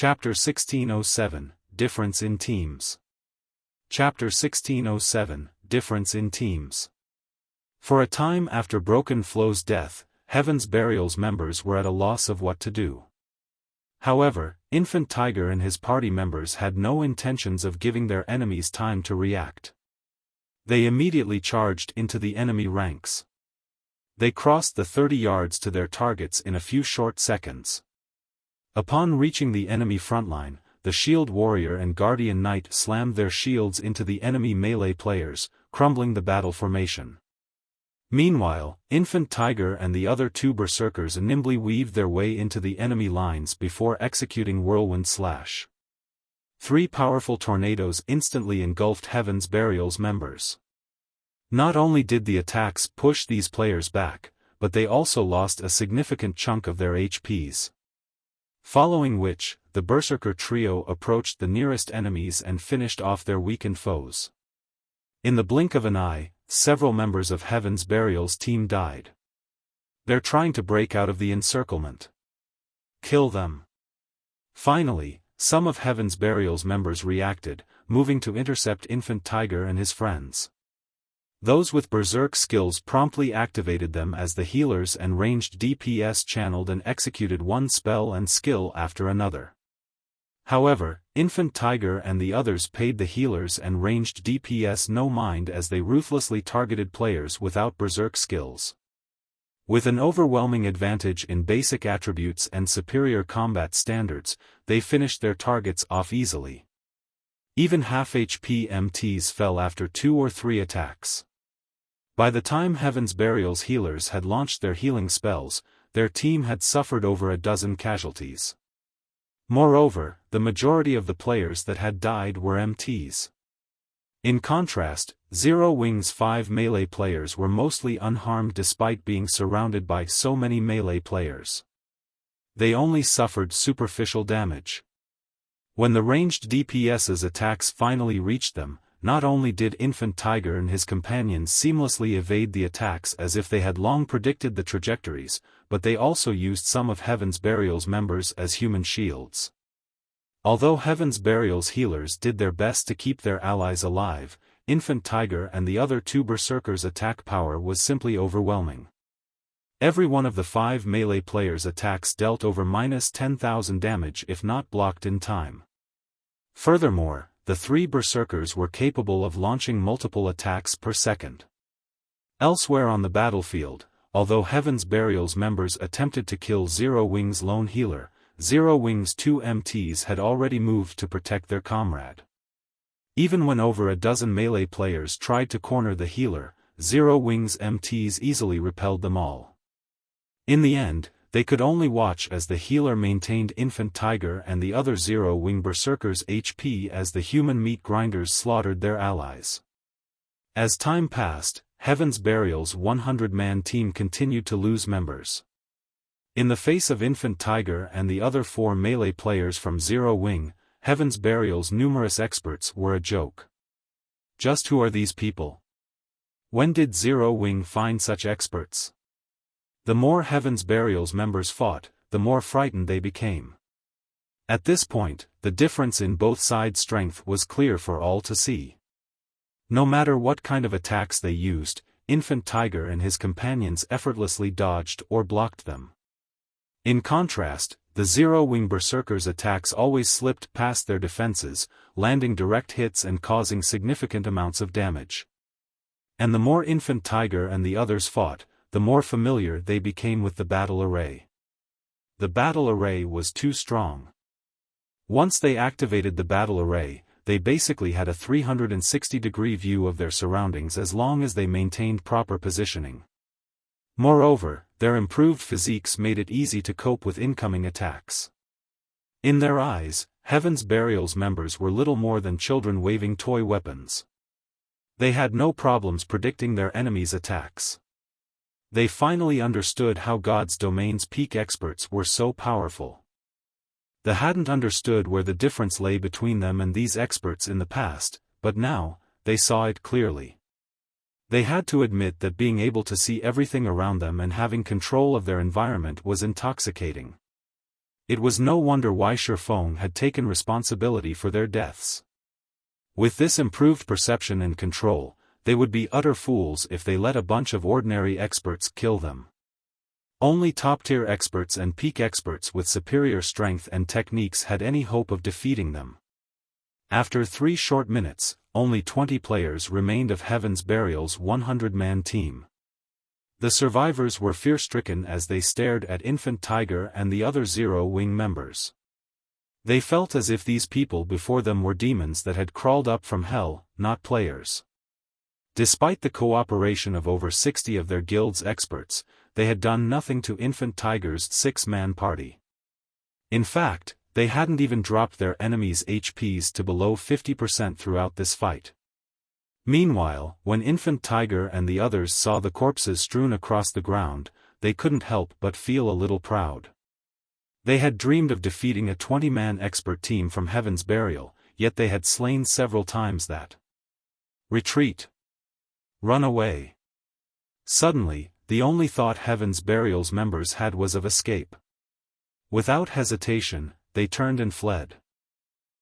Chapter 1607, Difference in Teams. Chapter 1607, Difference in Teams. For a time after Broken Flow's death, Heaven's Burial's members were at a loss of what to do. However, Infant Tiger and his party members had no intentions of giving their enemies time to react. They immediately charged into the enemy ranks. They crossed the 30 yards to their targets in a few short seconds. Upon reaching the enemy frontline, the Shield Warrior and Guardian Knight slammed their shields into the enemy melee players, crumbling the battle formation. Meanwhile, Infant Tiger and the other two berserkers nimbly weaved their way into the enemy lines before executing Whirlwind Slash. 3 powerful tornadoes instantly engulfed Heaven's Burial's members. Not only did the attacks push these players back, but they also lost a significant chunk of their HPs. Following which, the Berserker trio approached the nearest enemies and finished off their weakened foes. In the blink of an eye, several members of Heaven's Burial's team died. They're trying to break out of the encirclement. Kill them. Finally, some of Heaven's Burial's members reacted, moving to intercept Infant Tiger and his friends. Those with berserk skills promptly activated them as the healers and ranged DPS channeled and executed one spell and skill after another. However, Infant Tiger and the others paid the healers and ranged DPS no mind as they ruthlessly targeted players without berserk skills. With an overwhelming advantage in basic attributes and superior combat standards, they finished their targets off easily. Even half HP MTs fell after 2 or 3 attacks. By the time Heaven's Burial's healers had launched their healing spells, their team had suffered over a dozen casualties. Moreover, the majority of the players that had died were MTs. In contrast, Zero Wing's 5 melee players were mostly unharmed despite being surrounded by so many melee players. They only suffered superficial damage. When the ranged DPS's attacks finally reached them, not only did Infant Tiger and his companions seamlessly evade the attacks as if they had long predicted the trajectories, but they also used some of Heaven's Burial's members as human shields. Although Heaven's Burial's healers did their best to keep their allies alive, Infant Tiger and the other two berserkers' attack power was simply overwhelming. Every one of the 5 melee players' attacks dealt over -10,000 damage if not blocked in time. Furthermore, the 3 berserkers were capable of launching multiple attacks per second. Elsewhere on the battlefield, although Heaven's Burial's members attempted to kill Zero Wing's lone healer, Zero Wing's 2 MTs had already moved to protect their comrade. Even when over a dozen melee players tried to corner the healer, Zero Wing's MTs easily repelled them all. In the end, they could only watch as the healer maintained Infant Tiger and the other Zero Wing berserkers' HP as the human meat grinders slaughtered their allies. As time passed, Heaven's Burial's 100-man team continued to lose members. In the face of Infant Tiger and the other 4 melee players from Zero Wing, Heaven's Burial's numerous experts were a joke. Just who are these people? When did Zero Wing find such experts? The more Heaven's Burial's members fought, the more frightened they became. At this point, the difference in both sides' strength was clear for all to see. No matter what kind of attacks they used, Infant Tiger and his companions effortlessly dodged or blocked them. In contrast, the Zero Wing berserkers' attacks always slipped past their defenses, landing direct hits and causing significant amounts of damage. And the more Infant Tiger and the others fought, the more familiar they became with the battle array. The battle array was too strong. Once they activated the battle array, they basically had a 360-degree view of their surroundings as long as they maintained proper positioning. Moreover, their improved physiques made it easy to cope with incoming attacks. In their eyes, Heaven's Burial's members were little more than children waving toy weapons. They had no problems predicting their enemies' attacks. They finally understood how God's domain's peak experts were so powerful. They hadn't understood where the difference lay between them and these experts in the past, but now, they saw it clearly. They had to admit that being able to see everything around them and having control of their environment was intoxicating. It was no wonder why Xiaofan had taken responsibility for their deaths. With this improved perception and control, they would be utter fools if they let a bunch of ordinary experts kill them. Only top-tier experts and peak experts with superior strength and techniques had any hope of defeating them. After 3 short minutes, only 20 players remained of Heaven's Burial's 100-man team. The survivors were fear-stricken as they stared at Infant Tiger and the other Zero-Wing members. They felt as if these people before them were demons that had crawled up from hell, not players. Despite the cooperation of over 60 of their guild's experts, they had done nothing to Infant Tiger's 6-man party. In fact, they hadn't even dropped their enemies' HPs to below 50% throughout this fight. Meanwhile, when Infant Tiger and the others saw the corpses strewn across the ground, they couldn't help but feel a little proud. They had dreamed of defeating a 20-man expert team from Heaven's Burial, yet they had slain several times that. Retreat. Run away. Suddenly, the only thought Heaven's Burial's members had was of escape. Without hesitation, they turned and fled.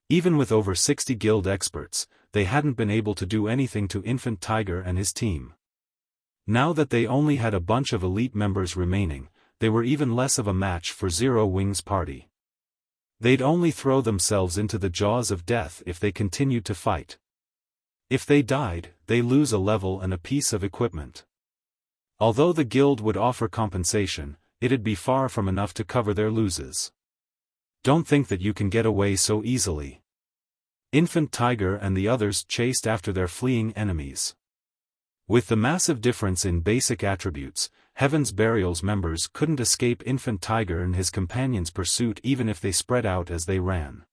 Even with over 60 guild experts, they hadn't been able to do anything to Infant Tiger and his team. Now that they only had a bunch of elite members remaining, they were even less of a match for Zero-Wing's party. They'd only throw themselves into the jaws of death if they continued to fight. If they died, they lose a level and a piece of equipment. Although the guild would offer compensation, it'd be far from enough to cover their losses. Don't think that you can get away so easily. Infant Tiger and the others chased after their fleeing enemies. With the massive difference in basic attributes, Heaven's Burial's members couldn't escape Infant Tiger and his companions' pursuit even if they spread out as they ran.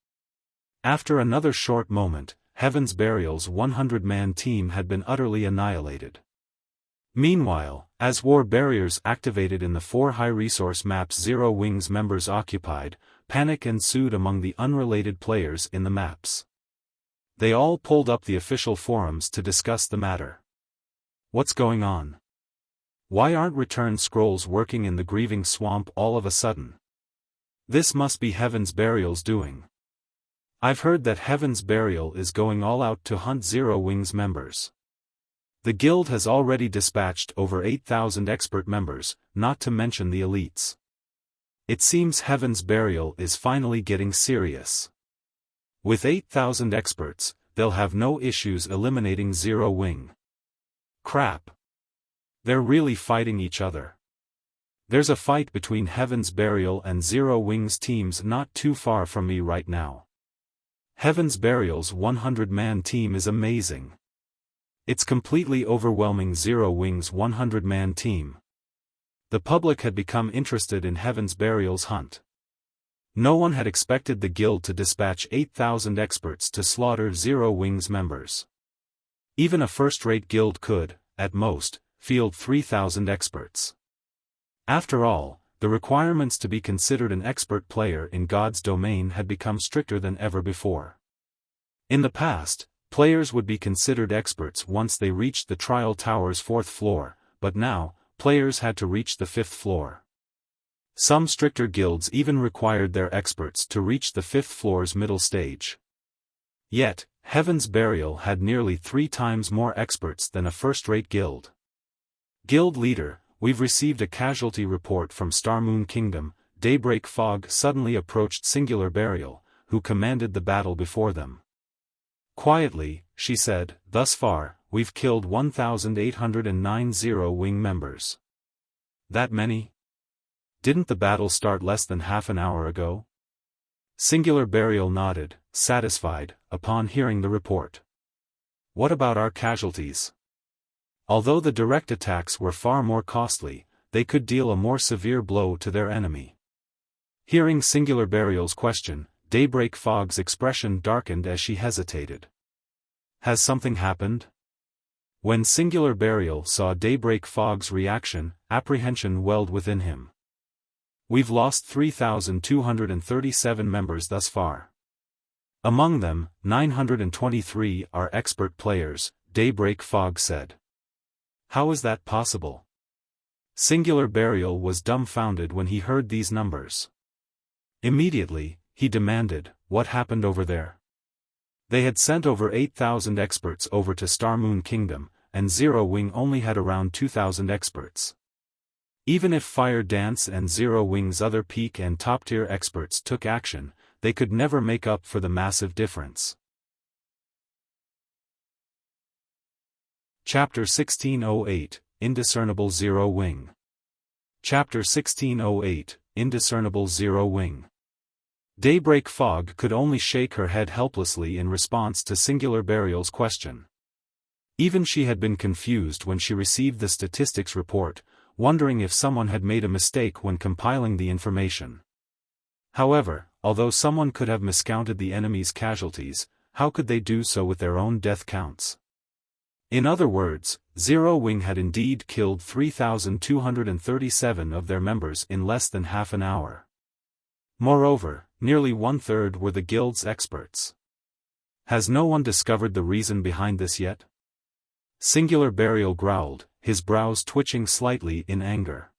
After another short moment, Heaven's Burial's 100-man team had been utterly annihilated. Meanwhile, as war barriers activated in the 4 high-resource maps Zero-Wing's members occupied, panic ensued among the unrelated players in the maps. They all pulled up the official forums to discuss the matter. What's going on? Why aren't return scrolls working in the grieving swamp all of a sudden? This must be Heaven's Burial's doing. I've heard that Heaven's Burial is going all out to hunt Zero-Wing's members. The guild has already dispatched over 8,000 expert members, not to mention the elites. It seems Heaven's Burial is finally getting serious. With 8,000 experts, they'll have no issues eliminating Zero-Wing. Crap. They're really fighting each other. There's a fight between Heaven's Burial and Zero-Wing's teams not too far from me right now. Heaven's Burial's 100-man team is amazing. It's completely overwhelming Zero-Wing's 100-man team. The public had become interested in Heaven's Burial's hunt. No one had expected the guild to dispatch 8,000 experts to slaughter Zero-Wing's members. Even a first-rate guild could, at most, field 3,000 experts. After all, the requirements to be considered an expert player in God's domain had become stricter than ever before. In the past, players would be considered experts once they reached the Trial Tower's 4th floor, but now, players had to reach the 5th floor. Some stricter guilds even required their experts to reach the 5th floor's middle stage. Yet, Heaven's Burial had nearly 3 times more experts than a first-rate guild. Guild leader, we've received a casualty report from Starmoon Kingdom. Daybreak Fog suddenly approached Singular Burial, who commanded the battle before them. Quietly, she said, thus far, we've killed 1,809 Zero-Wing members. That many? Didn't the battle start less than half an hour ago? Singular Burial nodded, satisfied, upon hearing the report. What about our casualties? Although the direct attacks were far more costly, they could deal a more severe blow to their enemy. Hearing Singular Burial's question, Daybreak Fog's expression darkened as she hesitated. Has something happened? When Singular Burial saw Daybreak Fog's reaction, apprehension welled within him. We've lost 3,237 members thus far. Among them, 923 are expert players, Daybreak Fog said. How is that possible? Singular Burial was dumbfounded when he heard these numbers. Immediately, he demanded, "What happened over there?" They had sent over 8,000 experts over to Star Moon Kingdom, and Zero Wing only had around 2,000 experts. Even if Fire Dance and Zero Wing's other peak and top-tier experts took action, they could never make up for the massive difference. Chapter 1608, Indiscernible Zero Wing. Chapter 1608, Indiscernible Zero Wing. Daybreak Fog could only shake her head helplessly in response to Singular Burial's question. Even she had been confused when she received the statistics report, wondering if someone had made a mistake when compiling the information. However, although someone could have miscounted the enemy's casualties, how could they do so with their own death counts? In other words, Zero Wing had indeed killed 3,237 of their members in less than half an hour. Moreover, nearly one-third were the guild's experts. Has no one discovered the reason behind this yet? Singular Burial growled, his brows twitching slightly in anger.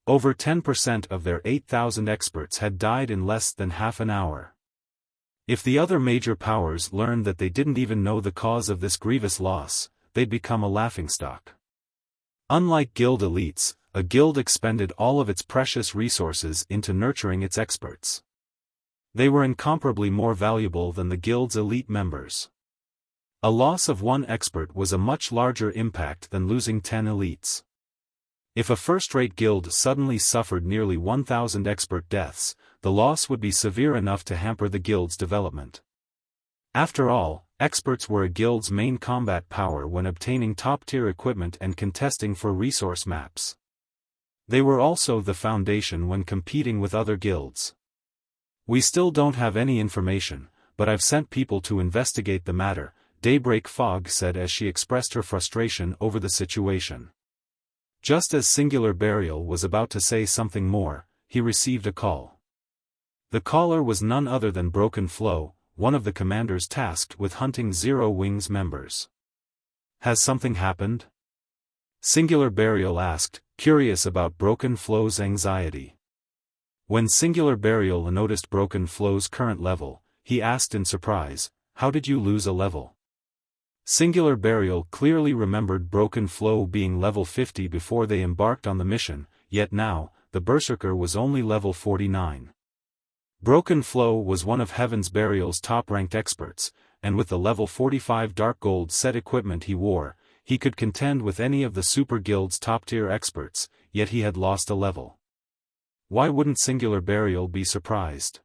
Over 10% of their 8,000 experts had died in less than half an hour. If the other major powers learned that they didn't even know the cause of this grievous loss, they'd become a laughingstock. Unlike guild elites, a guild expended all of its precious resources into nurturing its experts. They were incomparably more valuable than the guild's elite members. A loss of one expert was a much larger impact than losing 10 elites. If a first-rate guild suddenly suffered nearly 1,000 expert deaths, the loss would be severe enough to hamper the guild's development. After all, experts were a guild's main combat power when obtaining top-tier equipment and contesting for resource maps. They were also the foundation when competing with other guilds. We still don't have any information, but I've sent people to investigate the matter, Daybreak Fog said as she expressed her frustration over the situation. Just as Singular Burial was about to say something more, he received a call. The caller was none other than Broken Flow, one of the commanders tasked with hunting Zero Wing's members. Has something happened? Singular Burial asked, curious about Broken Flow's anxiety. When Singular Burial noticed Broken Flow's current level, he asked in surprise, "How did you lose a level?" Singular Burial clearly remembered Broken Flow being level 50 before they embarked on the mission, yet now, the Berserker was only level 49. Broken Flow was one of Heaven's Burial's top-ranked experts, and with the level 45 Dark Gold set equipment he wore, he could contend with any of the Super Guild's top-tier experts, yet he had lost a level. Why wouldn't Singular Burial be surprised?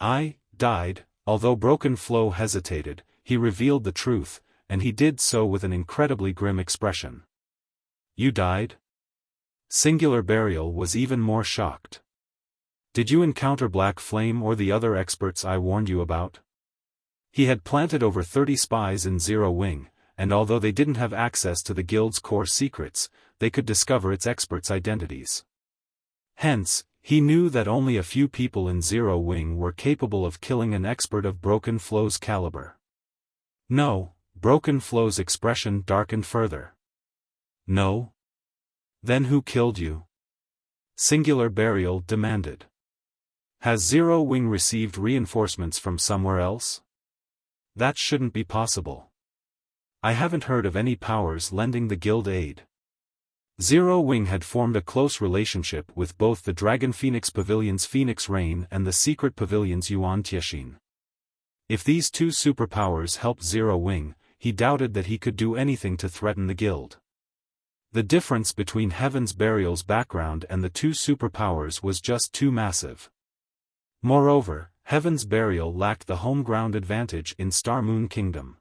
I died. Although Broken Flow hesitated, he revealed the truth, and he did so with an incredibly grim expression. You died? Singular Burial was even more shocked. Did you encounter Black Flame or the other experts I warned you about? He had planted over 30 spies in Zero Wing, and although they didn't have access to the guild's core secrets, they could discover its experts' identities. Hence, he knew that only a few people in Zero Wing were capable of killing an expert of Broken Flow's caliber. No, Broken Flow's expression darkened further. No? Then who killed you? Singular Burial demanded. Has Zero Wing received reinforcements from somewhere else? That shouldn't be possible. I haven't heard of any powers lending the guild aid. Zero Wing had formed a close relationship with both the Dragon Phoenix Pavilion's Phoenix Rain and the secret pavilion's Yuan Tianxin. If these two superpowers helped Zero Wing, he doubted that he could do anything to threaten the guild. The difference between Heaven's Burial's background and the two superpowers was just too massive. Moreover, Heaven's Burial lacked the home ground advantage in Star Moon Kingdom.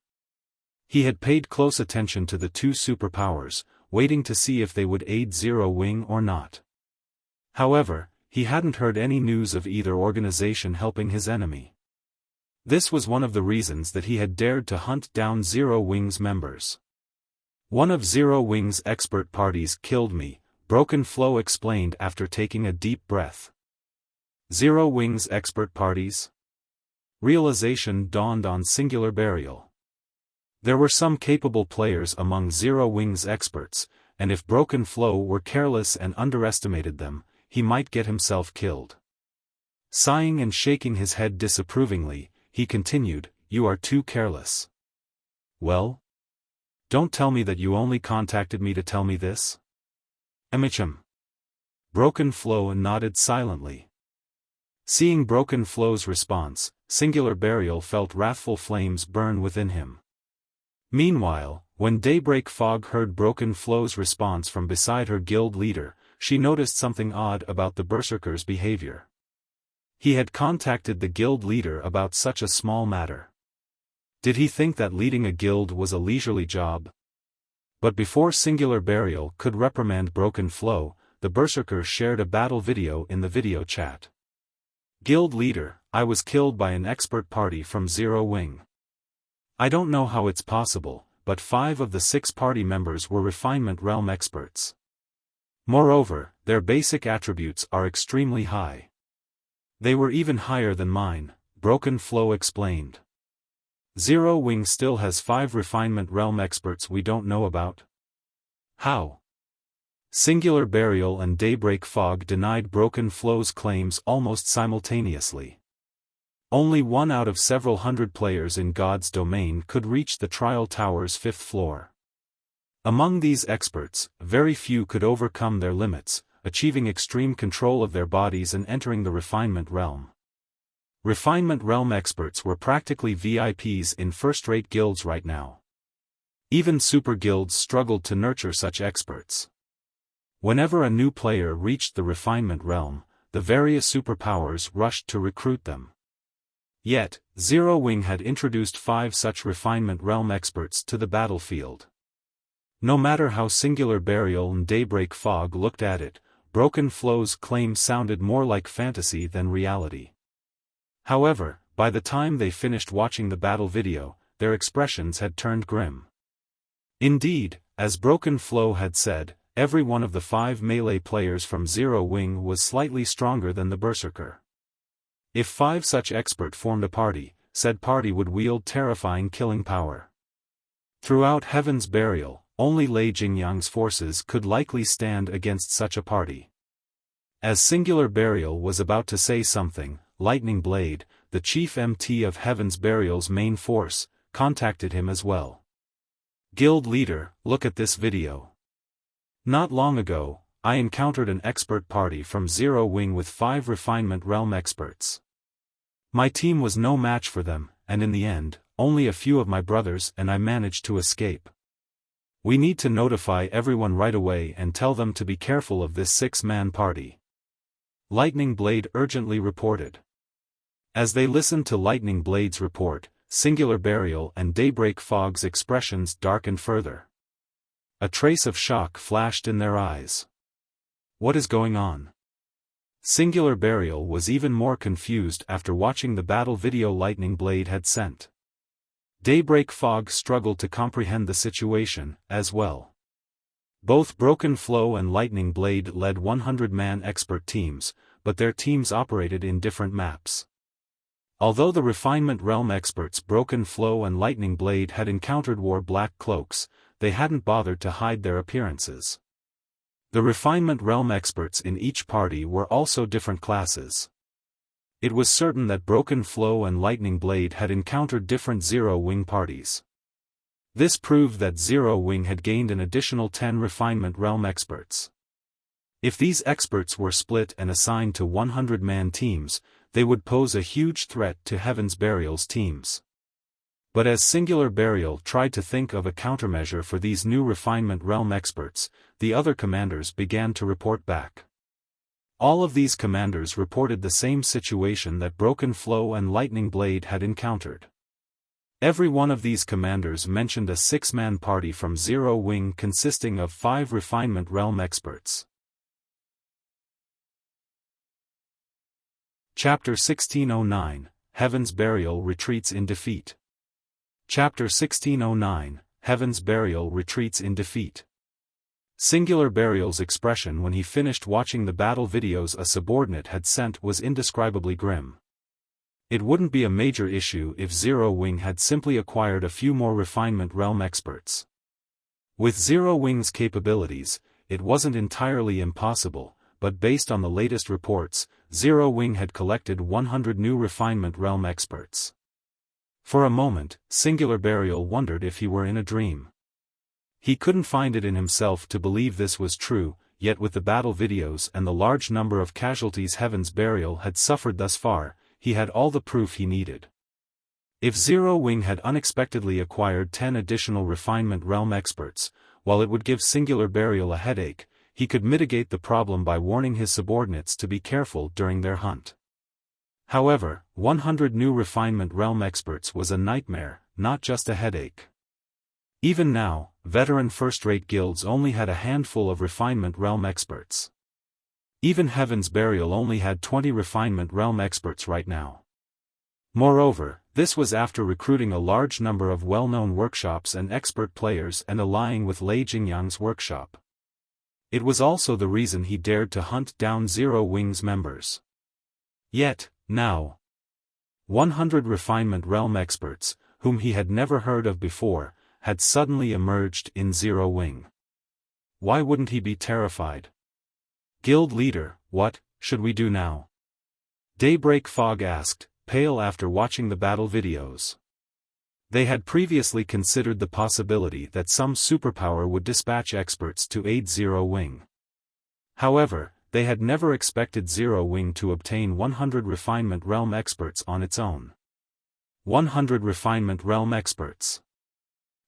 He had paid close attention to the two superpowers, waiting to see if they would aid Zero Wing or not. However, he hadn't heard any news of either organization helping his enemy. This was one of the reasons that he had dared to hunt down Zero Wing's members. One of Zero Wing's expert parties killed me, Broken Flow explained after taking a deep breath. Zero Wing's expert parties? Realization dawned on Singular Burial. There were some capable players among Zero Wing's experts, and if Broken Flow were careless and underestimated them, he might get himself killed. Sighing and shaking his head disapprovingly, he continued, "You are too careless." "Well? Don't tell me that you only contacted me to tell me this?" "Emicham." Broken Flow nodded silently. Seeing Broken Flow's response, Singular Burial felt wrathful flames burn within him. Meanwhile, when Daybreak Fog heard Broken Flow's response from beside her guild leader, she noticed something odd about the berserker's behavior. He had contacted the guild leader about such a small matter. Did he think that leading a guild was a leisurely job? But before Singular Burial could reprimand Broken Flow, the berserker shared a battle video in the video chat. "Guild leader, I was killed by an expert party from Zero Wing. I don't know how it's possible, but 5 of the 6 party members were Refinement Realm experts. Moreover, their basic attributes are extremely high. They were even higher than mine," Broken Flow explained. "Zero Wing still has 5 Refinement Realm experts we don't know about? How?" Singular Burial and Daybreak Fog denied Broken Flow's claims almost simultaneously. Only one out of several hundred players in God's domain could reach the Trial Tower's 5th floor. Among these experts, very few could overcome their limits, achieving extreme control of their bodies and entering the Refinement Realm. Refinement Realm experts were practically VIPs in first-rate guilds right now. Even super guilds struggled to nurture such experts. Whenever a new player reached the Refinement Realm, the various superpowers rushed to recruit them. Yet, Zero Wing had introduced 5 such Refinement Realm experts to the battlefield. No matter how Singular Burial and Daybreak Fog looked at it, Broken Flow's claim sounded more like fantasy than reality. However, by the time they finished watching the battle video, their expressions had turned grim. Indeed, as Broken Flow had said, every one of the 5 melee players from Zero Wing was slightly stronger than the berserker. If 5 such experts formed a party, said party would wield terrifying killing power. Throughout Heaven's Burial, only Lei Jingyang's forces could likely stand against such a party. As Singular Burial was about to say something, Lightning Blade, the chief MT of Heaven's Burial's main force, contacted him as well. "Guild leader, look at this video. Not long ago, I encountered an expert party from Zero Wing with 5 Refinement Realm experts. My team was no match for them, and in the end, only a few of my brothers and I managed to escape. We need to notify everyone right away and tell them to be careful of this 6-man party," Lightning Blade urgently reported. As they listened to Lightning Blade's report, Singular Burial and Daybreak Fog's expressions darkened further. A trace of shock flashed in their eyes. What is going on? Singular Burial was even more confused after watching the battle video Lightning Blade had sent. Daybreak Fog struggled to comprehend the situation, as well. Both Broken Flow and Lightning Blade led 100-man expert teams, but their teams operated in different maps. Although the Refinement Realm experts Broken Flow and Lightning Blade had encountered wore black cloaks, they hadn't bothered to hide their appearances. The Refinement Realm experts in each party were also different classes. It was certain that Broken Flow and Lightning Blade had encountered different Zero Wing parties. This proved that Zero Wing had gained an additional 10 Refinement Realm experts. If these experts were split and assigned to 100-man teams, they would pose a huge threat to Heaven's Burial's teams. But as Singular Burial tried to think of a countermeasure for these new Refinement Realm experts, the other commanders began to report back. All of these commanders reported the same situation that Broken Flow and Lightning Blade had encountered. Every one of these commanders mentioned a 6-man party from Zero Wing consisting of 5 Refinement Realm experts. Chapter 1609, Heaven's Burial retreats in defeat. Chapter 1609, Heaven's Burial retreats in defeat. Singular Burial's expression when he finished watching the battle videos a subordinate had sent was indescribably grim. It wouldn't be a major issue if Zero Wing had simply acquired a few more Refinement Realm experts. With Zero Wing's capabilities, it wasn't entirely impossible, but based on the latest reports, Zero Wing had collected 100 new Refinement Realm experts. For a moment, Singular Burial wondered if he were in a dream. He couldn't find it in himself to believe this was true, yet with the battle videos and the large number of casualties Heaven's Burial had suffered thus far, he had all the proof he needed. If Zero Wing had unexpectedly acquired 10 additional Refinement Realm experts, while it would give Singular Burial a headache, he could mitigate the problem by warning his subordinates to be careful during their hunt. However, 100 new Refinement Realm experts was a nightmare, not just a headache. Even now, veteran first-rate guilds only had a handful of Refinement Realm experts. Even Heaven's Burial only had 20 Refinement Realm experts right now. Moreover, this was after recruiting a large number of well-known workshops and expert players and allying with Lei Jingyang's workshop. It was also the reason he dared to hunt down Zero Wing's members. Yet, now, 100 Refinement Realm experts, whom he had never heard of before, had suddenly emerged in Zero Wing. Why wouldn't he be terrified? Guild leader, what should we do now? Daybreak Fog asked, pale after watching the battle videos. They had previously considered the possibility that some superpower would dispatch experts to aid Zero Wing. However, they had never expected Zero Wing to obtain 100 Refinement Realm experts on its own. 100 Refinement Realm experts.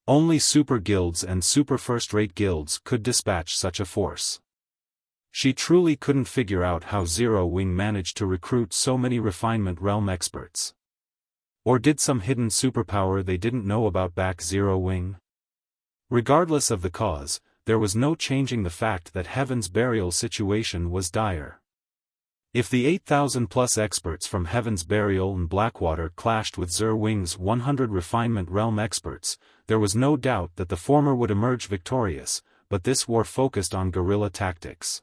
Only super guilds and super first-rate guilds could dispatch such a force. She truly couldn't figure out how Zero Wing managed to recruit so many Refinement Realm experts. Or did some hidden superpower they didn't know about back Zero Wing? Regardless of the cause, there was no changing the fact that Heaven's Burial situation was dire. If the 8,000-plus experts from Heaven's Burial and Blackwater clashed with Zero Wing's 100 Refinement Realm experts, there was no doubt that the former would emerge victorious, but this war focused on guerrilla tactics.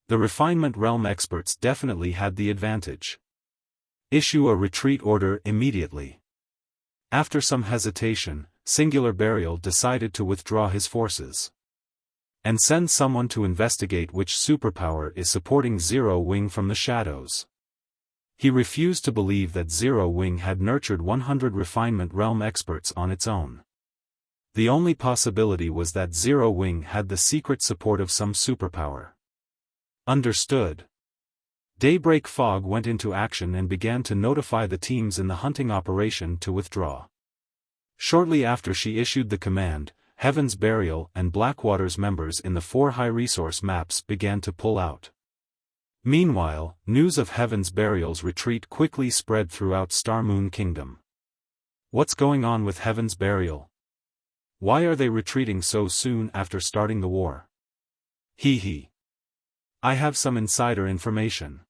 The Refinement Realm experts definitely had the advantage. Issue a retreat order immediately. After some hesitation, Singular Burial decided to withdraw his forces. And send someone to investigate which superpower is supporting Zero Wing from the shadows. He refused to believe that Zero Wing had nurtured 100 Refinement Realm experts on its own. The only possibility was that Zero Wing had the secret support of some superpower. Understood. Daybreak Fog went into action and began to notify the teams in the hunting operation to withdraw. Shortly after she issued the command, Heaven's Burial and Blackwater's members in the 4 high-resource maps began to pull out. Meanwhile, news of Heaven's Burial's retreat quickly spread throughout Starmoon Kingdom. What's going on with Heaven's Burial? Why are they retreating so soon after starting the war? Hee. I have some insider information.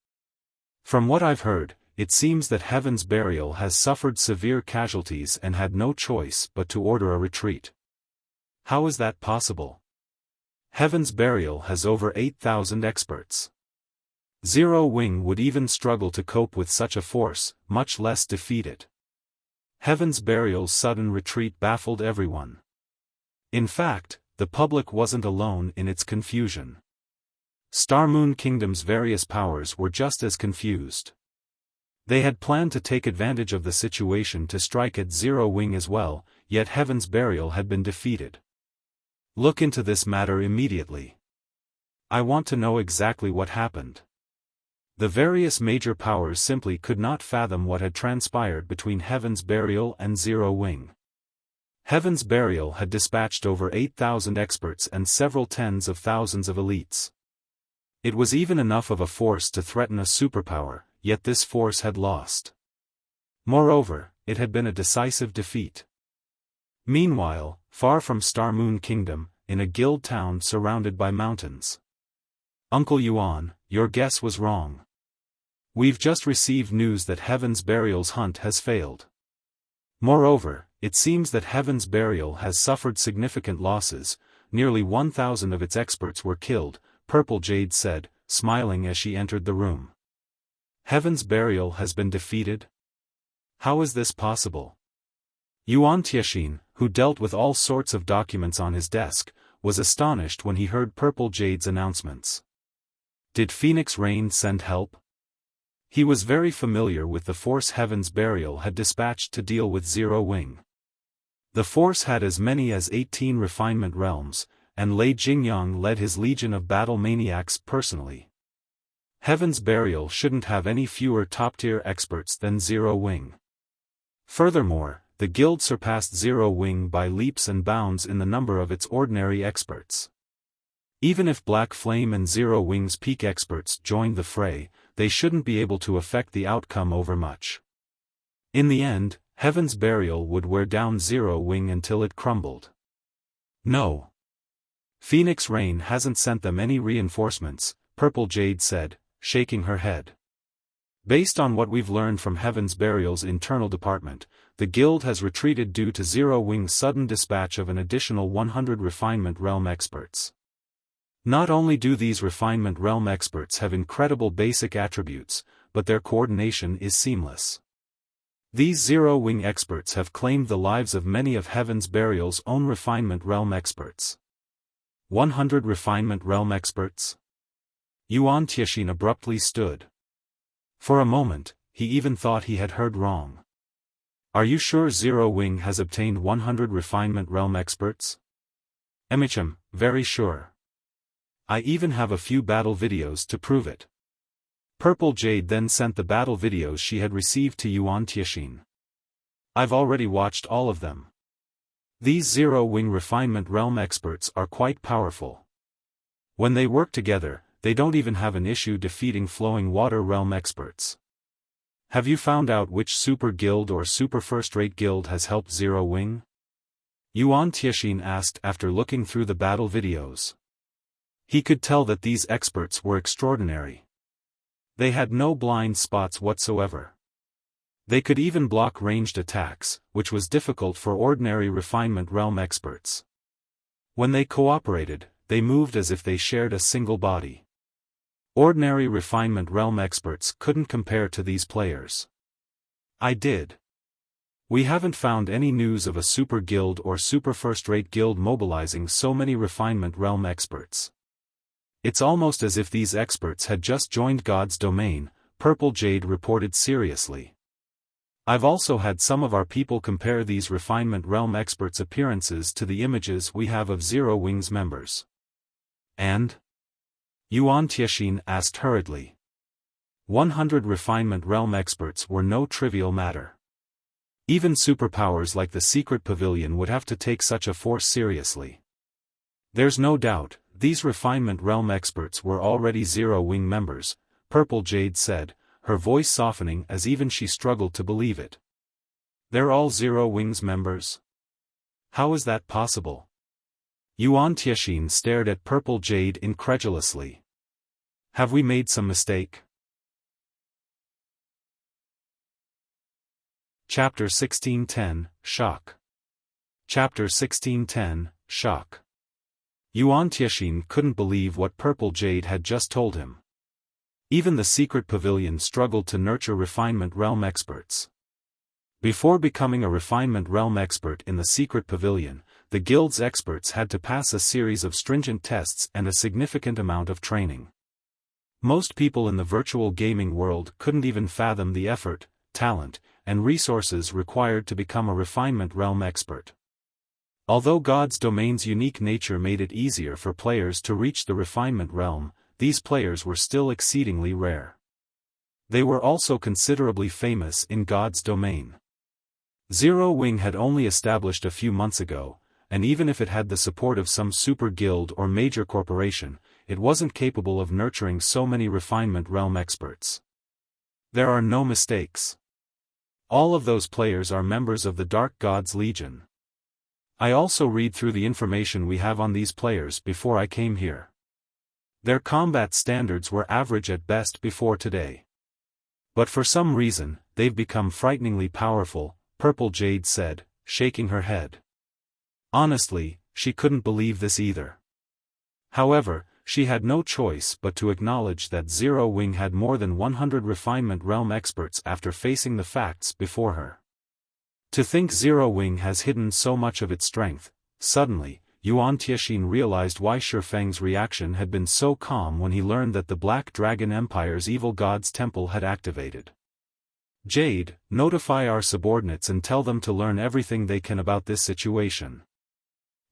From what I've heard, it seems that Heaven's Burial has suffered severe casualties and had no choice but to order a retreat. How is that possible? Heaven's Burial has over 8,000 experts. Zero Wing would even struggle to cope with such a force, much less defeat it. Heaven's Burial's sudden retreat baffled everyone. In fact, the public wasn't alone in its confusion. Starmoon Kingdom's various powers were just as confused. They had planned to take advantage of the situation to strike at Zero Wing as well, yet Heaven's Burial had been defeated. Look into this matter immediately. I want to know exactly what happened. The various major powers simply could not fathom what had transpired between Heaven's Burial and Zero Wing. Heaven's Burial had dispatched over 8,000 experts and several tens of thousands of elites. It was even enough of a force to threaten a superpower, yet this force had lost. Moreover, it had been a decisive defeat. Meanwhile, far from Starmoon Kingdom, in a guild town surrounded by mountains. Uncle Yuan, your guess was wrong. We've just received news that Heaven's Burial's hunt has failed. Moreover, it seems that Heaven's Burial has suffered significant losses, nearly 1,000 of its experts were killed, Purple Jade said, smiling as she entered the room. Heaven's Burial has been defeated? How is this possible? Yuan Tianxin, who dealt with all sorts of documents on his desk, was astonished when he heard Purple Jade's announcements. Did Phoenix Rain send help? He was very familiar with the force Heaven's Burial had dispatched to deal with Zero Wing. The force had as many as 18 refinement realms, and Lei Jingyang led his legion of battle maniacs personally. Heaven's Burial shouldn't have any fewer top-tier experts than Zero Wing. Furthermore, the guild surpassed Zero Wing by leaps and bounds in the number of its ordinary experts. Even if Black Flame and Zero Wing's peak experts joined the fray, they shouldn't be able to affect the outcome over much. In the end, Heaven's Burial would wear down Zero Wing until it crumbled. No. Phoenix Rain hasn't sent them any reinforcements, Purple Jade said, shaking her head. Based on what we've learned from Heaven's Burial's internal department, the guild has retreated due to Zero Wing's sudden dispatch of an additional 100 refinement realm experts. Not only do these refinement realm experts have incredible basic attributes, but their coordination is seamless. These Zero Wing experts have claimed the lives of many of Heaven's Burial's own refinement realm experts. 100 refinement realm experts? Yuan Tiexin abruptly stood. For a moment, he even thought he had heard wrong. Are you sure Zero Wing has obtained 100 refinement realm experts? MHM, very sure. I even have a few battle videos to prove it. Purple Jade then sent the battle videos she had received to Yuan Tiexin. I've already watched all of them. These Zero Wing refinement realm experts are quite powerful. When they work together, they don't even have an issue defeating flowing water realm experts. Have you found out which super guild or super first-rate guild has helped Zero Wing? Yuan Tiexin asked after looking through the battle videos. He could tell that these experts were extraordinary. They had no blind spots whatsoever. They could even block ranged attacks, which was difficult for ordinary refinement realm experts. When they cooperated, they moved as if they shared a single body. Ordinary refinement realm experts couldn't compare to these players. I did. We haven't found any news of a super guild or super first-rate guild mobilizing so many refinement realm experts. It's almost as if these experts had just joined God's domain, Purple Jade reported seriously. I've also had some of our people compare these refinement realm experts' appearances to the images we have of Zero Wing's members. And? Yuan Tiexin asked hurriedly. 100 refinement realm experts were no trivial matter. Even superpowers like the Secret Pavilion would have to take such a force seriously. There's no doubt, these refinement realm experts were already Zero Wing members, Purple Jade said, her voice softening as even she struggled to believe it. They're all Zero Wing's members? How is that possible? Yuan Tiexin stared at Purple Jade incredulously. Have we made some mistake? Chapter 1610, Shock. Chapter 1610, Shock. Yuan Tiexin couldn't believe what Purple Jade had just told him. Even the Secret Pavilion struggled to nurture refinement realm experts. Before becoming a refinement realm expert in the Secret Pavilion, the guild's experts had to pass a series of stringent tests and a significant amount of training. Most people in the virtual gaming world couldn't even fathom the effort, talent, and resources required to become a refinement realm expert. Although God's domain's unique nature made it easier for players to reach the refinement realm, these players were still exceedingly rare. They were also considerably famous in God's domain. Zero Wing had only established a few months ago, and even if it had the support of some super guild or major corporation, it wasn't capable of nurturing so many refinement realm experts. There are no mistakes. All of those players are members of the Dark Gods Legion. I also read through the information we have on these players before I came here. Their combat standards were average at best before today. But for some reason, they've become frighteningly powerful, Purple Jade said, shaking her head. Honestly, she couldn't believe this either. However, she had no choice but to acknowledge that Zero Wing had more than 100 refinement realm experts after facing the facts before her. To think Zero Wing has hidden so much of its strength, suddenly, Yuan Tiexian realized why Shifeng's reaction had been so calm when he learned that the Black Dragon Empire's evil god's temple had activated. Jade, notify our subordinates and tell them to learn everything they can about this situation.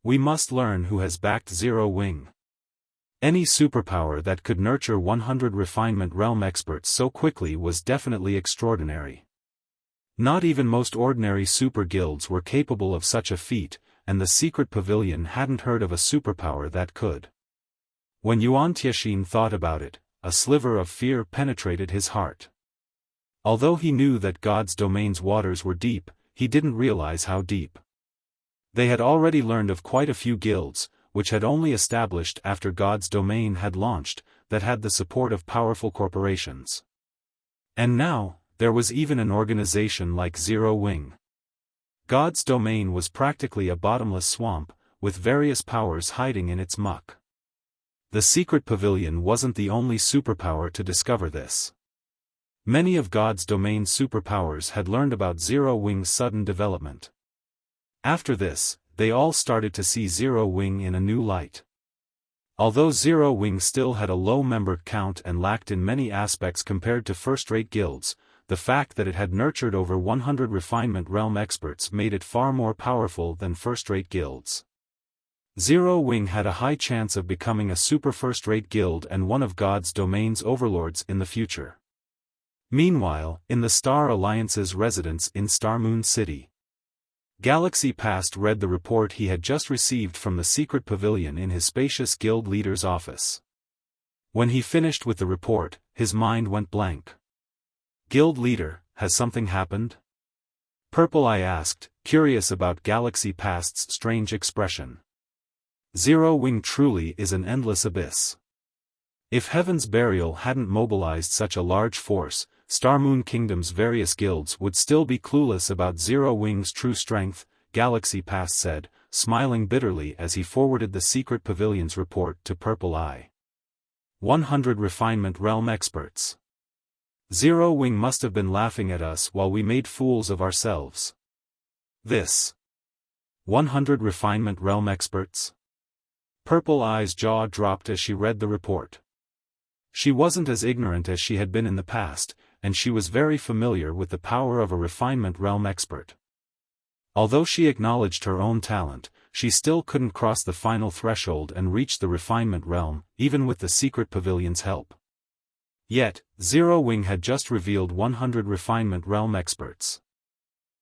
We must learn who has backed Zero Wing. Any superpower that could nurture 100 refinement realm experts so quickly was definitely extraordinary. Not even most ordinary super guilds were capable of such a feat, and the secret pavilion hadn't heard of a superpower that could. When Yuan Tiexian thought about it, a sliver of fear penetrated his heart. Although he knew that God's domain's waters were deep, he didn't realize how deep. They had already learned of quite a few guilds, which had only established after God's domain had launched, that had the support of powerful corporations. And now, there was even an organization like Zero Wing. God's domain was practically a bottomless swamp, with various powers hiding in its muck. The secret pavilion wasn't the only superpower to discover this. Many of God's domain's superpowers had learned about Zero Wing's sudden development. After this, they all started to see Zero Wing in a new light. Although Zero Wing still had a low member count and lacked in many aspects compared to first-rate guilds, the fact that it had nurtured over 100 refinement realm experts made it far more powerful than first-rate guilds. Zero Wing had a high chance of becoming a super first-rate guild and one of God's domain's overlords in the future. Meanwhile, in the Star Alliance's residence in Starmoon City, Galaxy Past read the report he had just received from the secret pavilion in his spacious guild leader's office. When he finished with the report, his mind went blank. Guild leader, has something happened? Purple Eye asked, curious about Galaxy Past's strange expression. Zero Wing truly is an endless abyss. If Heaven's Burial hadn't mobilized such a large force, Starmoon Kingdom's various guilds would still be clueless about Zero Wing's true strength, Galaxy Past said, smiling bitterly as he forwarded the secret pavilion's report to Purple Eye. 100 refinement realm experts. Zero Wing must have been laughing at us while we made fools of ourselves. This 100 refinement realm experts? Purple Eye's jaw dropped as she read the report. She wasn't as ignorant as she had been in the past, and she was very familiar with the power of a refinement realm expert. Although she acknowledged her own talent, she still couldn't cross the final threshold and reach the refinement realm, even with the secret pavilion's help. Yet, Zero Wing had just revealed 100 refinement realm experts.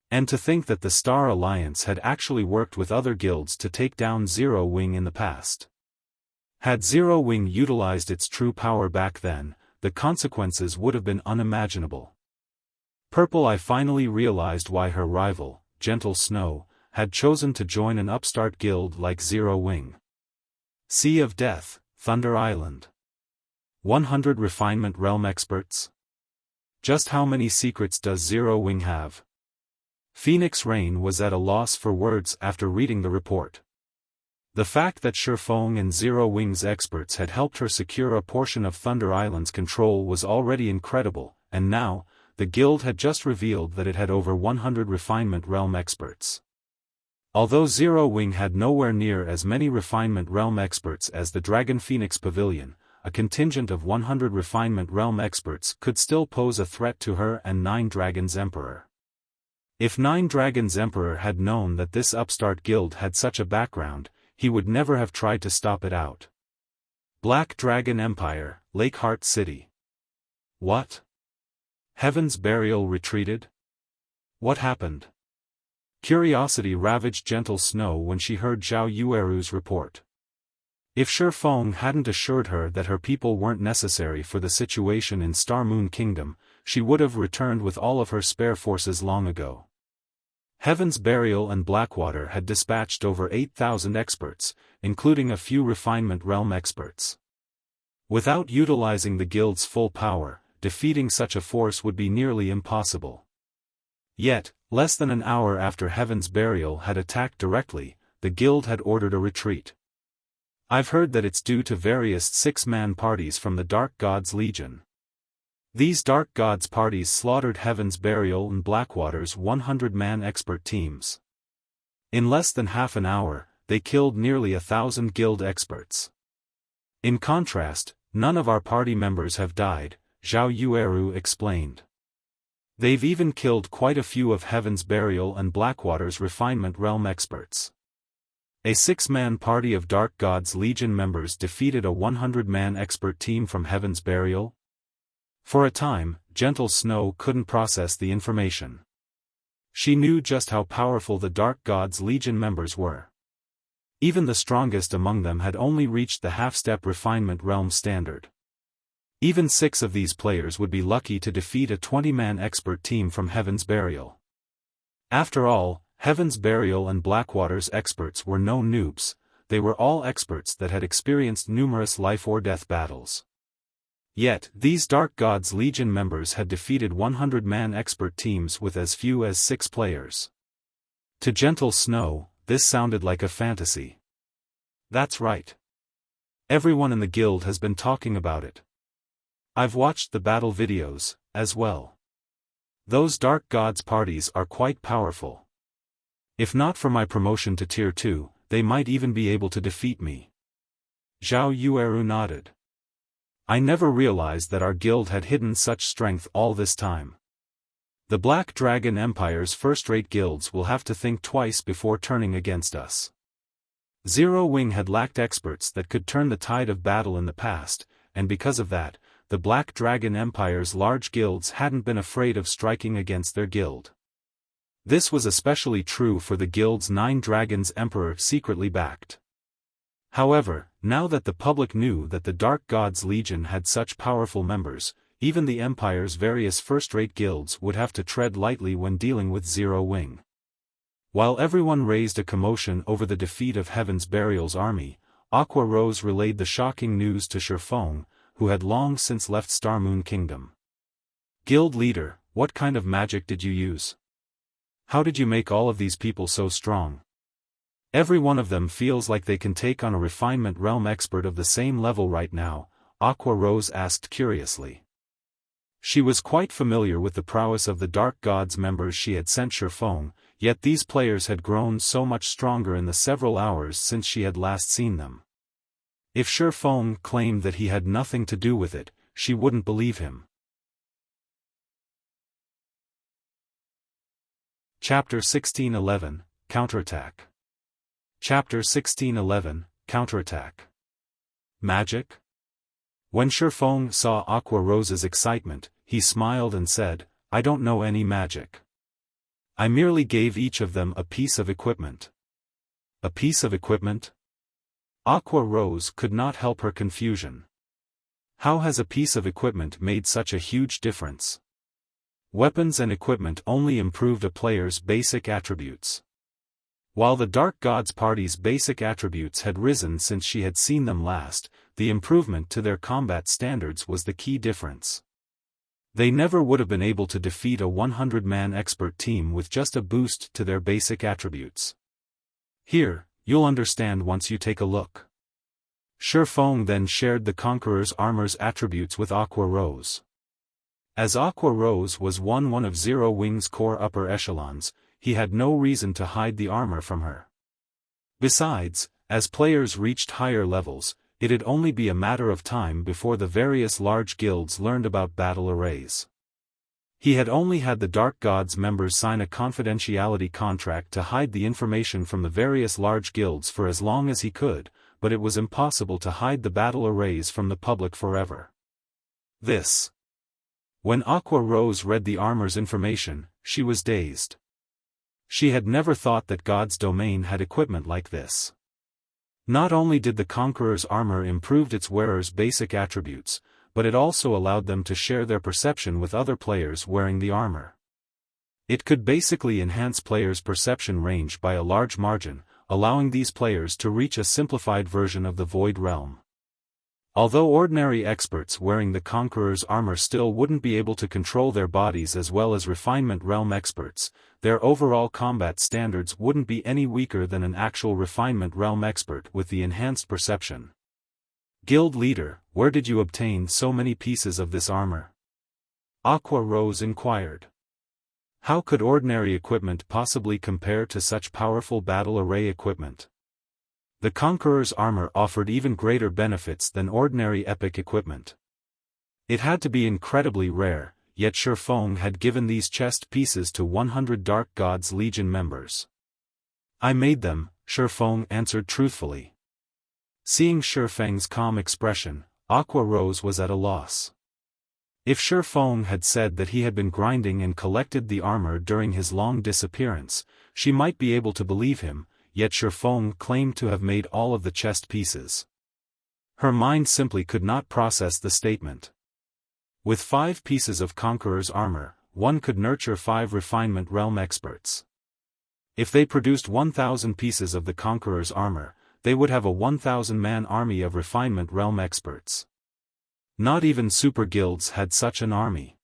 And to think that the Star Alliance had actually worked with other guilds to take down Zero Wing in the past. Had Zero Wing utilized its true power back then, the consequences would have been unimaginable. Purple Eye finally realized why her rival, Gentle Snow, had chosen to join an upstart guild like Zero Wing. Sea of Death, Thunder Island. 100 refinement realm experts? Just how many secrets does Zero Wing have? Phoenix Rain was at a loss for words after reading the report. The fact that Xiaofan and Zero Wing's experts had helped her secure a portion of Thunder Island's control was already incredible, and now, the guild had just revealed that it had over 100 refinement realm experts. Although Zero Wing had nowhere near as many refinement realm experts as the Dragon Phoenix Pavilion, a contingent of 100 refinement realm experts could still pose a threat to her and Nine Dragons Emperor. If Nine Dragons Emperor had known that this upstart guild had such a background, he would never have tried to stop it out. Black Dragon Empire, Lakeheart City. What? Heaven's Burial retreated? What happened? Curiosity ravaged Gentle Snow when she heard Zhao Yueru's report. If Xiaofan hadn't assured her that her people weren't necessary for the situation in Starmoon Kingdom, she would have returned with all of her spare forces long ago. Heaven's Burial and Blackwater had dispatched over 8,000 experts, including a few refinement realm experts. Without utilizing the guild's full power, defeating such a force would be nearly impossible. Yet, less than an hour after Heaven's Burial had attacked directly, the guild had ordered a retreat. I've heard that it's due to various six-man parties from the Dark Gods Legion. These Dark Gods parties slaughtered Heaven's Burial and Blackwater's 100-man expert teams. In less than half an hour, they killed nearly 1,000 guild experts. In contrast, none of our party members have died, Zhao Yueru explained. They've even killed quite a few of Heaven's Burial and Blackwater's Refinement Realm experts. A 6-man party of Dark God's Legion members defeated a 100-man expert team from Heaven's Burial? For a time, Gentle Snow couldn't process the information. She knew just how powerful the Dark God's Legion members were. Even the strongest among them had only reached the half-step Refinement Realm standard. Even 6 of these players would be lucky to defeat a 20-man expert team from Heaven's Burial. After all, Heaven's Burial and Blackwater's experts were no noobs, they were all experts that had experienced numerous life-or-death battles. Yet, these Dark God's Legion members had defeated 100-man expert teams with as few as 6 players. To Gentle Snow, this sounded like a fantasy. That's right. Everyone in the guild has been talking about it. I've watched the battle videos, as well. Those Dark Gods parties are quite powerful. If not for my promotion to Tier 2, they might even be able to defeat me. Zhao Yueru nodded. I never realized that our guild had hidden such strength all this time. The Black Dragon Empire's first-rate guilds will have to think twice before turning against us. Zero Wing had lacked experts that could turn the tide of battle in the past, and because of that, the Black Dragon Empire's large guilds hadn't been afraid of striking against their guild. This was especially true for the guild's 9 dragons Emperor secretly backed. However, now that the public knew that the Dark God's Legion had such powerful members, even the Empire's various first-rate guilds would have to tread lightly when dealing with Zero Wing. While everyone raised a commotion over the defeat of Heaven's Burial's army, Aqua Rose relayed the shocking news to Xiaofan, who had long since left Starmoon Kingdom. Guild leader, what kind of magic did you use? How did you make all of these people so strong? Every one of them feels like they can take on a Refinement Realm expert of the same level right now, Aqua Rose asked curiously. She was quite familiar with the prowess of the Dark Gods members she had sent Xiaofan, yet these players had grown so much stronger in the several hours since she had last seen them. If Xiaofan claimed that he had nothing to do with it, she wouldn't believe him. Chapter 1611, Counterattack. Chapter 1611, Counterattack. Magic? When Xiaofan saw Aqua Rose's excitement, he smiled and said, I don't know any magic. I merely gave each of them a piece of equipment. A piece of equipment? Aqua Rose could not help her confusion. How has a piece of equipment made such a huge difference? Weapons and equipment only improved a player's basic attributes. While the Dark Gods party's basic attributes had risen since she had seen them last, the improvement to their combat standards was the key difference. They never would have been able to defeat a 100-man expert team with just a boost to their basic attributes. Here, you'll understand once you take a look. Xiaofan then shared the Conqueror's armor's attributes with Aqua Rose. As Aqua Rose was one of Zero Wing's core upper echelons, he had no reason to hide the armor from her. Besides, as players reached higher levels, it'd only be a matter of time before the various large guilds learned about battle arrays. He had only had the Dark Gods members sign a confidentiality contract to hide the information from the various large guilds for as long as he could, but it was impossible to hide the battle arrays from the public forever. When Aqua Rose read the armor's information, she was dazed. She had never thought that God's domain had equipment like this. Not only did the Conqueror's armor improve its wearer's basic attributes, but it also allowed them to share their perception with other players wearing the armor. It could basically enhance players' perception range by a large margin, allowing these players to reach a simplified version of the Void Realm. Although ordinary experts wearing the Conqueror's armor still wouldn't be able to control their bodies as well as Refinement Realm experts, their overall combat standards wouldn't be any weaker than an actual Refinement Realm expert with the enhanced perception. Guild leader, where did you obtain so many pieces of this armor? Aqua Rose inquired. How could ordinary equipment possibly compare to such powerful battle array equipment? The Conqueror's armor offered even greater benefits than ordinary epic equipment. It had to be incredibly rare, yet Xiaofan had given these chest pieces to 100 Dark God's Legion members. I made them, Xiaofan answered truthfully. Seeing Xiaofang's calm expression, Aqua Rose was at a loss. If Xiaofan had said that he had been grinding and collected the armor during his long disappearance, she might be able to believe him, yet Xiaofan claimed to have made all of the chest pieces. Her mind simply could not process the statement. With 5 pieces of Conqueror's armor, one could nurture 5 Refinement Realm experts. If they produced 1,000 pieces of the Conqueror's armor, they would have a 1,000-man army of Refinement Realm experts. Not even super guilds had such an army.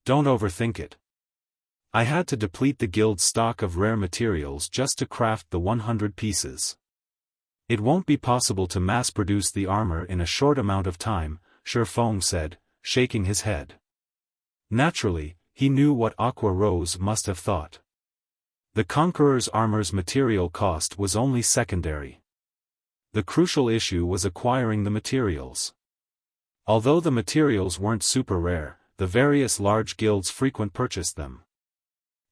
Don't overthink it. I had to deplete the guild's stock of rare materials just to craft the 100 pieces. It won't be possible to mass-produce the armor in a short amount of time, Xiaofan said, shaking his head. Naturally, he knew what Aqua Rose must have thought. The Conqueror's armor's material cost was only secondary. The crucial issue was acquiring the materials. Although the materials weren't super rare, the various large guilds frequently purchased them.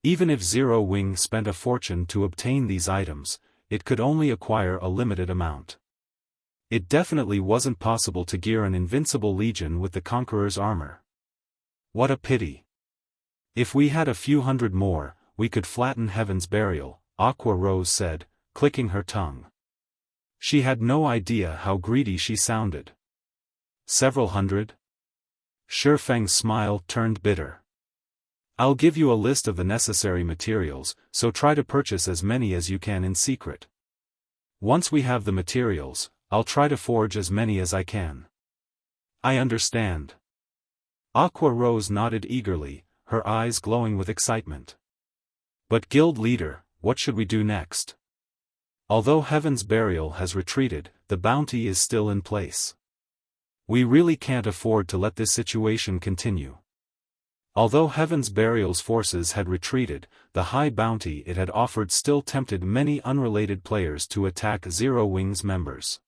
Even if Zero Wing spent a fortune to obtain these items, it could only acquire a limited amount. It definitely wasn't possible to gear an invincible legion with the Conqueror's armor. What a pity. If we had a few hundred more, we could flatten Heaven's Burial, Aqua Rose said, clicking her tongue. She had no idea how greedy she sounded. Several hundred? Xiaofang's smile turned bitter. I'll give you a list of the necessary materials, so try to purchase as many as you can in secret. Once we have the materials, I'll try to forge as many as I can. I understand. Aqua Rose nodded eagerly, her eyes glowing with excitement. But guild leader, what should we do next? Although Heaven's Burial has retreated, the bounty is still in place. We really can't afford to let this situation continue. Although Heaven's Burial's forces had retreated, the high bounty it had offered still tempted many unrelated players to attack Zero Wing's members.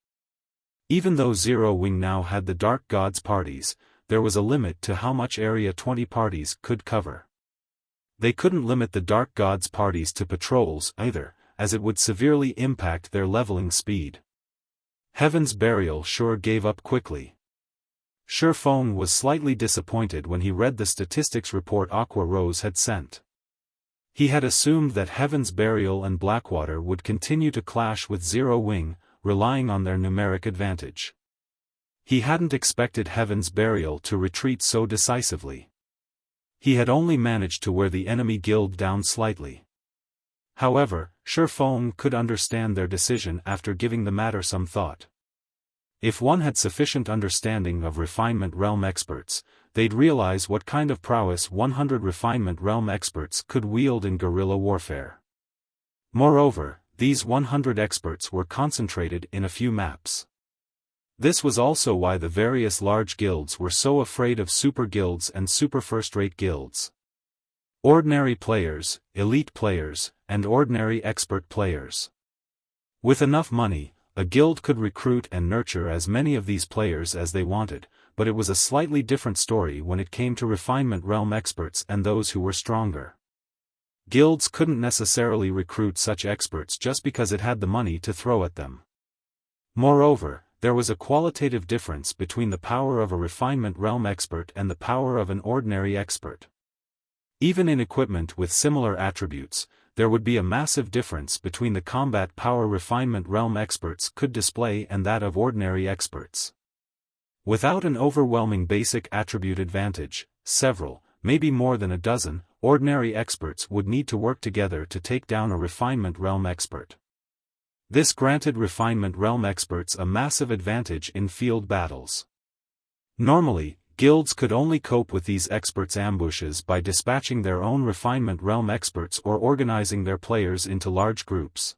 Even though Zero Wing now had the Dark Gods parties, there was a limit to how much area 20 parties could cover. They couldn't limit the Dark Gods parties to patrols either, as it would severely impact their leveling speed. Heaven's Burial sure gave up quickly. Xiaofan was slightly disappointed when he read the statistics report Aqua Rose had sent. He had assumed that Heaven's Burial and Blackwater would continue to clash with Zero Wing, relying on their numeric advantage. He hadn't expected Heaven's Burial to retreat so decisively. He had only managed to wear the enemy guild down slightly. However, Xiaofan could understand their decision after giving the matter some thought. If one had sufficient understanding of Refinement Realm experts, they'd realize what kind of prowess 100 Refinement Realm experts could wield in guerrilla warfare. Moreover, these 100 experts were concentrated in a few maps. This was also why the various large guilds were so afraid of super guilds and super first-rate guilds. Ordinary players, elite players, and ordinary expert players. With enough money, a guild could recruit and nurture as many of these players as they wanted, but it was a slightly different story when it came to Refinement Realm experts and those who were stronger. Guilds couldn't necessarily recruit such experts just because it had the money to throw at them. Moreover, there was a qualitative difference between the power of a Refinement Realm expert and the power of an ordinary expert. Even in equipment with similar attributes, there would be a massive difference between the combat power Refinement Realm experts could display and that of ordinary experts. Without an overwhelming basic attribute advantage, several, maybe more than a dozen, ordinary experts would need to work together to take down a Refinement Realm expert. This granted Refinement Realm experts a massive advantage in field battles. Normally, guilds could only cope with these experts' ambushes by dispatching their own Refinement Realm experts or organizing their players into large groups.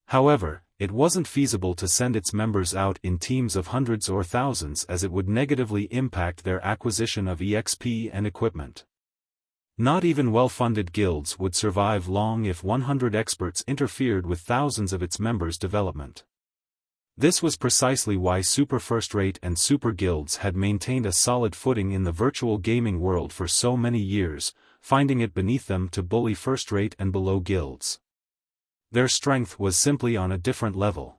However, it wasn't feasible to send its members out in teams of hundreds or thousands as it would negatively impact their acquisition of EXP and equipment. Not even well-funded guilds would survive long if 100 experts interfered with thousands of its members' development. This was precisely why super first-rate and super guilds had maintained a solid footing in the virtual gaming world for so many years, finding it beneath them to bully first-rate and below guilds. Their strength was simply on a different level.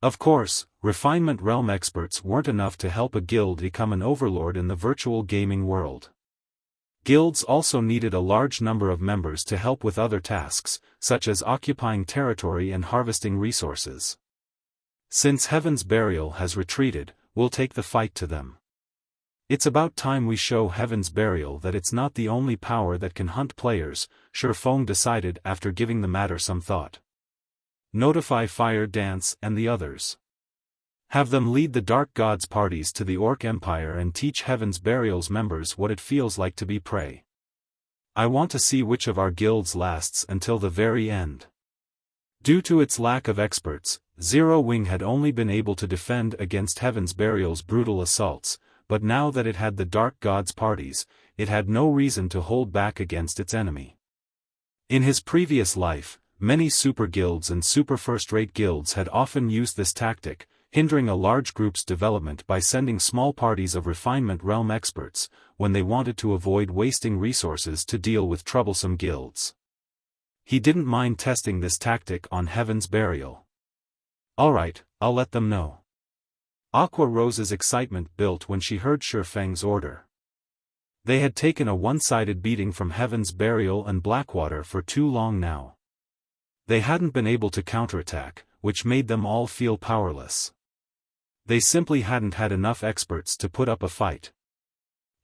Of course, refinement realm experts weren't enough to help a guild become an overlord in the virtual gaming world. Guilds also needed a large number of members to help with other tasks, such as occupying territory and harvesting resources. Since Heaven's Burial has retreated, we'll take the fight to them. It's about time we show Heaven's Burial that it's not the only power that can hunt players, Xiaofan decided after giving the matter some thought. Notify Fire Dance and the others. Have them lead the Dark Gods parties to the Orc Empire and teach Heaven's Burial's members what it feels like to be prey. I want to see which of our guilds lasts until the very end. Due to its lack of experts, Zero Wing had only been able to defend against Heaven's Burial's brutal assaults, but now that it had the Dark Gods parties, it had no reason to hold back against its enemy. In his previous life, many super guilds and super first-rate guilds had often used this tactic, hindering a large group's development by sending small parties of refinement realm experts, when they wanted to avoid wasting resources to deal with troublesome guilds. He didn't mind testing this tactic on Heaven's Burial. Alright, I'll let them know. Aqua Rose's excitement built when she heard Xiaofang's order. They had taken a one-sided beating from Heaven's Burial and Blackwater for too long now. They hadn't been able to counterattack, which made them all feel powerless. They simply hadn't had enough experts to put up a fight.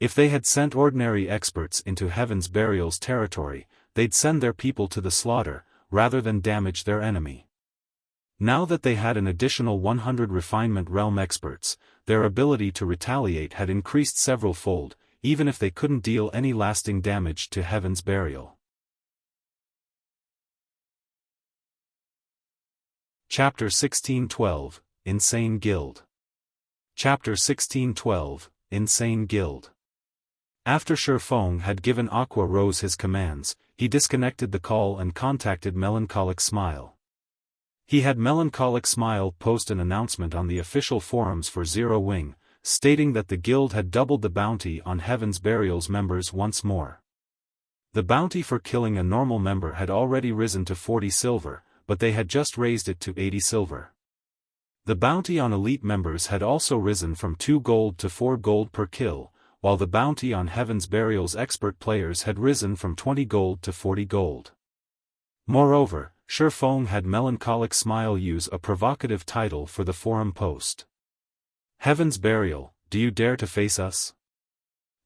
If they had sent ordinary experts into Heaven's Burial's territory, they'd send their people to the slaughter, rather than damage their enemy. Now that they had an additional 100 refinement realm experts, their ability to retaliate had increased several-fold, even if they couldn't deal any lasting damage to Heaven's Burial. Chapter 1612, Insane Guild. Chapter 1612, Insane Guild. After Xiaofan had given Aqua Rose his commands, he disconnected the call and contacted Melancholic Smile. He had Melancholic Smile post an announcement on the official forums for Zero Wing, stating that the guild had doubled the bounty on Heaven's Burial's members once more. The bounty for killing a normal member had already risen to 40 silver, but they had just raised it to 80 silver. The bounty on elite members had also risen from 2 gold to 4 gold per kill, while the bounty on Heaven's Burial's expert players had risen from 20 gold to 40 gold. Moreover, Xiaofan had Melancholic Smile use a provocative title for the forum post. Heaven's Burial, do you dare to face us?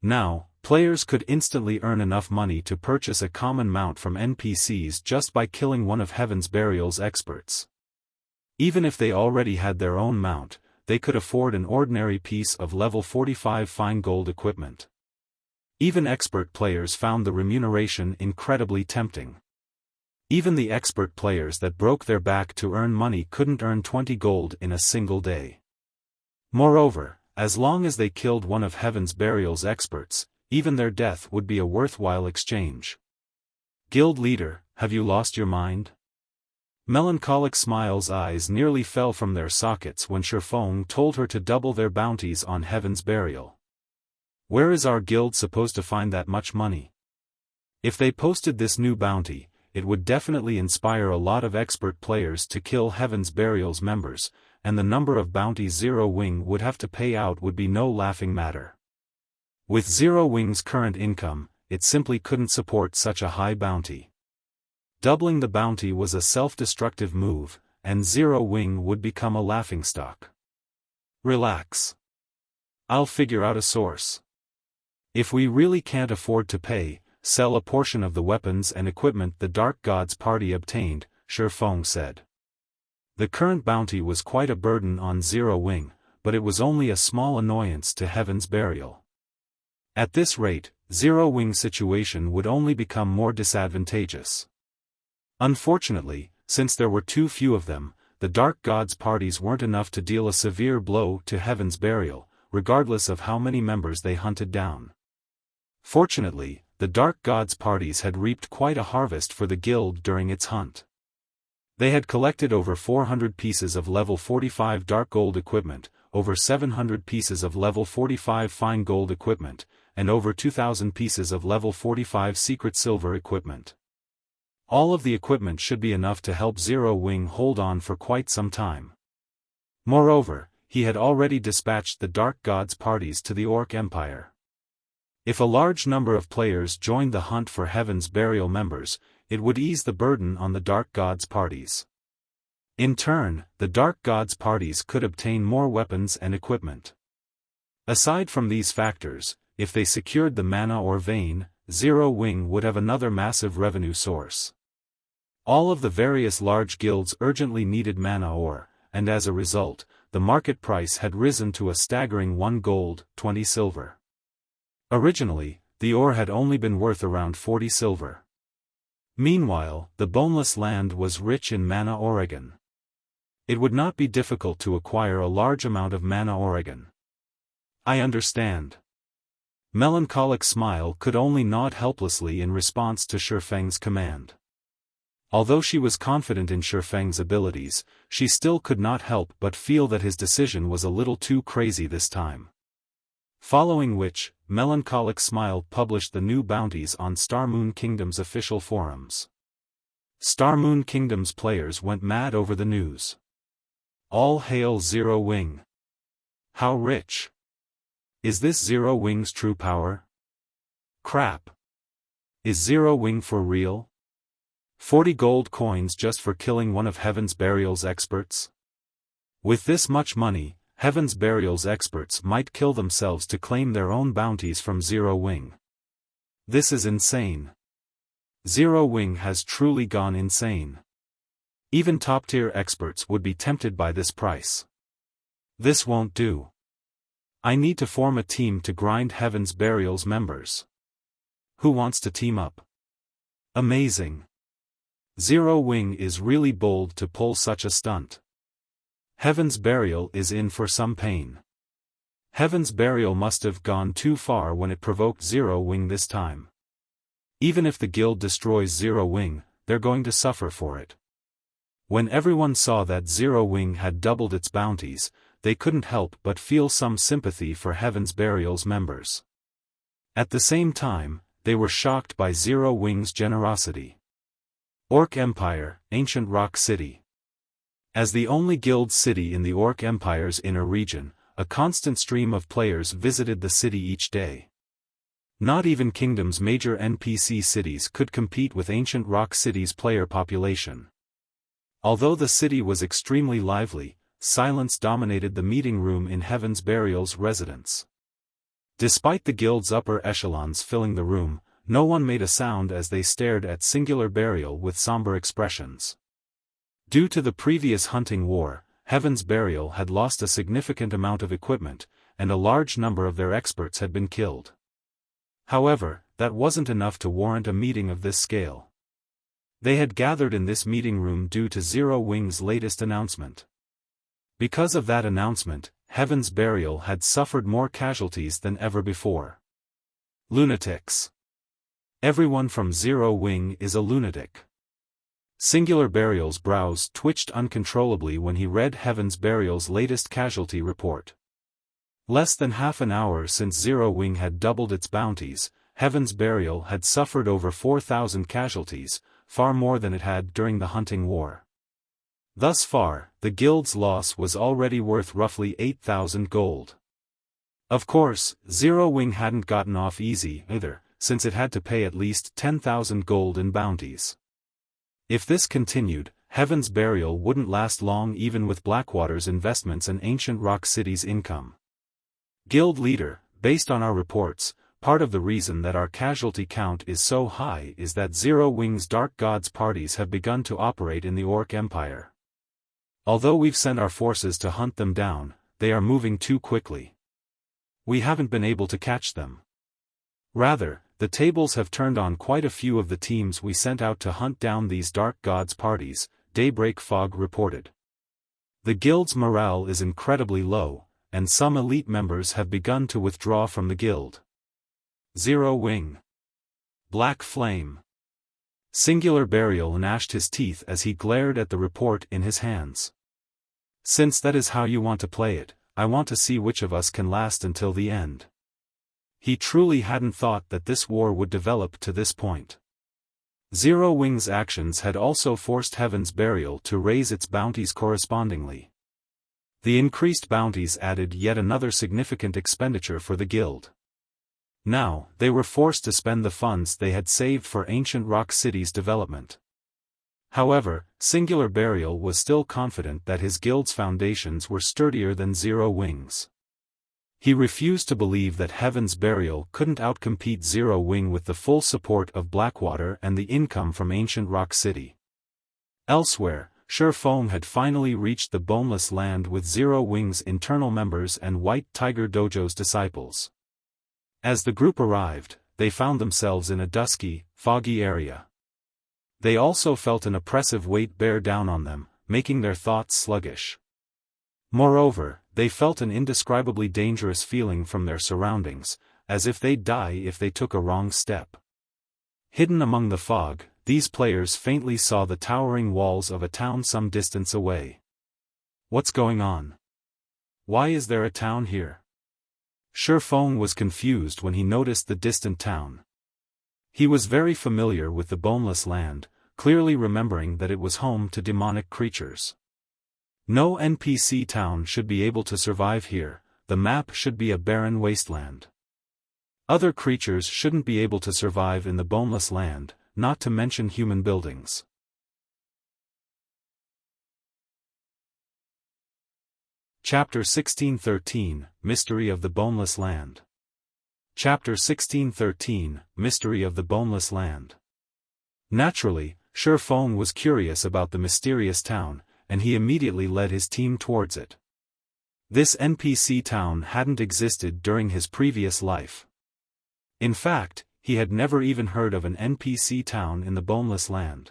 Now, players could instantly earn enough money to purchase a common mount from NPCs just by killing one of Heaven's Burial's experts. Even if they already had their own mount, they could afford an ordinary piece of level 45 fine gold equipment. Even expert players found the remuneration incredibly tempting. Even the expert players that broke their back to earn money couldn't earn 20 gold in a single day. Moreover, as long as they killed one of Heaven's Burial's experts, even their death would be a worthwhile exchange. Guild leader, have you lost your mind? Melancholic Smile's eyes nearly fell from their sockets when Xiaofan told her to double their bounties on Heaven's Burial. Where is our guild supposed to find that much money? If they posted this new bounty, it would definitely inspire a lot of expert players to kill Heaven's Burial's members, and the number of bounties Zero Wing would have to pay out would be no laughing matter. With Zero Wing's current income, it simply couldn't support such a high bounty. Doubling the bounty was a self-destructive move, and Zero Wing would become a laughingstock. Relax. I'll figure out a source. If we really can't afford to pay, sell a portion of the weapons and equipment the Dark Gods party obtained, Xiaofan said. The current bounty was quite a burden on Zero Wing, but it was only a small annoyance to Heaven's Burial. At this rate, Zero Wing's situation would only become more disadvantageous. Unfortunately, since there were too few of them, the Dark Gods parties weren't enough to deal a severe blow to Heaven's Burial, regardless of how many members they hunted down. Fortunately, the Dark Gods parties had reaped quite a harvest for the guild during its hunt. They had collected over 400 pieces of level 45 dark gold equipment, over 700 pieces of level 45 fine gold equipment, and over 2,000 pieces of level 45 secret silver equipment. All of the equipment should be enough to help Zero Wing hold on for quite some time. Moreover, he had already dispatched the Dark Gods parties to the Orc Empire. If a large number of players joined the hunt for Heaven's Burial members, it would ease the burden on the Dark Gods parties. In turn, the Dark Gods parties could obtain more weapons and equipment. Aside from these factors, if they secured the mana or vein, Zero Wing would have another massive revenue source. All of the various large guilds urgently needed mana ore, and as a result, the market price had risen to a staggering 1 gold, 20 silver. Originally, the ore had only been worth around 40 silver. Meanwhile, the Boneless land was rich in mana Oregon. It would not be difficult to acquire a large amount of mana Oregon. I understand. Melancholic Smile could only nod helplessly in response to Shifeng's command. Although she was confident in Shifeng's abilities, she still could not help but feel that his decision was a little too crazy this time. Following which, Melancholic Smile published the new bounties on Star Moon Kingdom's official forums. Star Moon Kingdom's players went mad over the news. All hail Zero Wing. How rich! Is this Zero Wing's true power? Crap! Is Zero Wing for real? 40 gold coins just for killing one of Heaven's Burial's experts? With this much money, Heaven's Burial's experts might kill themselves to claim their own bounties from Zero Wing. This is insane. Zero Wing has truly gone insane. Even top-tier experts would be tempted by this price. This won't do. I need to form a team to grind Heaven's Burial's members. Who wants to team up? Amazing. Zero Wing is really bold to pull such a stunt. Heaven's Burial is in for some pain. Heaven's Burial must have gone too far when it provoked Zero Wing this time. Even if the guild destroys Zero Wing, they're going to suffer for it. When everyone saw that Zero Wing had doubled its bounties, they couldn't help but feel some sympathy for Heaven's Burial's members. At the same time, they were shocked by Zero Wing's generosity. Orc Empire, Ancient Rock City. As the only guild city in the Orc Empire's inner region, a constant stream of players visited the city each day. Not even Kingdom's major NPC cities could compete with Ancient Rock City's player population. Although the city was extremely lively, silence dominated the meeting room in Heaven's Burial's residence. Despite the guild's upper echelons filling the room, no one made a sound as they stared at Singular Burial with somber expressions. Due to the previous hunting war, Heaven's Burial had lost a significant amount of equipment, and a large number of their experts had been killed. However, that wasn't enough to warrant a meeting of this scale. They had gathered in this meeting room due to Zero Wing's latest announcement. Because of that announcement, Heaven's Burial had suffered more casualties than ever before. Lunatics. Everyone from Zero Wing is a lunatic. Singular Burial's brows twitched uncontrollably when he read Heaven's Burial's latest casualty report. Less than half an hour since Zero Wing had doubled its bounties, Heaven's Burial had suffered over 4,000 casualties, far more than it had during the hunting war. Thus far, the guild's loss was already worth roughly 8,000 gold. Of course, Zero Wing hadn't gotten off easy either, since it had to pay at least 10,000 gold in bounties. If this continued, Heaven's Burial wouldn't last long even with Blackwater's investments and Ancient Rock City's income. Guild leader, based on our reports, part of the reason that our casualty count is so high is that Zero Wing's Dark Gods parties have begun to operate in the Orc Empire. Although we've sent our forces to hunt them down, they are moving too quickly. We haven't been able to catch them. Rather, the tables have turned on quite a few of the teams we sent out to hunt down these Dark Gods parties, Daybreak Fog reported. The guild's morale is incredibly low, and some elite members have begun to withdraw from the guild. Zero Wing. Black flame. Singular Burial gnashed his teeth as he glared at the report in his hands. Since that is how you want to play it, I want to see which of us can last until the end. He truly hadn't thought that this war would develop to this point. Zero Wing's actions had also forced Heaven's Burial to raise its bounties correspondingly. The increased bounties added yet another significant expenditure for the guild. Now, they were forced to spend the funds they had saved for Ancient Rock City's development. However, Singular Burial was still confident that his guild's foundations were sturdier than Zero Wing's. He refused to believe that Heaven's Burial couldn't outcompete Zero Wing with the full support of Blackwater and the income from Ancient Rock City. Elsewhere, Xiaofan had finally reached the Boneless land with Zero Wing's internal members and White Tiger Dojo's disciples. As the group arrived, they found themselves in a dusky, foggy area. They also felt an oppressive weight bear down on them, making their thoughts sluggish. Moreover, they felt an indescribably dangerous feeling from their surroundings, as if they'd die if they took a wrong step. Hidden among the fog, these players faintly saw the towering walls of a town some distance away. What's going on? Why is there a town here? Xiaofan was confused when he noticed the distant town. He was very familiar with the Boneless land, clearly remembering that it was home to demonic creatures. No NPC town should be able to survive here, the map should be a barren wasteland. Other creatures shouldn't be able to survive in the Boneless land, not to mention human buildings. Chapter 1613, Mystery of the Boneless Land. Chapter 1613, Mystery of the Boneless Land. Naturally, Xiaofan was curious about the mysterious town, and he immediately led his team towards it. This NPC town hadn't existed during his previous life. In fact, he had never even heard of an NPC town in the Boneless land.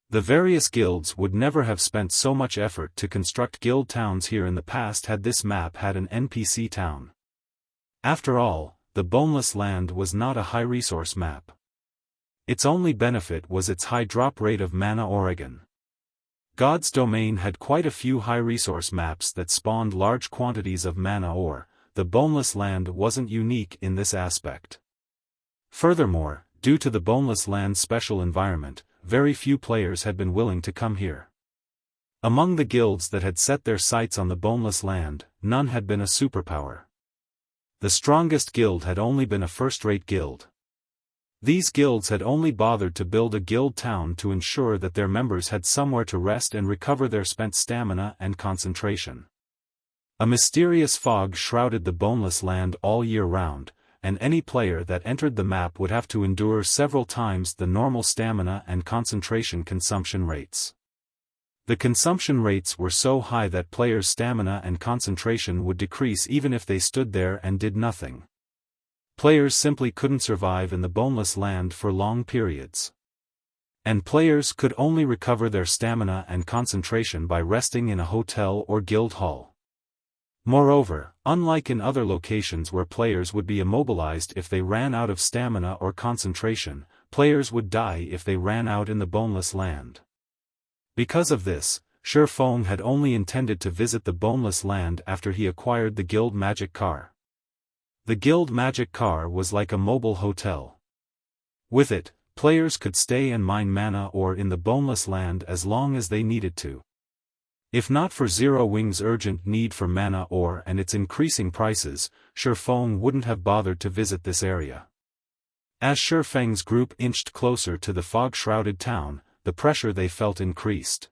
The various guilds would never have spent so much effort to construct guild towns here in the past had this map had an NPC town. After all, the Boneless land was not a high-resource map. Its only benefit was its high drop rate of mana Oregon. God's Domain had quite a few high-resource maps that spawned large quantities of mana ore. The Boneless land wasn't unique in this aspect. Furthermore, due to the Boneless land's special environment, very few players had been willing to come here. Among the guilds that had set their sights on the Boneless land, none had been a superpower. The strongest guild had only been a first-rate guild. These guilds had only bothered to build a guild town to ensure that their members had somewhere to rest and recover their spent stamina and concentration. A mysterious fog shrouded the Boneless land all year round, and any player that entered the map would have to endure several times the normal stamina and concentration consumption rates. The consumption rates were so high that players' stamina and concentration would decrease even if they stood there and did nothing. Players simply couldn't survive in the Boneless land for long periods. And players could only recover their stamina and concentration by resting in a hotel or guild hall. Moreover, unlike in other locations where players would be immobilized if they ran out of stamina or concentration, players would die if they ran out in the Boneless land. Because of this, Xiaofan had only intended to visit the Boneless land after he acquired the Guild Magic Car. The Guild Magic Car was like a mobile hotel. With it, players could stay and mine mana ore in the Boneless land as long as they needed to. If not for Zero Wing's urgent need for mana ore and its increasing prices, Xiaofan wouldn't have bothered to visit this area. As Xiaofang's group inched closer to the fog-shrouded town, the pressure they felt increased.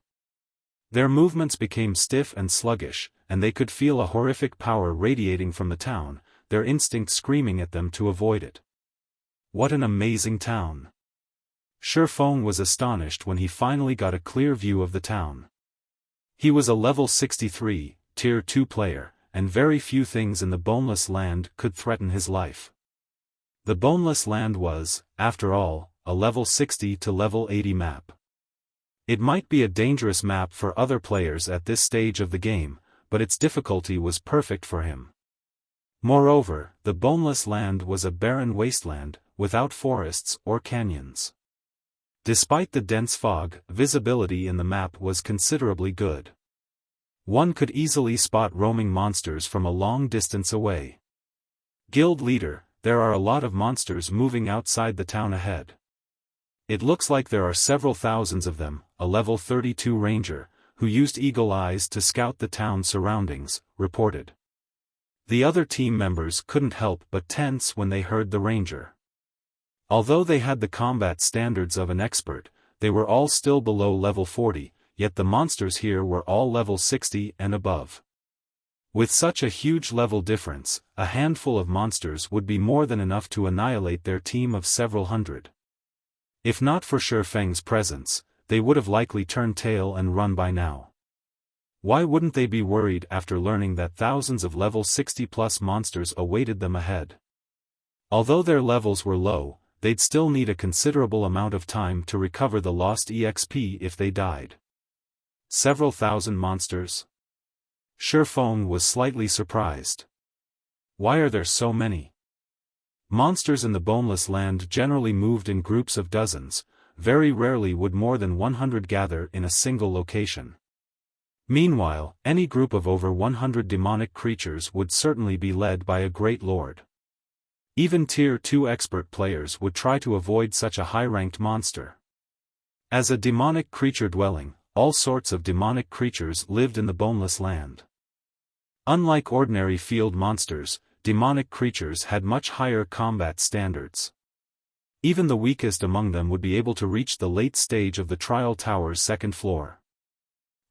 Their movements became stiff and sluggish, and they could feel a horrific power radiating from the town, their instinct screaming at them to avoid it. What an amazing town! Xiaofan was astonished when he finally got a clear view of the town. He was a level 63, Tier 2 player, and very few things in the Boneless land could threaten his life. The Boneless land was, after all, a level 60 to level 80 map. It might be a dangerous map for other players at this stage of the game, but its difficulty was perfect for him. Moreover, the Boneless land was a barren wasteland, without forests or canyons. Despite the dense fog, visibility in the map was considerably good. One could easily spot roaming monsters from a long distance away. Guild leader, there are a lot of monsters moving outside the town ahead. It looks like there are several thousands of them, a level 32 ranger, who used eagle eyes to scout the town's surroundings, reported. The other team members couldn't help but tense when they heard the ranger. Although they had the combat standards of an expert, they were all still below level 40, yet the monsters here were all level 60 and above. With such a huge level difference, a handful of monsters would be more than enough to annihilate their team of several hundred. If not for Xiaofan's presence, they would have likely turned tail and run by now. Why wouldn't they be worried after learning that thousands of level 60+ monsters awaited them ahead? Although their levels were low, they'd still need a considerable amount of time to recover the lost EXP if they died. Several thousand monsters? Xiaofan was slightly surprised. Why are there so many? Monsters in the Boneless land generally moved in groups of dozens, very rarely would more than 100 gather in a single location. Meanwhile, any group of over 100 demonic creatures would certainly be led by a great lord. Even Tier 2 expert players would try to avoid such a high-ranked monster. As a demonic creature dwelling, all sorts of demonic creatures lived in the Boneless land. Unlike ordinary field monsters, demonic creatures had much higher combat standards. Even the weakest among them would be able to reach the late stage of the Trial Tower's second floor.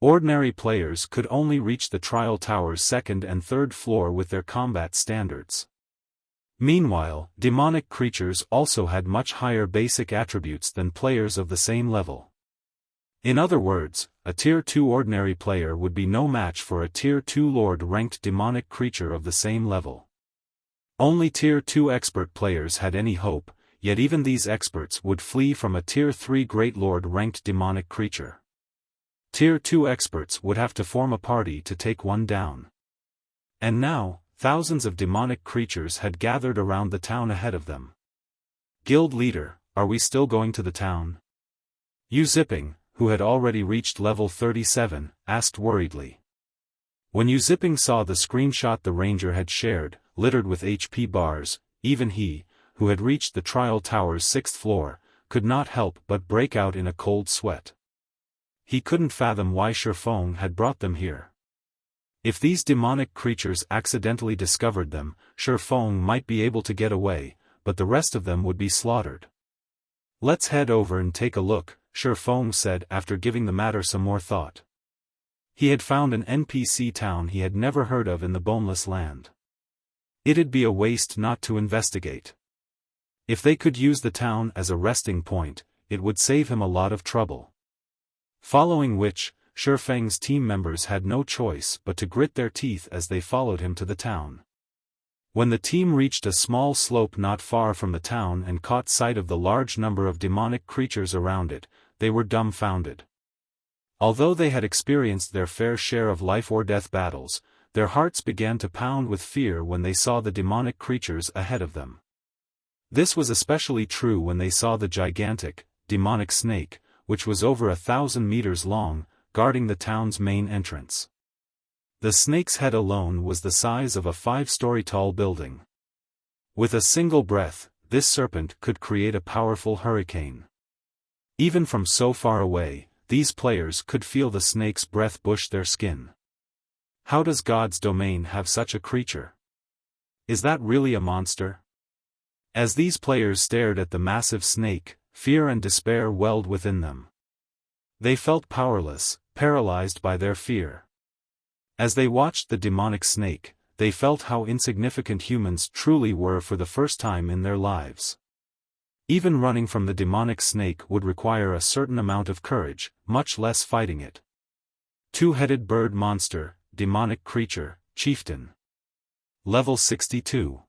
Ordinary players could only reach the Trial Tower's second and third floor with their combat standards. Meanwhile, demonic creatures also had much higher basic attributes than players of the same level. In other words, a Tier 2 ordinary player would be no match for a Tier 2 Lord-ranked demonic creature of the same level. Only Tier 2 expert players had any hope, yet even these experts would flee from a Tier 3 Great Lord-ranked demonic creature. Tier 2 experts would have to form a party to take one down. And now, thousands of demonic creatures had gathered around the town ahead of them. Guild leader, are we still going to the town? Zipping, who had already reached level 37, asked worriedly. When Zipping saw the screenshot the ranger had shared, littered with HP bars, even he, who had reached the Trial Tower's 6th floor, could not help but break out in a cold sweat. He couldn't fathom why Xiaofan had brought them here. If these demonic creatures accidentally discovered them, Xiaofan might be able to get away, but the rest of them would be slaughtered. Let's head over and take a look, Xiaofan said after giving the matter some more thought. He had found an NPC town he had never heard of in the Boneless land. It'd be a waste not to investigate. If they could use the town as a resting point, it would save him a lot of trouble. Following which, Xiaofan's team members had no choice but to grit their teeth as they followed him to the town. When the team reached a small slope not far from the town and caught sight of the large number of demonic creatures around it, they were dumbfounded. Although they had experienced their fair share of life-or-death battles, their hearts began to pound with fear when they saw the demonic creatures ahead of them. This was especially true when they saw the gigantic, demonic snake, which was over 1,000 meters long, guarding the town's main entrance. The snake's head alone was the size of a 5-story tall building. With a single breath, this serpent could create a powerful hurricane. Even from so far away, these players could feel the snake's breath push their skin. How does God's domain have such a creature? Is that really a monster? As these players stared at the massive snake, fear and despair welled within them. They felt powerless, paralyzed by their fear. As they watched the demonic snake, they felt how insignificant humans truly were for the first time in their lives. Even running from the demonic snake would require a certain amount of courage, much less fighting it. Two-headed bird monster, demonic creature, chieftain. Level 62.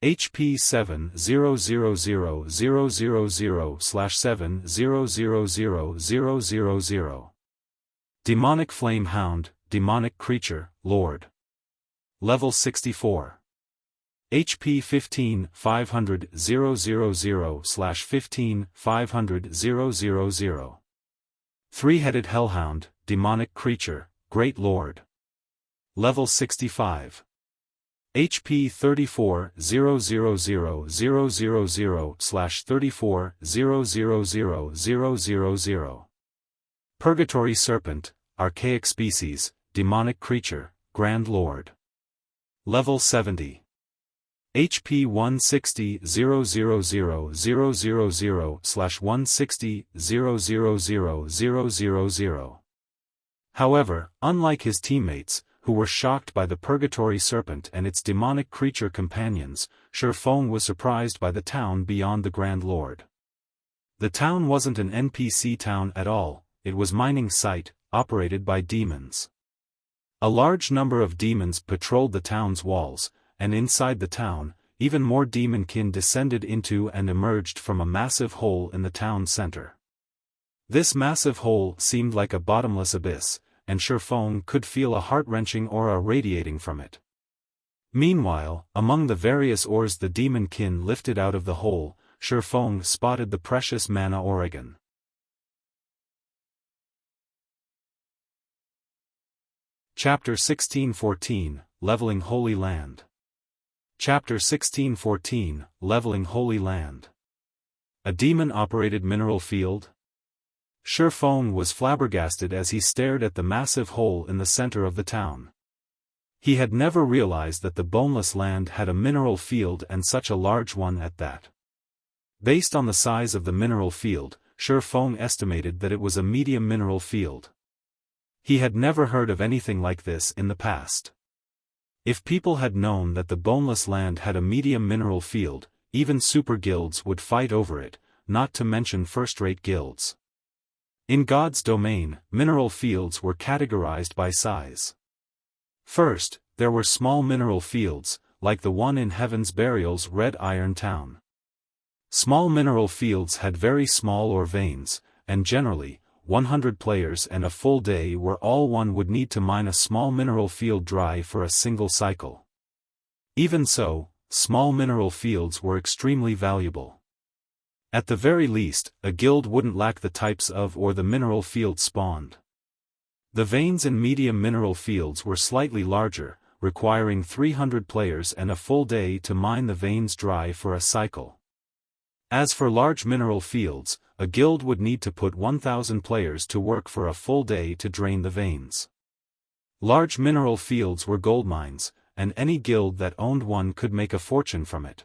HP 7000000/7000000. Demonic flame hound, demonic creature, lord. Level 64. HP 15 500 000/15 500 000. Three-headed Hellhound, demonic creature, Great Lord. Level 65. HP 34 000/34 000,000. Purgatory Serpent, archaic species, demonic creature, Grand Lord. Level 70. HP 160 000/160 000,000. However, unlike his teammates, who were shocked by the Purgatory Serpent and its demonic creature companions, Xiaofan was surprised by the town beyond the Grand Lord. The town wasn't an NPC town at all, it was mining site, operated by demons. A large number of demons patrolled the town's walls, and inside the town, even more demonkin descended into and emerged from a massive hole in the town center. This massive hole seemed like a bottomless abyss, and Xiaofan could feel a heart-wrenching aura radiating from it. Meanwhile, among the various ores the demonkin lifted out of the hole, Xiaofan spotted the precious mana Oregon. Chapter 1614, Leveling Holy Land. Chapter 1614, Leveling Holy Land. A demon-operated mineral field? Xiaofan was flabbergasted as he stared at the massive hole in the center of the town. He had never realized that the Boneless land had a mineral field, and such a large one at that. Based on the size of the mineral field, Xiaofan estimated that it was a medium mineral field. He had never heard of anything like this in the past. If people had known that the Boneless land had a medium mineral field, even super guilds would fight over it, not to mention first-rate guilds. In God's domain, mineral fields were categorized by size. First, there were small mineral fields, like the one in Heaven's Burial's Red Iron Town. Small mineral fields had very small ore veins, and generally, 100 players and a full day were all one would need to mine a small mineral field dry for a single cycle. Even so, small mineral fields were extremely valuable. At the very least, a guild wouldn't lack the types of ore the mineral field spawned. The veins in medium mineral fields were slightly larger, requiring 300 players and a full day to mine the veins dry for a cycle. As for large mineral fields, a guild would need to put 1,000 players to work for a full day to drain the veins. Large mineral fields were gold mines, and any guild that owned one could make a fortune from it.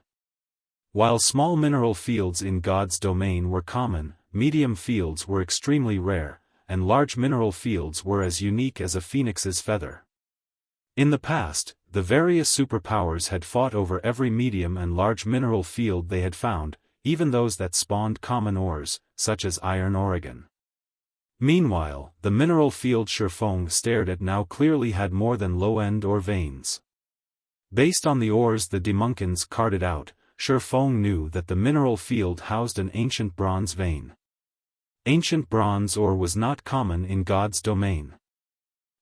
While small mineral fields in God's domain were common, medium fields were extremely rare, and large mineral fields were as unique as a phoenix's feather. In the past, the various superpowers had fought over every medium and large mineral field they had found, even those that spawned common ores, such as iron Oregon. Meanwhile, the mineral field Xiaofan stared at now clearly had more than low-end ore veins. Based on the ores the demunkins carted out, Xiaofan knew that the mineral field housed an ancient bronze vein. Ancient bronze ore was not common in God's domain.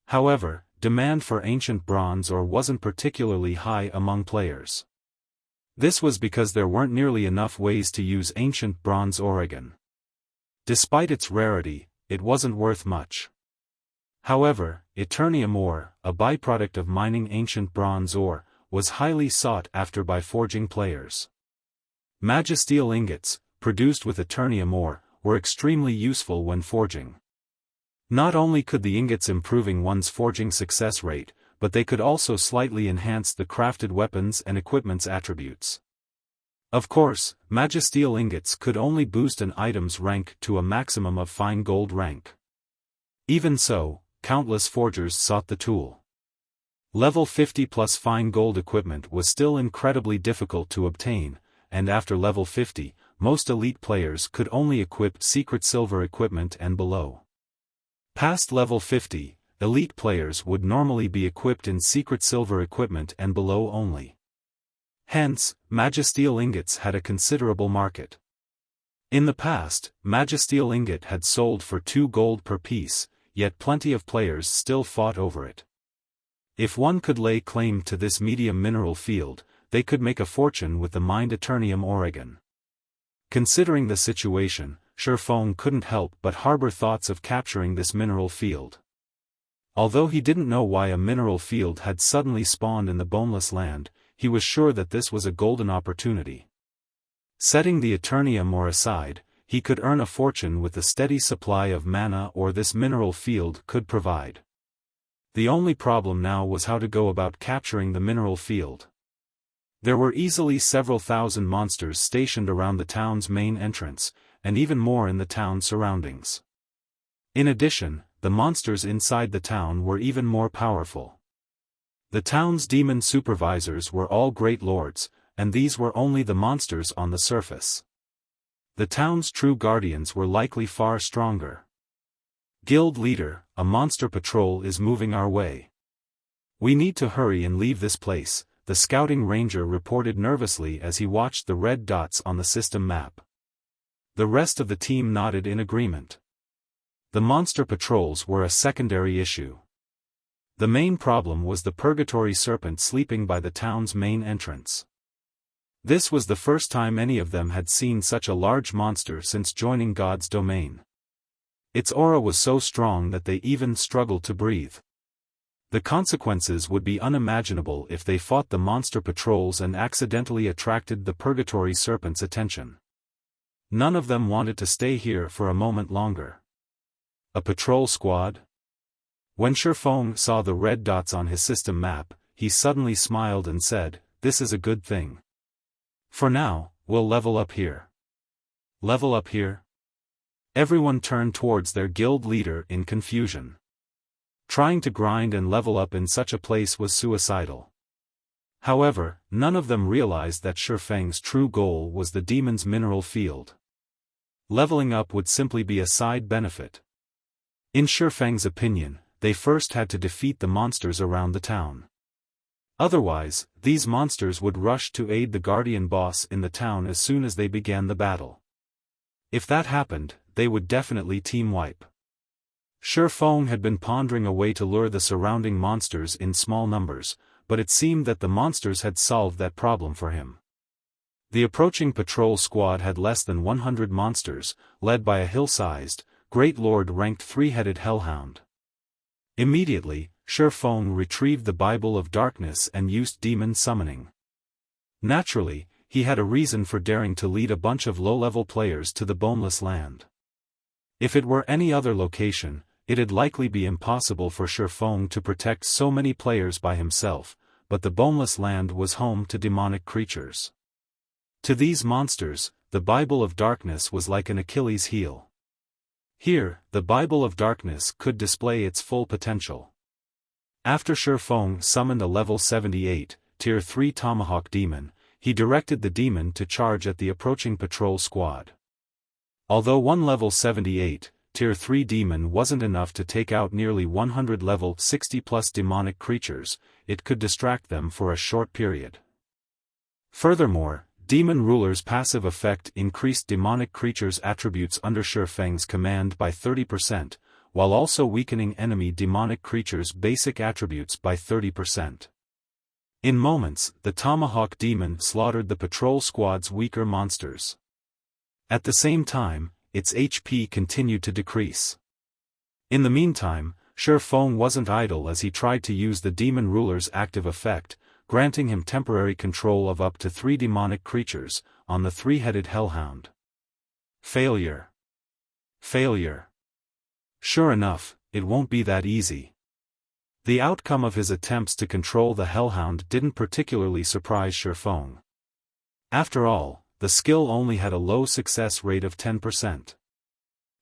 However, demand for ancient bronze ore wasn't particularly high among players. This was because there weren't nearly enough ways to use ancient bronze Oregon. Despite its rarity, it wasn't worth much. However, Eternium ore, a byproduct of mining ancient bronze ore, was highly sought after by forging players. Magisteel ingots, produced with Eternium ore, were extremely useful when forging. Not only could the ingots improving one's forging success rate, but they could also slightly enhance the crafted weapons and equipment's attributes. Of course, Magisteel ingots could only boost an item's rank to a maximum of fine gold rank. Even so, countless forgers sought the tool. Level 50 plus fine gold equipment was still incredibly difficult to obtain, and after level 50, most elite players could only equip secret silver equipment and below. Past level 50, elite players would normally be equipped in secret silver equipment and below only. Hence, Magisteel ingots had a considerable market. In the past, Magisteel ingot had sold for 2 gold per piece, yet plenty of players still fought over it. If one could lay claim to this medium mineral field, they could make a fortune with the mined Eternium Oregon. Considering the situation, Xiaofan couldn't help but harbor thoughts of capturing this mineral field. Although he didn't know why a mineral field had suddenly spawned in the Boneless land, he was sure that this was a golden opportunity. Setting the Eternium ore aside, he could earn a fortune with the steady supply of mana ore this mineral field could provide. The only problem now was how to go about capturing the mineral field. There were easily several thousand monsters stationed around the town's main entrance, and even more in the town's surroundings. In addition, the monsters inside the town were even more powerful. The town's demon supervisors were all great lords, and these were only the monsters on the surface. The town's true guardians were likely far stronger. Guild leader, a monster patrol is moving our way. We need to hurry and leave this place, the scouting ranger reported nervously as he watched the red dots on the system map. The rest of the team nodded in agreement. The monster patrols were a secondary issue. The main problem was the purgatory serpent sleeping by the town's main entrance. This was the first time any of them had seen such a large monster since joining God's domain. Its aura was so strong that they even struggled to breathe. The consequences would be unimaginable if they fought the monster patrols and accidentally attracted the purgatory serpent's attention. None of them wanted to stay here for a moment longer. A patrol squad? When Xiaofan saw the red dots on his system map, he suddenly smiled and said, "This is a good thing. For now, we'll level up here." Level up here? Everyone turned towards their guild leader in confusion. Trying to grind and level up in such a place was suicidal. However, none of them realized that Xiaofan's true goal was the demon's mineral field. Leveling up would simply be a side benefit. In Xiaofang's opinion, they first had to defeat the monsters around the town. Otherwise, these monsters would rush to aid the guardian boss in the town as soon as they began the battle. If that happened, they would definitely team wipe. Xiaofan had been pondering a way to lure the surrounding monsters in small numbers, but it seemed that the monsters had solved that problem for him. The approaching patrol squad had less than 100 monsters, led by a hill-sized, great lord-ranked three-headed hellhound. Immediately, Xiaofan retrieved the Bible of Darkness and used demon summoning. Naturally, he had a reason for daring to lead a bunch of low-level players to the Boneless land. If it were any other location, it'd likely be impossible for Xiaofan to protect so many players by himself, but the Boneless land was home to demonic creatures. To these monsters, the Bible of Darkness was like an Achilles heel. Here, the Bible of Darkness could display its full potential. After Xiaofan summoned a level 78, Tier 3 Tomahawk demon, he directed the demon to charge at the approaching patrol squad. Although one level 78, Tier 3 demon wasn't enough to take out nearly 100 level 60+ demonic creatures, it could distract them for a short period. Furthermore, Demon Ruler's passive effect increased demonic creatures' attributes under Xiaofang's command by 30%, while also weakening enemy demonic creatures' basic attributes by 30%. In moments, the Tomahawk demon slaughtered the patrol squad's weaker monsters. At the same time, its HP continued to decrease. In the meantime, Xiaofan wasn't idle as he tried to use the Demon Ruler's active effect, granting him temporary control of up to 3 demonic creatures, on the three-headed hellhound. Failure. Failure. Sure enough, it won't be that easy. The outcome of his attempts to control the hellhound didn't particularly surprise Xiaofan. After all, the skill only had a low success rate of 10%.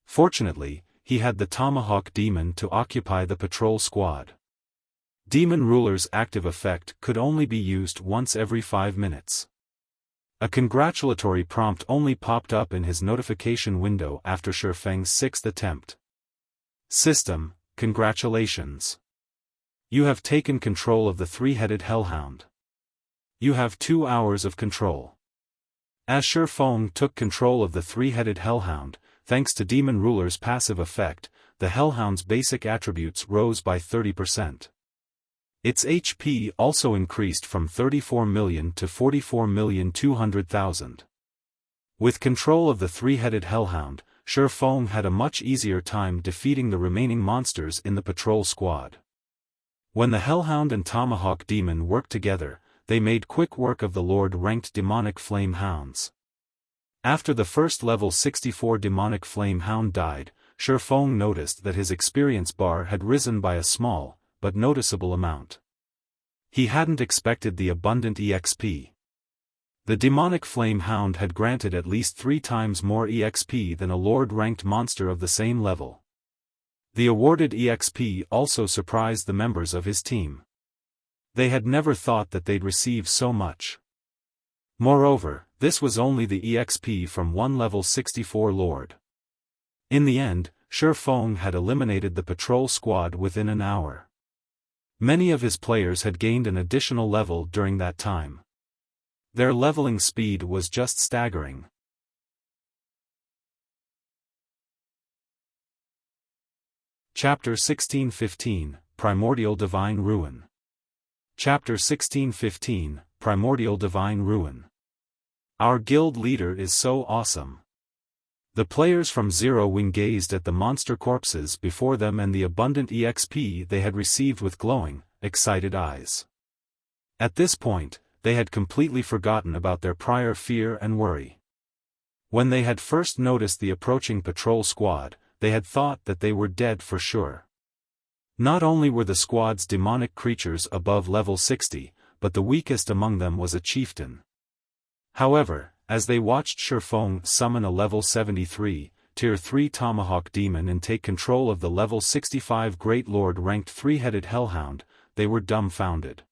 Fortunately, he had the Tomahawk demon to occupy the patrol squad. Demon Ruler's active effect could only be used once every 5 minutes. A congratulatory prompt only popped up in his notification window after Xiaofang's 6th attempt. System, congratulations. You have taken control of the three-headed hellhound. You have 2 hours of control. As Xiaofan took control of the three-headed hellhound, thanks to Demon Ruler's passive effect, the hellhound's basic attributes rose by 30%. Its HP also increased from 34 million to 44,200,000. With control of the three-headed hellhound, Xiaofan had a much easier time defeating the remaining monsters in the patrol squad. When the hellhound and tomahawk demon worked together, they made quick work of the Lord-ranked demonic flame hounds. After the first level 64 demonic flame hound died, Xiaofan noticed that his experience bar had risen by a small, but noticeable amount. He hadn't expected the abundant EXP. The demonic flame hound had granted at least 3 times more EXP than a Lord-ranked monster of the same level. The awarded EXP also surprised the members of his team. They had never thought that they'd receive so much. Moreover, this was only the EXP from one level 64 Lord. In the end, Xiaofan had eliminated the patrol squad within an hour. Many of his players had gained an additional level during that time. Their leveling speed was just staggering. Chapter 1615, Primordial Divine Ruin. Chapter 1615, Primordial Divine Ruin. Our guild leader is so awesome. The players from Zero Wing gazed at the monster corpses before them and the abundant EXP they had received with glowing, excited eyes. At this point, they had completely forgotten about their prior fear and worry. When they had first noticed the approaching patrol squad, they had thought that they were dead for sure. Not only were the squad's demonic creatures above level 60, but the weakest among them was a chieftain. However, as they watched Xiaofan summon a level 73, Tier 3 Tomahawk Demon and take control of the level 65 Great Lord ranked three-headed Hellhound, they were dumbfounded.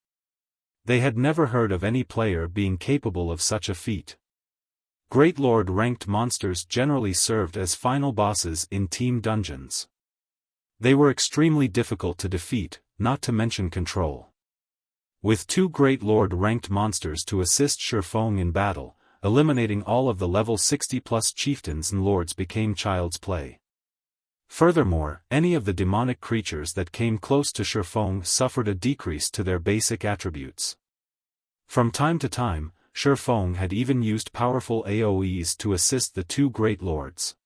They had never heard of any player being capable of such a feat. Great Lord ranked monsters generally served as final bosses in team dungeons. They were extremely difficult to defeat, not to mention control. With 2 Great Lord ranked monsters to assist Xiaofan in battle, eliminating all of the level 60+ chieftains and lords became child's play. Furthermore, any of the demonic creatures that came close to Xiaofan suffered a decrease to their basic attributes. From time to time, Xiaofan had even used powerful AoEs to assist the 2 Great Lords.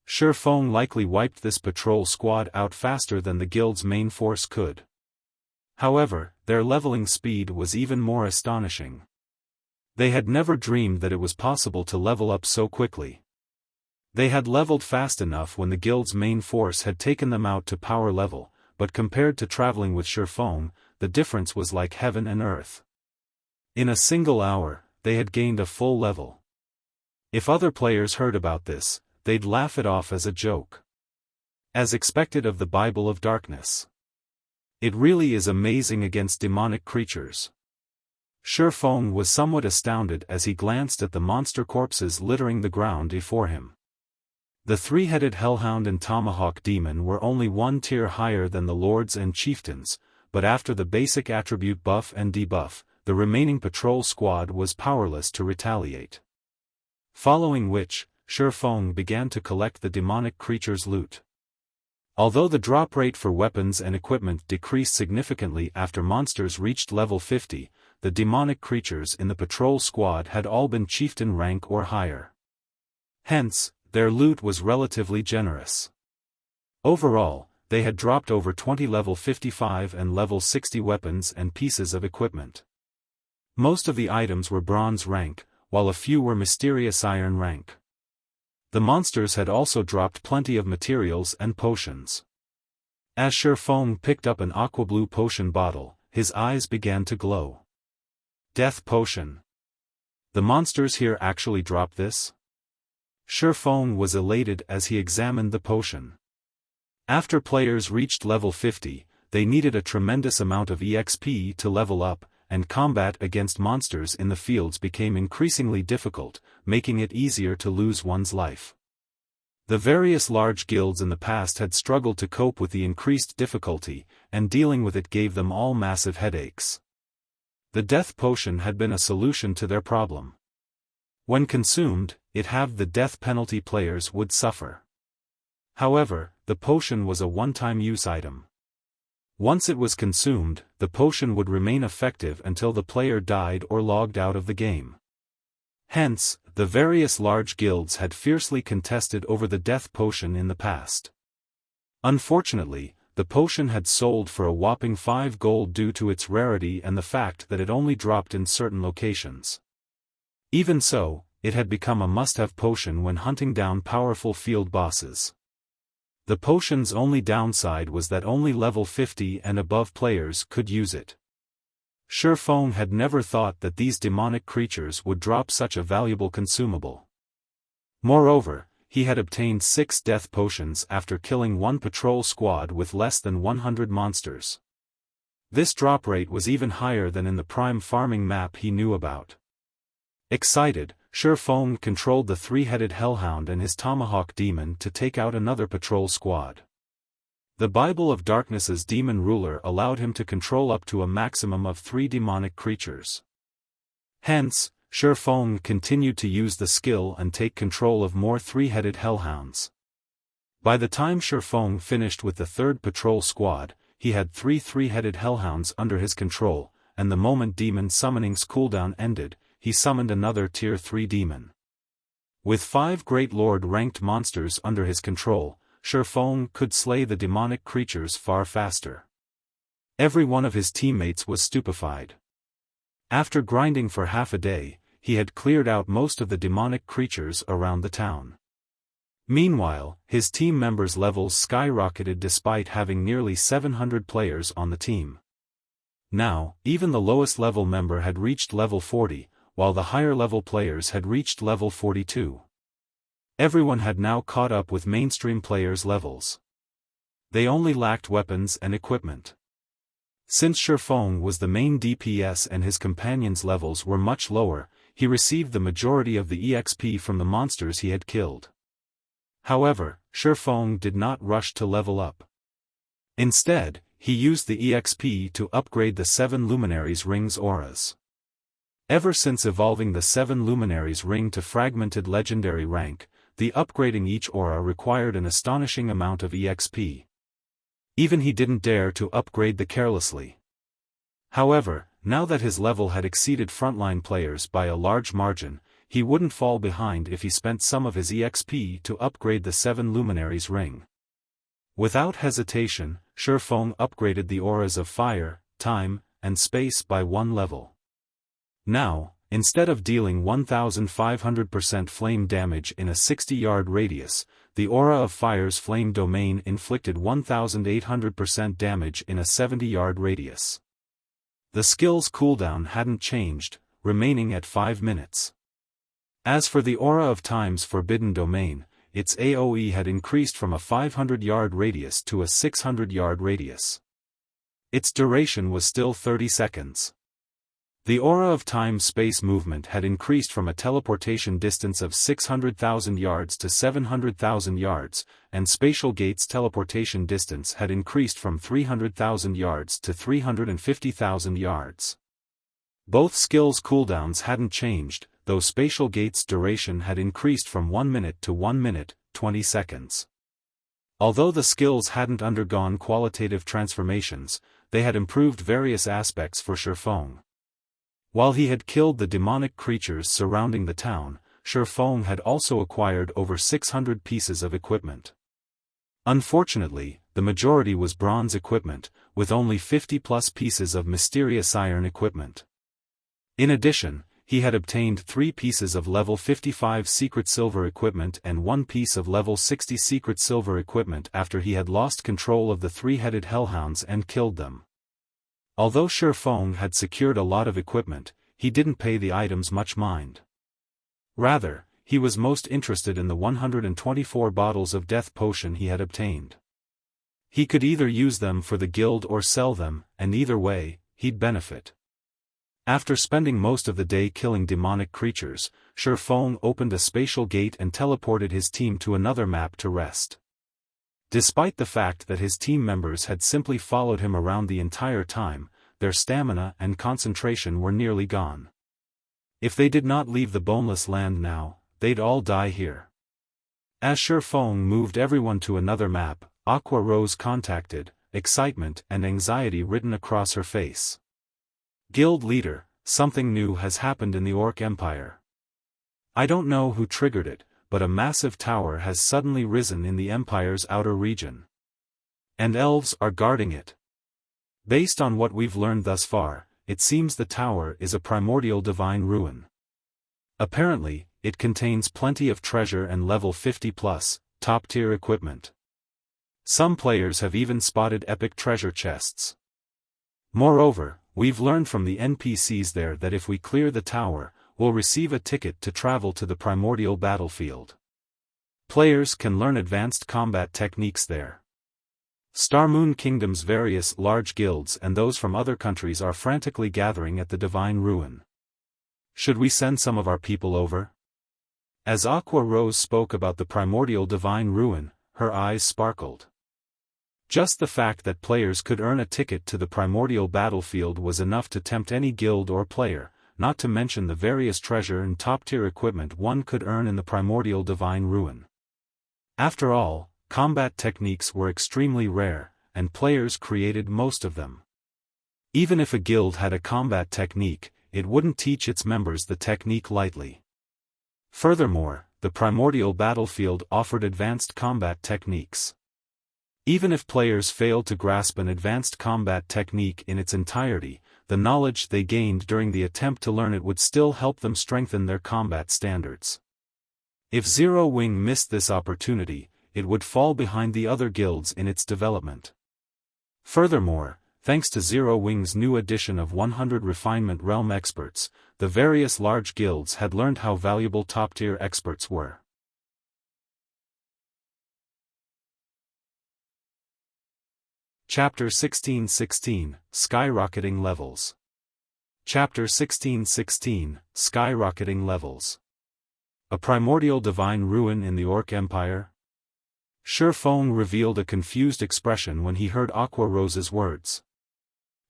Xiaofan likely wiped this patrol squad out faster than the guild's main force could. However, their leveling speed was even more astonishing. They had never dreamed that it was possible to level up so quickly. They had leveled fast enough when the guild's main force had taken them out to power level, but compared to traveling with Xiaofan, the difference was like heaven and earth. In a single hour, they had gained a full level. If other players heard about this, they'd laugh it off as a joke. As expected of the Bible of Darkness. It really is amazing against demonic creatures. Xiaofan was somewhat astounded as he glanced at the monster corpses littering the ground before him. The 3-headed Hellhound and Tomahawk Demon were only 1 tier higher than the lords and chieftains, but after the basic attribute buff and debuff, the remaining patrol squad was powerless to retaliate. Following which, Xiaofan began to collect the demonic creatures' loot. Although the drop rate for weapons and equipment decreased significantly after monsters reached level 50, the demonic creatures in the patrol squad had all been chieftain rank or higher. Hence, their loot was relatively generous. Overall, they had dropped over 20 level 55 and level 60 weapons and pieces of equipment. Most of the items were bronze rank, while a few were mysterious iron rank. The monsters had also dropped plenty of materials and potions. As Xiaofan picked up an aqua blue potion bottle, his eyes began to glow. Death potion. The monsters here actually dropped this? Xiaofan was elated as he examined the potion. After players reached level 50, they needed a tremendous amount of EXP to level up, and combat against monsters in the fields became increasingly difficult, making it easier to lose one's life. The various large guilds in the past had struggled to cope with the increased difficulty, and dealing with it gave them all massive headaches. The death potion had been a solution to their problem. When consumed, it halved the death penalty players would suffer. However, the potion was a one-time use item. Once it was consumed, the potion would remain effective until the player died or logged out of the game. Hence, the various large guilds had fiercely contested over the death potion in the past. Unfortunately, the potion had sold for a whopping 5 gold due to its rarity and the fact that it only dropped in certain locations. Even so, it had become a must-have potion when hunting down powerful field bosses. The potion's only downside was that only level 50 and above players could use it. Xiaofan had never thought that these demonic creatures would drop such a valuable consumable. Moreover, he had obtained 6 death potions after killing one patrol squad with less than 100 monsters. This drop rate was even higher than in the prime farming map he knew about. Excited, Xiaofan controlled the 3-headed hellhound and his tomahawk demon to take out another patrol squad. The Bible of Darkness's demon ruler allowed him to control up to a maximum of 3 demonic creatures. Hence, Xiaofan continued to use the skill and take control of more 3-headed hellhounds. By the time Xiaofan finished with the 3rd patrol squad, he had 3 3-headed hellhounds under his control, and the moment demon summoning's cooldown ended, he summoned another tier 3 demon. With 5 Great Lord ranked monsters under his control, Xiaofan could slay the demonic creatures far faster. Every one of his teammates was stupefied. After grinding for half a day, he had cleared out most of the demonic creatures around the town. Meanwhile, his team members' levels skyrocketed despite having nearly 700 players on the team. Now, even the lowest level member had reached level 40, while the higher level players had reached level 42. Everyone had now caught up with mainstream players' levels. They only lacked weapons and equipment. Since Xiaofan was the main DPS and his companions' levels were much lower, he received the majority of the EXP from the monsters he had killed. However, Xiaofan did not rush to level up. Instead, he used the EXP to upgrade the 7 Luminaries Ring's auras. Ever since evolving the 7 Luminaries Ring to fragmented legendary rank, the upgrading each aura required an astonishing amount of EXP. Even he didn't dare to upgrade the carelessly. However, now that his level had exceeded frontline players by a large margin, he wouldn't fall behind if he spent some of his EXP to upgrade the 7 Luminaries Ring. Without hesitation, Xiaofan upgraded the auras of fire, time, and space by 1 level. Now, instead of dealing 1500% flame damage in a 60-yard radius, the aura of fire's flame domain inflicted 1800% damage in a 70-yard radius. The skill's cooldown hadn't changed, remaining at 5 minutes. As for the aura of time's forbidden domain, its AoE had increased from a 500-yard radius to a 600-yard radius. Its duration was still 30 seconds. The aura of time-space movement had increased from a teleportation distance of 600,000 yards to 700,000 yards, and Spatial Gate's teleportation distance had increased from 300,000 yards to 350,000 yards. Both skills' cooldowns hadn't changed, though Spatial Gate's duration had increased from 1 minute to 1 minute, 20 seconds. Although the skills hadn't undergone qualitative transformations, they had improved various aspects for Xiaofan. While he had killed the demonic creatures surrounding the town, Xiaofan had also acquired over 600 pieces of equipment. Unfortunately, the majority was bronze equipment, with only 50+ pieces of mysterious iron equipment. In addition, he had obtained 3 pieces of level 55 secret silver equipment and 1 piece of level 60 secret silver equipment after he had lost control of the 3-headed hellhounds and killed them. Although Xiaofan had secured a lot of equipment, he didn't pay the items much mind. Rather, he was most interested in the 124 bottles of death potion he had obtained. He could either use them for the guild or sell them, and either way, he'd benefit. After spending most of the day killing demonic creatures, Xiaofan opened a spatial gate and teleported his team to another map to rest. Despite the fact that his team members had simply followed him around the entire time, their stamina and concentration were nearly gone. If they did not leave the Boneless land now, they'd all die here. As Xiaofan moved everyone to another map, Aqua Rose contacted excitement and anxiety written across her face. Guild leader, something new has happened in the Orc Empire. I don't know who triggered it, but a massive tower has suddenly risen in the Empire's outer region. And elves are guarding it. Based on what we've learned thus far, it seems the tower is a primordial divine ruin. Apparently, it contains plenty of treasure and level 50+, top-tier equipment. Some players have even spotted epic treasure chests. Moreover, we've learned from the NPCs there that if we clear the tower, we'll receive a ticket to travel to the primordial battlefield. Players can learn advanced combat techniques there. Starmoon Kingdom's various large guilds and those from other countries are frantically gathering at the Divine Ruin. Should we send some of our people over? As Aqua Rose spoke about the primordial Divine Ruin, her eyes sparkled. Just the fact that players could earn a ticket to the primordial battlefield was enough to tempt any guild or player, not to mention the various treasure and top-tier equipment one could earn in the primordial Divine Ruin. After all, combat techniques were extremely rare, and players created most of them. Even if a guild had a combat technique, it wouldn't teach its members the technique lightly. Furthermore, the primordial battlefield offered advanced combat techniques. Even if players failed to grasp an advanced combat technique in its entirety, the knowledge they gained during the attempt to learn it would still help them strengthen their combat standards. If Zero Wing missed this opportunity, it would fall behind the other guilds in its development. Furthermore, thanks to Zero Wing's new addition of 100 refinement realm experts, the various large guilds had learned how valuable top-tier experts were. Chapter 1616, Skyrocketing Levels. Chapter 1616, Skyrocketing Levels. A primordial divine ruin in the Orc Empire? Xiaofan revealed a confused expression when he heard Aqua Rose's words.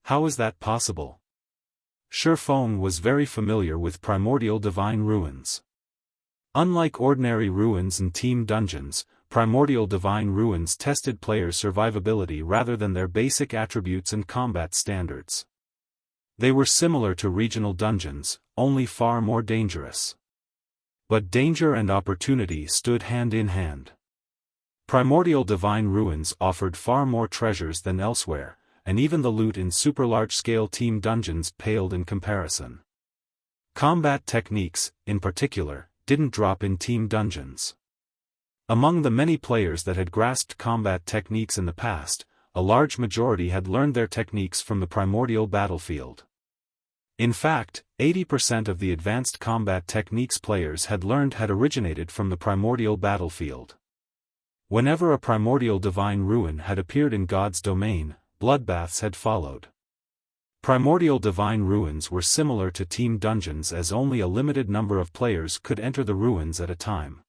How is that possible? Xiaofan was very familiar with primordial divine ruins. Unlike ordinary ruins and team dungeons, primordial divine ruins tested players' survivability rather than their basic attributes and combat standards. They were similar to regional dungeons, only far more dangerous. But danger and opportunity stood hand in hand. Primordial divine ruins offered far more treasures than elsewhere, and even the loot in super large-scale team dungeons paled in comparison. Combat techniques, in particular, didn't drop in team dungeons. Among the many players that had grasped combat techniques in the past, a large majority had learned their techniques from the primordial battlefield. In fact, 80% of the advanced combat techniques players had learned had originated from the primordial battlefield. Whenever a primordial divine ruin had appeared in God's domain, bloodbaths had followed. Primordial divine ruins were similar to team dungeons as only a limited number of players could enter the ruins at a time.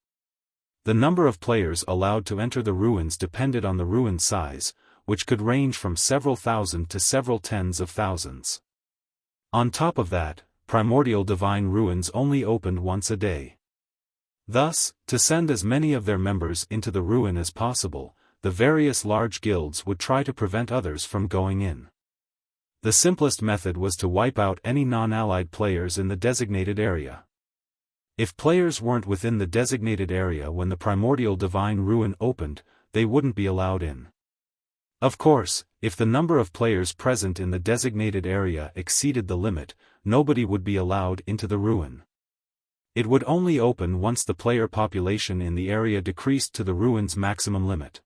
The number of players allowed to enter the ruins depended on the ruin size, which could range from several thousand to several tens of thousands. On top of that, primordial divine ruins only opened once a day. Thus, to send as many of their members into the ruin as possible, the various large guilds would try to prevent others from going in. The simplest method was to wipe out any non-allied players in the designated area. If players weren't within the designated area when the primordial divine ruin opened, they wouldn't be allowed in. Of course, if the number of players present in the designated area exceeded the limit, nobody would be allowed into the ruin. It would only open once the player population in the area decreased to the ruin's maximum limit.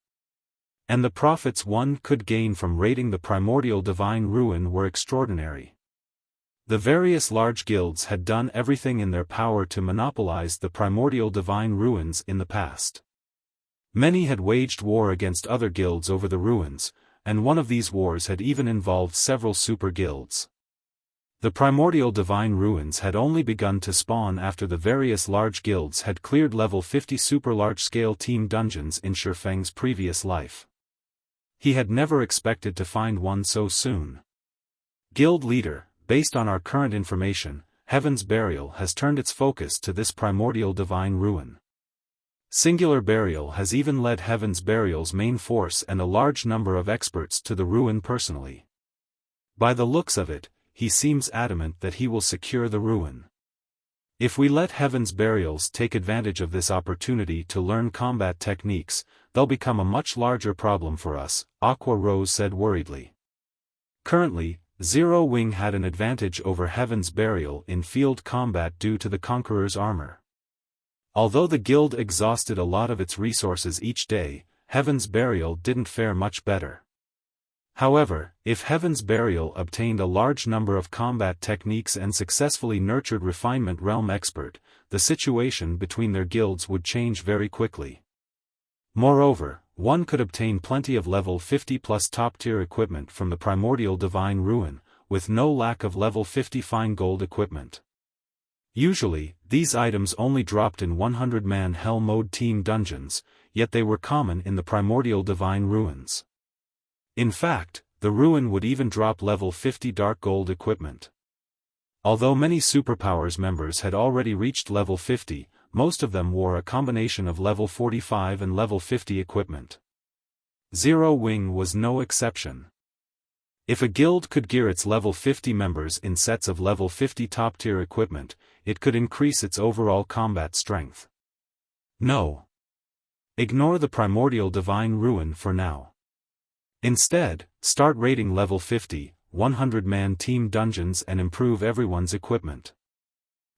And the profits one could gain from raiding the primordial divine ruin were extraordinary. The various large guilds had done everything in their power to monopolize the primordial divine ruins in the past. Many had waged war against other guilds over the ruins, and one of these wars had even involved several super guilds. The primordial divine ruins had only begun to spawn after the various large guilds had cleared level 50 super large-scale team dungeons in Xiaofang's previous life. He had never expected to find one so soon. Guild leader, based on our current information, Heaven's Burial has turned its focus to this primordial divine ruin. Singular Burial has even led Heaven's Burial's main force and a large number of experts to the ruin personally. By the looks of it, he seems adamant that he will secure the ruin. If we let Heaven's Burials take advantage of this opportunity to learn combat techniques, they'll become a much larger problem for us, Aqua Rose said worriedly. Currently, Zero Wing had an advantage over Heaven's Burial in field combat due to the Conqueror's armor. Although the guild exhausted a lot of its resources each day, Heaven's Burial didn't fare much better. However, if Heaven's Burial obtained a large number of combat techniques and successfully nurtured Refinement Realm Expert, the situation between their guilds would change very quickly. Moreover, one could obtain plenty of level 50 plus top-tier equipment from the Primordial Divine Ruin, with no lack of level 50 fine gold equipment. Usually, these items only dropped in 100-man Hell Mode team dungeons, yet they were common in the Primordial Divine Ruins. In fact, the ruin would even drop level 50 dark gold equipment. Although many Superpowers members had already reached level 50, most of them wore a combination of level 45 and level 50 equipment. Zero Wing was no exception. If a guild could gear its level 50 members in sets of level 50 top-tier equipment, it could increase its overall combat strength. No. Ignore the Primordial Divine Ruin for now. Instead, start raiding level 50, 100-man team dungeons and improve everyone's equipment.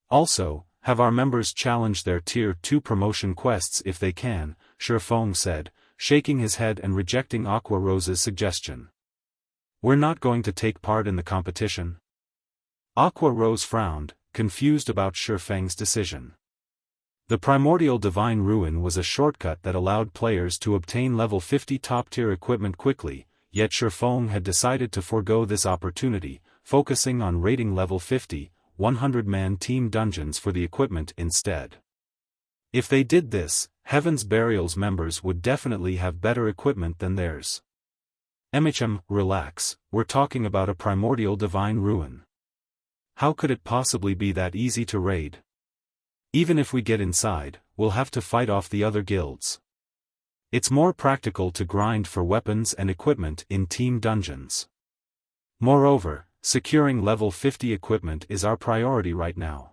Also, have our members challenge their Tier 2 promotion quests if they can, Xiaofan said, shaking his head and rejecting Aqua Rose's suggestion. We're not going to take part in the competition. Aqua Rose frowned, confused about Xiaofan's decision. The Primordial Divine Ruin was a shortcut that allowed players to obtain level 50 top-tier equipment quickly, yet Xiaofan had decided to forego this opportunity, focusing on raiding level 50, 100-man team dungeons for the equipment instead. If they did this, Heaven's Burial's members would definitely have better equipment than theirs. Relax, we're talking about a Primordial Divine Ruin. How could it possibly be that easy to raid? Even if we get inside, we'll have to fight off the other guilds. It's more practical to grind for weapons and equipment in team dungeons. Moreover, securing level 50 equipment is our priority right now.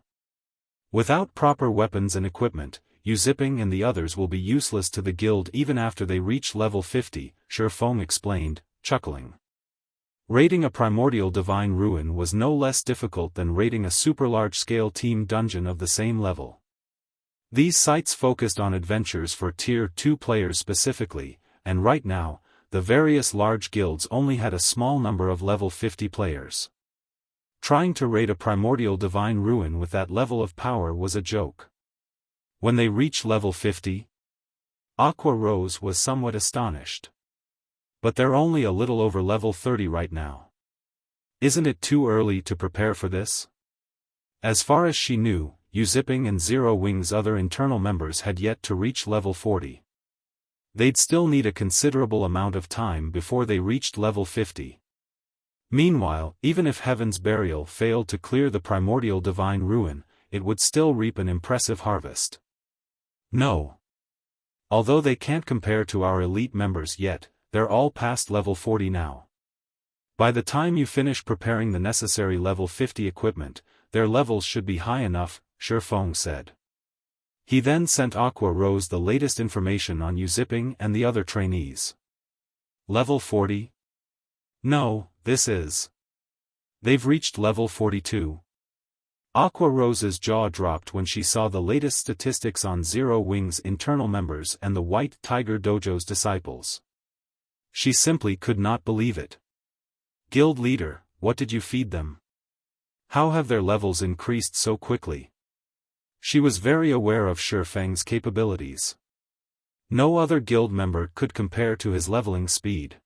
Without proper weapons and equipment, Uzipping and the others will be useless to the guild even after they reach level 50, Xiaofan explained, chuckling. Raiding a Primordial Divine Ruin was no less difficult than raiding a super large-scale team dungeon of the same level. These sites focused on adventures for Tier 2 players specifically, and right now, the various large guilds only had a small number of level 50 players. Trying to raid a Primordial Divine Ruin with that level of power was a joke. When they reach level 50, Aqua Rose was somewhat astonished. But they're only a little over level 30 right now. Isn't it too early to prepare for this? As far as she knew, Uzipping and Zero Wing's other internal members had yet to reach level 40. They'd still need a considerable amount of time before they reached level 50. Meanwhile, even if Heaven's Burial failed to clear the Primordial Divine Ruin, it would still reap an impressive harvest. No. Although they can't compare to our elite members yet, they're all past level 40 now. By the time you finish preparing the necessary level 50 equipment, their levels should be high enough, Xiaofan said. He then sent Aqua Rose the latest information on Uzipping and the other trainees. Level 40? No, this is. They've reached level 42. Aqua Rose's jaw dropped when she saw the latest statistics on Zero Wing's internal members and the White Tiger Dojo's disciples. She simply could not believe it. Guild leader, what did you feed them? How have their levels increased so quickly? She was very aware of Xiaofang's capabilities. No other guild member could compare to his leveling speed.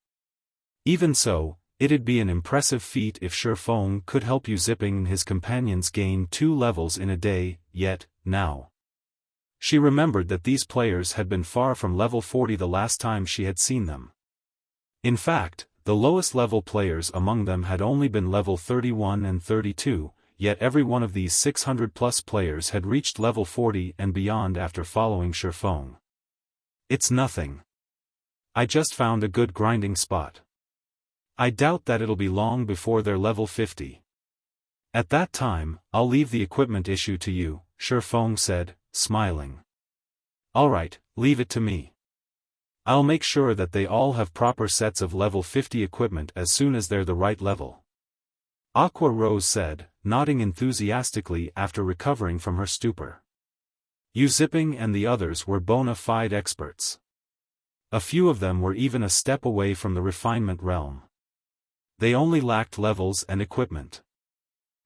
Even so, it'd be an impressive feat if Xiaofan could help Uzipping and his companions gain 2 levels in a day, yet, now. She remembered that these players had been far from level 40 the last time she had seen them. In fact, the lowest level players among them had only been level 31 and 32, yet every one of these 600 plus players had reached level 40 and beyond after following Xiaofan. It's nothing. I just found a good grinding spot. I doubt that it'll be long before they're level 50. At that time, I'll leave the equipment issue to you, Xiaofan said, smiling. Alright, leave it to me. I'll make sure that they all have proper sets of level 50 equipment as soon as they're the right level. Aqua Rose said, nodding enthusiastically after recovering from her stupor. Zipping and the others were bona fide experts. A few of them were even a step away from the refinement realm. They only lacked levels and equipment.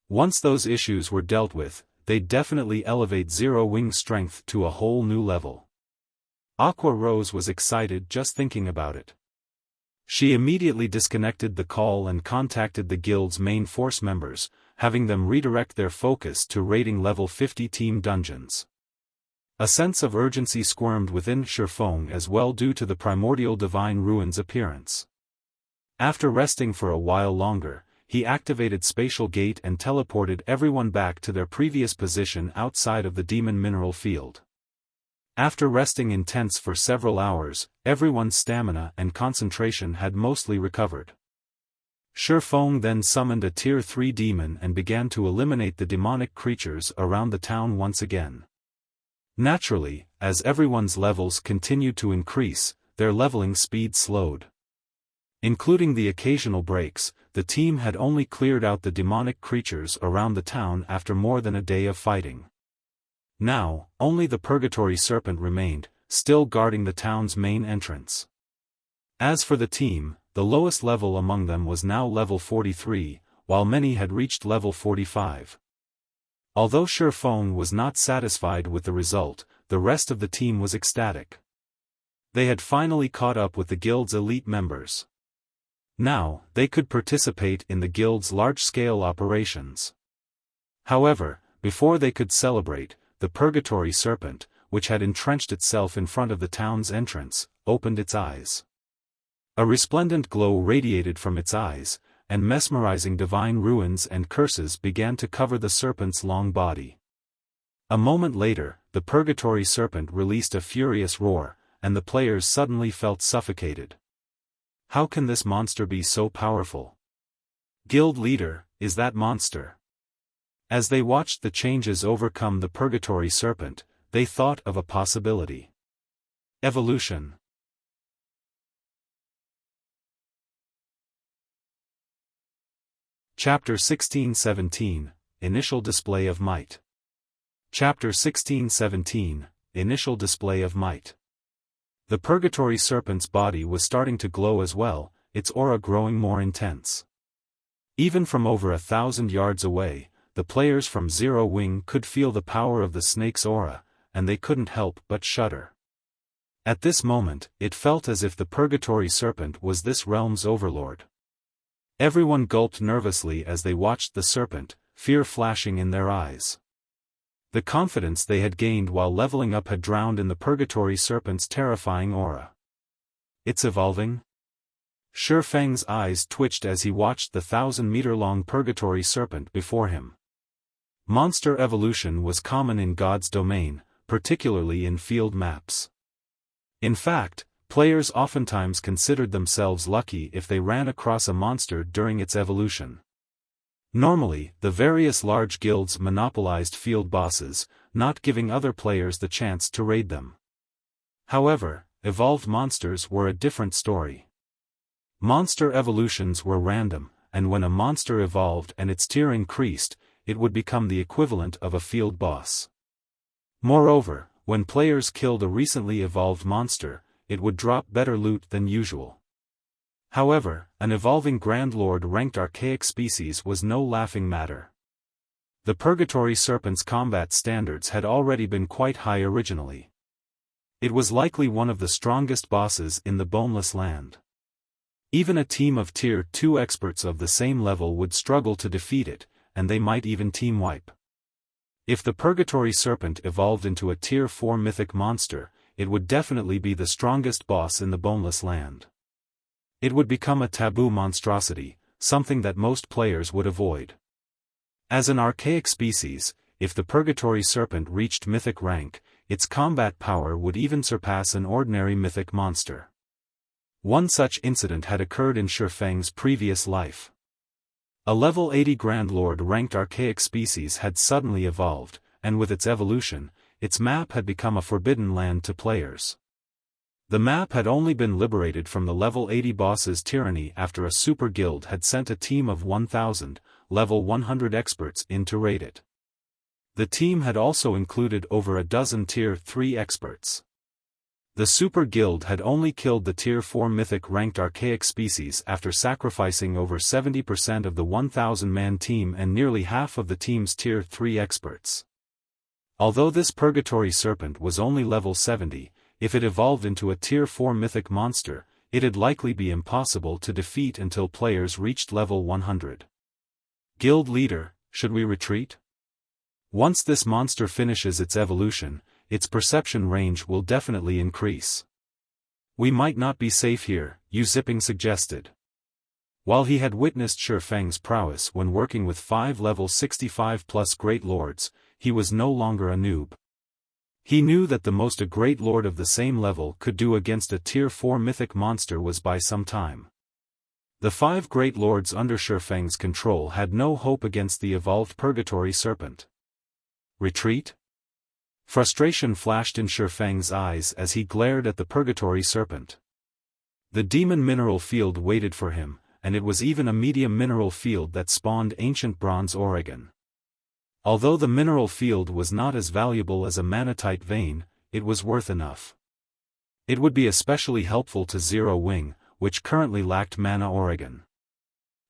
Once those issues were dealt with, they'd definitely elevate Zero Wing strength to a whole new level. Aqua Rose was excited just thinking about it. She immediately disconnected the call and contacted the guild's main force members, having them redirect their focus to raiding level 50 team dungeons. A sense of urgency squirmed within Xiaofan as well due to the Primordial Divine Ruin's appearance. After resting for a while longer, he activated Spatial Gate and teleported everyone back to their previous position outside of the Demon Mineral Field. After resting in tents for several hours, everyone's stamina and concentration had mostly recovered. Xiaofan then summoned a Tier 3 demon and began to eliminate the demonic creatures around the town once again. Naturally, as everyone's levels continued to increase, their leveling speed slowed. Including the occasional breaks, the team had only cleared out the demonic creatures around the town after more than a day of fighting. Now, only the Purgatory Serpent remained, still guarding the town's main entrance. As for the team, the lowest level among them was now level 43, while many had reached level 45. Although Xiaofan was not satisfied with the result, the rest of the team was ecstatic. They had finally caught up with the guild's elite members. Now, they could participate in the guild's large-scale operations. However, before they could celebrate, the Purgatory Serpent, which had entrenched itself in front of the town's entrance, opened its eyes. A resplendent glow radiated from its eyes, and mesmerizing divine ruins and curses began to cover the serpent's long body. A moment later, the Purgatory Serpent released a furious roar, and the players suddenly felt suffocated. How can this monster be so powerful? Guild leader, is that monster? As they watched the changes overcome the Purgatory Serpent, they thought of a possibility. Evolution. Chapter 16-17, Initial Display of Might. Chapter 16-17, Initial Display of Might. The Purgatory Serpent's body was starting to glow as well, its aura growing more intense. Even from over 1,000 yards away, the players from Zero Wing could feel the power of the snake's aura, and they couldn't help but shudder. At this moment, it felt as if the Purgatory Serpent was this realm's overlord. Everyone gulped nervously as they watched the serpent, fear flashing in their eyes. The confidence they had gained while leveling up had drowned in the Purgatory Serpent's terrifying aura. It's evolving? Xiaofang's eyes twitched as he watched the 1,000-meter-long Purgatory Serpent before him. Monster evolution was common in God's domain, particularly in field maps. In fact, players oftentimes considered themselves lucky if they ran across a monster during its evolution. Normally, the various large guilds monopolized field bosses, not giving other players the chance to raid them. However, evolved monsters were a different story. Monster evolutions were random, and when a monster evolved and its tier increased, it would become the equivalent of a field boss. Moreover, when players killed a recently evolved monster, it would drop better loot than usual. However, an evolving Grand Lord ranked archaic species was no laughing matter. The Purgatory Serpent's combat standards had already been quite high originally. It was likely one of the strongest bosses in the Boneless land. Even a team of Tier 2 experts of the same level would struggle to defeat it, and they might even team wipe. If the Purgatory Serpent evolved into a Tier 4 mythic monster, it would definitely be the strongest boss in the Boneless land. It would become a taboo monstrosity, something that most players would avoid. As an archaic species, if the Purgatory Serpent reached mythic rank, its combat power would even surpass an ordinary mythic monster. One such incident had occurred in Xiaofan's previous life. A level 80 Grand Lord ranked archaic species had suddenly evolved, and with its evolution, its map had become a forbidden land to players. The map had only been liberated from the level 80 boss's tyranny after a super guild had sent a team of 1,000, level 100 experts in to raid it. The team had also included over a dozen tier 3 experts. The super guild had only killed the tier 4 mythic ranked archaic species after sacrificing over 70% of the 1,000-man team and nearly half of the team's tier 3 experts. Although this purgatory serpent was only level 70, if it evolved into a tier 4 mythic monster, it'd likely be impossible to defeat until players reached level 100. Guild leader, should we retreat? Once this monster finishes its evolution, its perception range will definitely increase. We might not be safe here, Zipping suggested. While he had witnessed Xiaofang's prowess when working with 5 level 65+ great lords, he was no longer a noob. He knew that the most a great lord of the same level could do against a tier 4 mythic monster was by some time. The 5 great lords under Xiaofang's control had no hope against the evolved purgatory serpent. Retreat? Frustration flashed in Xiaofang's eyes as he glared at the purgatory serpent. The demon mineral field waited for him, and it was even a medium mineral field that spawned ancient bronze Oregon. Although the mineral field was not as valuable as a manatite vein, it was worth enough. It would be especially helpful to Zero Wing, which currently lacked mana Oregon.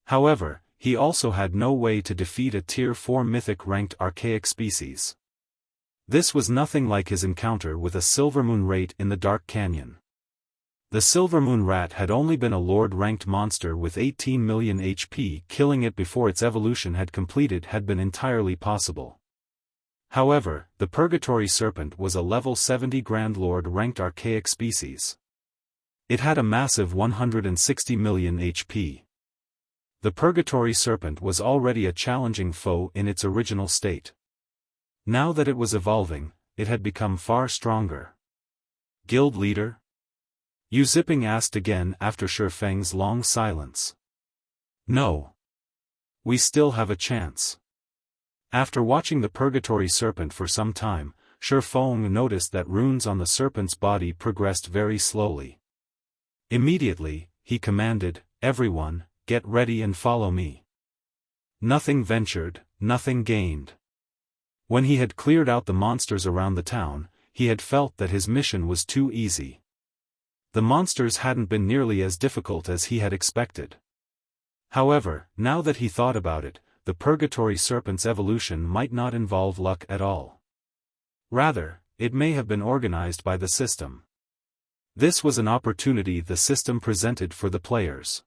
However, he also had no way to defeat a tier 4 mythic ranked archaic species. This was nothing like his encounter with a Silvermoon Rat in the Dark Canyon. The Silvermoon Rat had only been a lord-ranked monster with 18 million HP. Killing it before its evolution had completed had been entirely possible. However, the Purgatory Serpent was a level 70 Grand Lord ranked archaic species. It had a massive 160 million HP. The Purgatory Serpent was already a challenging foe in its original state. Now that it was evolving, it had become far stronger. Guild leader? Zipping asked again after Xiaofang's long silence. No. We still have a chance. After watching the Purgatory Serpent for some time, Xiaofan noticed that runes on the serpent's body progressed very slowly. Immediately, he commanded, "Everyone, get ready and follow me." Nothing ventured, nothing gained. When he had cleared out the monsters around the town, he had felt that his mission was too easy. The monsters hadn't been nearly as difficult as he had expected. However, now that he thought about it, the Purgatory Serpent's evolution might not involve luck at all. Rather, it may have been organized by the system. This was an opportunity the system presented for the players.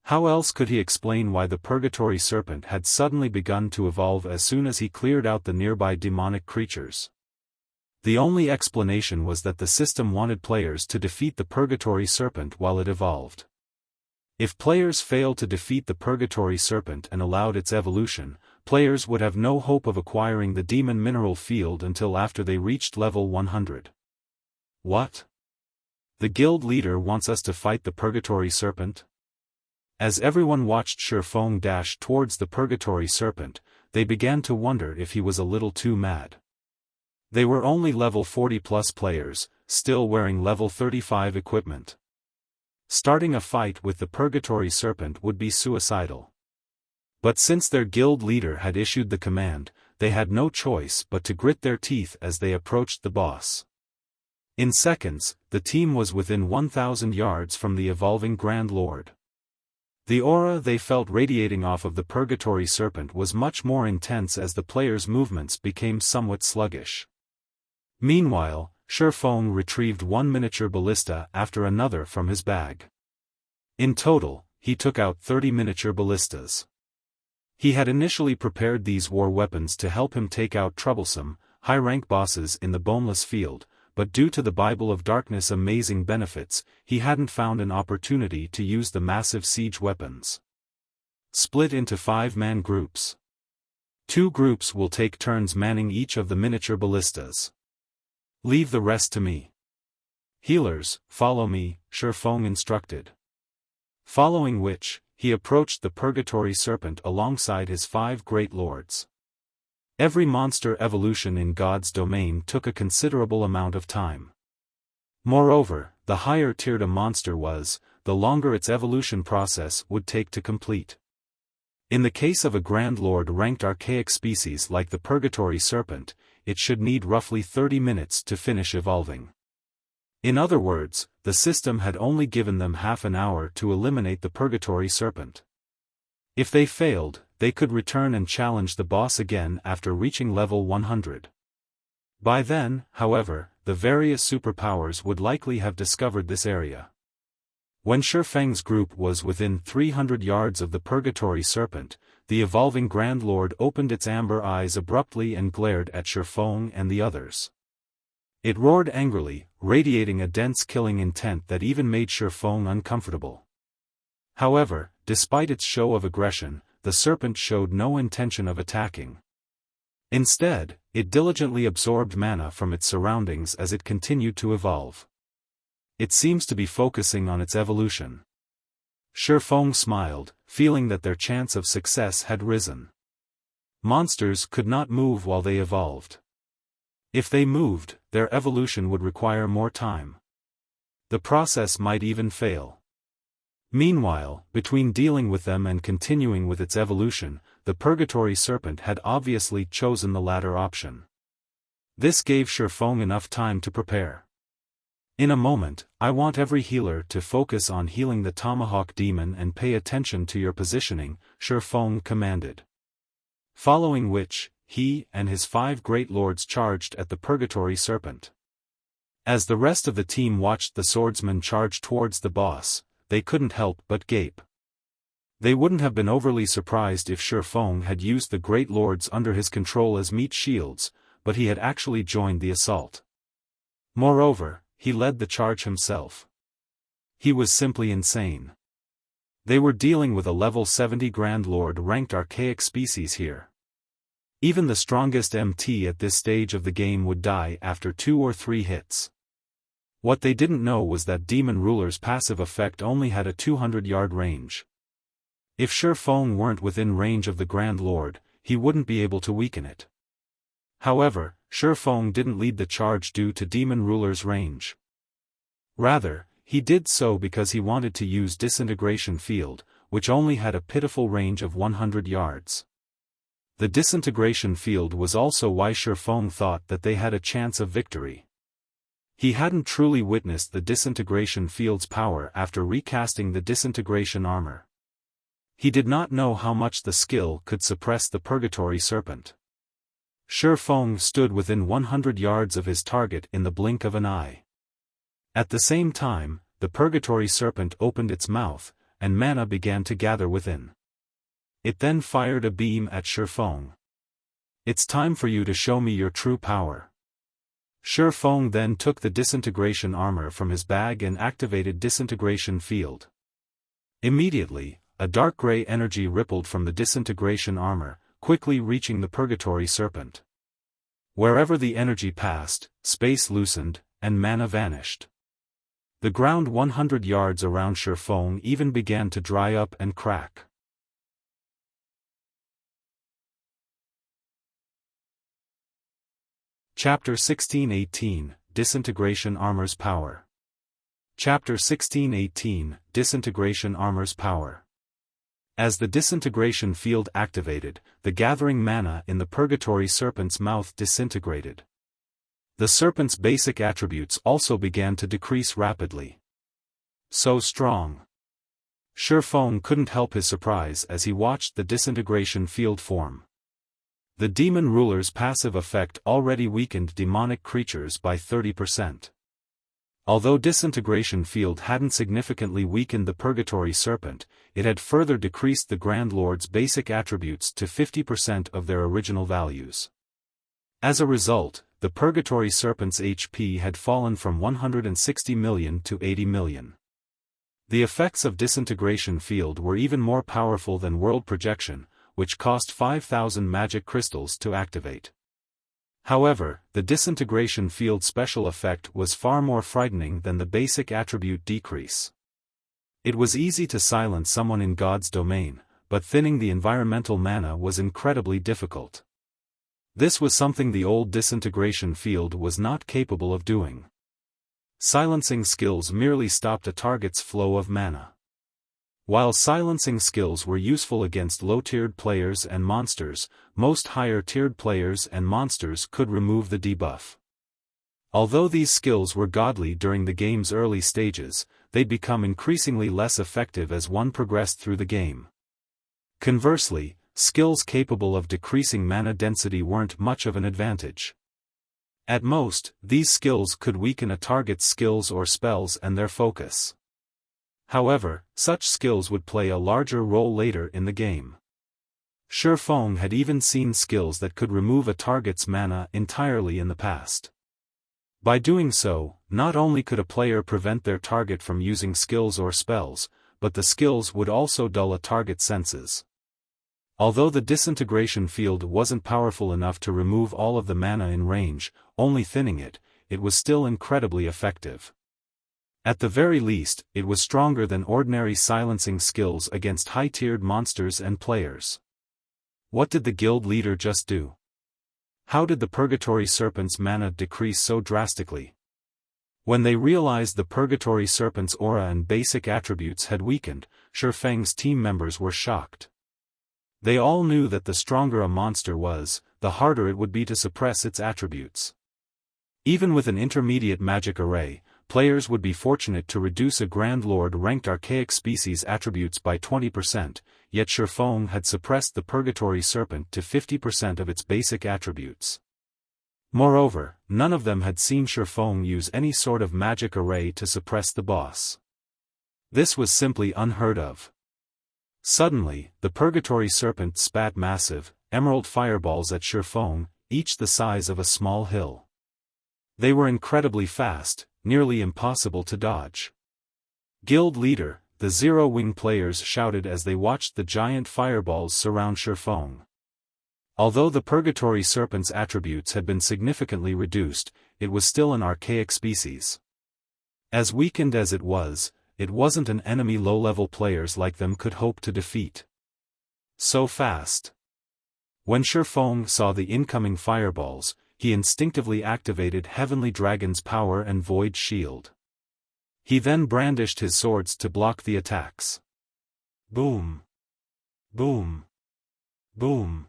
How else could he explain why the Purgatory Serpent had suddenly begun to evolve as soon as he cleared out the nearby demonic creatures? The only explanation was that the system wanted players to defeat the Purgatory Serpent while it evolved. If players failed to defeat the Purgatory Serpent and allowed its evolution, players would have no hope of acquiring the demon mineral field until after they reached level 100. What? The guild leader wants us to fight the Purgatory Serpent? As everyone watched Xiaofan dash towards the Purgatory Serpent, they began to wonder if he was a little too mad. They were only level 40+ players, still wearing level 35 equipment. Starting a fight with the Purgatory Serpent would be suicidal. But since their guild leader had issued the command, they had no choice but to grit their teeth as they approached the boss. In seconds, the team was within 1,000 yards from the evolving Grand Lord. The aura they felt radiating off of the Purgatory Serpent was much more intense as the players' movements became somewhat sluggish. Meanwhile, Xiaofan retrieved one miniature ballista after another from his bag. In total, he took out 30 miniature ballistas. He had initially prepared these war weapons to help him take out troublesome, high-rank bosses in the Boneless field, but due to the Bible of Darkness' amazing benefits, he hadn't found an opportunity to use the massive siege weapons. Split into 5-man groups. 2 groups will take turns manning each of the miniature ballistas. Leave the rest to me. Healers, follow me, Xiaofan instructed. Following which, he approached the Purgatory Serpent alongside his 5 great lords. Every monster evolution in God's domain took a considerable amount of time. Moreover, the higher tiered a monster was, the longer its evolution process would take to complete. In the case of a Grand Lord ranked archaic species like the Purgatory Serpent, it should need roughly 30 minutes to finish evolving. In other words, the system had only given them half an hour to eliminate the Purgatory Serpent. If they failed, they could return and challenge the boss again after reaching level 100. By then, however, the various superpowers would likely have discovered this area. When Xiaofang's group was within 300 yards of the Purgatory Serpent, the evolving Grand Lord opened its amber eyes abruptly and glared at Xiaofan and the others. It roared angrily, radiating a dense killing intent that even made Xiaofan uncomfortable. However, despite its show of aggression, the serpent showed no intention of attacking. Instead, it diligently absorbed mana from its surroundings as it continued to evolve. It seems to be focusing on its evolution. Xiaofan smiled, feeling that their chance of success had risen. Monsters could not move while they evolved. If they moved, their evolution would require more time. The process might even fail. Meanwhile, between dealing with them and continuing with its evolution, the Purgatory Serpent had obviously chosen the latter option. This gave Xiaofan enough time to prepare. In a moment, I want every healer to focus on healing the Tomahawk Demon and pay attention to your positioning, Xiaofan commanded. Following which, he and his 5 great lords charged at the Purgatory Serpent. As the rest of the team watched the swordsman charge towards the boss, they couldn't help but gape. They wouldn't have been overly surprised if Xiaofan had used the great lords under his control as meat shields, but he had actually joined the assault. Moreover, he led the charge himself. He was simply insane. They were dealing with a level 70 Grand Lord ranked archaic species here. Even the strongest MT at this stage of the game would die after 2 or 3 hits. What they didn't know was that Demon Ruler's passive effect only had a 200-yard range. If Xiaofan weren't within range of the Grand Lord, he wouldn't be able to weaken it. However, Xiaofan didn't lead the charge due to Demon Ruler's range. Rather, he did so because he wanted to use Disintegration Field, which only had a pitiful range of 100 yards. The Disintegration Field was also why Xiaofan thought that they had a chance of victory. He hadn't truly witnessed the Disintegration Field's power after recasting the Disintegration armor. He did not know how much the skill could suppress the Purgatory Serpent. Xiaofan stood within 100 yards of his target in the blink of an eye. At the same time, the Purgatory Serpent opened its mouth, and mana began to gather within. It then fired a beam at Xiaofan. "It's time for you to show me your true power." Xiaofan then took the Disintegration armor from his bag and activated Disintegration Field. Immediately, a dark gray energy rippled from the Disintegration armor, quickly reaching the Purgatory Serpent. Wherever the energy passed, space loosened, and mana vanished. The ground 100 yards around Xiaofan even began to dry up and crack. Chapter 16:18, Disintegration Armor's Power. Chapter 16:18, Disintegration Armor's Power. As the Disintegration Field activated, the gathering mana in the Purgatory Serpent's mouth disintegrated. The serpent's basic attributes also began to decrease rapidly. So strong. Xiaofan couldn't help his surprise as he watched the Disintegration Field form. The Demon Ruler's passive effect already weakened demonic creatures by 30%. Although Disintegration Field hadn't significantly weakened the Purgatory Serpent, it had further decreased the Grand Lord's basic attributes to 50% of their original values. As a result, the Purgatory Serpent's HP had fallen from 160 million to 80 million. The effects of Disintegration Field were even more powerful than World Projection, which cost 5,000 magic crystals to activate. However, the Disintegration Field special effect was far more frightening than the basic attribute decrease. It was easy to silence someone in God's domain, but thinning the environmental mana was incredibly difficult. This was something the old Disintegration Field was not capable of doing. Silencing skills merely stopped a target's flow of mana. While silencing skills were useful against low-tiered players and monsters, most higher-tiered players and monsters could remove the debuff. Although these skills were godly during the game's early stages, they'd become increasingly less effective as one progressed through the game. Conversely, skills capable of decreasing mana density weren't much of an advantage. At most, these skills could weaken a target's skills or spells and their focus. However, such skills would play a larger role later in the game. Xiaofan had even seen skills that could remove a target's mana entirely in the past. By doing so, not only could a player prevent their target from using skills or spells, but the skills would also dull a target's senses. Although the Disintegration Field wasn't powerful enough to remove all of the mana in range, only thinning it, it was still incredibly effective. At the very least, it was stronger than ordinary silencing skills against high-tiered monsters and players. What did the guild leader just do? How did the Purgatory Serpent's mana decrease so drastically? When they realized the Purgatory Serpent's aura and basic attributes had weakened, Xiaofan's team members were shocked. They all knew that the stronger a monster was, the harder it would be to suppress its attributes. Even with an intermediate magic array, players would be fortunate to reduce a Grand Lord-ranked archaic species attributes by 20%, yet Xiaofan had suppressed the Purgatory Serpent to 50% of its basic attributes. Moreover, none of them had seen Xiaofan use any sort of magic array to suppress the boss. This was simply unheard of. Suddenly, the Purgatory Serpent spat massive, emerald fireballs at Xiaofan, each the size of a small hill. They were incredibly fast, nearly impossible to dodge. Guild leader, the Zero-Wing players shouted as they watched the giant fireballs surround Xiaofan. Although the Purgatory Serpent's attributes had been significantly reduced, it was still an archaic species. As weakened as it wasn't an enemy low-level players like them could hope to defeat. So fast. When Xiaofan saw the incoming fireballs, he instinctively activated Heavenly Dragon's power and Void Shield. He then brandished his swords to block the attacks. Boom! Boom! Boom!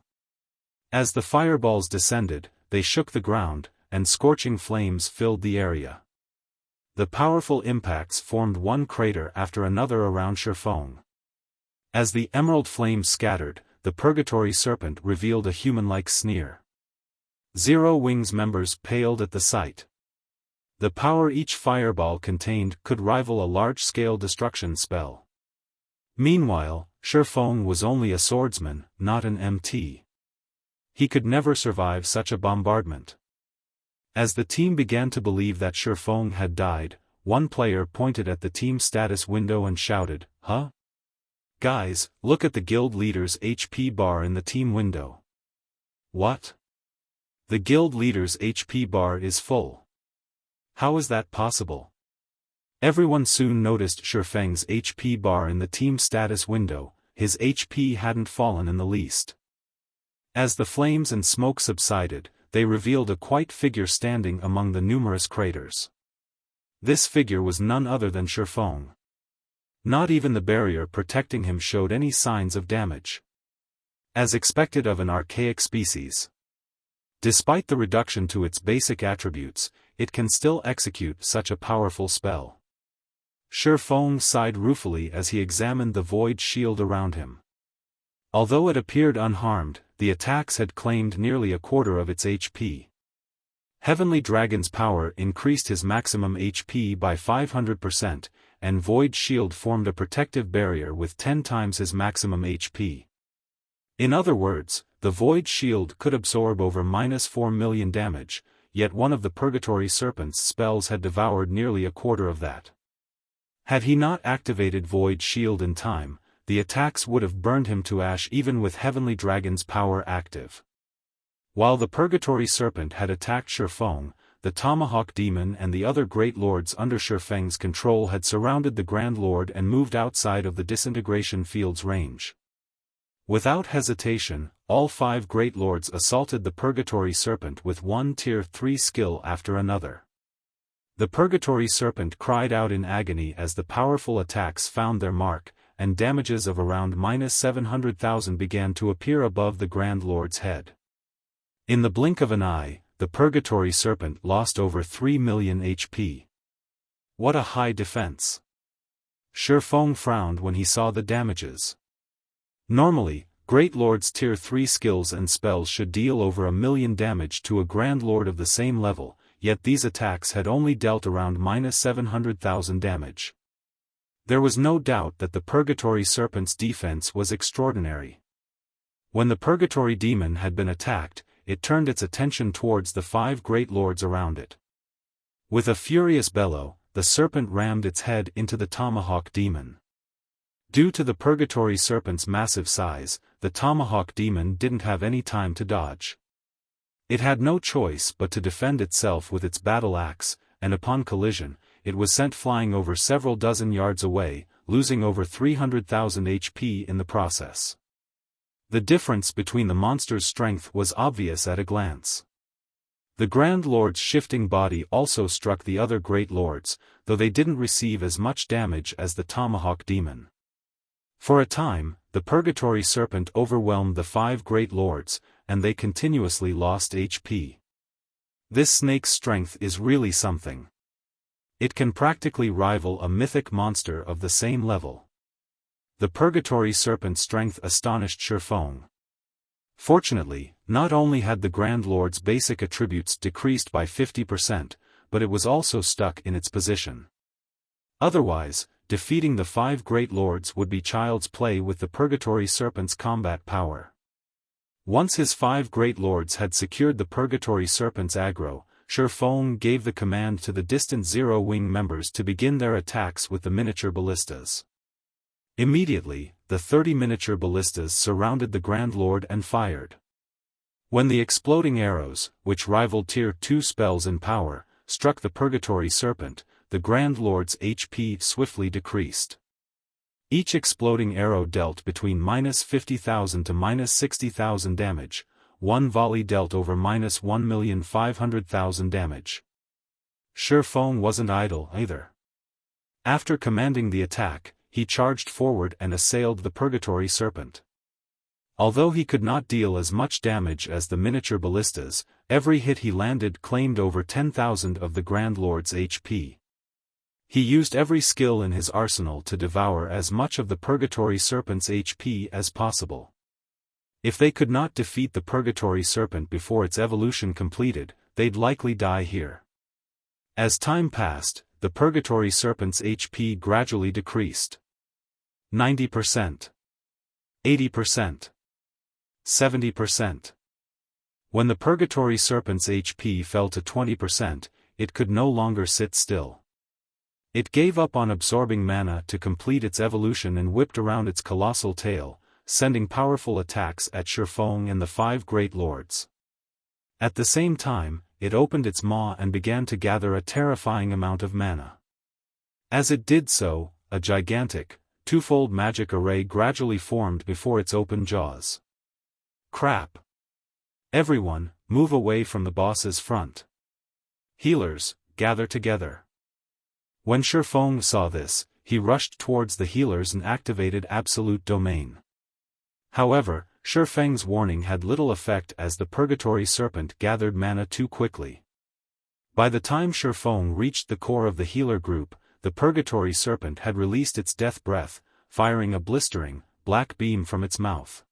As the fireballs descended, they shook the ground, and scorching flames filled the area. The powerful impacts formed one crater after another around Xiaofan. As the emerald flames scattered, the Purgatory Serpent revealed a human-like sneer. Zero-Wing's members paled at the sight. The power each fireball contained could rival a large-scale destruction spell. Meanwhile, Xiaofan was only a swordsman, not an MT. He could never survive such a bombardment. As the team began to believe that Xiaofan had died, one player pointed at the team status window and shouted, "Huh? Guys, look at the guild leader's HP bar in the team window." What? The guild leader's HP bar is full. How is that possible? Everyone soon noticed Xiaofan's HP bar in the team status window. His HP hadn't fallen in the least. As the flames and smoke subsided, they revealed a quiet figure standing among the numerous craters. This figure was none other than Xiaofan. Not even the barrier protecting him showed any signs of damage. As expected of an archaic species. Despite the reduction to its basic attributes, it can still execute such a powerful spell. Xiaofan sighed ruefully as he examined the void shield around him. Although it appeared unharmed, the attacks had claimed nearly a quarter of its HP. Heavenly Dragon's power increased his maximum HP by 500%, and Void Shield formed a protective barrier with 10 times his maximum HP. In other words, the Void Shield could absorb over -4 million damage, yet one of the Purgatory Serpent's spells had devoured nearly a quarter of that. Had he not activated Void Shield in time, the attacks would have burned him to ash even with Heavenly Dragon's power active. While the Purgatory Serpent had attacked Xiaofan, the Tomahawk Demon and the other Great Lords under Xiaofeng's control had surrounded the Grand Lord and moved outside of the Disintegration field's range. Without hesitation, all 5 Great Lords assaulted the Purgatory Serpent with one Tier 3 skill after another. The Purgatory Serpent cried out in agony as the powerful attacks found their mark, and damages of around -700,000 began to appear above the Grand Lord's head. In the blink of an eye, the Purgatory Serpent lost over 3 million HP. What a high defense! Xiaofan frowned when he saw the damages. Normally, Great Lord's Tier 3 skills and spells should deal over 1 million damage to a Grand Lord of the same level, yet these attacks had only dealt around -700,000 damage. There was no doubt that the Purgatory Serpent's defense was extraordinary. When the Purgatory Demon had been attacked, it turned its attention towards the 5 Great Lords around it. With a furious bellow, the serpent rammed its head into the Tomahawk Demon. Due to the Purgatory Serpent's massive size, the Tomahawk Demon didn't have any time to dodge. It had no choice but to defend itself with its battle axe, and upon collision, it was sent flying over several dozen yards away, losing over 300,000 HP in the process. The difference between the monster's strength was obvious at a glance. The Grand Lord's shifting body also struck the other Great Lords, though they didn't receive as much damage as the Tomahawk Demon. For a time, the Purgatory Serpent overwhelmed the 5 Great Lords, and they continuously lost HP. This snake's strength is really something. It can practically rival a mythic monster of the same level. The Purgatory Serpent's strength astonished Xiaofan. Fortunately, not only had the Grand Lord's basic attributes decreased by 50%, but it was also stuck in its position. Otherwise, defeating the 5 Great Lords would be child's play with the Purgatory Serpent's combat power. Once his 5 Great Lords had secured the Purgatory Serpent's aggro, Xiaofan gave the command to the distant Zero Wing members to begin their attacks with the miniature ballistas. Immediately, the 30 miniature ballistas surrounded the Grand Lord and fired. When the exploding arrows, which rivaled Tier 2 spells in power, struck the Purgatory Serpent, the Grand Lord's HP swiftly decreased. Each exploding arrow dealt between -50,000 to -60,000 damage, one volley dealt over -1,500,000 damage. Xiaofan wasn't idle either. After commanding the attack, he charged forward and assailed the Purgatory Serpent. Although he could not deal as much damage as the miniature ballistas, every hit he landed claimed over 10,000 of the Grand Lord's HP. He used every skill in his arsenal to devour as much of the Purgatory Serpent's HP as possible. If they could not defeat the Purgatory Serpent before its evolution completed, they'd likely die here. As time passed, the Purgatory Serpent's HP gradually decreased. 90%. 80%. 70%. When the Purgatory Serpent's HP fell to 20%, it could no longer sit still. It gave up on absorbing mana to complete its evolution and whipped around its colossal tail, sending powerful attacks at Xiaofan and the 5 Great Lords. At the same time, it opened its maw and began to gather a terrifying amount of mana. As it did so, a gigantic, twofold magic array gradually formed before its open jaws. Crap! Everyone, move away from the boss's front. Healers, gather together. When Xiaofan saw this, he rushed towards the healers and activated Absolute Domain. However, Xiaofeng's warning had little effect as the Purgatory Serpent gathered mana too quickly. By the time Xiaofan reached the core of the healer group, the Purgatory Serpent had released its death breath, firing a blistering, black beam from its mouth.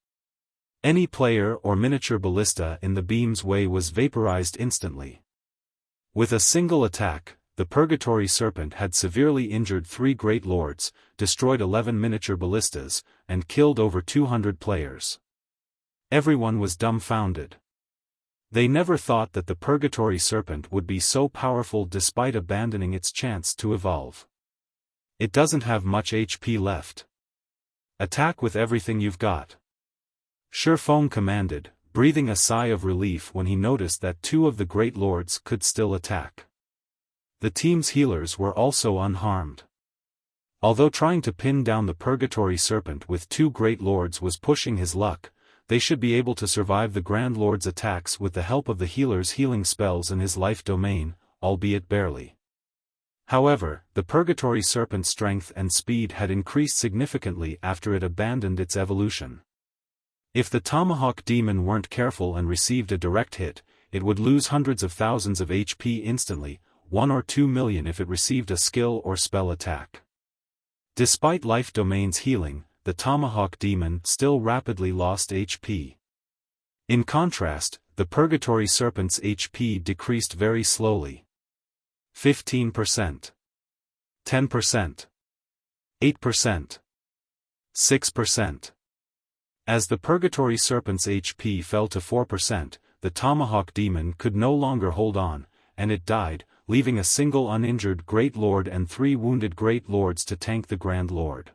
Any player or miniature ballista in the beam's way was vaporized instantly. With a single attack, the Purgatory Serpent had severely injured 3 Great Lords, destroyed 11 miniature ballistas, and killed over 200 players. Everyone was dumbfounded. They never thought that the Purgatory Serpent would be so powerful despite abandoning its chance to evolve. It doesn't have much HP left. Attack with everything you've got. Xiaofan commanded, breathing a sigh of relief when he noticed that two of the Great Lords could still attack. The team's healers were also unharmed. Although trying to pin down the Purgatory Serpent with two Great Lords was pushing his luck, they should be able to survive the Grand Lord's attacks with the help of the healer's healing spells in his life domain, albeit barely. However, the Purgatory Serpent's strength and speed had increased significantly after it abandoned its evolution. If the Tomahawk Demon weren't careful and received a direct hit, it would lose hundreds of thousands of HP instantly, 1 or 2 million if it received a skill or spell attack. Despite Life Domain's healing, the Tomahawk Demon still rapidly lost HP. In contrast, the Purgatory Serpent's HP decreased very slowly. 15%. 10%. 8%. 6%. As the Purgatory Serpent's HP fell to 4%, the Tomahawk Demon could no longer hold on, and it died, leaving a single uninjured Great Lord and 3 wounded Great Lords to tank the Grand Lord.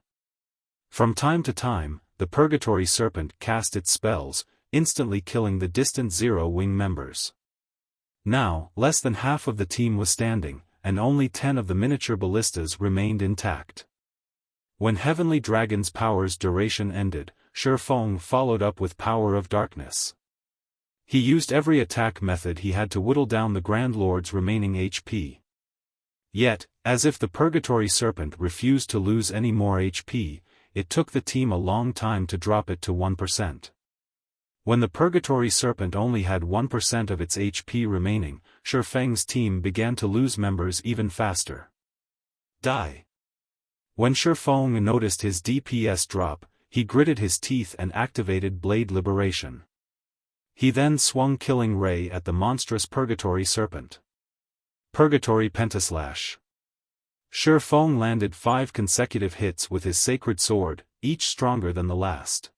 From time to time, the Purgatory Serpent cast its spells, instantly killing the distant Zero-Wing members. Now, less than half of the team was standing, and only 10 of the miniature ballistas remained intact. When Heavenly Dragon's power's duration ended, Xiaofan followed up with Power of Darkness. He used every attack method he had to whittle down the Grand Lord's remaining HP. Yet, as if the Purgatory Serpent refused to lose any more HP, it took the team a long time to drop it to 1%. When the Purgatory Serpent only had 1% of its HP remaining, Xiaofan's team began to lose members even faster. Die. When Xiaofan noticed his DPS drop, he gritted his teeth and activated Blade Liberation. He then swung Killing Ray at the monstrous Purgatory Serpent. Purgatory Pentaslash. Xiaofan landed 5 consecutive hits with his sacred sword, each stronger than the last.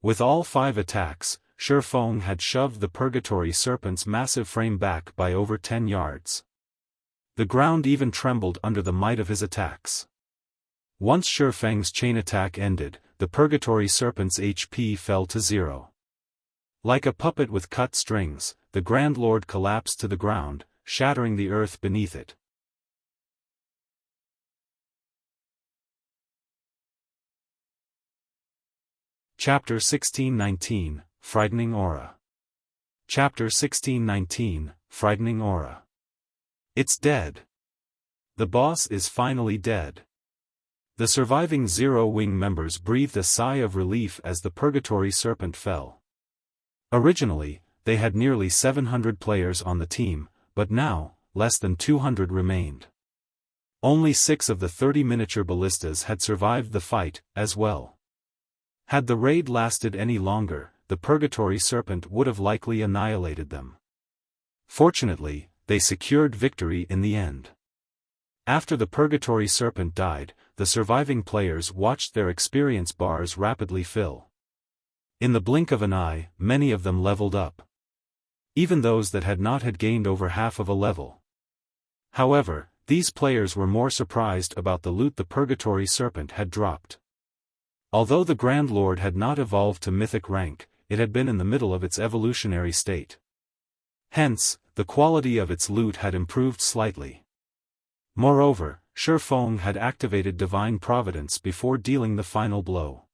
With all 5 attacks, Xiaofan had shoved the Purgatory Serpent's massive frame back by over 10 yards. The ground even trembled under the might of his attacks. Once Xiaofan's chain attack ended, the Purgatory Serpent's HP fell to 0. Like a puppet with cut strings, the Grand Lord collapsed to the ground, shattering the earth beneath it. Chapter 1619, Frightening Aura. Chapter 1619, Frightening Aura. It's dead. The boss is finally dead. The surviving Zero-Wing members breathed a sigh of relief as the Purgatory Serpent fell. Originally, they had nearly 700 players on the team, but now, less than 200 remained. Only 6 of the 30 miniature ballistas had survived the fight, as well. Had the raid lasted any longer, the Purgatory Serpent would have likely annihilated them. Fortunately, they secured victory in the end. After the Purgatory Serpent died, the surviving players watched their experience bars rapidly fill. In the blink of an eye, many of them leveled up. Even those that had not had gained over half of a level. However, these players were more surprised about the loot the Purgatory Serpent had dropped. Although the Grand Lord had not evolved to mythic rank, it had been in the middle of its evolutionary state. Hence, the quality of its loot had improved slightly. Moreover, Xiaofan had activated Divine Providence before dealing the final blow.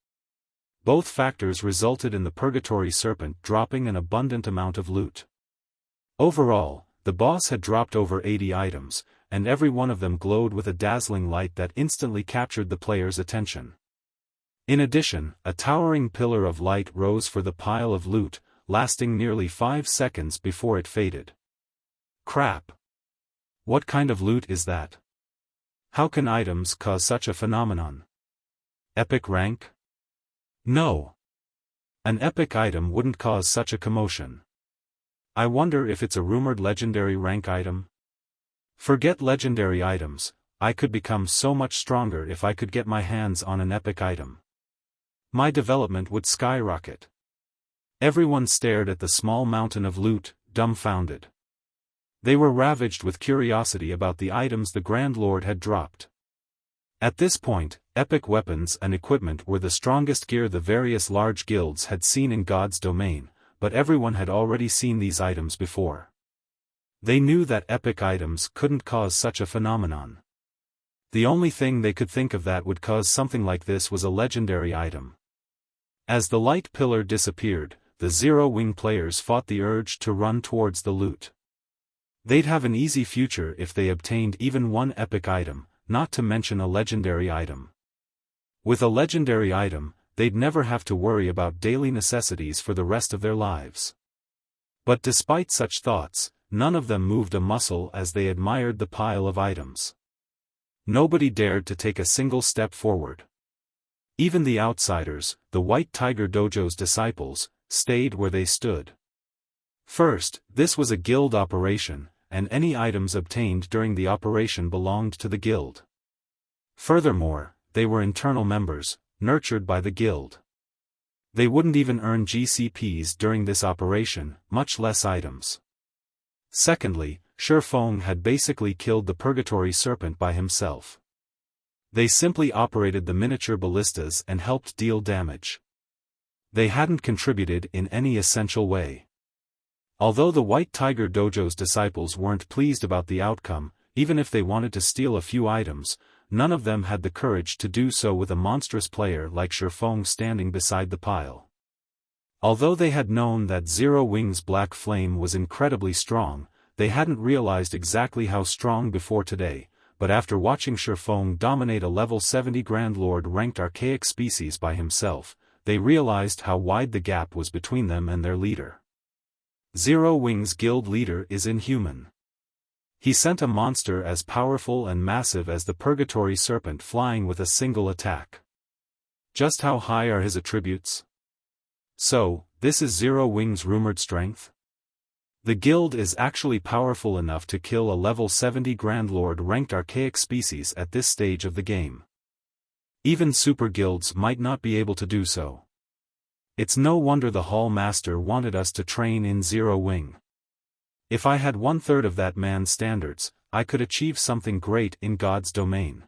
Both factors resulted in the Purgatory Serpent dropping an abundant amount of loot. Overall, the boss had dropped over 80 items, and every one of them glowed with a dazzling light that instantly captured the player's attention. In addition, a towering pillar of light rose for the pile of loot, lasting nearly 5 seconds before it faded. Crap! What kind of loot is that? How can items cause such a phenomenon? Epic rank? No. An epic item wouldn't cause such a commotion. I wonder if it's a rumored legendary rank item? Forget legendary items, I could become so much stronger if I could get my hands on an epic item. My development would skyrocket. Everyone stared at the small mountain of loot, dumbfounded. They were ravaged with curiosity about the items the Grand Lord had dropped. At this point, epic weapons and equipment were the strongest gear the various large guilds had seen in God's domain, but everyone had already seen these items before. They knew that epic items couldn't cause such a phenomenon. The only thing they could think of that would cause something like this was a legendary item. As the light pillar disappeared, the Zero-Wing players fought the urge to run towards the loot. They'd have an easy future if they obtained even one epic item, not to mention a legendary item. With a legendary item, they'd never have to worry about daily necessities for the rest of their lives. But despite such thoughts, none of them moved a muscle as they admired the pile of items. Nobody dared to take a single step forward. Even the outsiders, the White Tiger Dojo's disciples, stayed where they stood. First, this was a guild operation, and any items obtained during the operation belonged to the guild. Furthermore, they were internal members, nurtured by the guild. They wouldn't even earn GCPs during this operation, much less items. Secondly, Xiaofan had basically killed the Purgatory Serpent by himself. They simply operated the miniature ballistas and helped deal damage. They hadn't contributed in any essential way. Although the White Tiger Dojo's disciples weren't pleased about the outcome, even if they wanted to steal a few items, none of them had the courage to do so with a monstrous player like Xiaofan standing beside the pile. Although they had known that Zero-Wing's black flame was incredibly strong, they hadn't realized exactly how strong before today, but after watching Xiaofan dominate a level 70 Grand Lord ranked archaic species by himself, they realized how wide the gap was between them and their leader. Zero-Wing's guild leader is inhuman. He sent a monster as powerful and massive as the Purgatory Serpent flying with a single attack. Just how high are his attributes? So, this is Zero-Wing's rumored strength? The guild is actually powerful enough to kill a level 70 Grand Lord ranked archaic species at this stage of the game. Even super guilds might not be able to do so. It's no wonder the Hall Master wanted us to train in Zero-Wing. If I had 1/3 of that man's standards, I could achieve something great in God's domain.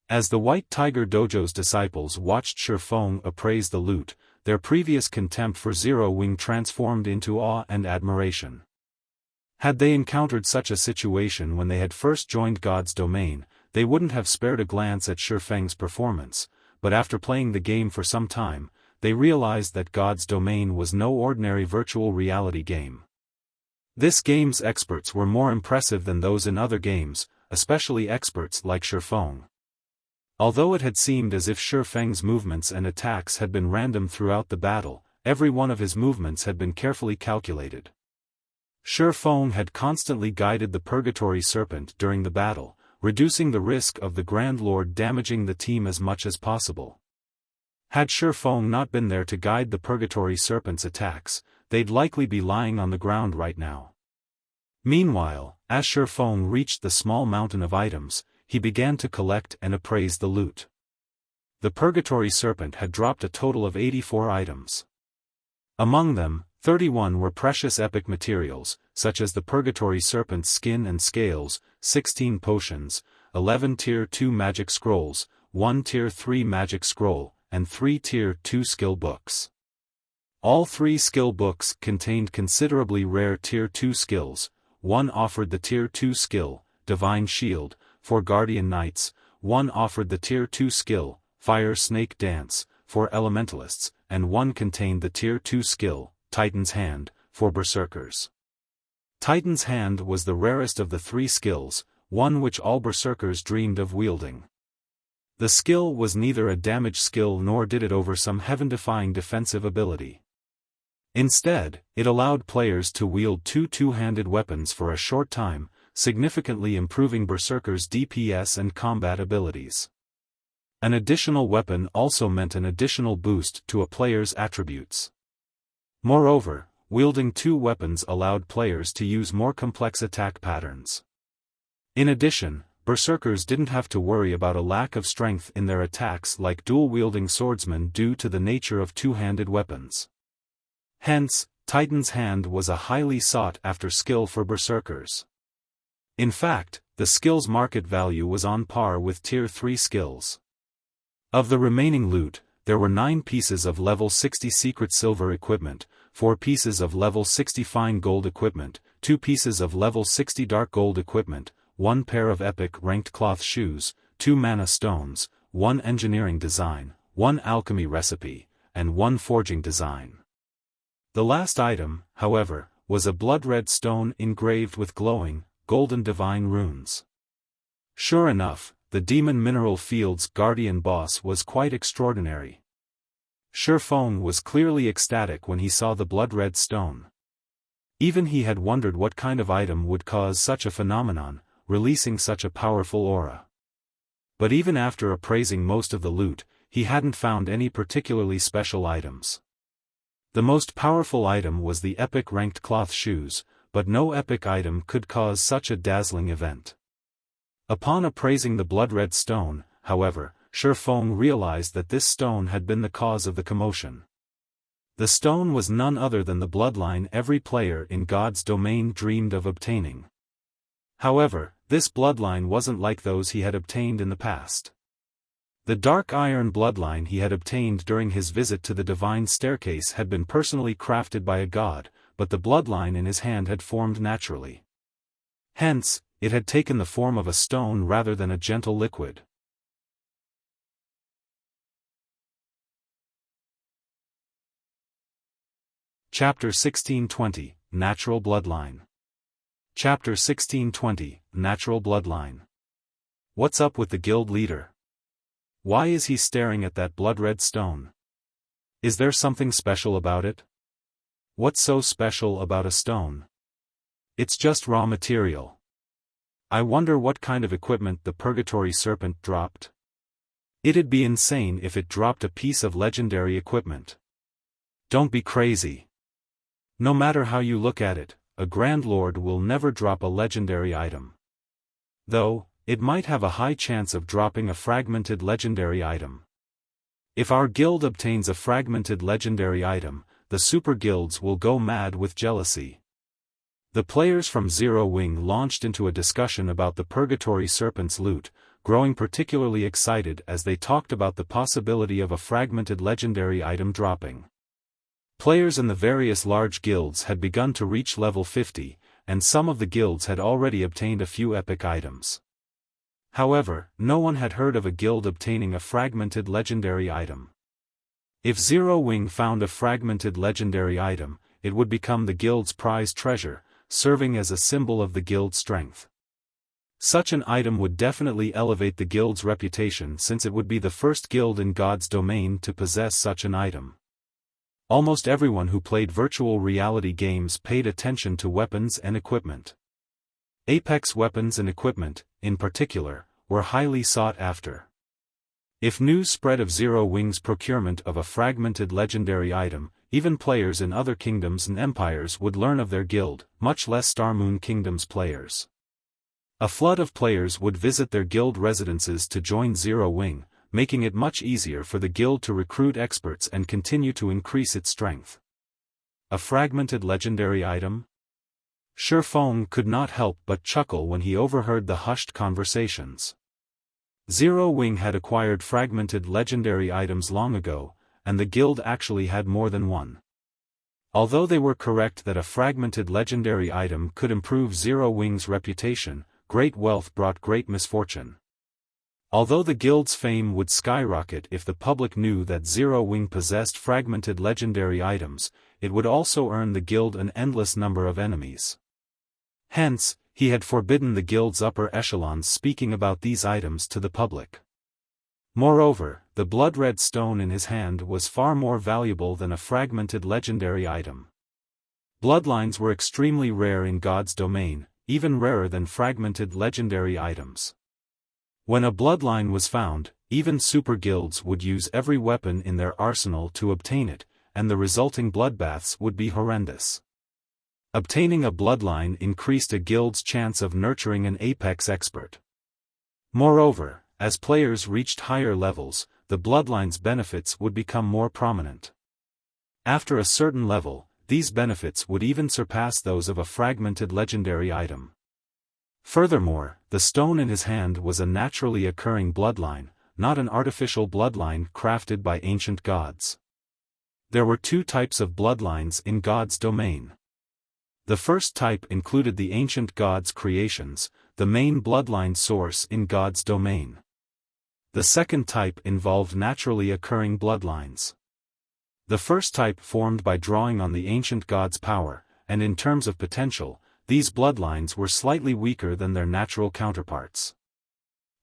As the White Tiger Dojo's disciples watched Xiaofan appraise the loot, their previous contempt for Zero-Wing transformed into awe and admiration. Had they encountered such a situation when they had first joined God's domain, they wouldn't have spared a glance at Xiaofang's performance, but after playing the game for some time, they realized that God's domain was no ordinary virtual reality game. This game's experts were more impressive than those in other games, especially experts like Xiaofan. Although it had seemed as if Xiaofang's movements and attacks had been random throughout the battle, every one of his movements had been carefully calculated. Xiaofan had constantly guided the Purgatory Serpent during the battle, reducing the risk of the Grand Lord damaging the team as much as possible. Had Xiaofan not been there to guide the Purgatory Serpent's attacks, they'd likely be lying on the ground right now. Meanwhile, as Xiaofan reached the small mountain of items, he began to collect and appraise the loot. The Purgatory Serpent had dropped a total of 84 items. Among them, 31 were precious epic materials, such as the Purgatory Serpent's skin and scales, 16 potions, 11 Tier 2 magic scrolls, 1 Tier 3 magic scroll, and 3 Tier 2 skill books. All 3 skill books contained considerably rare Tier 2 skills. One offered the Tier 2 skill, Divine Shield, for Guardian Knights, one offered the Tier 2 skill, Fire Snake Dance, for Elementalists, and one contained the Tier 2 skill, Titan's Hand, for Berserkers. Titan's Hand was the rarest of the 3 skills, one which all Berserkers dreamed of wielding. The skill was neither a damage skill nor did it over some heaven-defying defensive ability. Instead, it allowed players to wield 2 two-handed weapons for a short time, significantly improving Berserkers' DPS and combat abilities. An additional weapon also meant an additional boost to a player's attributes. Moreover, wielding 2 weapons allowed players to use more complex attack patterns. In addition, Berserkers didn't have to worry about a lack of strength in their attacks like dual-wielding swordsmen due to the nature of two-handed weapons. Hence, Titan's Hand was a highly sought-after skill for Berserkers. In fact, the skill's market value was on par with Tier 3 skills. Of the remaining loot, there were 9 pieces of level 60 secret silver equipment, 4 pieces of level 60 fine gold equipment, 2 pieces of level 60 dark gold equipment, 1 pair of epic ranked cloth shoes, 2 mana stones, 1 engineering design, 1 alchemy recipe, and 1 forging design. The last item, however, was a blood-red stone engraved with glowing, golden divine runes. Sure enough, the Demon Mineral Field's guardian boss was quite extraordinary. Xiaofan was clearly ecstatic when he saw the blood-red stone. Even he had wondered what kind of item would cause such a phenomenon, releasing such a powerful aura. But even after appraising most of the loot, he hadn't found any particularly special items. The most powerful item was the epic ranked cloth shoes, but no epic item could cause such a dazzling event. Upon appraising the blood-red stone, however, Xiaofan realized that this stone had been the cause of the commotion. The stone was none other than the bloodline every player in God's domain dreamed of obtaining. However, this bloodline wasn't like those he had obtained in the past. The dark iron bloodline he had obtained during his visit to the divine staircase had been personally crafted by a god, but the bloodline in his hand had formed naturally. Hence, it had taken the form of a stone rather than a gentle liquid. Chapter 1620, Natural Bloodline. Chapter 1620, Natural Bloodline. What's up with the guild leader? Why is he staring at that blood-red stone? Is there something special about it? What's so special about a stone? It's just raw material. I wonder what kind of equipment the Purgatory Serpent dropped. It'd be insane if it dropped a piece of legendary equipment. Don't be crazy. No matter how you look at it, a Grand Lord will never drop a legendary item. Though, it might have a high chance of dropping a fragmented legendary item. If our guild obtains a fragmented legendary item, the super guilds will go mad with jealousy. The players from Zero Wing launched into a discussion about the Purgatory Serpent's loot, growing particularly excited as they talked about the possibility of a fragmented legendary item dropping. Players in the various large guilds had begun to reach level 50, and some of the guilds had already obtained a few epic items. However, no one had heard of a guild obtaining a fragmented legendary item. If Zero Wing found a fragmented legendary item, it would become the guild's prized treasure, serving as a symbol of the guild's strength. Such an item would definitely elevate the guild's reputation since it would be the first guild in God's domain to possess such an item. Almost everyone who played virtual reality games paid attention to weapons and equipment. Apex weapons and equipment, in particular, were highly sought after. If news spread of Zero Wing's procurement of a fragmented legendary item, even players in other kingdoms and empires would learn of their guild, much less Starmoon Kingdom's players. A flood of players would visit their guild residences to join Zero Wing, making it much easier for the guild to recruit experts and continue to increase its strength. A fragmented legendary item? Xiaofan could not help but chuckle when he overheard the hushed conversations. Zero Wing had acquired fragmented legendary items long ago, and the guild actually had more than one. Although they were correct that a fragmented legendary item could improve Zero Wing's reputation, great wealth brought great misfortune. Although the guild's fame would skyrocket if the public knew that Zero Wing possessed fragmented legendary items, it would also earn the guild an endless number of enemies. Hence, he had forbidden the guild's upper echelons speaking about these items to the public. Moreover, the blood-red stone in his hand was far more valuable than a fragmented legendary item. Bloodlines were extremely rare in God's domain, even rarer than fragmented legendary items. When a bloodline was found, even super guilds would use every weapon in their arsenal to obtain it, and the resulting bloodbaths would be horrendous. Obtaining a bloodline increased a guild's chance of nurturing an apex expert. Moreover, as players reached higher levels, the bloodline's benefits would become more prominent. After a certain level, these benefits would even surpass those of a fragmented legendary item. Furthermore, the stone in his hand was a naturally occurring bloodline, not an artificial bloodline crafted by ancient gods. There were two types of bloodlines in God's domain. The first type included the ancient gods' creations, the main bloodline source in God's domain. The second type involved naturally occurring bloodlines. The first type formed by drawing on the ancient gods' power, and in terms of potential, these bloodlines were slightly weaker than their natural counterparts.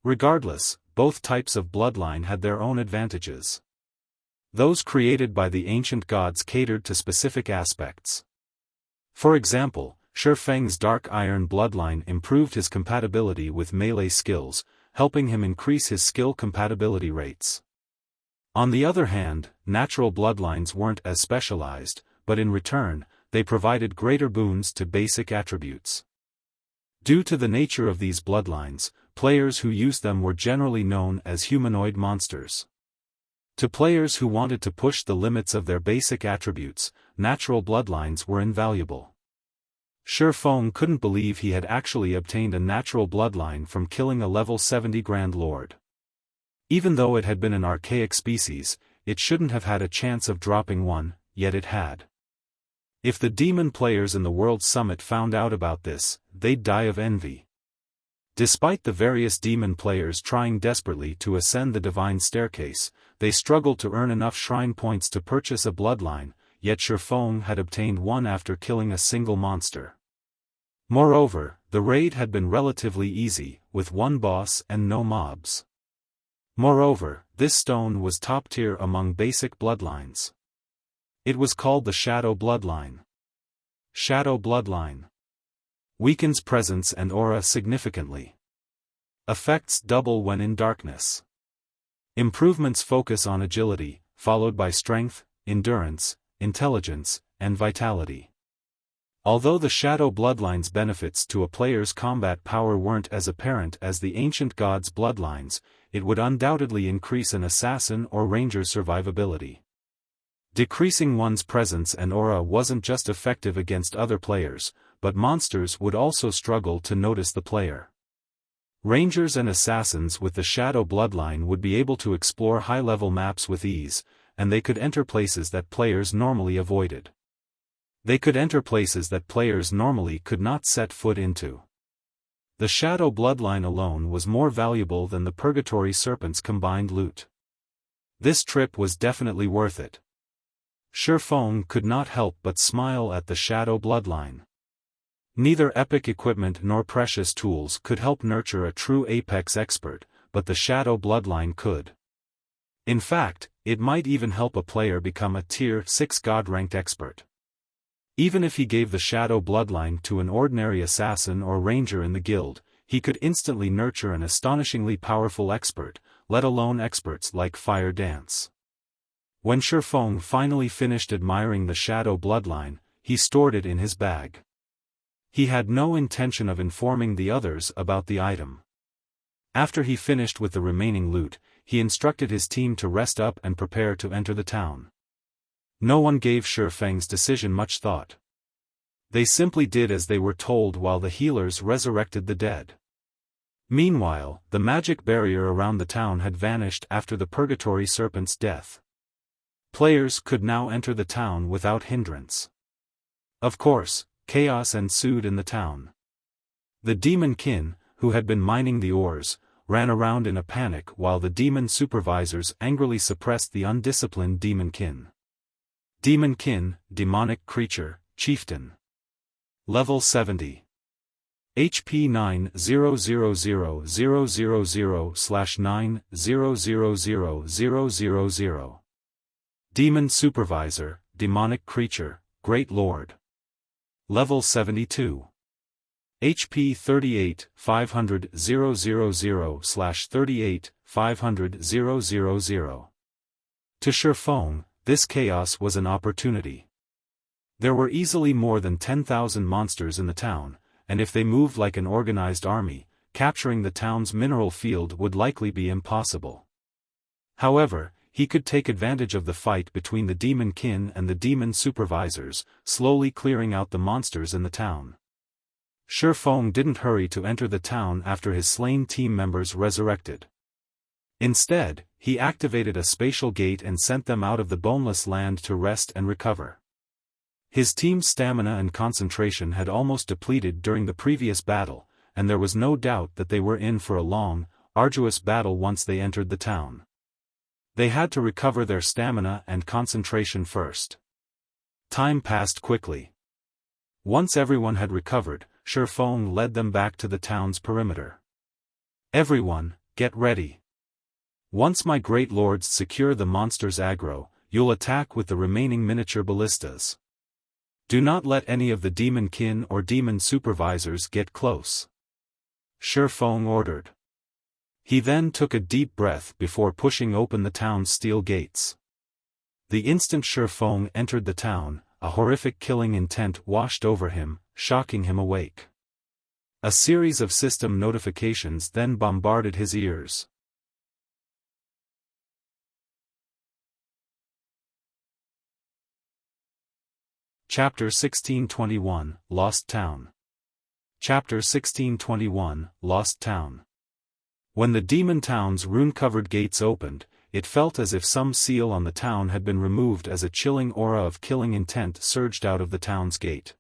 Regardless, both types of bloodline had their own advantages. Those created by the ancient gods catered to specific aspects. For example, Xiaofan's Dark Iron bloodline improved his compatibility with melee skills, helping him increase his skill compatibility rates. On the other hand, natural bloodlines weren't as specialized, but in return, they provided greater boons to basic attributes. Due to the nature of these bloodlines, players who used them were generally known as humanoid monsters. To players who wanted to push the limits of their basic attributes, natural bloodlines were invaluable. Xiaofan couldn't believe he had actually obtained a natural bloodline from killing a level 70 Grand Lord. Even though it had been an archaic species, it shouldn't have had a chance of dropping one, yet it had. If the demon players in the World Summit found out about this, they'd die of envy. Despite the various demon players trying desperately to ascend the divine staircase, they struggled to earn enough shrine points to purchase a bloodline, yet Xiaofan had obtained one after killing a single monster. Moreover, the raid had been relatively easy, with one boss and no mobs. Moreover, this stone was top tier among basic bloodlines. It was called the Shadow Bloodline. Shadow Bloodline weakens presence and aura significantly. Effects double when in darkness. Improvements focus on agility, followed by strength, endurance, intelligence, and vitality. Although the Shadow Bloodline's benefits to a player's combat power weren't as apparent as the ancient gods' bloodlines, it would undoubtedly increase an assassin or ranger's survivability. Decreasing one's presence and aura wasn't just effective against other players, but monsters would also struggle to notice the player. Rangers and assassins with the Shadow Bloodline would be able to explore high-level maps with ease, and they could enter places that players normally avoided. They could enter places that players normally could not set foot into. The Shadow Bloodline alone was more valuable than the Purgatory Serpent's combined loot. This trip was definitely worth it. Xiaofan could not help but smile at the Shadow Bloodline. Neither epic equipment nor precious tools could help nurture a true Apex expert, but the Shadow Bloodline could. In fact, it might even help a player become a Tier 6 God-ranked expert. Even if he gave the Shadow Bloodline to an ordinary assassin or ranger in the guild, he could instantly nurture an astonishingly powerful expert, let alone experts like Fire Dance. When Xiaofan finally finished admiring the Shadow Bloodline, he stored it in his bag. He had no intention of informing the others about the item. After he finished with the remaining loot, he instructed his team to rest up and prepare to enter the town. No one gave Xiaofan's decision much thought. They simply did as they were told while the healers resurrected the dead. Meanwhile, the magic barrier around the town had vanished after the Purgatory Serpent's death. Players could now enter the town without hindrance. Of course, chaos ensued in the town. The demon kin, who had been mining the ores, ran around in a panic while the demon supervisors angrily suppressed the undisciplined demon kin. Demon kin, demonic creature, chieftain. Level 70. HP 9000000/9000000. Demon supervisor, demonic creature, great lord. Level 72. HP 38,500,000/38,500,000. To Xiaofan, this chaos was an opportunity. There were easily more than 10,000 monsters in the town, and if they moved like an organized army, capturing the town's mineral field would likely be impossible. However, he could take advantage of the fight between the demon kin and the demon supervisors, slowly clearing out the monsters in the town. Xiaofan didn't hurry to enter the town after his slain team members resurrected. Instead, he activated a spatial gate and sent them out of the Boneless land to rest and recover. His team's stamina and concentration had almost depleted during the previous battle, and there was no doubt that they were in for a long, arduous battle once they entered the town. They had to recover their stamina and concentration first. Time passed quickly. Once everyone had recovered, Xiaofan led them back to the town's perimeter. "Everyone, get ready. Once my great lords secure the monster's aggro, you'll attack with the remaining miniature ballistas. Do not let any of the demon kin or demon supervisors get close," Xiaofan ordered. He then took a deep breath before pushing open the town's steel gates. The instant Xiaofan entered the town, a horrific killing intent washed over him, shocking him awake. A series of system notifications then bombarded his ears. Chapter 1621, Lost Town. Chapter 1621, Lost Town. When the demon town's rune-covered gates opened, it felt as if some seal on the town had been removed as a chilling aura of killing intent surged out of the town's gate.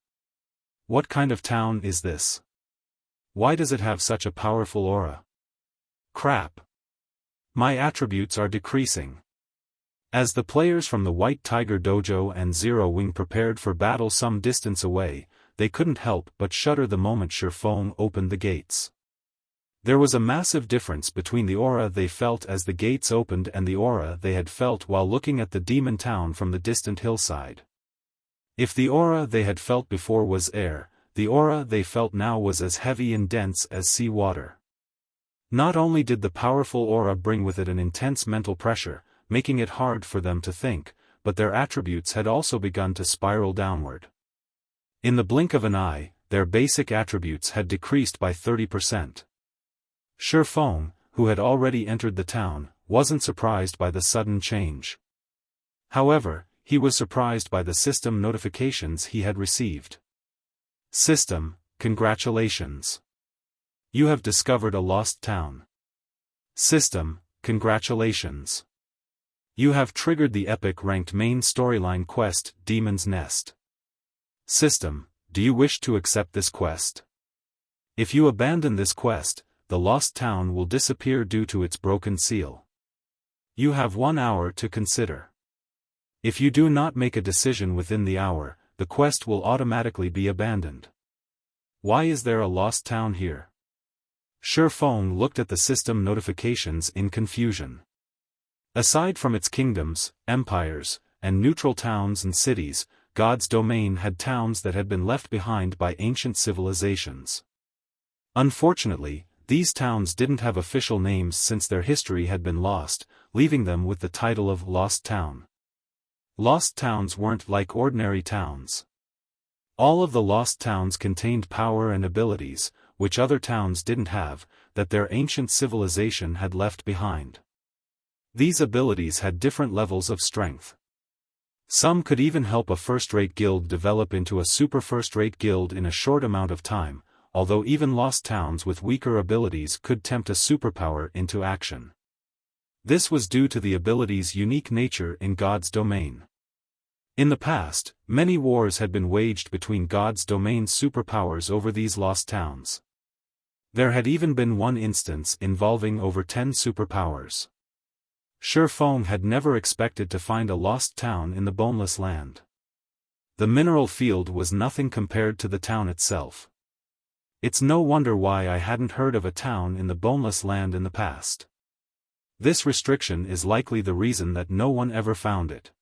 What kind of town is this? Why does it have such a powerful aura? Crap. My attributes are decreasing. As the players from the White Tiger Dojo and Zero Wing prepared for battle some distance away, they couldn't help but shudder the moment Xiaofan opened the gates. There was a massive difference between the aura they felt as the gates opened and the aura they had felt while looking at the demon town from the distant hillside. If the aura they had felt before was air, the aura they felt now was as heavy and dense as sea water. Not only did the powerful aura bring with it an intense mental pressure, making it hard for them to think, but their attributes had also begun to spiral downward. In the blink of an eye, their basic attributes had decreased by 30%. Xiaofan, who had already entered the town, wasn't surprised by the sudden change. However, he was surprised by the system notifications he had received. System, congratulations. You have discovered a lost town. System, congratulations. You have triggered the epic-ranked main storyline quest, Demon's Nest. System, do you wish to accept this quest? If you abandon this quest, the lost town will disappear due to its broken seal. You have 1 hour to consider. If you do not make a decision within the hour, the quest will automatically be abandoned. Why is there a lost town here? Xiaofan looked at the system notifications in confusion. Aside from its kingdoms, empires, and neutral towns and cities, God's domain had towns that had been left behind by ancient civilizations. Unfortunately, these towns didn't have official names since their history had been lost, leaving them with the title of Lost Town. Lost towns weren't like ordinary towns. All of the lost towns contained power and abilities, which other towns didn't have, that their ancient civilization had left behind. These abilities had different levels of strength. Some could even help a first-rate guild develop into a super first-rate guild in a short amount of time, although even lost towns with weaker abilities could tempt a superpower into action. This was due to the ability's unique nature in God's domain. In the past, many wars had been waged between God's domain's superpowers over these lost towns. There had even been one instance involving over 10 superpowers. Xiaofan had never expected to find a lost town in the Boneless land. The mineral field was nothing compared to the town itself. It's no wonder why I hadn't heard of a town in the Boneless land in the past. This restriction is likely the reason that no one ever found it.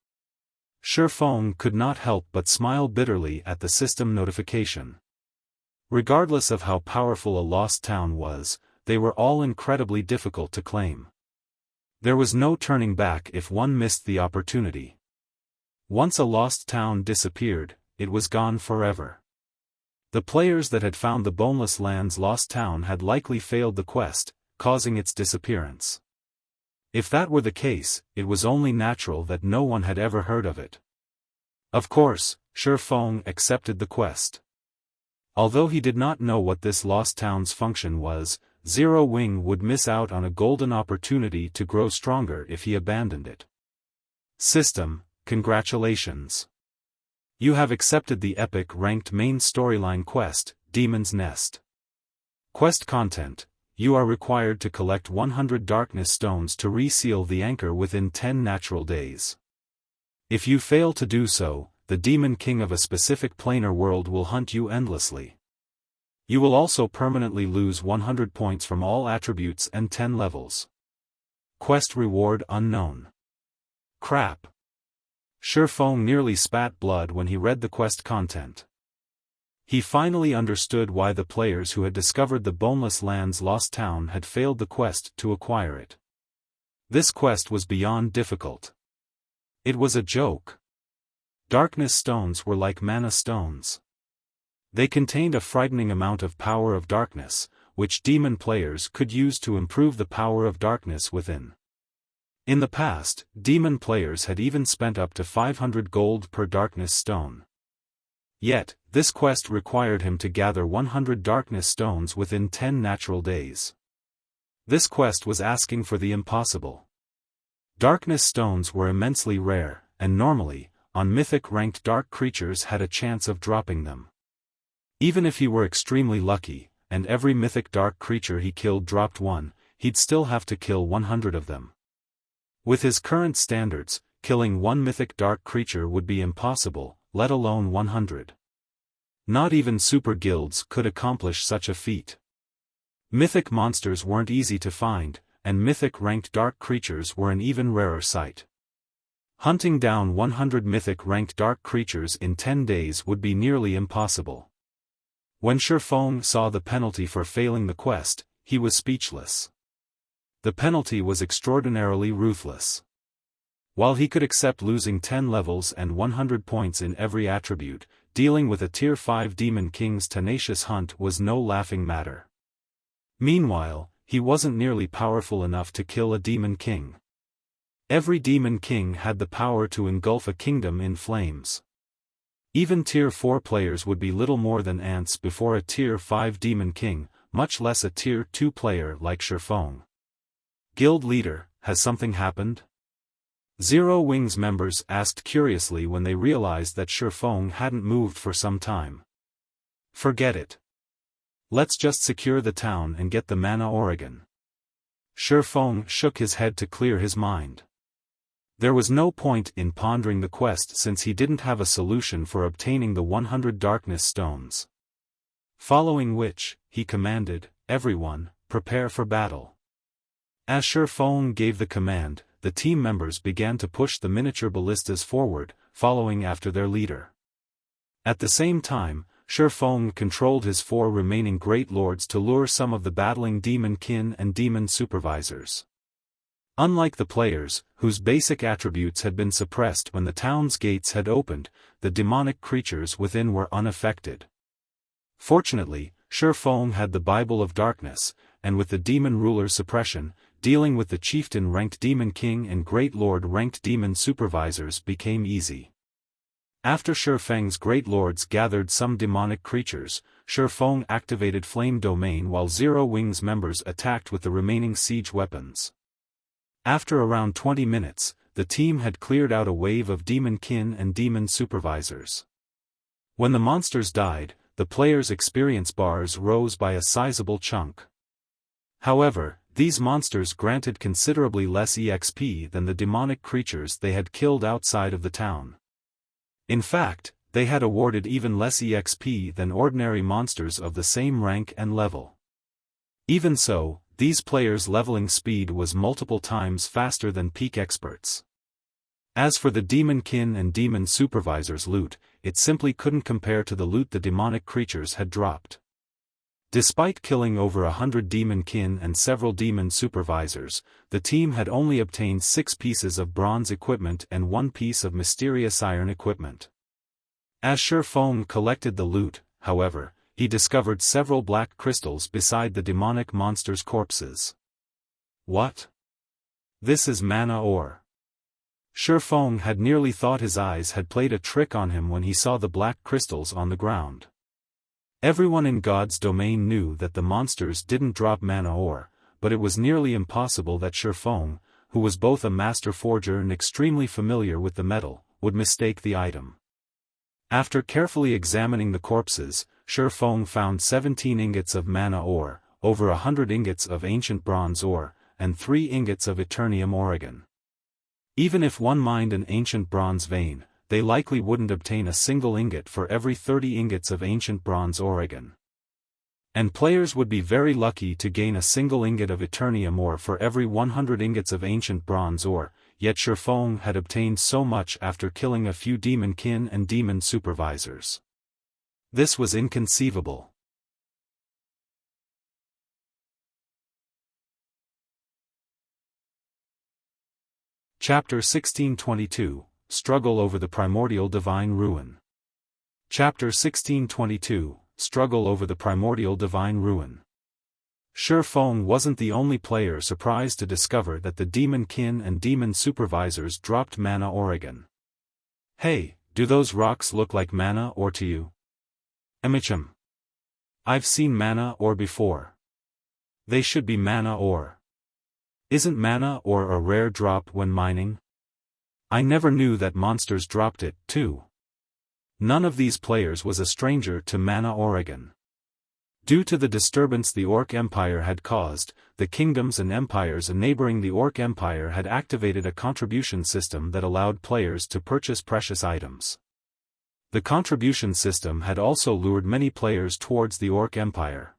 Xiaofan could not help but smile bitterly at the system notification. Regardless of how powerful a lost town was, they were all incredibly difficult to claim. There was no turning back if one missed the opportunity. Once a lost town disappeared, it was gone forever. The players that had found the Boneless Land's lost town had likely failed the quest, causing its disappearance. If that were the case, it was only natural that no one had ever heard of it. Of course, Xiaofan accepted the quest. Although he did not know what this lost town's function was, Zero Wing would miss out on a golden opportunity to grow stronger if he abandoned it. System, congratulations. You have accepted the epic ranked main storyline quest, Demon's Nest. Quest content: you are required to collect 100 darkness stones to reseal the anchor within 10 natural days. If you fail to do so, the Demon King of a specific planar world will hunt you endlessly. You will also permanently lose 100 points from all attributes and 10 levels. Quest reward unknown. Crap. Xiaofan nearly spat blood when he read the quest content. He finally understood why the players who had discovered the Boneless Land's lost town had failed the quest to acquire it. This quest was beyond difficult. It was a joke. Darkness stones were like mana stones. They contained a frightening amount of power of darkness, which demon players could use to improve the power of darkness within. In the past, demon players had even spent up to 500 gold per darkness stone. Yet, this quest required him to gather 100 darkness stones within 10 natural days. This quest was asking for the impossible. Darkness stones were immensely rare, and normally, on mythic-ranked dark creatures had a chance of dropping them. Even if he were extremely lucky, and every mythic dark creature he killed dropped one, he'd still have to kill 100 of them. With his current standards, killing one mythic dark creature would be impossible, let alone 100. Not even super guilds could accomplish such a feat. Mythic monsters weren't easy to find, and mythic-ranked dark creatures were an even rarer sight. Hunting down 100 mythic-ranked dark creatures in 10 days would be nearly impossible. When Xiaofan saw the penalty for failing the quest, he was speechless. The penalty was extraordinarily ruthless. While he could accept losing 10 levels and 100 points in every attribute, dealing with a Tier 5 Demon King's tenacious hunt was no laughing matter. Meanwhile, he wasn't nearly powerful enough to kill a Demon King. Every Demon King had the power to engulf a kingdom in flames. Even Tier 4 players would be little more than ants before a Tier 5 Demon King, much less a Tier 2 player like Xiaofan. Guild leader, has something happened? Zero Wing's members asked curiously when they realized that Xiaofan hadn't moved for some time. Forget it. Let's just secure the town and get the mana Oregon. Xiaofan shook his head to clear his mind. There was no point in pondering the quest since he didn't have a solution for obtaining the 100 darkness stones. Following which, he commanded, everyone, prepare for battle. As Xiaofan gave the command, the team members began to push the miniature ballistas forward, following after their leader. At the same time, Xiaofan controlled his 4 remaining Great Lords to lure some of the battling Demon Kin and Demon Supervisors. Unlike the players, whose basic attributes had been suppressed when the town's gates had opened, the demonic creatures within were unaffected. Fortunately, Xiaofan had the Bible of Darkness, and with the demon ruler suppression, dealing with the chieftain-ranked Demon King and Great Lord-ranked Demon Supervisors became easy. After Xiaofang's Great Lords gathered some demonic creatures, Xiaofan activated Flame Domain while Zero Wing's members attacked with the remaining siege weapons. After around 20 minutes, the team had cleared out a wave of Demon Kin and Demon Supervisors. When the monsters died, the players' experience bars rose by a sizable chunk. However, these monsters granted considerably less EXP than the demonic creatures they had killed outside of the town. In fact, they had awarded even less EXP than ordinary monsters of the same rank and level. Even so, these players' leveling speed was multiple times faster than peak experts. As for the Demon Kin and Demon Supervisors' loot, it simply couldn't compare to the loot the demonic creatures had dropped. Despite killing over 100 Demon Kin and several Demon Supervisors, the team had only obtained 6 pieces of bronze equipment and 1 piece of mysterious iron equipment. As Xiaofan collected the loot, however, he discovered several black crystals beside the demonic monsters' corpses. What? This is mana ore. Xiaofan had nearly thought his eyes had played a trick on him when he saw the black crystals on the ground. Everyone in God's domain knew that the monsters didn't drop mana ore, but it was nearly impossible that Xiaofan, who was both a master forger and extremely familiar with the metal, would mistake the item. After carefully examining the corpses, Xiaofan found 17 ingots of mana ore, over 100 ingots of ancient bronze ore, and 3 ingots of Eternium Oregon. Even if one mined an ancient bronze vein, they likely wouldn't obtain a single ingot for every 30 ingots of ancient bronze Oregon. And players would be very lucky to gain a single ingot of Eternium ore for every 100 ingots of ancient bronze ore, yet Xiaofan had obtained so much after killing a few demon kin and demon supervisors. This was inconceivable. Chapter 1622, Struggle over the Primordial Divine Ruin. Chapter 1622, Struggle over the Primordial Divine Ruin. Xiaofan wasn't the only player surprised to discover that the demon kin and demon supervisors dropped mana Oregon. Hey, do those rocks look like mana ore to you? Emicham. I've seen mana ore before. They should be mana ore. Isn't mana ore a rare drop when mining? I never knew that monsters dropped it, too. None of these players was a stranger to mana Oregon. Due to the disturbance the Orc Empire had caused, the kingdoms and empires neighboring the Orc Empire had activated a contribution system that allowed players to purchase precious items. The contribution system had also lured many players towards the Orc Empire.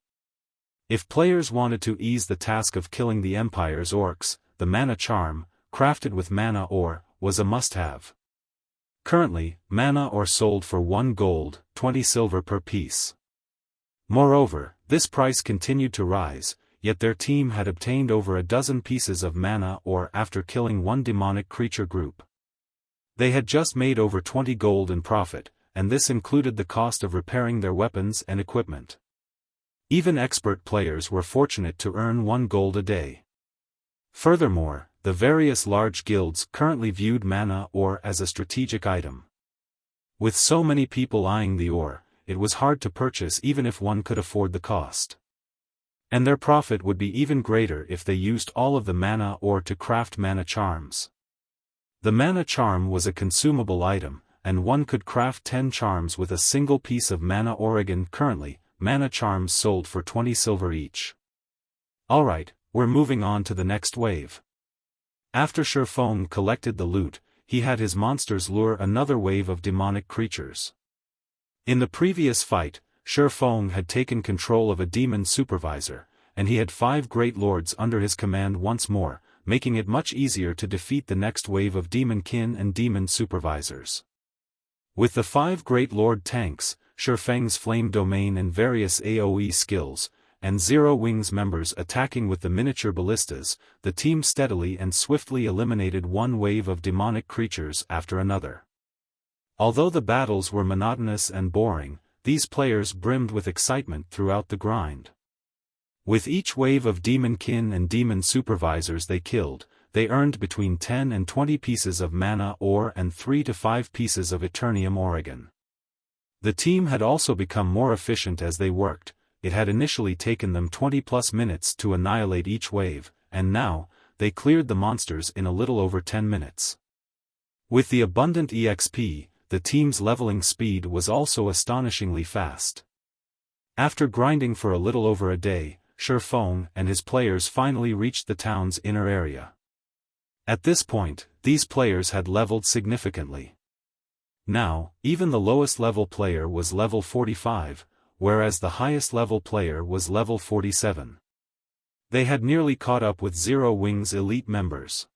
If players wanted to ease the task of killing the Empire's orcs, the mana charm, crafted with mana ore, was a must-have. Currently, mana ore sold for 1 gold, 20 silver per piece. Moreover, this price continued to rise, yet their team had obtained over a dozen pieces of mana ore after killing one demonic creature group. They had just made over 20 gold in profit, and this included the cost of repairing their weapons and equipment. Even expert players were fortunate to earn 1 gold a day. Furthermore, the various large guilds currently viewed mana ore as a strategic item. With so many people eyeing the ore, it was hard to purchase even if one could afford the cost. And their profit would be even greater if they used all of the mana ore to craft mana charms. The mana charm was a consumable item, and one could craft 10 charms with a single piece of mana Oregon. Currently, mana charms sold for 20 silver each. Alright, we're moving on to the next wave. After Xiaofan collected the loot, he had his monsters lure another wave of demonic creatures. In the previous fight, Xiaofan had taken control of a demon supervisor, and he had 5 great lords under his command once more, making it much easier to defeat the next wave of demon kin and demon supervisors. With the 5 great lord tanks, Xiaofan's flame domain and various AoE skills, and Zero Wings members attacking with the miniature ballistas, the team steadily and swiftly eliminated one wave of demonic creatures after another. Although the battles were monotonous and boring, these players brimmed with excitement throughout the grind. With each wave of demon kin and demon supervisors they killed, they earned between 10 and 20 pieces of mana ore and 3 to 5 pieces of Eternium Oregon. The team had also become more efficient as they worked. It had initially taken them 20+ minutes to annihilate each wave, and now, they cleared the monsters in a little over 10 minutes. With the abundant EXP, the team's leveling speed was also astonishingly fast. After grinding for a little over a day, Xiaofan and his players finally reached the town's inner area. At this point, these players had leveled significantly. Now, even the lowest level player was level 45, whereas the highest level player was level 47. They had nearly caught up with Zero Wings elite members.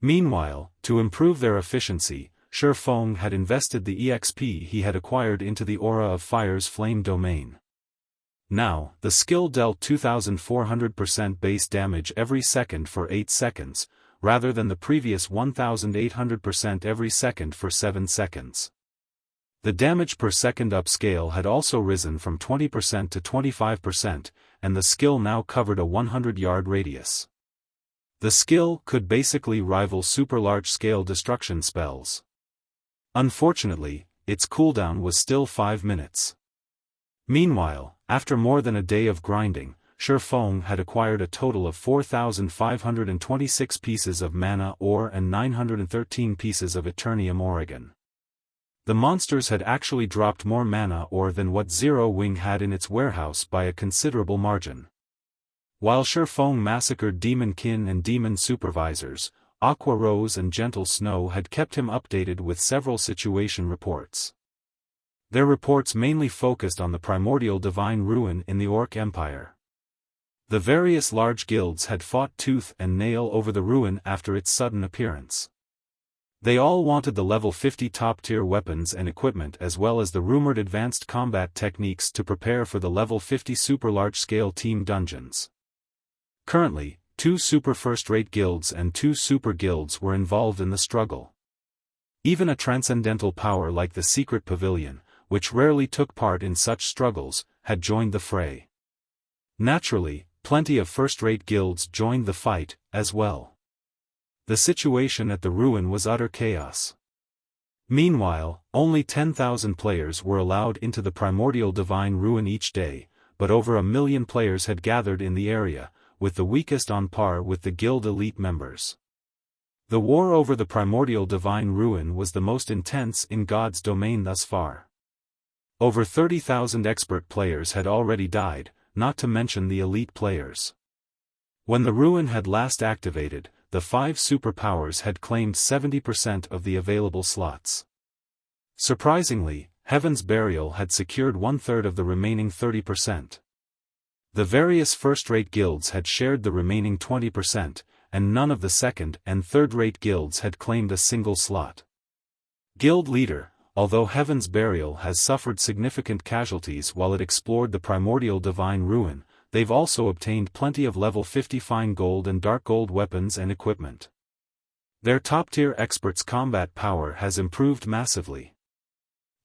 Meanwhile, to improve their efficiency, Xiaofan had invested the EXP he had acquired into the Aura of Fire's flame domain. Now, the skill dealt 2400% base damage every second for 8 seconds, rather than the previous 1800% every second for 7 seconds. The damage per second upscale had also risen from 20% to 25%, and the skill now covered a 100-yard radius. The skill could basically rival super large-scale destruction spells. Unfortunately, its cooldown was still 5 minutes. Meanwhile, after more than a day of grinding, Xiaofan had acquired a total of 4,526 pieces of mana ore and 913 pieces of Eternium Oregon. The monsters had actually dropped more mana ore than what Zero Wing had in its warehouse by a considerable margin. While Xiaofan massacred Demon Kin and Demon Supervisors, Aqua Rose and Gentle Snow had kept him updated with several situation reports. Their reports mainly focused on the primordial divine ruin in the Orc Empire. The various large guilds had fought tooth and nail over the ruin after its sudden appearance. They all wanted the level 50 top-tier weapons and equipment as well as the rumored advanced combat techniques to prepare for the level 50 super large-scale team dungeons. Currently, 2 super first-rate guilds and 2 super guilds were involved in the struggle. Even a transcendental power like the Secret Pavilion, which rarely took part in such struggles, had joined the fray. Naturally, plenty of first-rate guilds joined the fight, as well. The situation at the ruin was utter chaos. Meanwhile, only 10,000 players were allowed into the primordial divine ruin each day, but over 1 million players had gathered in the area, with the weakest on par with the guild elite members. The war over the primordial divine ruin was the most intense in God's domain thus far. Over 30,000 expert players had already died, not to mention the elite players. When the ruin had last activated, the 5 superpowers had claimed 70% of the available slots. Surprisingly, Heaven's Burial had secured 1/3 of the remaining 30%. The various first-rate guilds had shared the remaining 20%, and none of the second- and third-rate guilds had claimed a single slot. Guild Leader, although Heaven's Burial has suffered significant casualties while it explored the primordial divine ruin, they've also obtained plenty of level 50 fine gold and dark gold weapons and equipment. Their top-tier experts' combat power has improved massively.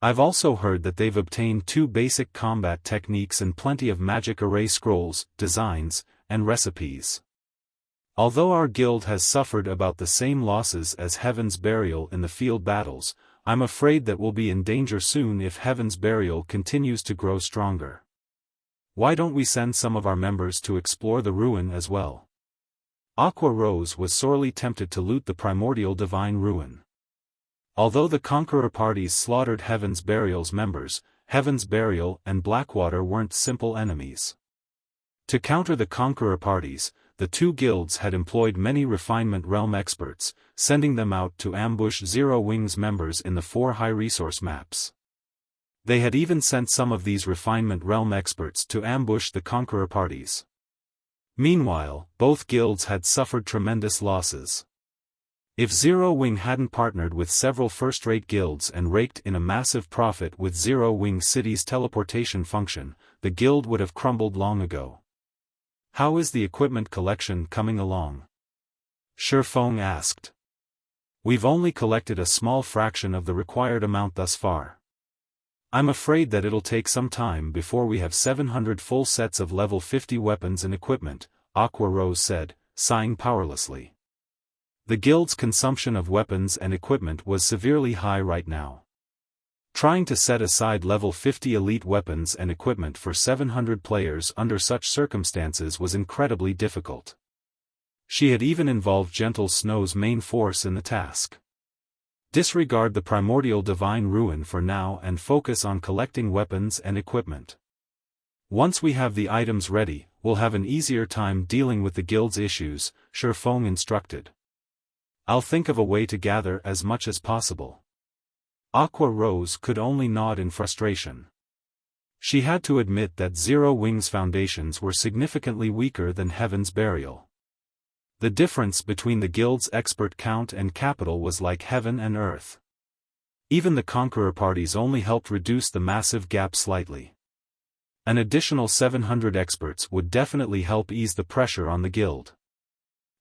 I've also heard that they've obtained 2 basic combat techniques and plenty of magic array scrolls, designs, and recipes. Although our guild has suffered about the same losses as Heaven's Burial in the field battles, I'm afraid that we'll be in danger soon if Heaven's Burial continues to grow stronger. Why don't we send some of our members to explore the ruin as well? Aqua Rose was sorely tempted to loot the primordial divine ruin. Although the Conqueror parties slaughtered Heaven's Burial's members, Heaven's Burial and Blackwater weren't simple enemies. To counter the Conqueror parties, the 2 guilds had employed many Refinement Realm experts, sending them out to ambush Zero Wing's members in the 4 high-resource maps. They had even sent some of these Refinement Realm experts to ambush the Conqueror parties. Meanwhile, both guilds had suffered tremendous losses. If Zero Wing hadn't partnered with several first-rate guilds and raked in a massive profit with Zero Wing City's teleportation function, the guild would have crumbled long ago. How is the equipment collection coming along? Xiaofan asked. We've only collected a small fraction of the required amount thus far. I'm afraid that it'll take some time before we have 700 full sets of level 50 weapons and equipment, Aqua Rose said, sighing powerlessly. The guild's consumption of weapons and equipment was severely high right now. Trying to set aside level 50 elite weapons and equipment for 700 players under such circumstances was incredibly difficult. She had even involved Gentle Snow's main force in the task. Disregard the primordial divine ruin for now and focus on collecting weapons and equipment. Once we have the items ready, we'll have an easier time dealing with the guild's issues, Xiaofan instructed. I'll think of a way to gather as much as possible. Aqua Rose could only nod in frustration. She had to admit that Zero Wing's foundations were significantly weaker than Heaven's Burial. The difference between the guild's expert count and capital was like heaven and earth. Even the Conqueror parties only helped reduce the massive gap slightly. An additional 700 experts would definitely help ease the pressure on the guild.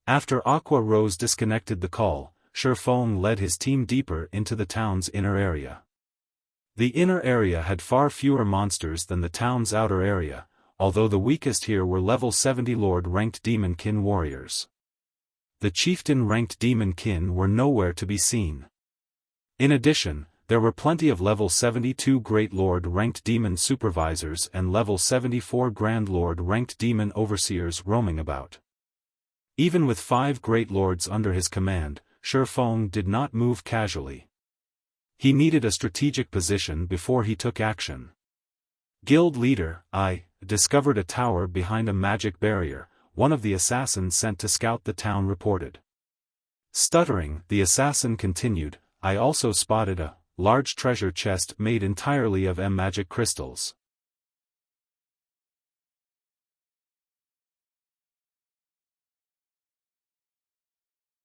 After Aqua Rose disconnected the call, Xiaofan led his team deeper into the town's inner area. The inner area had far fewer monsters than the town's outer area, although the weakest here were level 70 Lord-ranked Demon Kin warriors. The Chieftain-ranked Demon Kin were nowhere to be seen. In addition, There were plenty of level 72 Great Lord ranked demon supervisors and level 74 Grand Lord ranked demon overseers roaming about. Even with 5 Great Lords under his command, Xiaofan did not move casually. He needed a strategic position before he took action. Guild leader, I discovered a tower behind a magic barrier, one of the assassins sent to scout the town reported. Stuttering, the assassin continued, I also spotted a large treasure chest made entirely of magic crystals.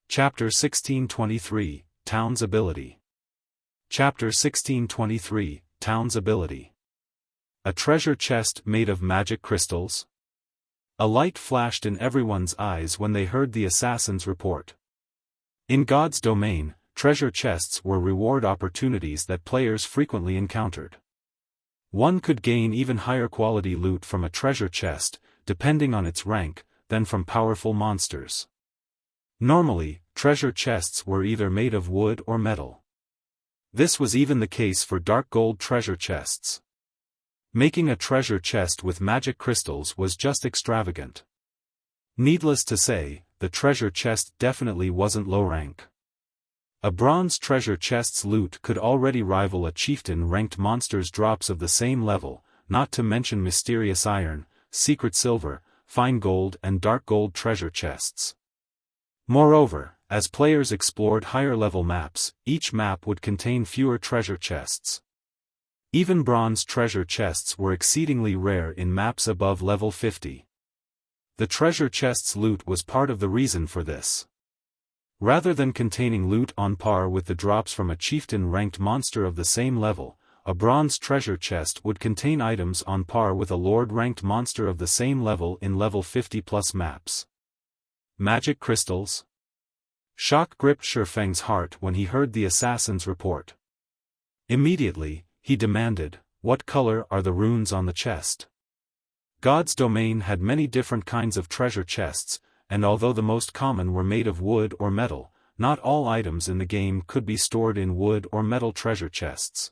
Chapter 1623, Town's Ability. Chapter 1623, Town's Ability. A treasure chest made of magic crystals? A light flashed in everyone's eyes when they heard the assassin's report. In God's domain, treasure chests were reward opportunities that players frequently encountered. One could gain even higher quality loot from a treasure chest, depending on its rank, than from powerful monsters. Normally, treasure chests were either made of wood or metal. This was even the case for dark gold treasure chests. Making a treasure chest with magic crystals was just extravagant. Needless to say, the treasure chest definitely wasn't low rank. A bronze treasure chest's loot could already rival a chieftain-ranked monster's drops of the same level, not to mention mysterious iron, secret silver, fine gold and dark gold treasure chests. Moreover, as players explored higher-level maps, each map would contain fewer treasure chests. Even bronze treasure chests were exceedingly rare in maps above level 50. The treasure chest's loot was part of the reason for this. Rather than containing loot on par with the drops from a chieftain-ranked monster of the same level, a bronze treasure chest would contain items on par with a lord-ranked monster of the same level in level 50+ maps. Magic crystals? Shock gripped Xiaofan's heart when he heard the assassin's report. Immediately, he demanded, what color are the runes on the chest? God's domain had many different kinds of treasure chests, and although the most common were made of wood or metal, not all items in the game could be stored in wood or metal treasure chests.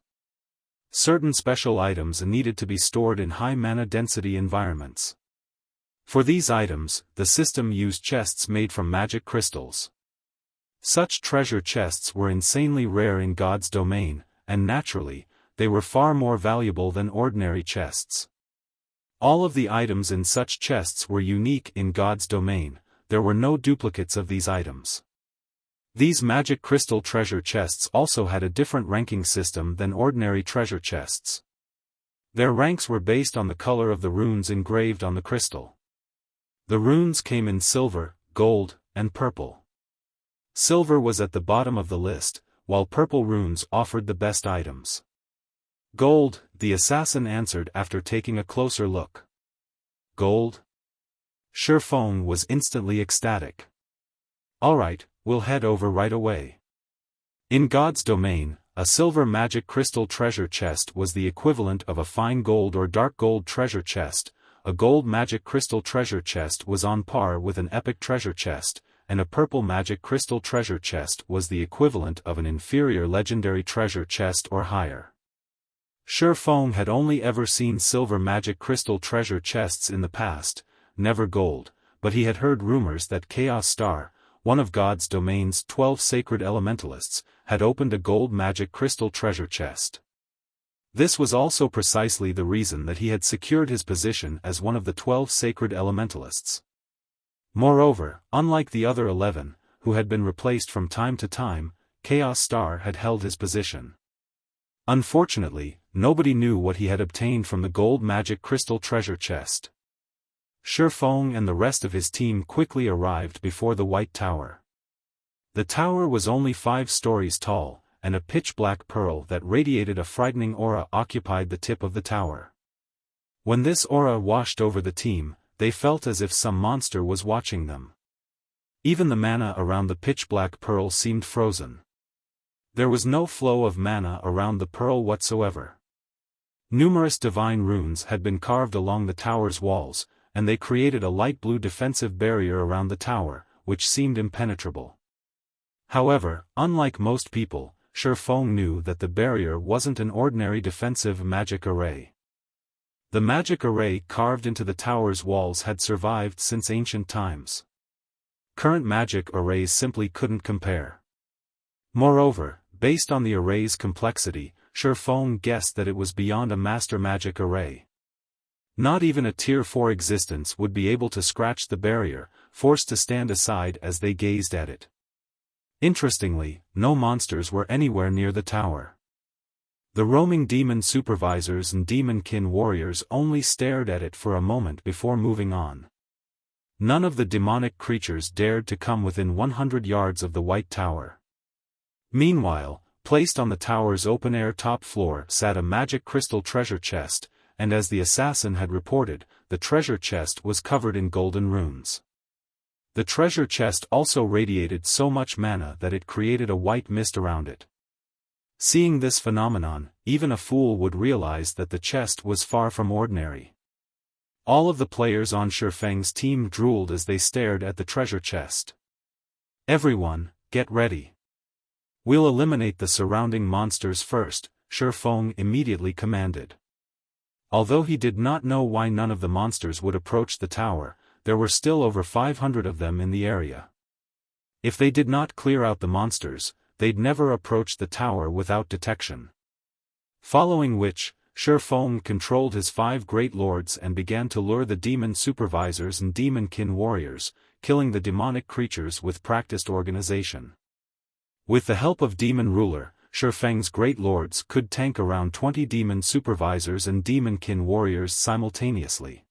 Certain special items needed to be stored in high mana density environments. For these items, the system used chests made from magic crystals. Such treasure chests were insanely rare in God's domain, and naturally, they were far more valuable than ordinary chests. All of the items in such chests were unique in God's domain, there were no duplicates of these items. These magic crystal treasure chests also had a different ranking system than ordinary treasure chests. Their ranks were based on the color of the runes engraved on the crystal. The runes came in silver, gold, and purple. Silver was at the bottom of the list, while purple runes offered the best items. Gold, the assassin answered after taking a closer look. Gold? Xiaofan was instantly ecstatic. Alright, we'll head over right away. In God's domain, a silver magic crystal treasure chest was the equivalent of a fine gold or dark gold treasure chest, a gold magic crystal treasure chest was on par with an epic treasure chest, and a purple magic crystal treasure chest was the equivalent of an inferior legendary treasure chest or higher. Xiaofan had only ever seen silver magic crystal treasure chests in the past, never gold, but he had heard rumors that Chaos Star, one of God's domain's 12 sacred elementalists, had opened a gold magic crystal treasure chest. This was also precisely the reason that he had secured his position as one of the 12 sacred elementalists. Moreover, unlike the other 11, who had been replaced from time to time, Chaos Star had held his position. Unfortunately, nobody knew what he had obtained from the gold magic crystal treasure chest. Xiaofan and the rest of his team quickly arrived before the White Tower. The tower was only 5 stories tall, and a pitch-black pearl that radiated a frightening aura occupied the tip of the tower. When this aura washed over the team, they felt as if some monster was watching them. Even the mana around the pitch-black pearl seemed frozen. There was no flow of mana around the pearl whatsoever. Numerous divine runes had been carved along the tower's walls, and they created a light blue defensive barrier around the tower, which seemed impenetrable. However, unlike most people, Xiaofan knew that the barrier wasn't an ordinary defensive magic array. The magic array carved into the tower's walls had survived since ancient times. Current magic arrays simply couldn't compare. Moreover, based on the array's complexity, Xiaofan guessed that it was beyond a master magic array. Not even a Tier 4 existence would be able to scratch the barrier, forced to stand aside as they gazed at it. Interestingly, no monsters were anywhere near the tower. The roaming demon supervisors and demon-kin warriors only stared at it for a moment before moving on. None of the demonic creatures dared to come within 100 yards of the White Tower. Meanwhile, placed on the tower's open-air top floor sat a magic crystal treasure chest, and as the assassin had reported, the treasure chest was covered in golden runes. The treasure chest also radiated so much mana that it created a white mist around it. Seeing this phenomenon, even a fool would realize that the chest was far from ordinary. All of the players on Xiaofang's team drooled as they stared at the treasure chest. "Everyone, get ready. We'll eliminate the surrounding monsters first," Xiaofan immediately commanded. Although he did not know why none of the monsters would approach the tower, there were still over 500 of them in the area. If they did not clear out the monsters, they'd never approach the tower without detection. Following which, Xiaofan controlled his 5 great lords and began to lure the demon supervisors and demon-kin warriors, killing the demonic creatures with practiced organization. With the help of Demon Ruler, Xiaofang's great lords could tank around 20 demon supervisors and demon-kin warriors simultaneously.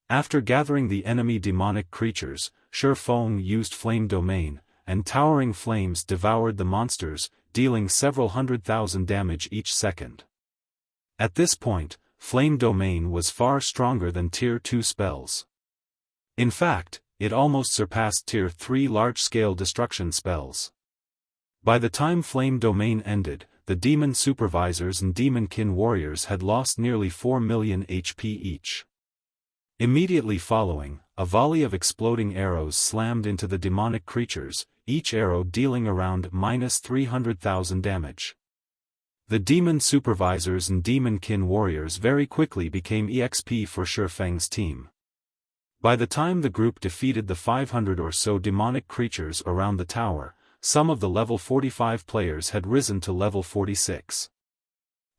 After gathering the enemy demonic creatures, Xiaofan used Flame Domain, and towering flames devoured the monsters, dealing several 100,000 damage each second. At this point, Flame Domain was far stronger than Tier 2 spells. In fact, it almost surpassed Tier 3 large-scale destruction spells. By the time Flame Domain ended, the demon supervisors and demon-kin warriors had lost nearly 4 million HP each. Immediately following, a volley of exploding arrows slammed into the demonic creatures, each arrow dealing around -300,000 damage. The demon supervisors and demon-kin warriors very quickly became EXP for Xiaofang's team. By the time the group defeated the 500 or so demonic creatures around the tower, some of the level 45 players had risen to level 46.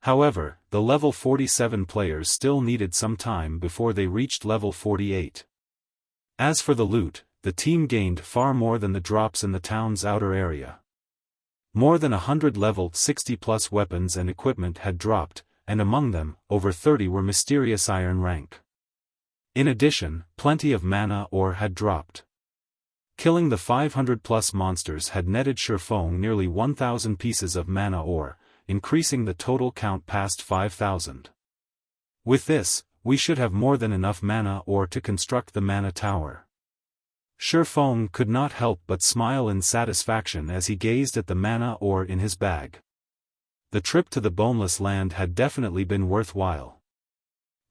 However, the level 47 players still needed some time before they reached level 48. As for the loot, the team gained far more than the drops in the town's outer area. More than 100 level 60+ weapons and equipment had dropped, and among them, over 30 were mysterious iron rank. In addition, plenty of mana ore had dropped. Killing the 500+ monsters had netted Xiaofan nearly 1,000 pieces of mana ore, increasing the total count past 5,000. With this, we should have more than enough mana ore to construct the mana tower. Xiaofan could not help but smile in satisfaction as he gazed at the mana ore in his bag. The trip to the Boneless land had definitely been worthwhile.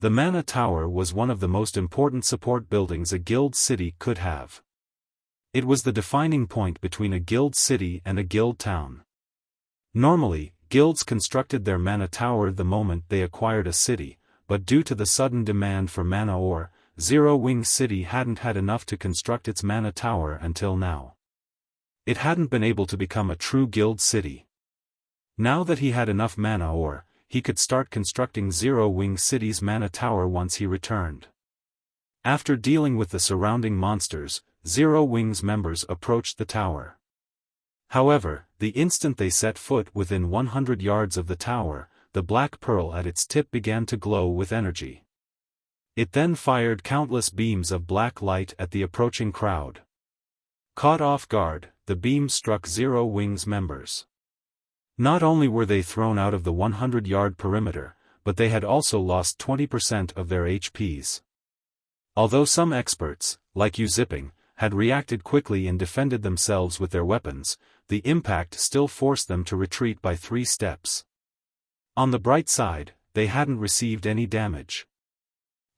The mana tower was one of the most important support buildings a guild city could have. It was the defining point between a guild city and a guild town. Normally, guilds constructed their mana tower the moment they acquired a city, but due to the sudden demand for mana ore, Zero Wing City hadn't had enough to construct its mana tower until now. It hadn't been able to become a true guild city. Now that he had enough mana ore, he could start constructing Zero Wing City's mana tower once he returned. After dealing with the surrounding monsters, Zero Wing's members approached the tower. However, the instant they set foot within 100 yards of the tower, the black pearl at its tip began to glow with energy. It then fired countless beams of black light at the approaching crowd. Caught off guard, the beams struck Zero Wing's members. Not only were they thrown out of the 100-yard perimeter, but they had also lost 20% of their HPs. Although some experts, like Yu Zipping, had reacted quickly and defended themselves with their weapons, the impact still forced them to retreat by 3 steps. On the bright side, they hadn't received any damage.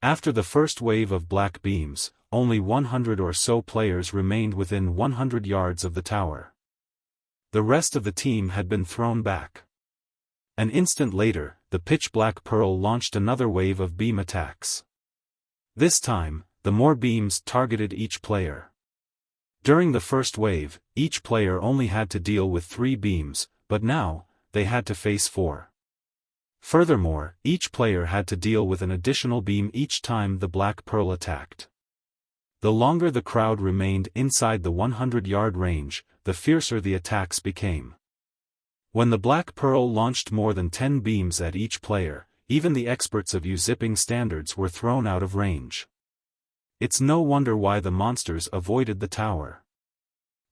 After the first wave of black beams, only 100 or so players remained within 100 yards of the tower. the rest of the team had been thrown back. An instant later, the pitch-black pearl launched another wave of beam attacks. This time, the more beams targeted each player. During the first wave, each player only had to deal with 3 beams, but now, they had to face 4. Furthermore, each player had to deal with an additional beam each time the black pearl attacked. The longer the crowd remained inside the 100-yard range, the fiercer the attacks became. When the black pearl launched more than 10 beams at each player, even the experts of U-zipping standards were thrown out of range. It's no wonder why the monsters avoided the tower.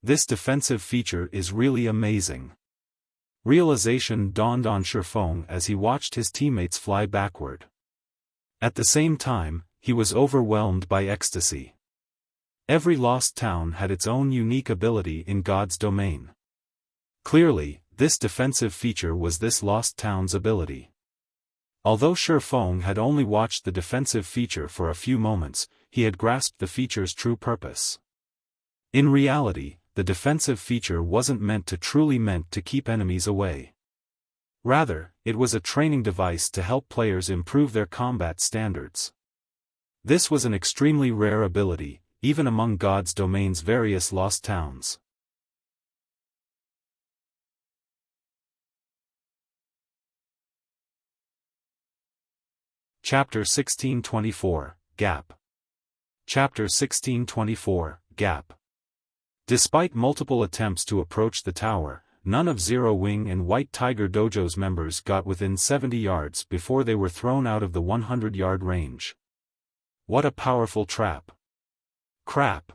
This defensive feature is really amazing. Realization dawned on Xiaofan as he watched his teammates fly backward. At the same time, he was overwhelmed by ecstasy. Every lost town had its own unique ability in God's domain. Clearly, this defensive feature was this lost town's ability. Although Xiaofan had only watched the defensive feature for a few moments, he had grasped the feature's true purpose. In reality, the defensive feature wasn't meant to keep enemies away. Rather, it was a training device to help players improve their combat standards. This was an extremely rare ability, even among God's domain's various lost towns. Chapter 1624, Gap. Chapter 1624, Gap. Despite multiple attempts to approach the tower, none of Zero Wing and White Tiger Dojo's members got within 70 yards before they were thrown out of the 100-yard range. What a powerful trap. Crap.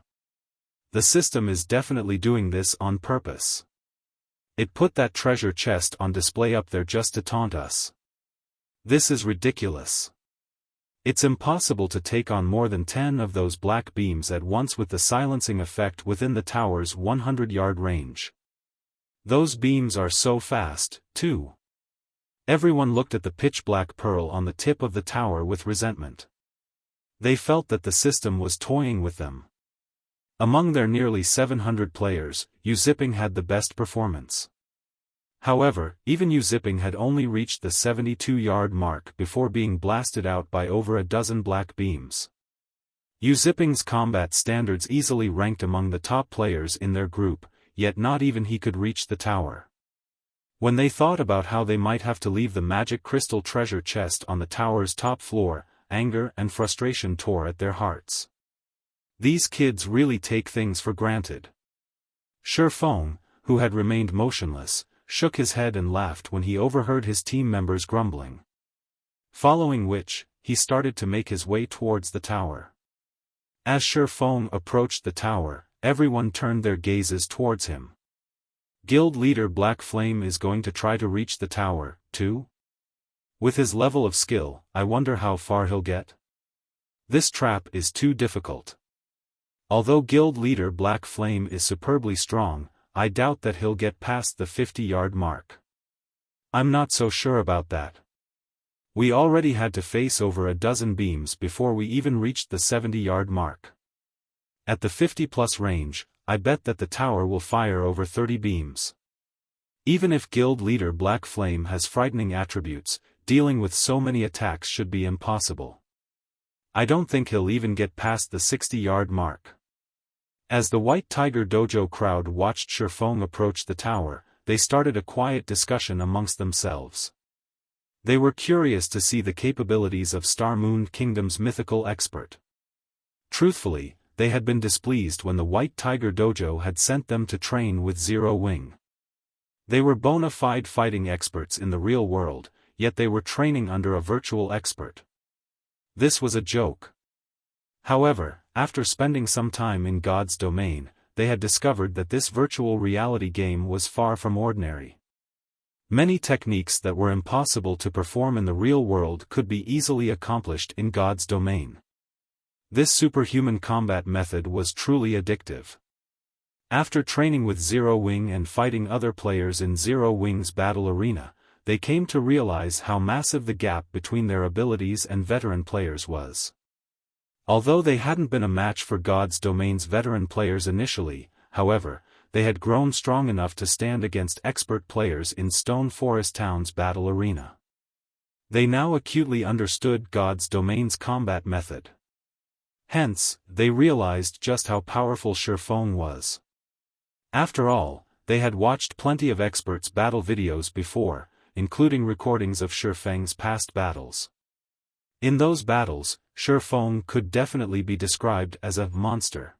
The system is definitely doing this on purpose. It put that treasure chest on display up there just to taunt us. This is ridiculous. It's impossible to take on more than 10 of those black beams at once with the silencing effect within the tower's 100-yard range. Those beams are so fast, too. Everyone looked at the pitch-black pearl on the tip of the tower with resentment. They felt that the system was toying with them. Among their nearly 700 players, U-zipping had the best performance. However, even U-zipping had only reached the 72-yard mark before being blasted out by over a dozen black beams. U-zipping's combat standards easily ranked among the top players in their group, yet not even he could reach the tower. When they thought about how they might have to leave the magic crystal treasure chest on the tower's top floor, anger and frustration tore at their hearts. These kids really take things for granted. Xiaofan, who had remained motionless, shook his head and laughed when he overheard his team members grumbling. Following which, he started to make his way towards the tower. As Xiaofan approached the tower, everyone turned their gazes towards him. Guild leader Black Flame is going to try to reach the tower, too? With his level of skill, I wonder how far he'll get. This trap is too difficult. Although guild leader Black Flame is superbly strong, I doubt that he'll get past the 50-yard mark. I'm not so sure about that. We already had to face over a dozen beams before we even reached the 70-yard mark. At the 50-plus range, I bet that the tower will fire over 30 beams. Even if guild leader Black Flame has frightening attributes, dealing with so many attacks should be impossible. I don't think he'll even get past the 60-yard mark. As the White Tiger Dojo crowd watched Xiaofan approach the tower, they started a quiet discussion amongst themselves. They were curious to see the capabilities of Star Moon Kingdom's mythical expert. Truthfully, they had been displeased when the White Tiger Dojo had sent them to train with Zero Wing. They were bona fide fighting experts in the real world, yet they were training under a virtual expert. This was a joke. However, after spending some time in God's domain, they had discovered that this virtual reality game was far from ordinary. Many techniques that were impossible to perform in the real world could be easily accomplished in God's domain. This superhuman combat method was truly addictive. After training with Zero Wing and fighting other players in Zero Wing's battle arena, they came to realize how massive the gap between their abilities and veteran players was. Although they hadn't been a match for God's domain's veteran players initially, however, they had grown strong enough to stand against expert players in Stone Forest Town's battle arena. They now acutely understood God's domain's combat method. Hence, they realized just how powerful Xiaofan was. After all, they had watched plenty of experts' battle videos before, including recordings of Xiaofan's past battles. In those battles, Xiaofan could definitely be described as a monster.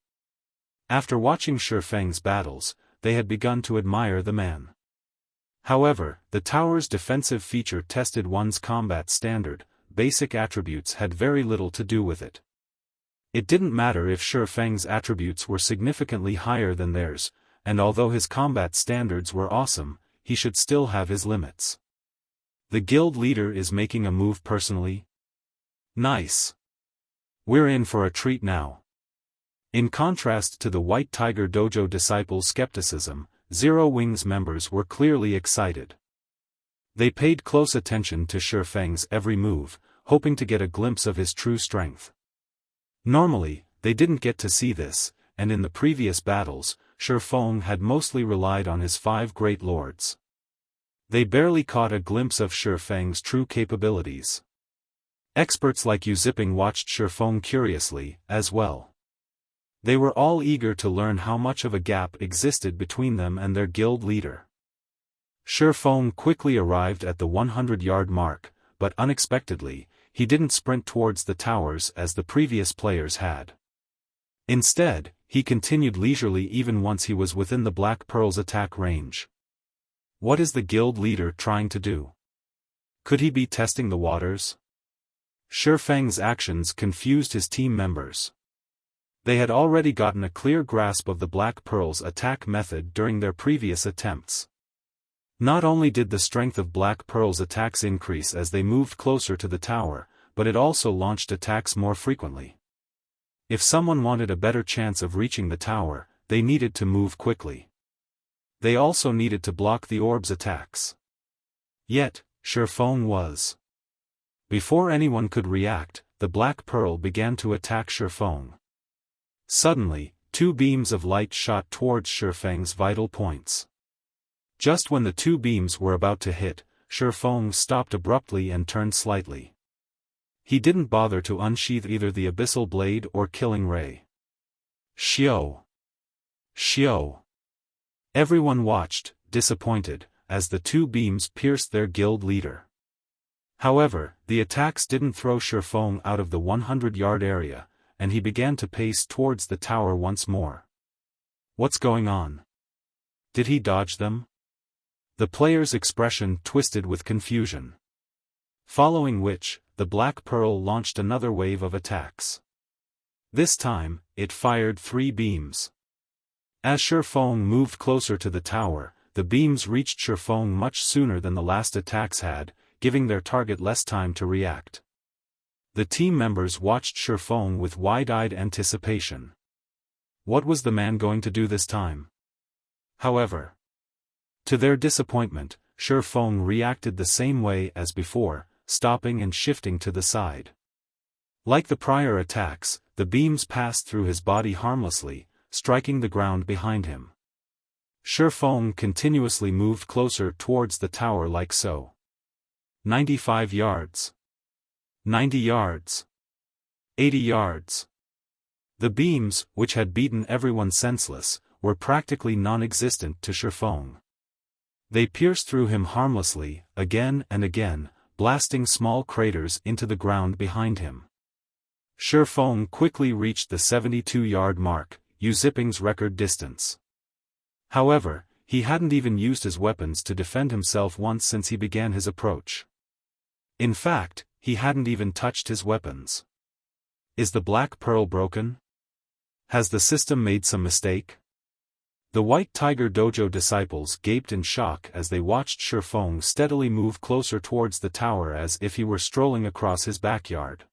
After watching Xiaofan's battles, they had begun to admire the man. However, the tower's defensive feature tested one's combat standard, basic attributes had very little to do with it. It didn't matter if Xiaofan's attributes were significantly higher than theirs, and although his combat standards were awesome, he should still have his limits. The guild leader is making a move personally? Nice. We're in for a treat now. In contrast to the White Tiger Dojo disciples' skepticism, Zero Wings members were clearly excited. They paid close attention to Xiaofan's every move, hoping to get a glimpse of his true strength. Normally, they didn't get to see this, and in the previous battles, Xiaofan had mostly relied on his 5 great lords. They barely caught a glimpse of Xiaofan's true capabilities. Experts like Yu Zipping watched Xiaofan curiously, as well. They were all eager to learn how much of a gap existed between them and their guild leader. Xiaofan quickly arrived at the 100-yard mark, but unexpectedly, he didn't sprint towards the towers as the previous players had. Instead, he continued leisurely even once he was within the Black Pearl's attack range. What is the guild leader trying to do? Could he be testing the waters? Xiaofan's actions confused his team members. They had already gotten a clear grasp of the Black Pearl's attack method during their previous attempts. Not only did the strength of Black Pearl's attacks increase as they moved closer to the tower, but it also launched attacks more frequently. If someone wanted a better chance of reaching the tower, they needed to move quickly. They also needed to block the orb's attacks. Yet, Xiaofan was. Before anyone could react, the Black Pearl began to attack Xiaofan. Suddenly, 2 beams of light shot towards Xiaofan's vital points. Just when the 2 beams were about to hit, Xiaofan stopped abruptly and turned slightly. He didn't bother to unsheath either the Abyssal Blade or Killing Ray. Xiao! Xiao! Everyone watched, disappointed, as the 2 beams pierced their guild leader. However, the attacks didn't throw Xiaofan out of the 100-yard area, and he began to pace towards the tower once more. What's going on? Did he dodge them? The player's expression twisted with confusion. Following which, the Black Pearl launched another wave of attacks. This time, it fired 3 beams. As Xiaofan moved closer to the tower, the beams reached Xiaofan much sooner than the last attacks had, giving their target less time to react. The team members watched Xiaofan with wide-eyed anticipation. What was the man going to do this time? However, to their disappointment, Xiaofan reacted the same way as before, stopping and shifting to the side. Like the prior attacks, the beams passed through his body harmlessly, striking the ground behind him. Xiaofan continuously moved closer towards the tower like so. 95 yards. 90 yards. 80 yards. The beams, which had beaten everyone senseless, were practically non-existent to Xiaofan. They pierced through him harmlessly, again and again, blasting small craters into the ground behind him. Xiaofan quickly reached the 72-yard mark, Yu Zipping's record distance. However, he hadn't even used his weapons to defend himself once since he began his approach. In fact, he hadn't even touched his weapons. Is the Black Pearl broken? Has the system made some mistake? The White Tiger Dojo disciples gaped in shock as they watched Xiaofan steadily move closer towards the tower as if he were strolling across his backyard.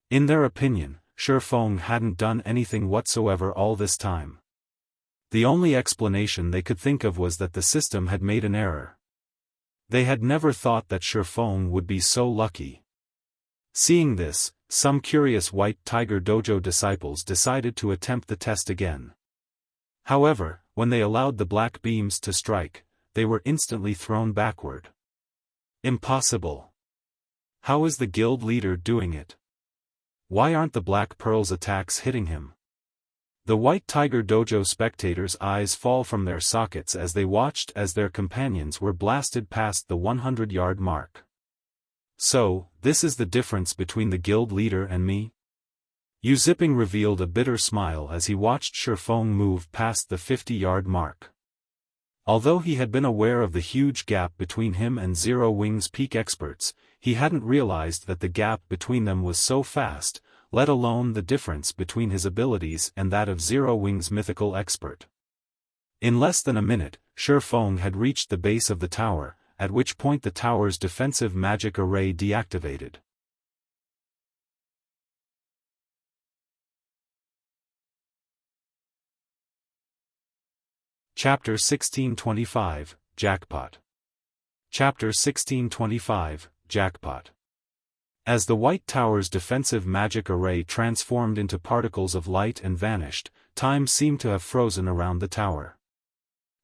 In their opinion, Xiaofan hadn't done anything whatsoever all this time. The only explanation they could think of was that the system had made an error. They had never thought that Xiaofan would be so lucky. Seeing this, some curious White Tiger Dojo disciples decided to attempt the test again. However, when they allowed the black beams to strike, they were instantly thrown backward. Impossible. How is the guild leader doing it? Why aren't the Black Pearl's attacks hitting him? The White Tiger Dojo spectators' eyes fall from their sockets as they watched as their companions were blasted past the 100-yard mark. So, this is the difference between the guild leader and me? Yu Zipping revealed a bitter smile as he watched Xiaofan move past the 50-yard mark. Although he had been aware of the huge gap between him and Zero Wing's peak experts, he hadn't realized that the gap between them was so fast, let alone the difference between his abilities and that of Zero Wing's mythical expert. In less than a minute, Xiaofan had reached the base of the tower, at which point the tower's defensive magic array deactivated. Chapter 1625, Jackpot. Chapter 1625, Jackpot. As the White Tower's defensive magic array transformed into particles of light and vanished, time seemed to have frozen around the tower.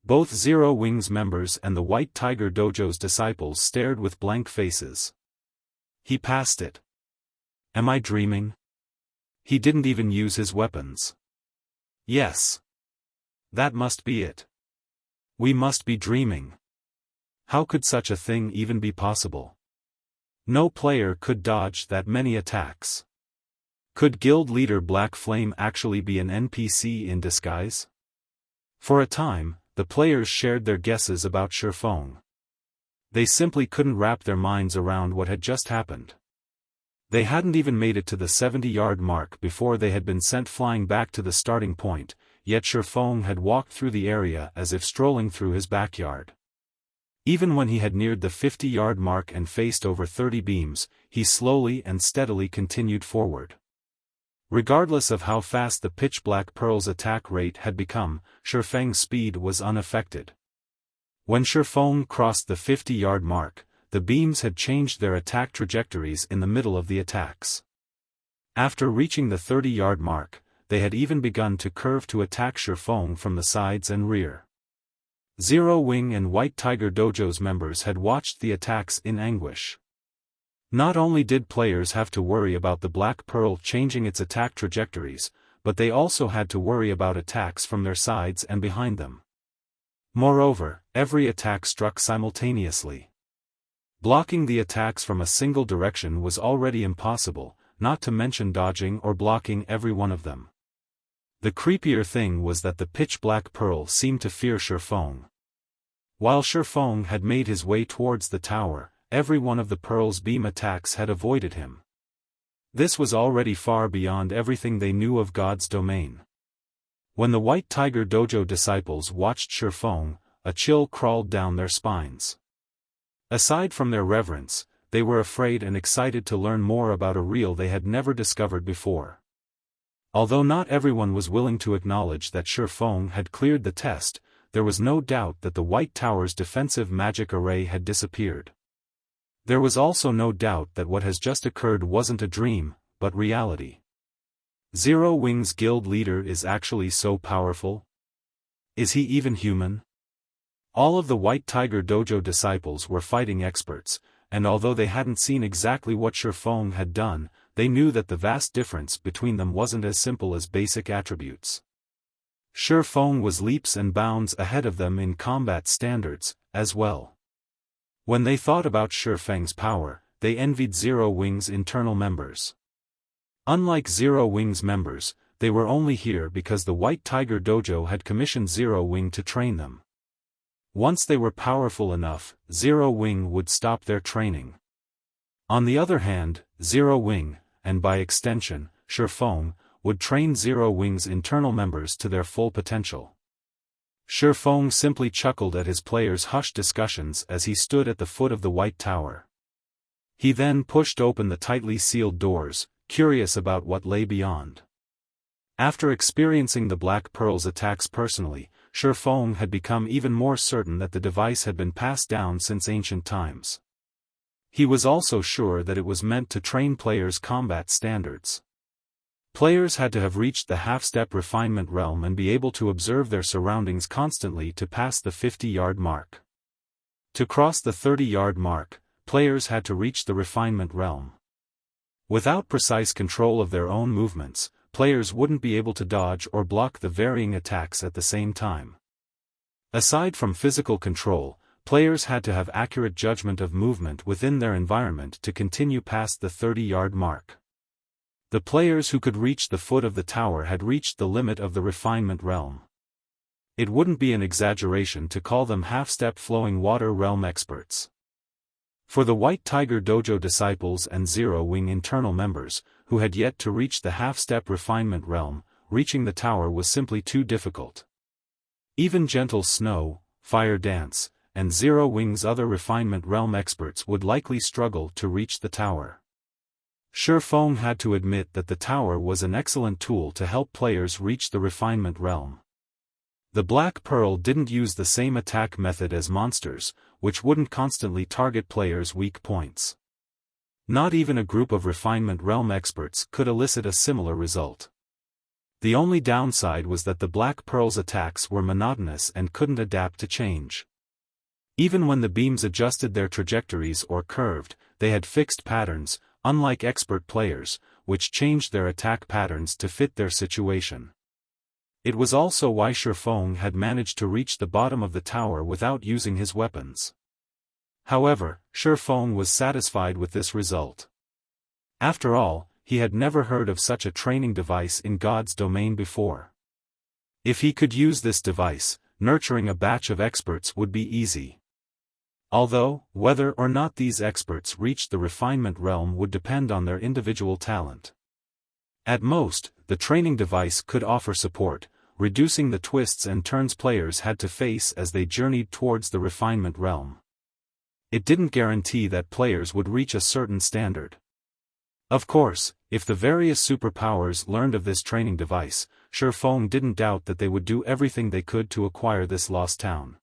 Both Zero Wing's members and the White Tiger Dojo's disciples stared with blank faces. He passed it. Am I dreaming? He didn't even use his weapons. Yes. That must be it. We must be dreaming. How could such a thing even be possible? No player could dodge that many attacks. Could Guild Leader Black Flame actually be an NPC in disguise? For a time, the players shared their guesses about Xiaofan. They simply couldn't wrap their minds around what had just happened. They hadn't even made it to the 70-yard mark before they had been sent flying back to the starting point, yet Xiaofan had walked through the area as if strolling through his backyard. Even when he had neared the 50-yard mark and faced over 30 beams, he slowly and steadily continued forward. Regardless of how fast the Pitch Black Pearl's attack rate had become, Xiaofang's speed was unaffected. When Xiaofan crossed the 50-yard mark, the beams had changed their attack trajectories in the middle of the attacks. After reaching the 30-yard mark, they had even begun to curve to attack Xiaofan from the sides and rear. Zero Wing and White Tiger Dojo's members had watched the attacks in anguish. Not only did players have to worry about the Black Pearl changing its attack trajectories, but they also had to worry about attacks from their sides and behind them. Moreover, every attack struck simultaneously. Blocking the attacks from a single direction was already impossible, not to mention dodging or blocking every one of them. The creepier thing was that the Pitch Black Pearl seemed to fear Xiaofan. While Xiaofan had made his way towards the tower, every one of the Pearl's beam attacks had avoided him. This was already far beyond everything they knew of God's domain. When the White Tiger Dojo disciples watched Xiaofan, a chill crawled down their spines. Aside from their reverence, they were afraid and excited to learn more about a realm they had never discovered before. Although not everyone was willing to acknowledge that Xiaofan had cleared the test, there was no doubt that the White Tower's defensive magic array had disappeared. There was also no doubt that what has just occurred wasn't a dream, but reality. Zero Wing's guild leader is actually so powerful? Is he even human? All of the White Tiger Dojo disciples were fighting experts, and although they hadn't seen exactly what Xiaofan had done, they knew that the vast difference between them wasn't as simple as basic attributes. Xiaofan was leaps and bounds ahead of them in combat standards, as well. When they thought about Xiaofang's power, they envied Zero Wing's internal members. Unlike Zero Wing's members, they were only here because the White Tiger Dojo had commissioned Zero Wing to train them. Once they were powerful enough, Zero Wing would stop their training. On the other hand, Zero Wing, and by extension, Xiaofan, would train Zero Wing's internal members to their full potential. Xiaofan simply chuckled at his players' hushed discussions as he stood at the foot of the White Tower. He then pushed open the tightly sealed doors, curious about what lay beyond. After experiencing the Black Pearl's attacks personally, Xiaofan had become even more certain that the device had been passed down since ancient times. He was also sure that it was meant to train players' combat standards. Players had to have reached the half-step refinement realm and be able to observe their surroundings constantly to pass the 50-yard mark. To cross the 30-yard mark, players had to reach the refinement realm. Without precise control of their own movements, players wouldn't be able to dodge or block the varying attacks at the same time. Aside from physical control, players had to have accurate judgment of movement within their environment to continue past the 30-yard mark. The players who could reach the foot of the tower had reached the limit of the refinement realm. It wouldn't be an exaggeration to call them half-step flowing water realm experts. For the White Tiger Dojo disciples and Zero Wing internal members, who had yet to reach the half-step refinement realm, reaching the tower was simply too difficult. Even Gentle Snow, Fire Dance, and Zero Wing's other refinement realm experts would likely struggle to reach the tower. Xiaofan had to admit that the tower was an excellent tool to help players reach the refinement realm. The Black Pearl didn't use the same attack method as monsters, which wouldn't constantly target players' weak points. Not even a group of refinement realm experts could elicit a similar result. The only downside was that the Black Pearl's attacks were monotonous and couldn't adapt to change. Even when the beams adjusted their trajectories or curved, they had fixed patterns, unlike expert players, which changed their attack patterns to fit their situation. It was also why Xiaofan had managed to reach the bottom of the tower without using his weapons. However, Xiaofan was satisfied with this result. After all, he had never heard of such a training device in God's domain before. If he could use this device, nurturing a batch of experts would be easy. Although, whether or not these experts reached the refinement realm would depend on their individual talent. At most, the training device could offer support, reducing the twists and turns players had to face as they journeyed towards the refinement realm. It didn't guarantee that players would reach a certain standard. Of course, if the various superpowers learned of this training device, Xiaofan didn't doubt that they would do everything they could to acquire this lost town.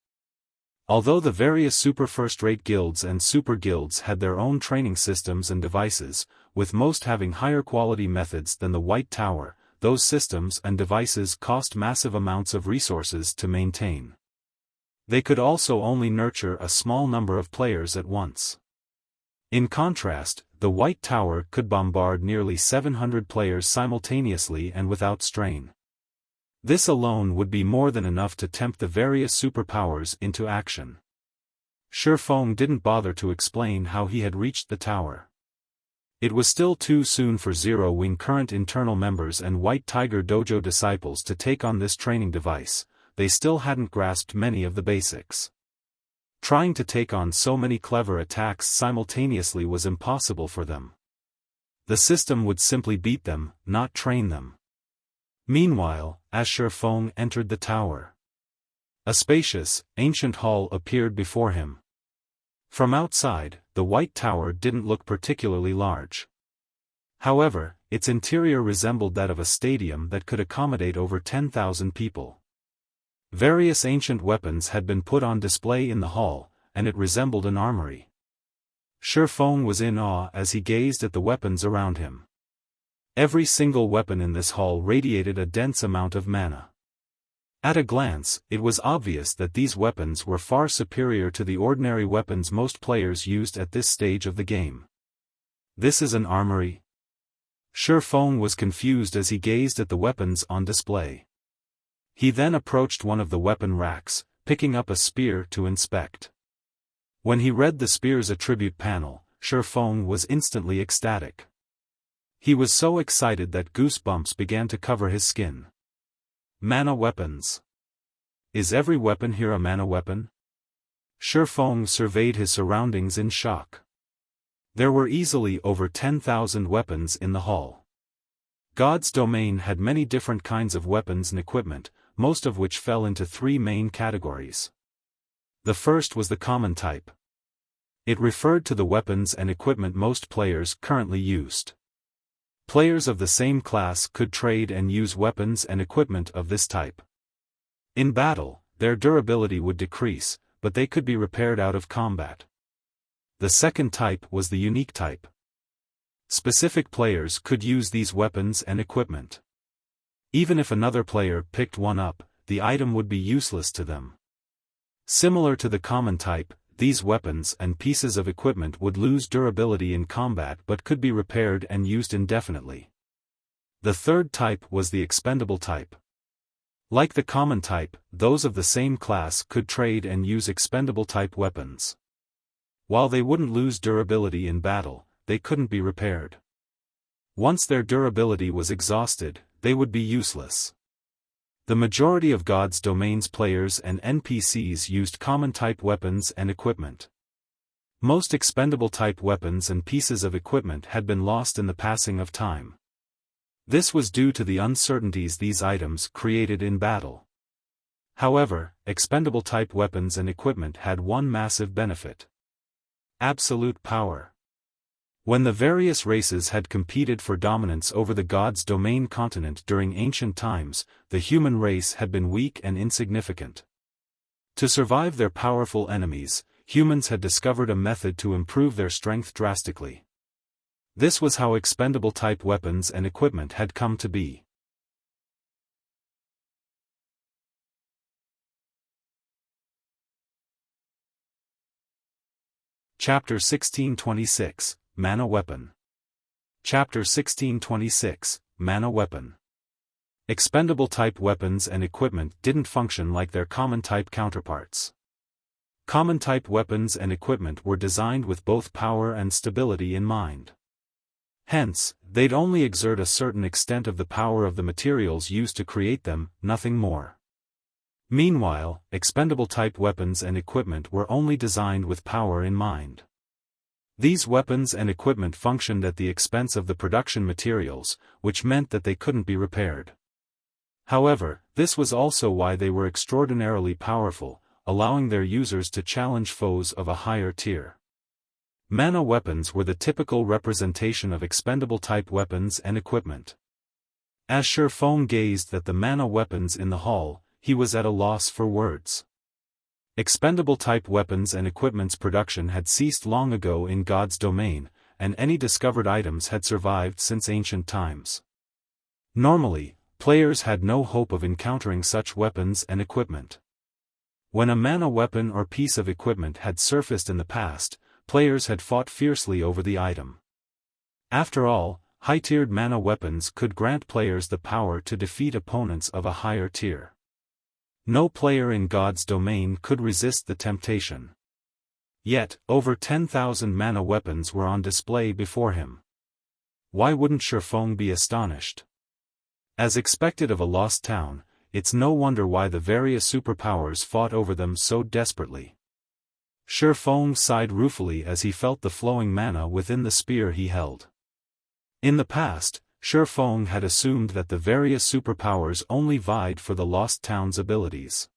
Although the various super first-rate guilds and super guilds had their own training systems and devices, with most having higher quality methods than the White Tower, those systems and devices cost massive amounts of resources to maintain. They could also only nurture a small number of players at once. In contrast, the White Tower could bombard nearly 700 players simultaneously and without strain. This alone would be more than enough to tempt the various superpowers into action. Xiaofan didn't bother to explain how he had reached the tower. It was still too soon for Zero Wing current internal members and White Tiger Dojo disciples to take on this training device. They still hadn't grasped many of the basics. Trying to take on so many clever attacks simultaneously was impossible for them. The system would simply beat them, not train them. Meanwhile, as Xiaofan entered the tower, a spacious, ancient hall appeared before him. From outside, the White Tower didn't look particularly large. However, its interior resembled that of a stadium that could accommodate over 10,000 people. Various ancient weapons had been put on display in the hall, and it resembled an armory. Xiaofan was in awe as he gazed at the weapons around him. Every single weapon in this hall radiated a dense amount of mana. At a glance, it was obvious that these weapons were far superior to the ordinary weapons most players used at this stage of the game. This is an armory? Xiaofan was confused as he gazed at the weapons on display. He then approached one of the weapon racks, picking up a spear to inspect. When he read the spear's attribute panel, Xiaofan was instantly ecstatic. He was so excited that goosebumps began to cover his skin. Mana weapons. Is every weapon here a mana weapon? Xiaofan surveyed his surroundings in shock. There were easily over 10,000 weapons in the hall. God's domain had many different kinds of weapons and equipment, most of which fell into three main categories. The first was the common type. It referred to the weapons and equipment most players currently used. Players of the same class could trade and use weapons and equipment of this type. In battle, their durability would decrease, but they could be repaired out of combat. The second type was the unique type. Specific players could use these weapons and equipment. Even if another player picked one up, the item would be useless to them. Similar to the common type, these weapons and pieces of equipment would lose durability in combat but could be repaired and used indefinitely. The third type was the expendable type. Like the common type, those of the same class could trade and use expendable type weapons. While they wouldn't lose durability in battle, they couldn't be repaired. Once their durability was exhausted, they would be useless. The majority of God's Domain's players and NPCs used common type weapons and equipment. Most expendable type weapons and pieces of equipment had been lost in the passing of time. This was due to the uncertainties these items created in battle. However, expendable type weapons and equipment had one massive benefit: absolute power. When the various races had competed for dominance over the God's Domain continent during ancient times, the human race had been weak and insignificant. To survive their powerful enemies, humans had discovered a method to improve their strength drastically. This was how expendable type weapons and equipment had come to be. Chapter 1626, Mana Weapon. Chapter 1626, Mana Weapon. Expendable type weapons and equipment didn't function like their common type counterparts. Common type weapons and equipment were designed with both power and stability in mind. Hence, they'd only exert a certain extent of the power of the materials used to create them, nothing more. Meanwhile, expendable type weapons and equipment were only designed with power in mind. These weapons and equipment functioned at the expense of the production materials, which meant that they couldn't be repaired. However, this was also why they were extraordinarily powerful, allowing their users to challenge foes of a higher tier. Mana weapons were the typical representation of expendable type weapons and equipment. As Xiaofan gazed at the mana weapons in the hall, he was at a loss for words. Expendable type weapons and equipment's production had ceased long ago in God's domain, and any discovered items had survived since ancient times. Normally, players had no hope of encountering such weapons and equipment. When a mana weapon or piece of equipment had surfaced in the past, players had fought fiercely over the item. After all, high-tiered mana weapons could grant players the power to defeat opponents of a higher tier. No player in God's domain could resist the temptation. Yet, over 10,000 mana weapons were on display before him. Why wouldn't Xiaofan be astonished? As expected of a lost town, it's no wonder why the various superpowers fought over them so desperately. Xiaofan sighed ruefully as he felt the flowing mana within the spear he held. In the past, Xiaofan had assumed that the various superpowers only vied for the lost town's abilities.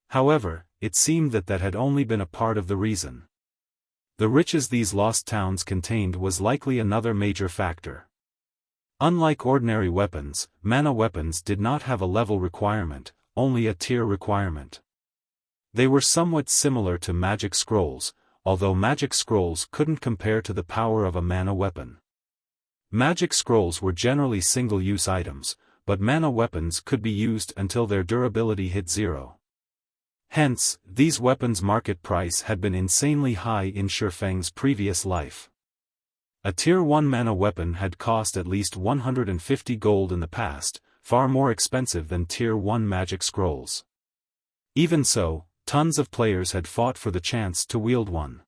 However, it seemed that had only been a part of the reason. The riches these lost towns contained was likely another major factor. Unlike ordinary weapons, mana weapons did not have a level requirement, only a tier requirement. They were somewhat similar to magic scrolls, although magic scrolls couldn't compare to the power of a mana weapon. Magic scrolls were generally single-use items, but mana weapons could be used until their durability hit 0. Hence, these weapons' market price had been insanely high in Xiaofan's previous life. A Tier 1 mana weapon had cost at least 150 gold in the past, far more expensive than Tier 1 magic scrolls. Even so, tons of players had fought for the chance to wield one.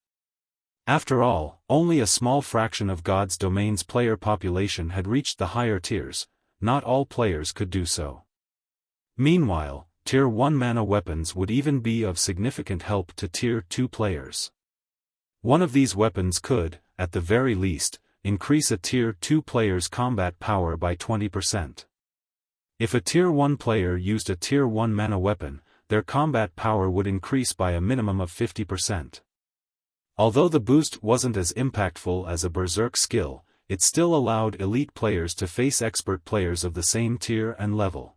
After all, only a small fraction of God's domain's player population had reached the higher tiers, not all players could do so. Meanwhile, Tier 1 mana weapons would even be of significant help to Tier 2 players. One of these weapons could, at the very least, increase a Tier 2 player's combat power by 20%. If a Tier 1 player used a Tier 1 mana weapon, their combat power would increase by a minimum of 50%. Although the boost wasn't as impactful as a berserk skill, it still allowed elite players to face expert players of the same tier and level.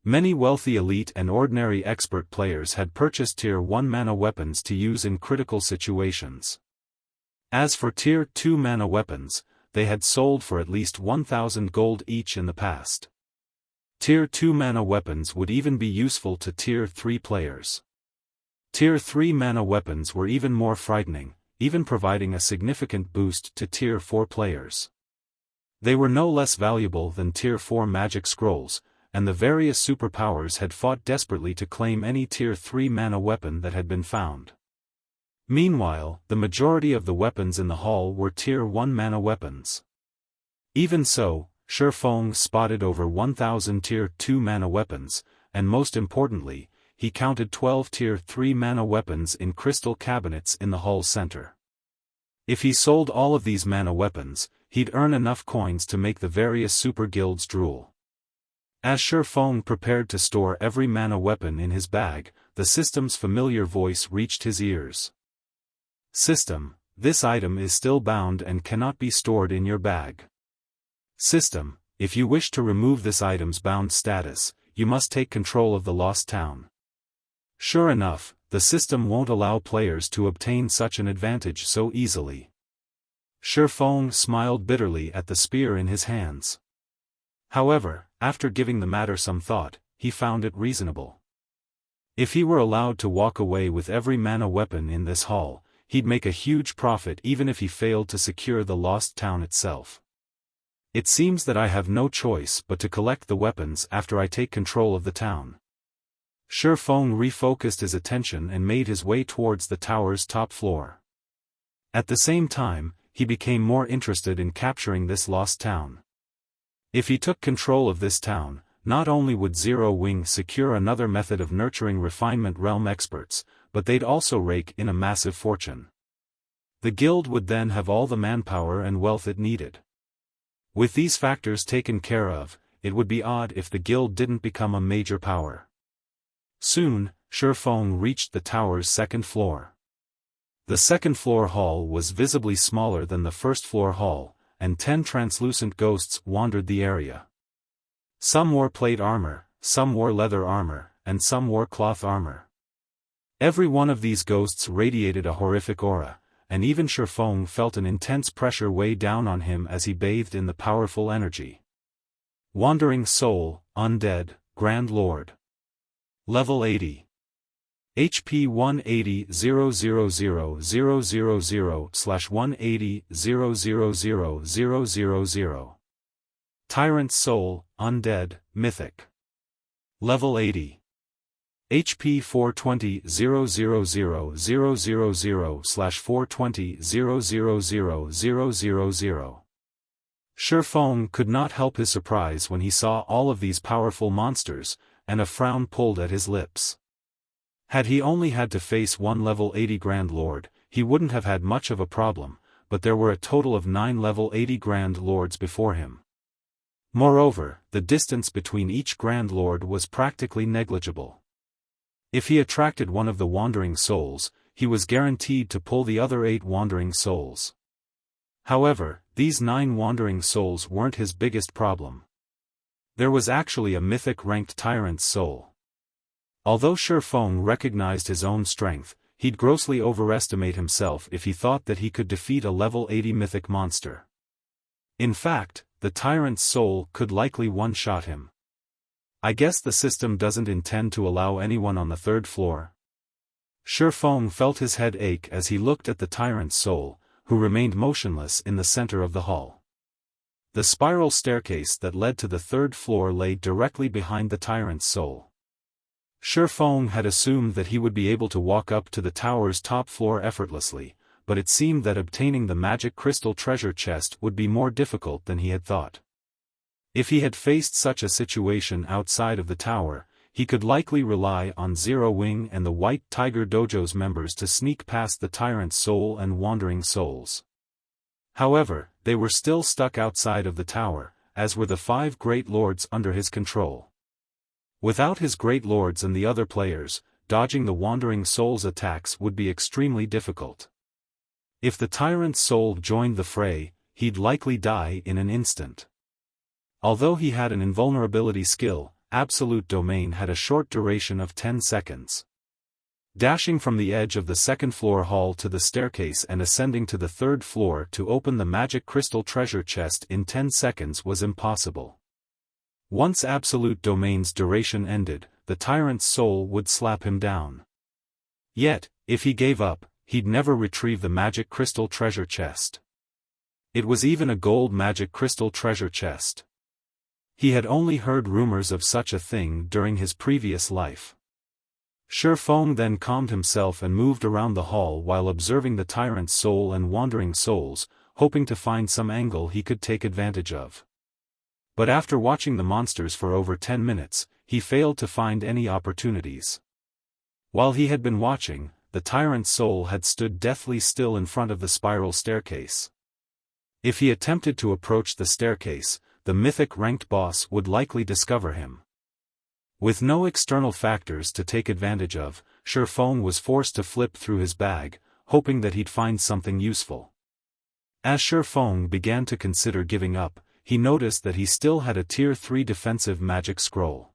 Many wealthy elite and ordinary expert players had purchased Tier 1 mana weapons to use in critical situations. As for Tier 2 mana weapons, they had sold for at least 1,000 gold each in the past. Tier 2 mana weapons would even be useful to Tier 3 players. Tier 3 mana weapons were even more frightening, even providing a significant boost to Tier 4 players. They were no less valuable than Tier 4 magic scrolls, and the various superpowers had fought desperately to claim any Tier 3 mana weapon that had been found. Meanwhile, the majority of the weapons in the hall were Tier 1 mana weapons. Even so, Xiaofan spotted over 1,000 Tier 2 mana weapons, and most importantly, he counted 12 Tier 3 mana weapons in crystal cabinets in the hall center. If he sold all of these mana weapons, he'd earn enough coins to make the various super guilds drool. As Xiaofan prepared to store every mana weapon in his bag, the system's familiar voice reached his ears. System, this item is still bound and cannot be stored in your bag. System, if you wish to remove this item's bound status, you must take control of the lost town. Sure enough, the system won't allow players to obtain such an advantage so easily. Xiaofan smiled bitterly at the spear in his hands. However, after giving the matter some thought, he found it reasonable. If he were allowed to walk away with every mana weapon in this hall, he'd make a huge profit even if he failed to secure the lost town itself. It seems that I have no choice but to collect the weapons after I take control of the town. Xiaofan refocused his attention and made his way towards the tower's top floor. At the same time, he became more interested in capturing this lost town. If he took control of this town, not only would Zero Wing secure another method of nurturing refinement realm experts, but they'd also rake in a massive fortune. The guild would then have all the manpower and wealth it needed. With these factors taken care of, it would be odd if the guild didn't become a major power. Soon, Xiaofan reached the tower's second floor. The second floor hall was visibly smaller than the first floor hall, and 10 translucent ghosts wandered the area. Some wore plate armor, some wore leather armor, and some wore cloth armor. Every one of these ghosts radiated a horrific aura, and even Xiaofan felt an intense pressure weigh down on him as he bathed in the powerful energy. Wandering Soul, Undead, Grand Lord. Level 80. HP 180,000/180,000,000. Tyrant Soul, Undead, Mythic. Level 80. HP 420,000/420,000,000. Xiaofan could not help his surprise when he saw all of these powerful monsters, and a frown pulled at his lips. Had he only had to face one level 80 Grand Lord, he wouldn't have had much of a problem, but there were a total of 9 level 80 Grand Lords before him. Moreover, the distance between each Grand Lord was practically negligible. If he attracted one of the Wandering Souls, he was guaranteed to pull the other 8 Wandering Souls. However, these 9 Wandering Souls weren't his biggest problem. There was actually a mythic-ranked Tyrant Soul. Although Xiaofan recognized his own strength, he'd grossly overestimate himself if he thought that he could defeat a level 80 mythic monster. In fact, the Tyrant's Soul could likely one-shot him. I guess the system doesn't intend to allow anyone on the 3rd floor. Xiaofan felt his head ache as he looked at the Tyrant's Soul, who remained motionless in the center of the hall. The spiral staircase that led to the 3rd floor lay directly behind the Tyrant's Soul. Xiaofan had assumed that he would be able to walk up to the tower's top floor effortlessly, but it seemed that obtaining the magic crystal treasure chest would be more difficult than he had thought. If he had faced such a situation outside of the tower, he could likely rely on Zero Wing and the White Tiger Dojo's members to sneak past the Tyrant's Soul and Wandering Souls. However, they were still stuck outside of the tower, as were the 5 Great Lords under his control. Without his Great Lords and the other players, dodging the Wandering Soul's attacks would be extremely difficult. If the Tyrant's Soul joined the fray, he'd likely die in an instant. Although he had an invulnerability skill, Absolute Domain had a short duration of 10 seconds. Dashing from the edge of the second-floor hall to the staircase and ascending to the third floor to open the magic crystal treasure chest in 10 seconds was impossible. Once Absolute Domain's duration ended, the Tyrant's soul would slap him down. Yet, if he gave up, he'd never retrieve the magic crystal treasure chest. It was even a gold magic crystal treasure chest. He had only heard rumors of such a thing during his previous life. Xiaofan then calmed himself and moved around the hall while observing the Tyrant's soul and wandering souls, hoping to find some angle he could take advantage of. But after watching the monsters for over 10 minutes, he failed to find any opportunities. While he had been watching, the Tyrant's soul had stood deathly still in front of the spiral staircase. If he attempted to approach the staircase, the mythic ranked boss would likely discover him. With no external factors to take advantage of, Xiaofan was forced to flip through his bag, hoping that he'd find something useful. As Xiaofan began to consider giving up, he noticed that he still had a Tier 3 defensive magic scroll.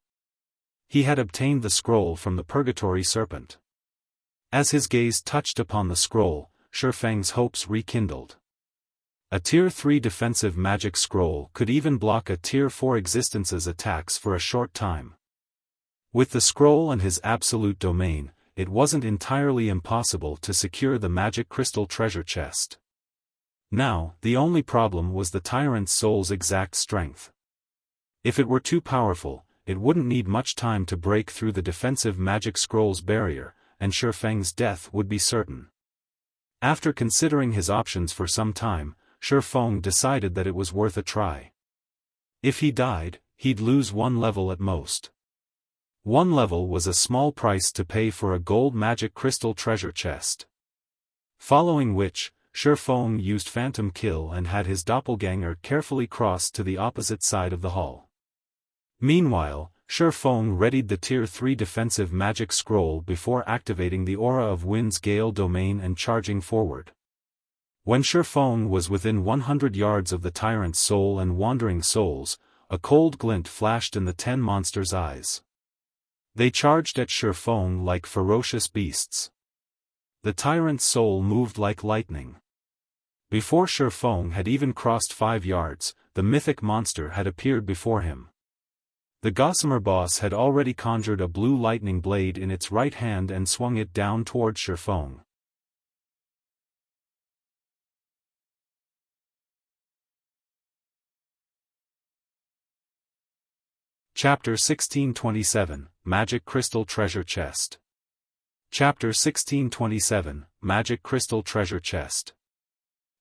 He had obtained the scroll from the Purgatory Serpent. As his gaze touched upon the scroll, Xiaofan's hopes rekindled. A Tier 3 defensive magic scroll could even block a Tier 4 existence's attacks for a short time. With the scroll and his absolute domain, it wasn't entirely impossible to secure the magic crystal treasure chest. Now, the only problem was the Tyrant's soul's exact strength. If it were too powerful, it wouldn't need much time to break through the defensive magic scroll's barrier, and Xiaofan's death would be certain. After considering his options for some time, Xiaofan decided that it was worth a try. If he died, he'd lose 1 level at most. 1 level was a small price to pay for a gold magic crystal treasure chest. Following which, Xiaofan used Phantom Kill and had his doppelganger carefully crossed to the opposite side of the hall. Meanwhile, Xiaofan readied the Tier 3 defensive magic scroll before activating the Aura of Wind's Gale domain and charging forward. When Xiaofan was within 100 yards of the Tyrant's soul and wandering souls, a cold glint flashed in the 10 monsters' eyes. They charged at Xiaofan like ferocious beasts. The Tyrant's soul moved like lightning. Before Xiaofan had even crossed 5 yards, the mythic monster had appeared before him. The Gossamer boss had already conjured a blue lightning blade in its right hand and swung it down toward Xiaofan. Chapter 1627, Magic Crystal Treasure Chest. Chapter 1627, Magic Crystal Treasure Chest.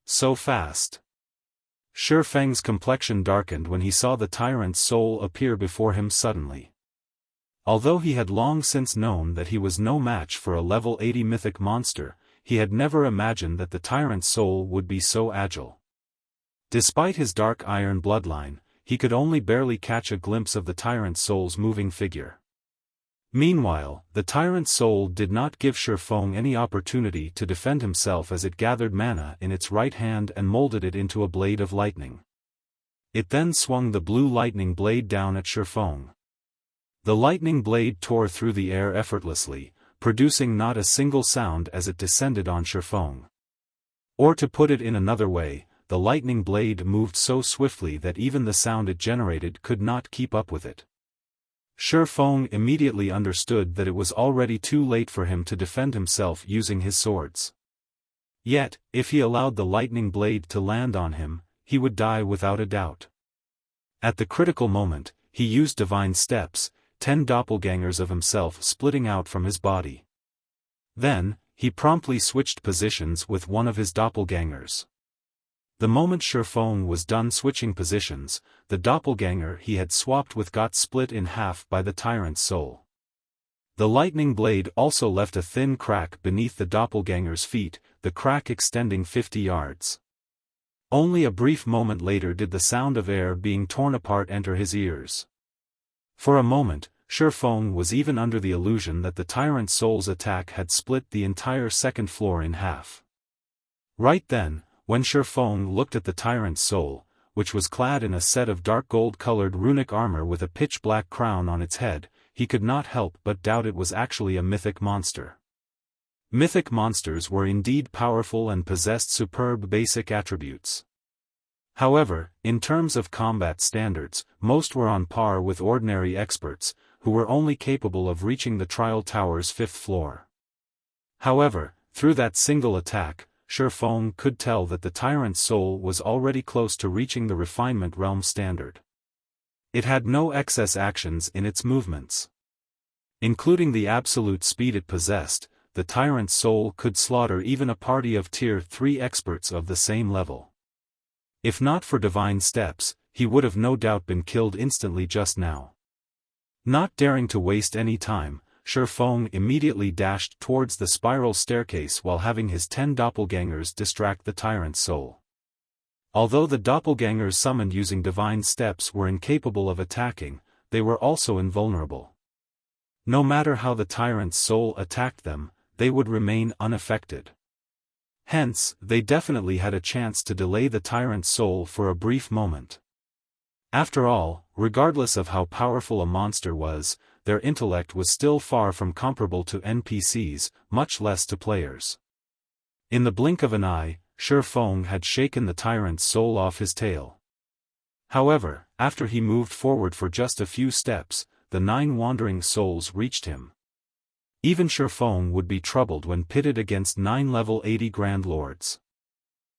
So fast. Xiaofang's complexion darkened when he saw the Tyrant's soul appear before him suddenly. Although he had long since known that he was no match for a level 80 mythic monster, he had never imagined that the Tyrant's soul would be so agile. Despite his dark iron bloodline, he could only barely catch a glimpse of the Tyrant's soul's moving figure. Meanwhile, the Tyrant's soul did not give Xiaofan any opportunity to defend himself as it gathered mana in its right hand and molded it into a blade of lightning. It then swung the blue lightning blade down at Xiaofan. The lightning blade tore through the air effortlessly, producing not a single sound as it descended on Xiaofan. Or to put it in another way, the lightning blade moved so swiftly that even the sound it generated could not keep up with it. Xiaofan immediately understood that it was already too late for him to defend himself using his swords. Yet, if he allowed the lightning blade to land on him, he would die without a doubt. At the critical moment, he used divine steps, 10 doppelgangers of himself splitting out from his body. Then, he promptly switched positions with one of his doppelgangers. The moment Xiaofan was done switching positions, the doppelganger he had swapped with got split in half by the Tyrant's soul. The lightning blade also left a thin crack beneath the doppelganger's feet, the crack extending 50 yards. Only a brief moment later did the sound of air being torn apart enter his ears. For a moment, Xiaofan was even under the illusion that the Tyrant's soul's attack had split the entire second floor in half. Right then, when Xiaofan looked at the Tyrant's soul, which was clad in a set of dark gold-colored runic armor with a pitch-black crown on its head, he could not help but doubt it was actually a mythic monster. Mythic monsters were indeed powerful and possessed superb basic attributes. However, in terms of combat standards, most were on par with ordinary experts, who were only capable of reaching the trial tower's 5th floor. However, through that single attack, Xiaofan could tell that the Tyrant's soul was already close to reaching the refinement realm standard. It had no excess actions in its movements. Including the absolute speed it possessed, the Tyrant's soul could slaughter even a party of Tier 3 experts of the same level. If not for divine steps, he would have no doubt been killed instantly just now. Not daring to waste any time, Xiaofan immediately dashed towards the spiral staircase while having his 10 doppelgangers distract the Tyrant's soul. Although the doppelgangers summoned using divine steps were incapable of attacking, they were also invulnerable. No matter how the Tyrant's soul attacked them, they would remain unaffected. Hence, they definitely had a chance to delay the Tyrant's soul for a brief moment. After all, regardless of how powerful a monster was, their intellect was still far from comparable to NPCs, much less to players. In the blink of an eye, Xiaofan had shaken the Tyrant's soul off his tail. However, after he moved forward for just a few steps, the 9 wandering souls reached him. Even Xiaofan would be troubled when pitted against 9 level 80 Grand Lords.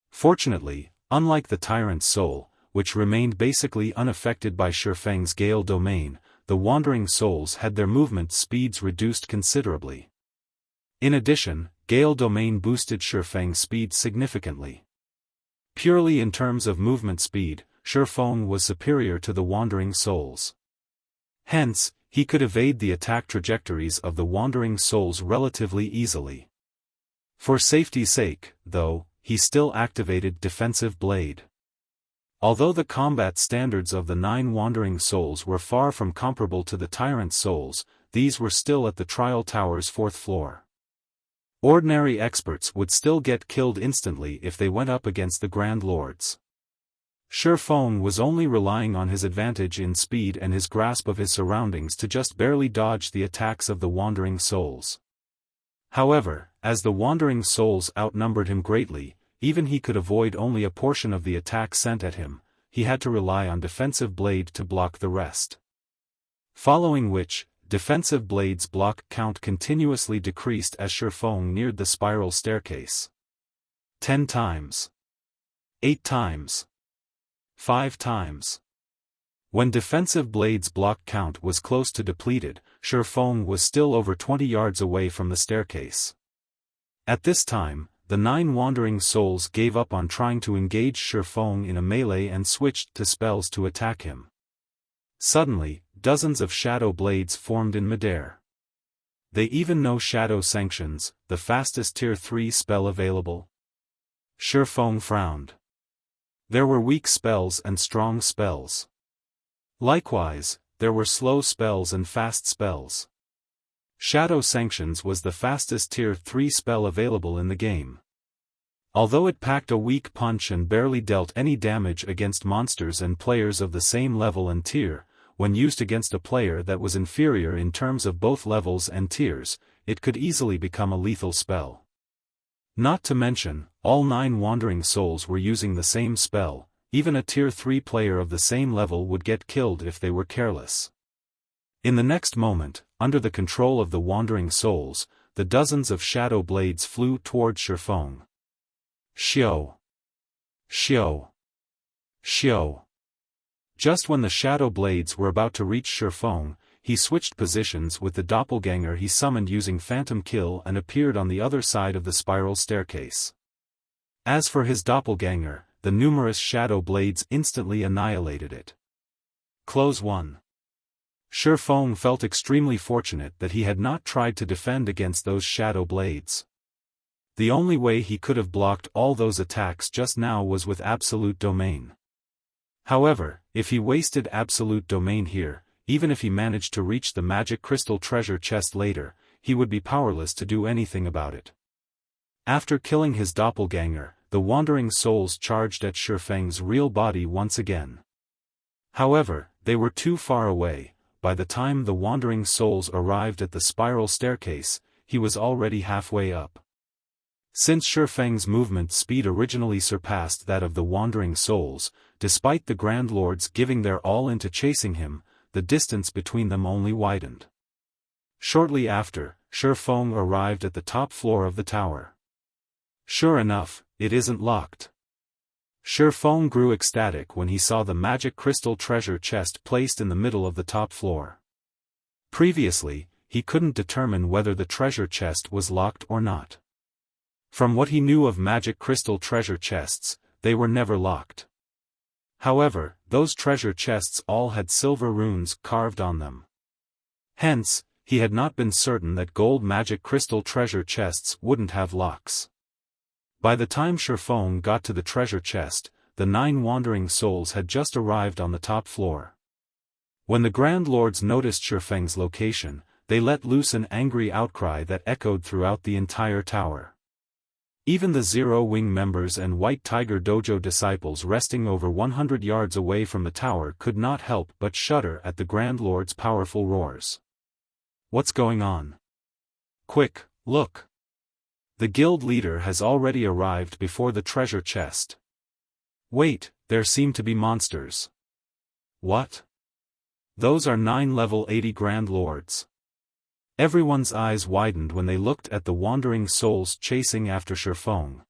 Fortunately, unlike the Tyrant's soul, which remained basically unaffected by Xiaofan's Gale domain, the wandering souls had their movement speeds reduced considerably. In addition, Gale domain boosted Xiaofang's speed significantly. Purely in terms of movement speed, Xiaofan was superior to the wandering souls. Hence, he could evade the attack trajectories of the wandering souls relatively easily. For safety's sake, though, he still activated Defensive Blade. Although the combat standards of the 9 wandering souls were far from comparable to the Tyrant's souls, these were still at the trial tower's 4th floor. Ordinary experts would still get killed instantly if they went up against the Grand Lords. Xiaofan was only relying on his advantage in speed and his grasp of his surroundings to just barely dodge the attacks of the wandering souls. However, as the wandering souls outnumbered him greatly, even he could avoid only a portion of the attack sent at him. He had to rely on Defensive Blade to block the rest. Following which, Defensive Blade's block count continuously decreased as Xiaofan neared the spiral staircase. 10 times. 8 times. 5 times. When Defensive Blade's block count was close to depleted, Xiaofan was still over 20 yards away from the staircase. At this time, the 9 wandering souls gave up on trying to engage Xiaofan in a melee and switched to spells to attack him. Suddenly, dozens of shadow blades formed in midair. They even know Shadow Sanctions, the fastest Tier 3 spell available. Xiaofan frowned. There were weak spells and strong spells. Likewise, there were slow spells and fast spells. Shadow Sanctions was the fastest Tier 3 spell available in the game. Although it packed a weak punch and barely dealt any damage against monsters and players of the same level and tier, when used against a player that was inferior in terms of both levels and tiers, it could easily become a lethal spell. Not to mention, all 9 wandering souls were using the same spell. Even a Tier 3 player of the same level would get killed if they were careless. In the next moment, under the control of the wandering souls, the dozens of shadow blades flew towards Xiaofan. Xiao! Xiao! Xiao! Just when the shadow blades were about to reach Xiaofan, he switched positions with the doppelganger he summoned using Phantom Kill and appeared on the other side of the spiral staircase. As for his doppelganger, the numerous shadow blades instantly annihilated it. Close 1. Xiaofan felt extremely fortunate that he had not tried to defend against those shadow blades. The only way he could have blocked all those attacks just now was with Absolute Domain. However, if he wasted Absolute Domain here, even if he managed to reach the magic crystal treasure chest later, he would be powerless to do anything about it. After killing his doppelganger, the wandering souls charged at Xiaofang's real body once again. However, they were too far away. By the time the wandering souls arrived at the spiral staircase, he was already halfway up. Since Shifeng's movement speed originally surpassed that of the Wandering Souls, despite the Grand Lords giving their all into chasing him, the distance between them only widened. Shortly after, Shifeng arrived at the top floor of the tower. Sure enough, it isn't locked. Shifeng grew ecstatic when he saw the magic crystal treasure chest placed in the middle of the top floor. Previously, he couldn't determine whether the treasure chest was locked or not. From what he knew of magic crystal treasure chests, they were never locked. However, those treasure chests all had silver runes carved on them. Hence, he had not been certain that gold magic crystal treasure chests wouldn't have locks. By the time Shifeng got to the treasure chest, the 9 wandering souls had just arrived on the top floor. When the Grand Lords noticed Shifeng's location, they let loose an angry outcry that echoed throughout the entire tower. Even the Zero Wing members and White Tiger Dojo disciples resting over 100 yards away from the tower could not help but shudder at the Grand Lord's powerful roars. What's going on? Quick, look! The guild leader has already arrived before the treasure chest. Wait, there seem to be monsters. What? Those are 9 level 80 Grand Lords. Everyone's eyes widened when they looked at the wandering souls chasing after Shifeng.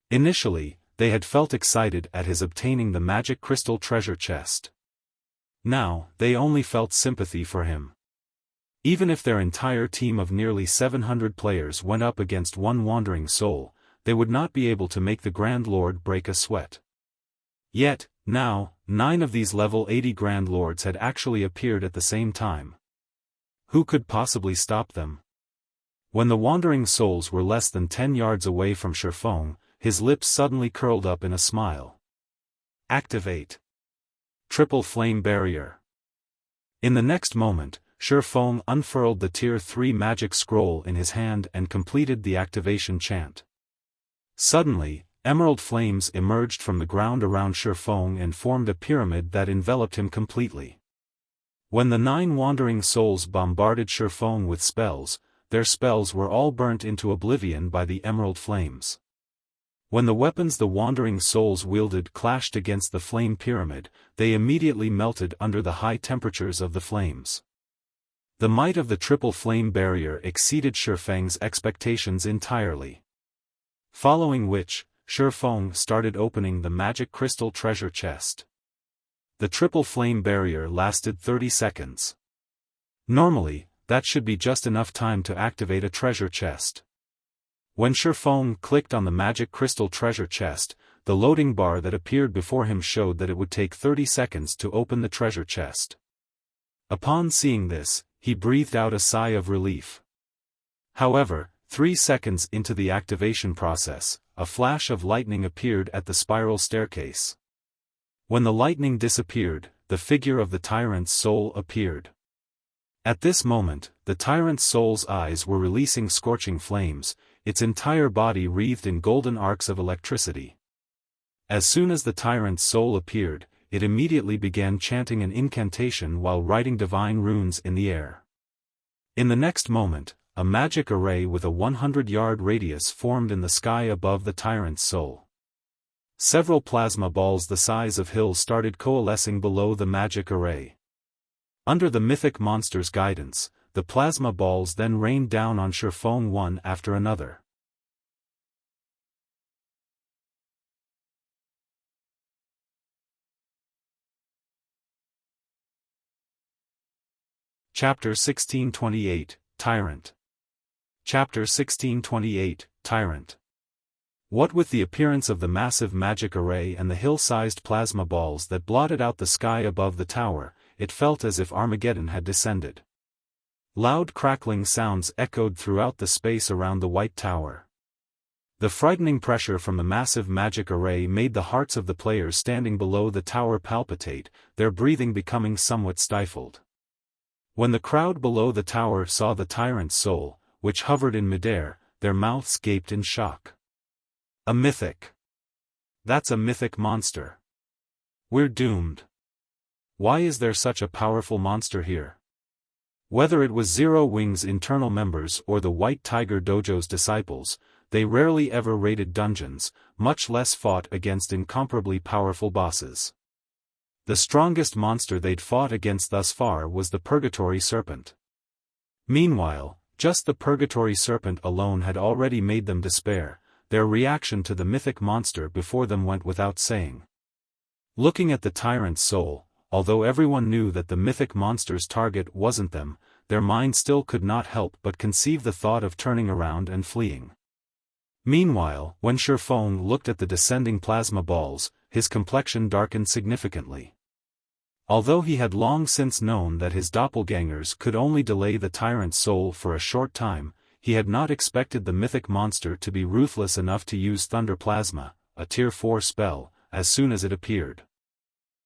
Initially, they had felt excited at his obtaining the magic crystal treasure chest. Now, they only felt sympathy for him. Even if their entire team of nearly 700 players went up against one wandering soul, they would not be able to make the Grand Lord break a sweat. Yet, now, 9 of these level 80 Grand Lords had actually appeared at the same time. Who could possibly stop them? When the wandering souls were less than 10 yards away from Shifeng, his lips suddenly curled up in a smile. Activate. Triple Flame Barrier. In the next moment, Shifeng unfurled the Tier 3 magic scroll in his hand and completed the activation chant. Suddenly, emerald flames emerged from the ground around Shifeng and formed a pyramid that enveloped him completely. When the 9 wandering souls bombarded Shifeng with spells, their spells were all burnt into oblivion by the emerald flames. When the weapons the wandering souls wielded clashed against the flame pyramid, they immediately melted under the high temperatures of the flames. The might of the triple flame barrier exceeded Shifeng's expectations entirely. Following which, Shifeng started opening the magic crystal treasure chest. The triple flame barrier lasted 30 seconds. Normally, that should be just enough time to activate a treasure chest. When Shifeng clicked on the magic crystal treasure chest, the loading bar that appeared before him showed that it would take 30 seconds to open the treasure chest. Upon seeing this, he breathed out a sigh of relief. However, 3 seconds into the activation process, a flash of lightning appeared at the spiral staircase. When the lightning disappeared, the figure of the Tyrant's soul appeared. At this moment, the Tyrant's soul's eyes were releasing scorching flames, its entire body wreathed in golden arcs of electricity. As soon as the Tyrant's soul appeared, it immediately began chanting an incantation while writing divine runes in the air. In the next moment, a magic array with a 100-yard radius formed in the sky above the Tyrant's soul. Several plasma balls the size of hills started coalescing below the magic array. Under the mythic monster's guidance, the plasma balls then rained down on Shifeng one after another. Chapter 1628, Tyrant. Chapter 1628, Tyrant. What with the appearance of the massive magic array and the hill-sized plasma balls that blotted out the sky above the tower, it felt as if Armageddon had descended. Loud crackling sounds echoed throughout the space around the White Tower. The frightening pressure from the massive magic array made the hearts of the players standing below the tower palpitate, their breathing becoming somewhat stifled. When the crowd below the tower saw the Tyrant's soul, which hovered in midair, their mouths gaped in shock. A mythic. That's a mythic monster. We're doomed. Why is there such a powerful monster here? Whether it was Zero Wing's internal members or the White Tiger Dojo's disciples, they rarely ever raided dungeons, much less fought against incomparably powerful bosses. The strongest monster they'd fought against thus far was the Purgatory Serpent. Meanwhile, just the Purgatory Serpent alone had already made them despair. Their reaction to the mythic monster before them went without saying. Looking at the Tyrant's soul, although everyone knew that the mythic monster's target wasn't them, their mind still could not help but conceive the thought of turning around and fleeing. Meanwhile, when Xiaofan looked at the descending plasma balls, his complexion darkened significantly. Although he had long since known that his doppelgangers could only delay the Tyrant's soul for a short time, he had not expected the mythic monster to be ruthless enough to use Thunder Plasma, a Tier 4 spell, as soon as it appeared.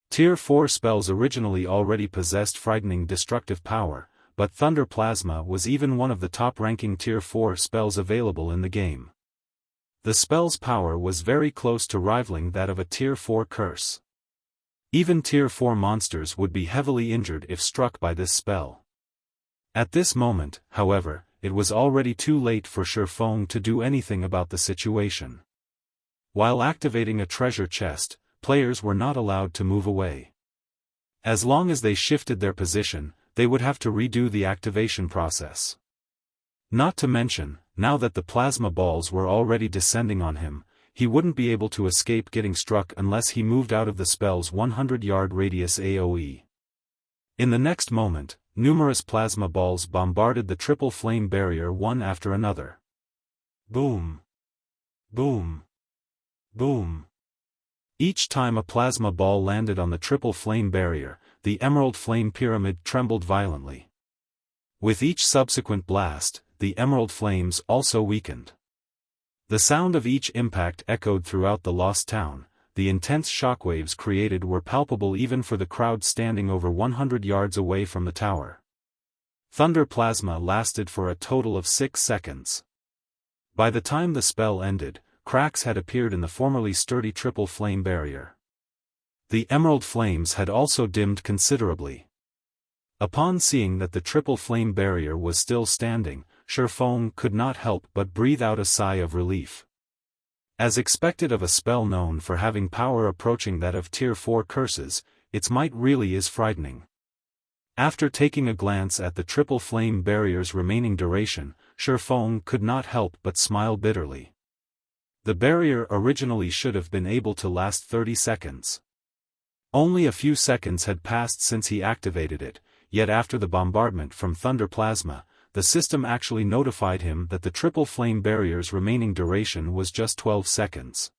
Tier 4 spells originally already possessed frightening destructive power, but Thunder Plasma was even one of the top-ranking Tier 4 spells available in the game. The spell's power was very close to rivaling that of a Tier 4 curse. Even Tier 4 monsters would be heavily injured if struck by this spell. At this moment, however, it was already too late for Xiaofan to do anything about the situation. While activating a treasure chest, players were not allowed to move away. As long as they shifted their position, they would have to redo the activation process. Not to mention, now that the plasma balls were already descending on him, he wouldn't be able to escape getting struck unless he moved out of the spell's 100-yard radius AoE. In the next moment, numerous plasma balls bombarded the triple flame barrier one after another. Boom! Boom! Boom! Each time a plasma ball landed on the triple flame barrier, the emerald flame pyramid trembled violently. With each subsequent blast, the emerald flames also weakened. The sound of each impact echoed throughout the lost town. The intense shockwaves created were palpable even for the crowd standing over 100 yards away from the tower. Thunder Plasma lasted for a total of 6 seconds. By the time the spell ended, cracks had appeared in the formerly sturdy triple flame barrier. The emerald flames had also dimmed considerably. Upon seeing that the triple flame barrier was still standing, Xiaofan could not help but breathe out a sigh of relief. As expected of a spell known for having power approaching that of Tier 4 curses, its might really is frightening. After taking a glance at the triple flame barrier's remaining duration, Xiaofan could not help but smile bitterly. The barrier originally should have been able to last 30 seconds. Only a few seconds had passed since he activated it, yet after the bombardment from Thunder Plasma, the system actually notified him that the triple flame barrier's remaining duration was just 12 seconds.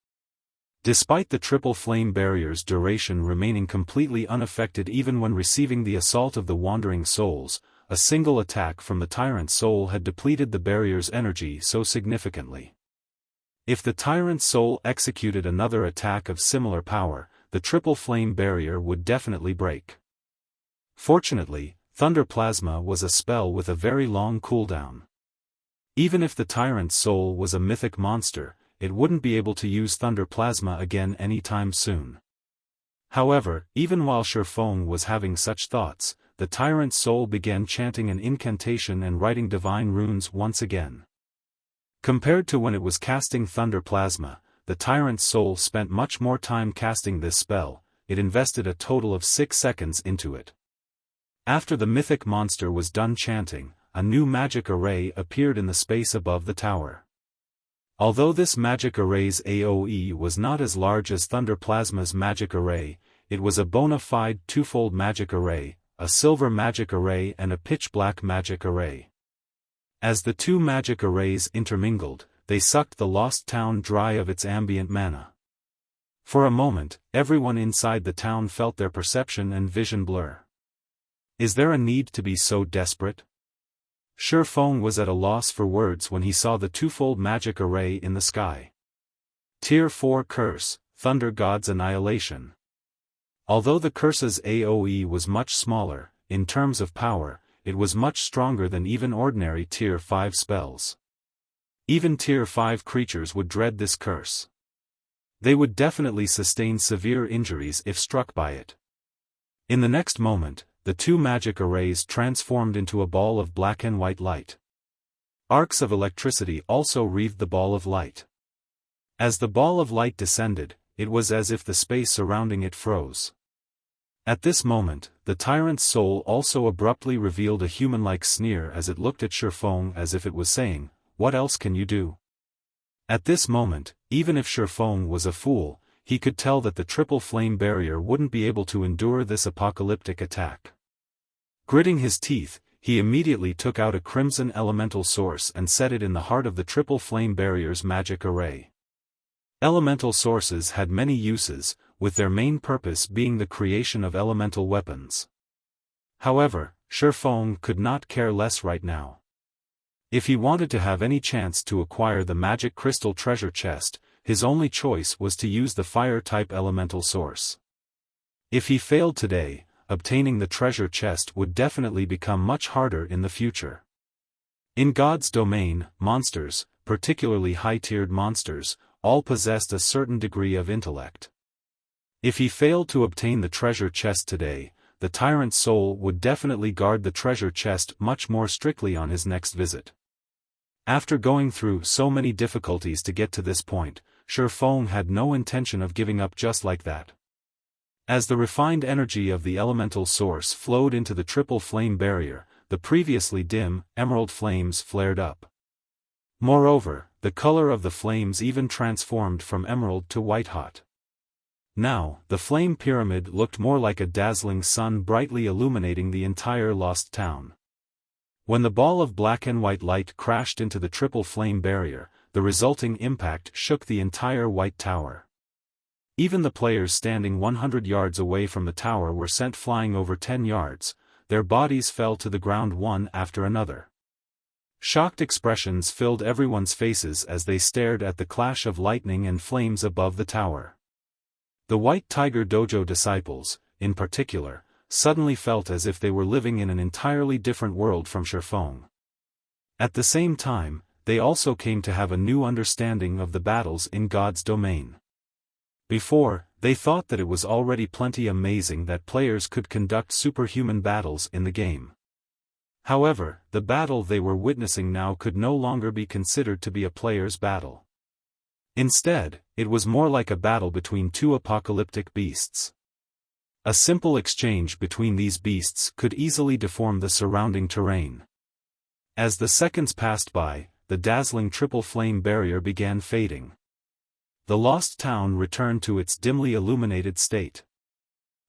Despite the triple flame barrier's duration remaining completely unaffected even when receiving the assault of the Wandering Souls, a single attack from the Tyrant Soul had depleted the barrier's energy so significantly. If the Tyrant Soul executed another attack of similar power, the triple flame barrier would definitely break. Fortunately, Thunder Plasma was a spell with a very long cooldown. Even if the Tyrant's soul was a mythic monster, it wouldn't be able to use Thunder Plasma again anytime soon. However, even while Xiaofan was having such thoughts, the Tyrant's soul began chanting an incantation and writing divine runes once again. Compared to when it was casting Thunder Plasma, the Tyrant's soul spent much more time casting this spell. It invested a total of 6 seconds into it. After the mythic monster was done chanting, a new magic array appeared in the space above the tower. Although this magic array's AoE was not as large as Thunder Plasma's magic array, it was a bona fide twofold magic array, a silver magic array and a pitch-black magic array. As the two magic arrays intermingled, they sucked the lost town dry of its ambient mana. For a moment, everyone inside the town felt their perception and vision blur. Is there a need to be so desperate? Xiaofan was at a loss for words when he saw the twofold magic array in the sky. Tier 4 Curse, Thunder God's Annihilation. Although the curse's AoE was much smaller, in terms of power, it was much stronger than even ordinary Tier 5 spells. Even Tier 5 creatures would dread this curse. They would definitely sustain severe injuries if struck by it. In the next moment, the two magic arrays transformed into a ball of black and white light. Arcs of electricity also wreathed the ball of light. As the ball of light descended, it was as if the space surrounding it froze. At this moment, the tyrant's soul also abruptly revealed a human-like sneer as it looked at Xiaofan as if it was saying, "What else can you do?" At this moment, even if Xiaofan was a fool, he could tell that the triple flame barrier wouldn't be able to endure this apocalyptic attack. Gritting his teeth, he immediately took out a crimson elemental source and set it in the heart of the triple flame barrier's magic array. Elemental sources had many uses, with their main purpose being the creation of elemental weapons. However, Xiaofan could not care less right now. If he wanted to have any chance to acquire the magic crystal treasure chest, his only choice was to use the fire-type elemental source. If he failed today, obtaining the treasure chest would definitely become much harder in the future. In God's domain, monsters, particularly high-tiered monsters, all possessed a certain degree of intellect. If he failed to obtain the treasure chest today, the tyrant's soul would definitely guard the treasure chest much more strictly on his next visit. After going through so many difficulties to get to this point, Xiaofan had no intention of giving up just like that. As the refined energy of the elemental source flowed into the triple flame barrier, the previously dim, emerald flames flared up. Moreover, the color of the flames even transformed from emerald to white-hot. Now, the flame pyramid looked more like a dazzling sun brightly illuminating the entire lost town. When the ball of black and white light crashed into the triple flame barrier, the resulting impact shook the entire white tower. Even the players standing 100 yards away from the tower were sent flying over 10 yards, their bodies fell to the ground one after another. Shocked expressions filled everyone's faces as they stared at the clash of lightning and flames above the tower. The White Tiger Dojo disciples, in particular, suddenly felt as if they were living in an entirely different world from Xiaofan. At the same time, they also came to have a new understanding of the battles in God's domain. Before, they thought that it was already plenty amazing that players could conduct superhuman battles in the game. However, the battle they were witnessing now could no longer be considered to be a player's battle. Instead, it was more like a battle between two apocalyptic beasts. A simple exchange between these beasts could easily deform the surrounding terrain. As the seconds passed by, the dazzling triple flame barrier began fading. The lost town returned to its dimly illuminated state.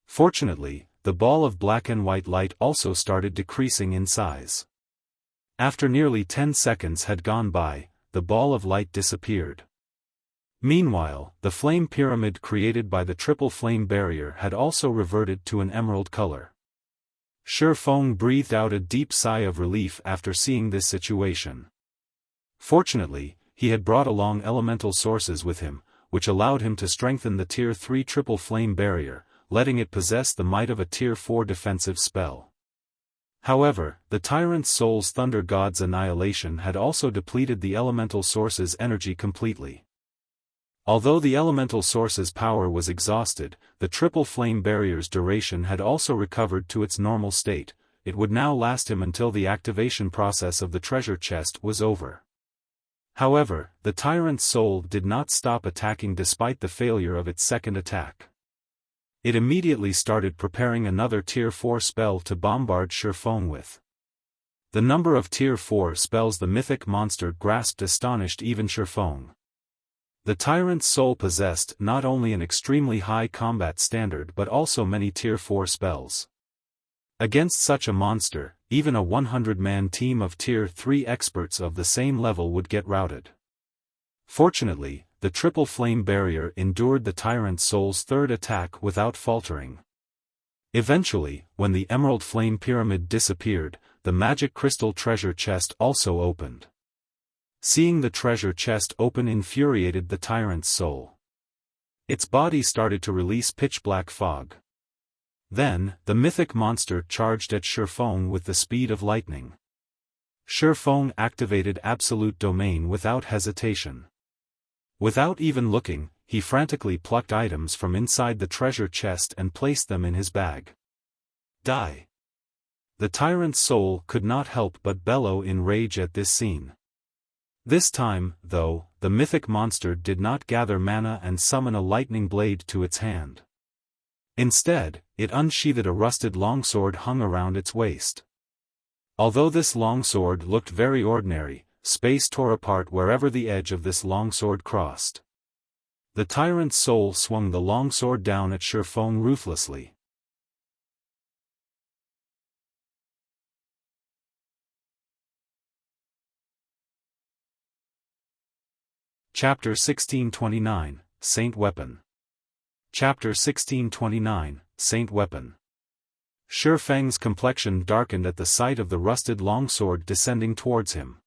Fortunately, the ball of black and white light also started decreasing in size. After nearly 10 seconds had gone by, the ball of light disappeared. Meanwhile, the flame pyramid created by the triple flame barrier had also reverted to an emerald color. Xiaofan breathed out a deep sigh of relief after seeing this situation. Fortunately, he had brought along elemental sources with him, which allowed him to strengthen the Tier 3 triple flame barrier, letting it possess the might of a Tier 4 defensive spell. However, the Tyrant's Soul's Thunder God's annihilation had also depleted the elemental source's energy completely. Although the elemental source's power was exhausted, the triple flame barrier's duration had also recovered to its normal state. It would now last him until the activation process of the treasure chest was over. However, the Tyrant's Soul did not stop attacking despite the failure of its second attack. It immediately started preparing another Tier 4 spell to bombard Xiaofan with. The number of Tier 4 spells the mythic monster grasped astonished even Xiaofan. The Tyrant's Soul possessed not only an extremely high combat standard but also many Tier 4 spells. Against such a monster, even a 100-man team of Tier 3 experts of the same level would get routed. Fortunately, the triple flame barrier endured the Tyrant's Soul's third attack without faltering. Eventually, when the emerald flame pyramid disappeared, the magic crystal treasure chest also opened. Seeing the treasure chest open infuriated the Tyrant's Soul. Its body started to release pitch-black fog. Then, the mythic monster charged at Xiaofan with the speed of lightning. Xiaofan activated Absolute Domain without hesitation. Without even looking, he frantically plucked items from inside the treasure chest and placed them in his bag. Die! The tyrant's soul could not help but bellow in rage at this scene. This time, though, the mythic monster did not gather mana and summon a lightning blade to its hand. Instead, it unsheathed a rusted longsword hung around its waist. Although this longsword looked very ordinary, space tore apart wherever the edge of this longsword crossed. The tyrant's soul swung the longsword down at Xiaofan ruthlessly. Chapter 1629, Saint Weapon. Chapter 1629, Saint Weapon. Xiaofang's complexion darkened at the sight of the rusted longsword descending towards him.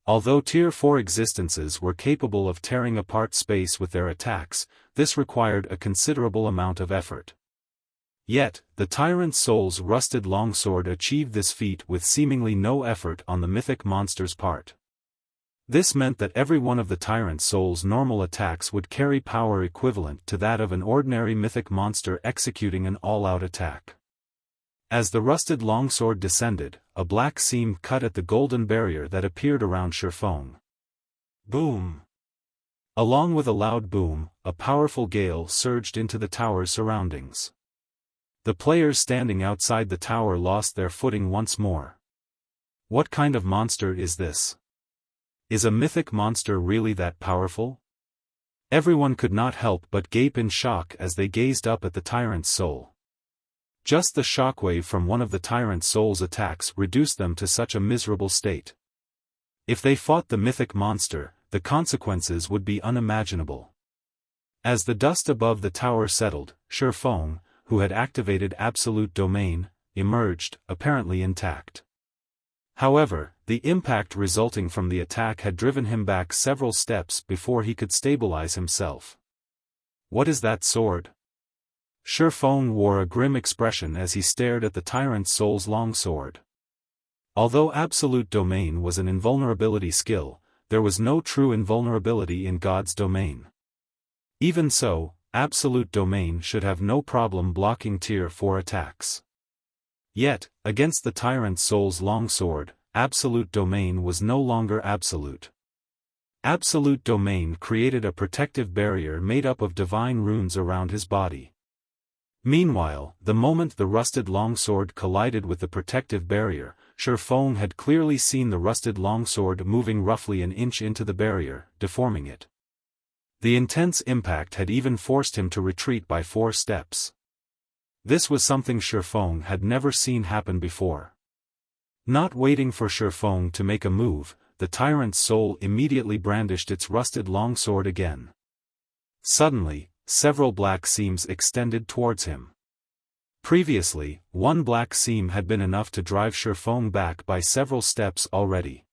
Although Tier 4 existences were capable of tearing apart space with their attacks, this required a considerable amount of effort. Yet, the tyrant's soul's rusted longsword achieved this feat with seemingly no effort on the mythic monster's part. This meant that every one of the tyrant's soul's normal attacks would carry power equivalent to that of an ordinary mythic monster executing an all-out attack. As the rusted longsword descended, a black seam cut at the golden barrier that appeared around Xiaofan. Boom! Along with a loud boom, a powerful gale surged into the tower's surroundings. The players standing outside the tower lost their footing once more. What kind of monster is this? Is a mythic monster really that powerful? Everyone could not help but gape in shock as they gazed up at the tyrant's soul. Just the shockwave from one of the tyrant's soul's attacks reduced them to such a miserable state. If they fought the mythic monster, the consequences would be unimaginable. As the dust above the tower settled, Xiaofan, who had activated Absolute Domain, emerged, apparently intact. However, the impact resulting from the attack had driven him back several steps before he could stabilize himself. What is that sword? Xiaofan wore a grim expression as he stared at the tyrant's soul's longsword. Although Absolute Domain was an invulnerability skill, there was no true invulnerability in God's domain. Even so, Absolute Domain should have no problem blocking Tier 4 attacks. Yet, against the tyrant's soul's longsword, Absolute Domain was no longer absolute. Absolute Domain created a protective barrier made up of divine runes around his body. Meanwhile, the moment the rusted longsword collided with the protective barrier, Xiaofan had clearly seen the rusted longsword moving roughly an inch into the barrier, deforming it. The intense impact had even forced him to retreat by 4 steps. This was something Xiaofan had never seen happen before. Not waiting for Xiaofan to make a move, the tyrant's soul immediately brandished its rusted longsword again. Suddenly, several black seams extended towards him. Previously, one black seam had been enough to drive Xiaofan back by several steps already.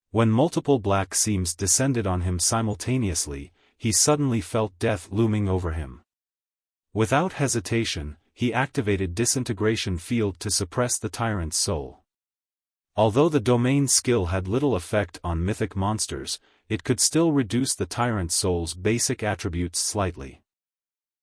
When multiple black seams descended on him simultaneously, he suddenly felt death looming over him. Without hesitation, he activated Disintegration Field to suppress the tyrant's soul. Although the domain skill had little effect on mythic monsters, it could still reduce the tyrant's soul's basic attributes slightly.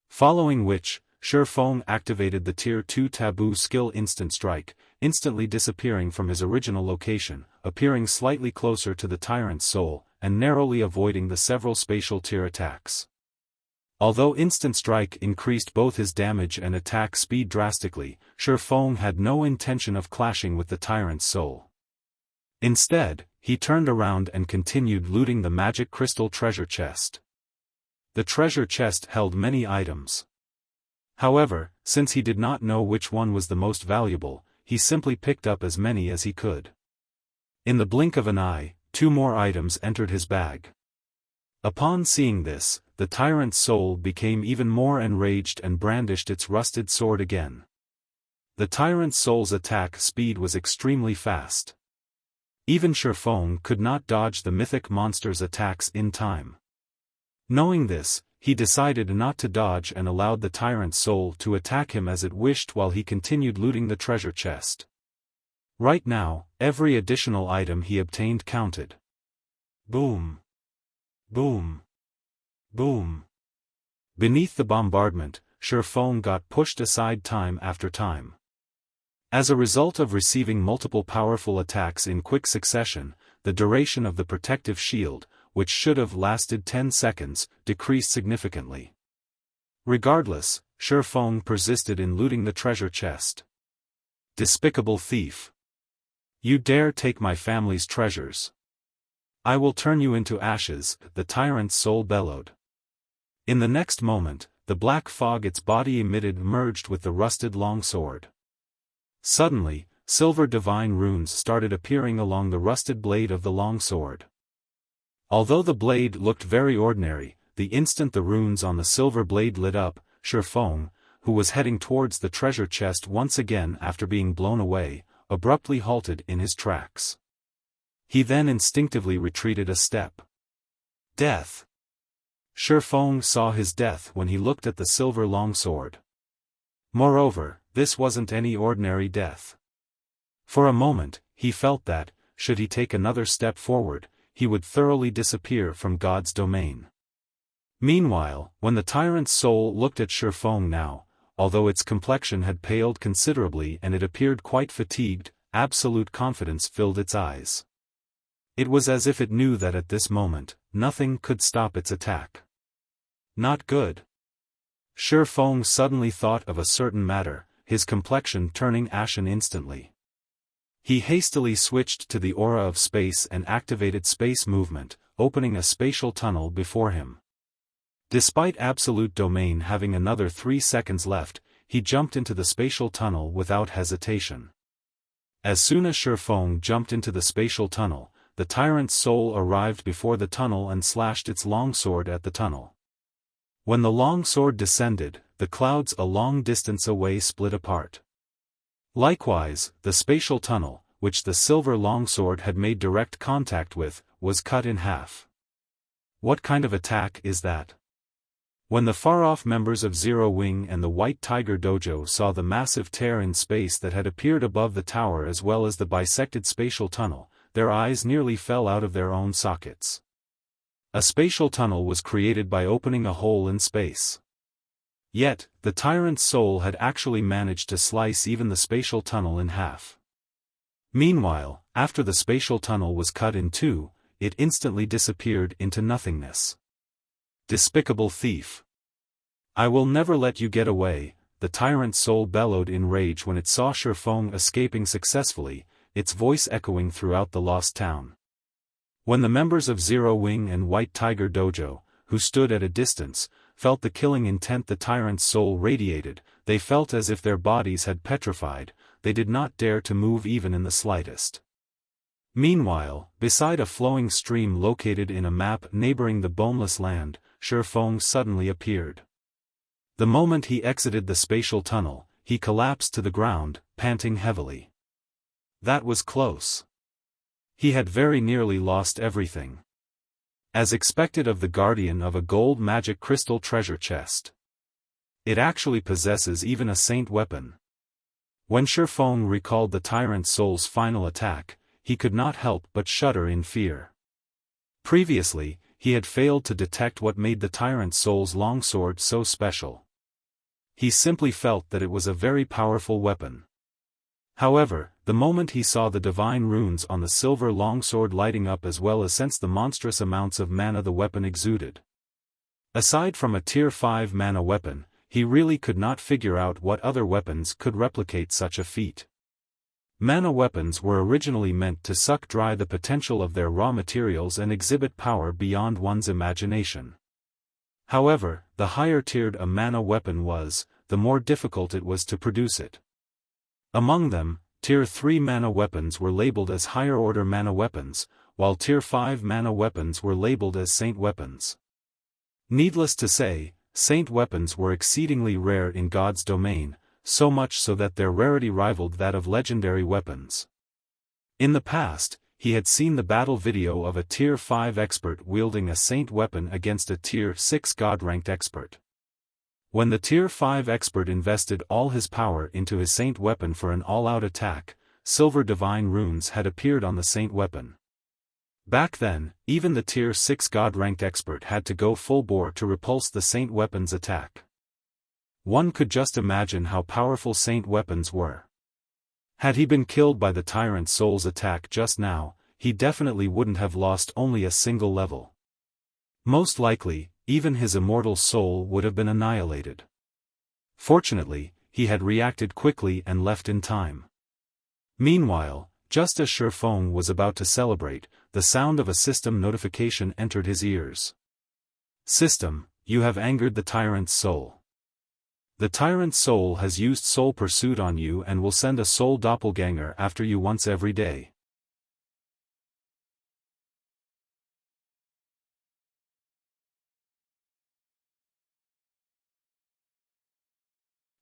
Following which, Xiaofan activated the Tier 2 Taboo skill Instant Strike, instantly disappearing from his original location, appearing slightly closer to the tyrant's soul, and narrowly avoiding the several spatial tier attacks. Although Instant Strike increased both his damage and attack speed drastically, Xiaofan had no intention of clashing with the tyrant's soul. Instead, he turned around and continued looting the magic crystal treasure chest. The treasure chest held many items. However, since he did not know which one was the most valuable, he simply picked up as many as he could. In the blink of an eye, 2 more items entered his bag. Upon seeing this, the tyrant's soul became even more enraged and brandished its rusted sword again. The tyrant's soul's attack speed was extremely fast. Even Xiaofan could not dodge the mythic monster's attacks in time. Knowing this, he decided not to dodge and allowed the tyrant's soul to attack him as it wished while he continued looting the treasure chest. Right now, every additional item he obtained counted. Boom! Boom! Boom! Beneath the bombardment, Xiaofan got pushed aside time after time. As a result of receiving multiple powerful attacks in quick succession, the duration of the protective shield, which should have lasted 10 seconds, decreased significantly. Regardless, Xiaofan persisted in looting the treasure chest. Despicable thief! You dare take my family's treasures! I will turn you into ashes, the tyrant's soul bellowed. In the next moment, the black fog its body emitted merged with the rusted longsword. Suddenly, silver divine runes started appearing along the rusted blade of the longsword. Although the blade looked very ordinary, the instant the runes on the silver blade lit up, Xiaofan, who was heading towards the treasure chest once again after being blown away, abruptly halted in his tracks. He then instinctively retreated a step. Death! Xiaofan saw his death when he looked at the silver longsword. Moreover, this wasn't any ordinary death. For a moment, he felt that, should he take another step forward, he would thoroughly disappear from God's domain. Meanwhile, when the tyrant's soul looked at Xiaofan now, although its complexion had paled considerably and it appeared quite fatigued, absolute confidence filled its eyes. It was as if it knew that at this moment, nothing could stop its attack. Not good. Xiaofan suddenly thought of a certain matter, his complexion turning ashen instantly. He hastily switched to the aura of space and activated space movement, opening a spatial tunnel before him. Despite absolute domain having another 3 seconds left, he jumped into the spatial tunnel without hesitation. As soon as Xiaofan jumped into the spatial tunnel, the tyrant's soul arrived before the tunnel and slashed its longsword at the tunnel. When the longsword descended, the clouds a long distance away split apart. Likewise, the spatial tunnel, which the silver longsword had made direct contact with, was cut in half. What kind of attack is that? When the far-off members of Zero Wing and the White Tiger Dojo saw the massive tear in space that had appeared above the tower as well as the bisected spatial tunnel, their eyes nearly fell out of their own sockets. A spatial tunnel was created by opening a hole in space. Yet, the tyrant's soul had actually managed to slice even the spatial tunnel in half. Meanwhile, after the spatial tunnel was cut in two, it instantly disappeared into nothingness. Despicable thief! I will never let you get away, the tyrant's soul bellowed in rage when it saw Xiaofan escaping successfully, its voice echoing throughout the lost town. When the members of Zero Wing and White Tiger Dojo, who stood at a distance, felt the killing intent the tyrant's soul radiated, they felt as if their bodies had petrified, they did not dare to move even in the slightest. Meanwhile, beside a flowing stream located in a map neighboring the Boneless land, Xiaofan suddenly appeared. The moment he exited the spatial tunnel, he collapsed to the ground, panting heavily. That was close. He had very nearly lost everything. As expected of the guardian of a gold magic crystal treasure chest. It actually possesses even a saint weapon. When Xiaofan recalled the tyrant's soul's final attack, he could not help but shudder in fear. Previously, he had failed to detect what made the tyrant's soul's longsword so special. He simply felt that it was a very powerful weapon. However, the moment he saw the divine runes on the silver longsword lighting up as well as sensed the monstrous amounts of mana the weapon exuded. Aside from a tier 5 mana weapon, he really could not figure out what other weapons could replicate such a feat. Mana weapons were originally meant to suck dry the potential of their raw materials and exhibit power beyond one's imagination. However, the higher tiered a mana weapon was, the more difficult it was to produce it. Among them, Tier 3 mana weapons were labeled as higher order mana weapons, while Tier 5 mana weapons were labeled as saint weapons. Needless to say, saint weapons were exceedingly rare in God's domain, so much so that their rarity rivaled that of legendary weapons. In the past, he had seen the battle video of a Tier 5 expert wielding a saint weapon against a Tier 6 God-ranked expert. When the Tier 5 expert invested all his power into his saint weapon for an all-out attack, silver divine runes had appeared on the saint weapon. Back then, even the Tier 6 God-ranked expert had to go full bore to repulse the saint weapon's attack. One could just imagine how powerful saint weapons were. Had he been killed by the Tyrant Soul's attack just now, he definitely wouldn't have lost only a single level. Most likely, even his immortal soul would have been annihilated. Fortunately, he had reacted quickly and left in time. Meanwhile, just as Xiaofan was about to celebrate, the sound of a system notification entered his ears. System, you have angered the Tyrant's soul. The Tyrant's soul has used soul pursuit on you and will send a soul doppelganger after you once every day.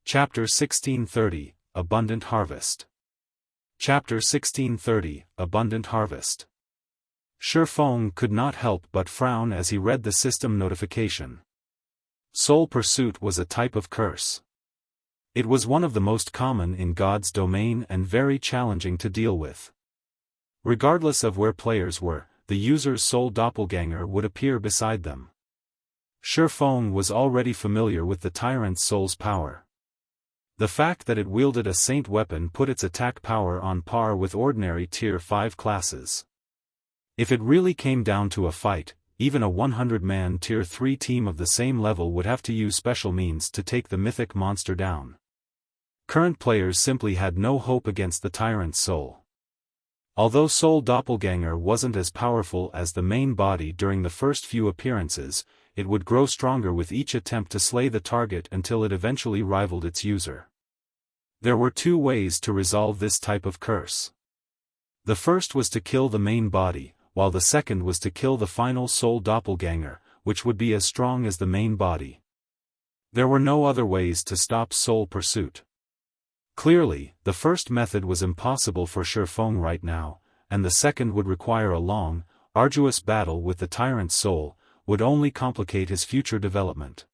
Chapter 1630, Abundant Harvest. Chapter 1630, Abundant Harvest. Xiaofan could not help but frown as he read the system notification. Soul pursuit was a type of curse. It was one of the most common in God's domain and very challenging to deal with. Regardless of where players were, the user's soul doppelganger would appear beside them. Xiaofan was already familiar with the Tyrant's soul's power. The fact that it wielded a saint weapon put its attack power on par with ordinary Tier 5 classes. If it really came down to a fight, even a 100-man Tier 3 team of the same level would have to use special means to take the mythic monster down. Current players simply had no hope against the Tyrant's soul. Although Soul Doppelganger wasn't as powerful as the main body during the first few appearances, it would grow stronger with each attempt to slay the target until it eventually rivaled its user. There were two ways to resolve this type of curse. The first was to kill the main body, while the second was to kill the final Soul Doppelganger, which would be as strong as the main body. There were no other ways to stop soul pursuit. Clearly, the first method was impossible for Xiaofan right now, and the second would require a long, arduous battle with the Tyrant's soul, would only complicate his future development.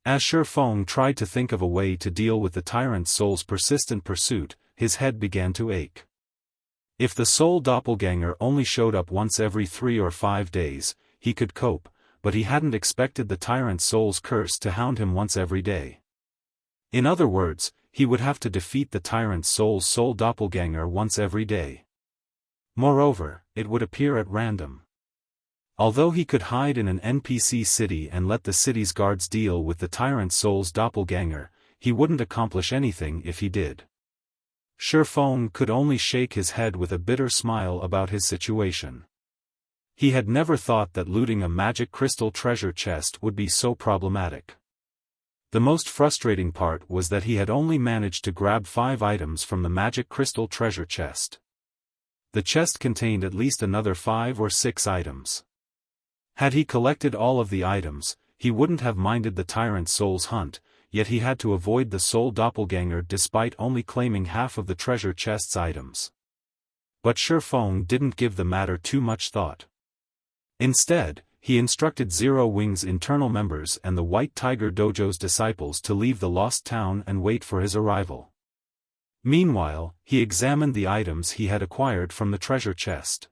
As Xiaofan tried to think of a way to deal with the Tyrant's soul's persistent pursuit, his head began to ache. If the Soul Doppelganger only showed up once every 3 or 5 days, he could cope, but he hadn't expected the Tyrant's soul's curse to hound him once every day. In other words, he would have to defeat the Tyrant's soul's Soul Doppelganger once every day. Moreover, it would appear at random. Although he could hide in an NPC city and let the city's guards deal with the Tyrant's soul's doppelganger, he wouldn't accomplish anything if he did. Xiaofan could only shake his head with a bitter smile about his situation. He had never thought that looting a magic crystal treasure chest would be so problematic. The most frustrating part was that he had only managed to grab 5 items from the magic crystal treasure chest. The chest contained at least another 5 or 6 items. Had he collected all of the items, he wouldn't have minded the Tyrant's soul's hunt, yet he had to avoid the Soul Doppelganger despite only claiming half of the treasure chest's items. But Xiaofan didn't give the matter too much thought. Instead, he instructed Zero Wing's internal members and the White Tiger Dojo's disciples to leave the lost town and wait for his arrival. Meanwhile, he examined the items he had acquired from the treasure chest.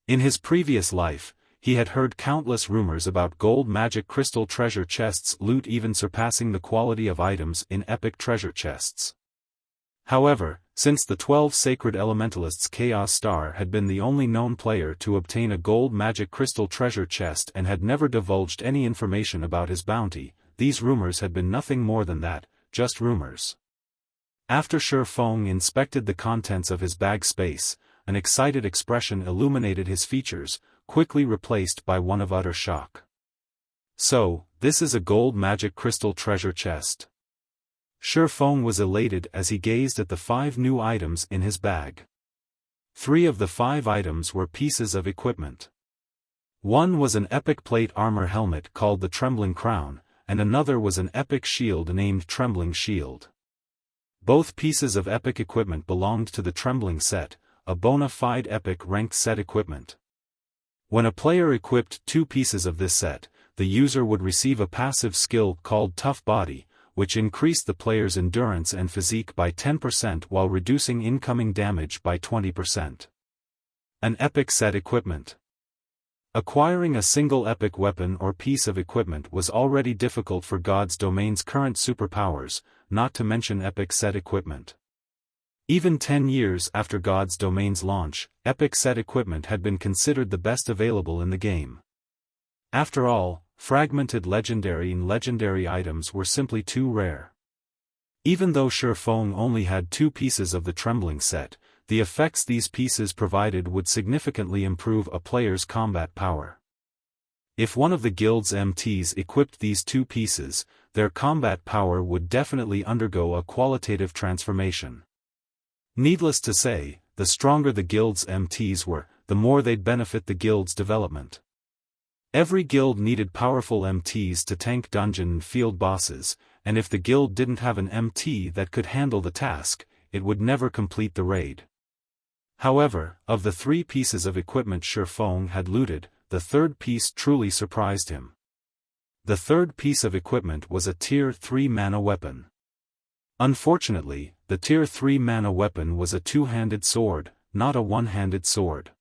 In his previous life, he had heard countless rumors about gold magic crystal treasure chests' loot even surpassing the quality of items in epic treasure chests. However, since the 12 sacred elementalists' Chaos Star had been the only known player to obtain a gold magic crystal treasure chest and had never divulged any information about his bounty, these rumors had been nothing more than that, just rumors. After Xiaofan inspected the contents of his bag space, an excited expression illuminated his features, quickly replaced by one of utter shock. So, this is a gold magic crystal treasure chest. Xiaofan was elated as he gazed at the 5 new items in his bag. 3 of the 5 items were pieces of equipment. One was an epic plate armor helmet called the Trembling Crown, and another was an epic shield named Trembling Shield. Both pieces of epic equipment belonged to the Trembling set, a bona fide epic ranked set equipment. When a player equipped 2 pieces of this set, the user would receive a passive skill called Tough Body, which increased the player's endurance and physique by 10% while reducing incoming damage by 20%. An epic set equipment. Acquiring a single epic weapon or piece of equipment was already difficult for God's domain's current superpowers, not to mention epic set equipment. Even 10 years after God's Domain's launch, Epic set equipment had been considered the best available in the game. After all, fragmented legendary and legendary items were simply too rare. Even though Xiaofan only had 2 pieces of the Trembling set, the effects these pieces provided would significantly improve a player's combat power. If one of the guild's MTs equipped these 2 pieces, their combat power would definitely undergo a qualitative transformation. Needless to say, the stronger the guild's MTs were, the more they'd benefit the guild's development. Every guild needed powerful MTs to tank dungeon and field bosses, and if the guild didn't have an MT that could handle the task, it would never complete the raid. However, of the 3 pieces of equipment Xiaofan had looted, the 3rd piece truly surprised him. The 3rd piece of equipment was a Tier 3 mana weapon. Unfortunately, the Tier 3 mana weapon was a 2-handed sword, not a 1-handed sword.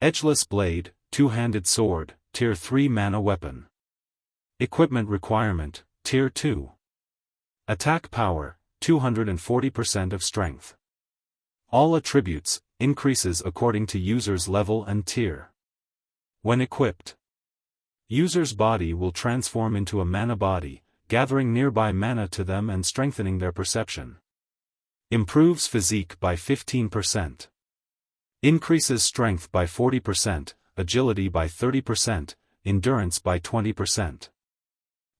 Edgeless Blade, 2-handed sword, Tier 3 mana weapon. Equipment requirement, Tier 2. Attack power, 240% of strength. All attributes, increases according to user's level and tier. When equipped, user's body will transform into a mana body, gathering nearby mana to them and strengthening their perception. Improves physique by 15%. Increases strength by 40%, agility by 30%, endurance by 20%.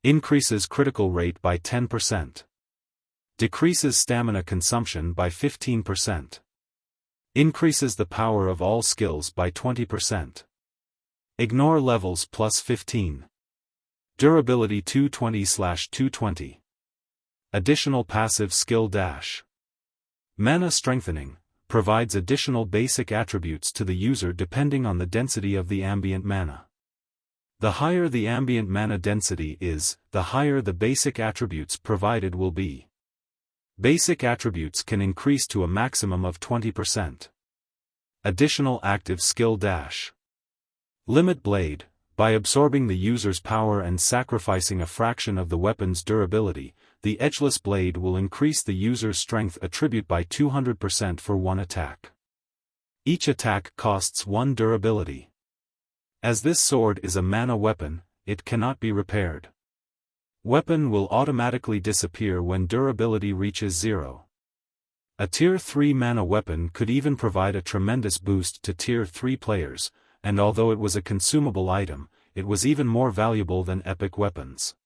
Increases critical rate by 10%. Decreases stamina consumption by 15%. Increases the power of all skills by 20%. Ignore levels plus 15. Durability 220/220. Additional passive skill dash. Mana strengthening, provides additional basic attributes to the user depending on the density of the ambient mana. The higher the ambient mana density is, the higher the basic attributes provided will be. Basic attributes can increase to a maximum of 20%. Additional active skill dash. Limit Blade, by absorbing the user's power and sacrificing a fraction of the weapon's durability, the Edgeless Blade will increase the user's strength attribute by 200% for 1 attack. Each attack costs 1 durability. As this sword is a mana weapon, it cannot be repaired. Weapon will automatically disappear when durability reaches 0. A Tier 3 mana weapon could even provide a tremendous boost to Tier 3 players, and although it was a consumable item, it was even more valuable than epic weapons.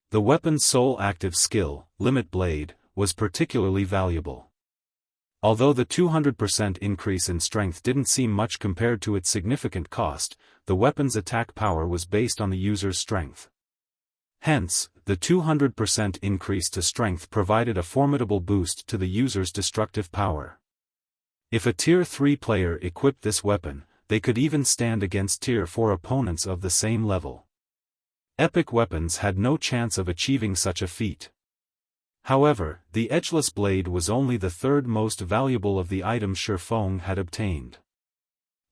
The weapon's sole active skill, Limit Blade, was particularly valuable. Although the 200% increase in strength didn't seem much compared to its significant cost, the weapon's attack power was based on the user's strength. Hence, the 200% increase to strength provided a formidable boost to the user's destructive power. If a Tier 3 player equipped this weapon, they could even stand against Tier 4 opponents of the same level. Epic weapons had no chance of achieving such a feat. However, the Edgeless Blade was only the 3rd most valuable of the items Xiaofan had obtained.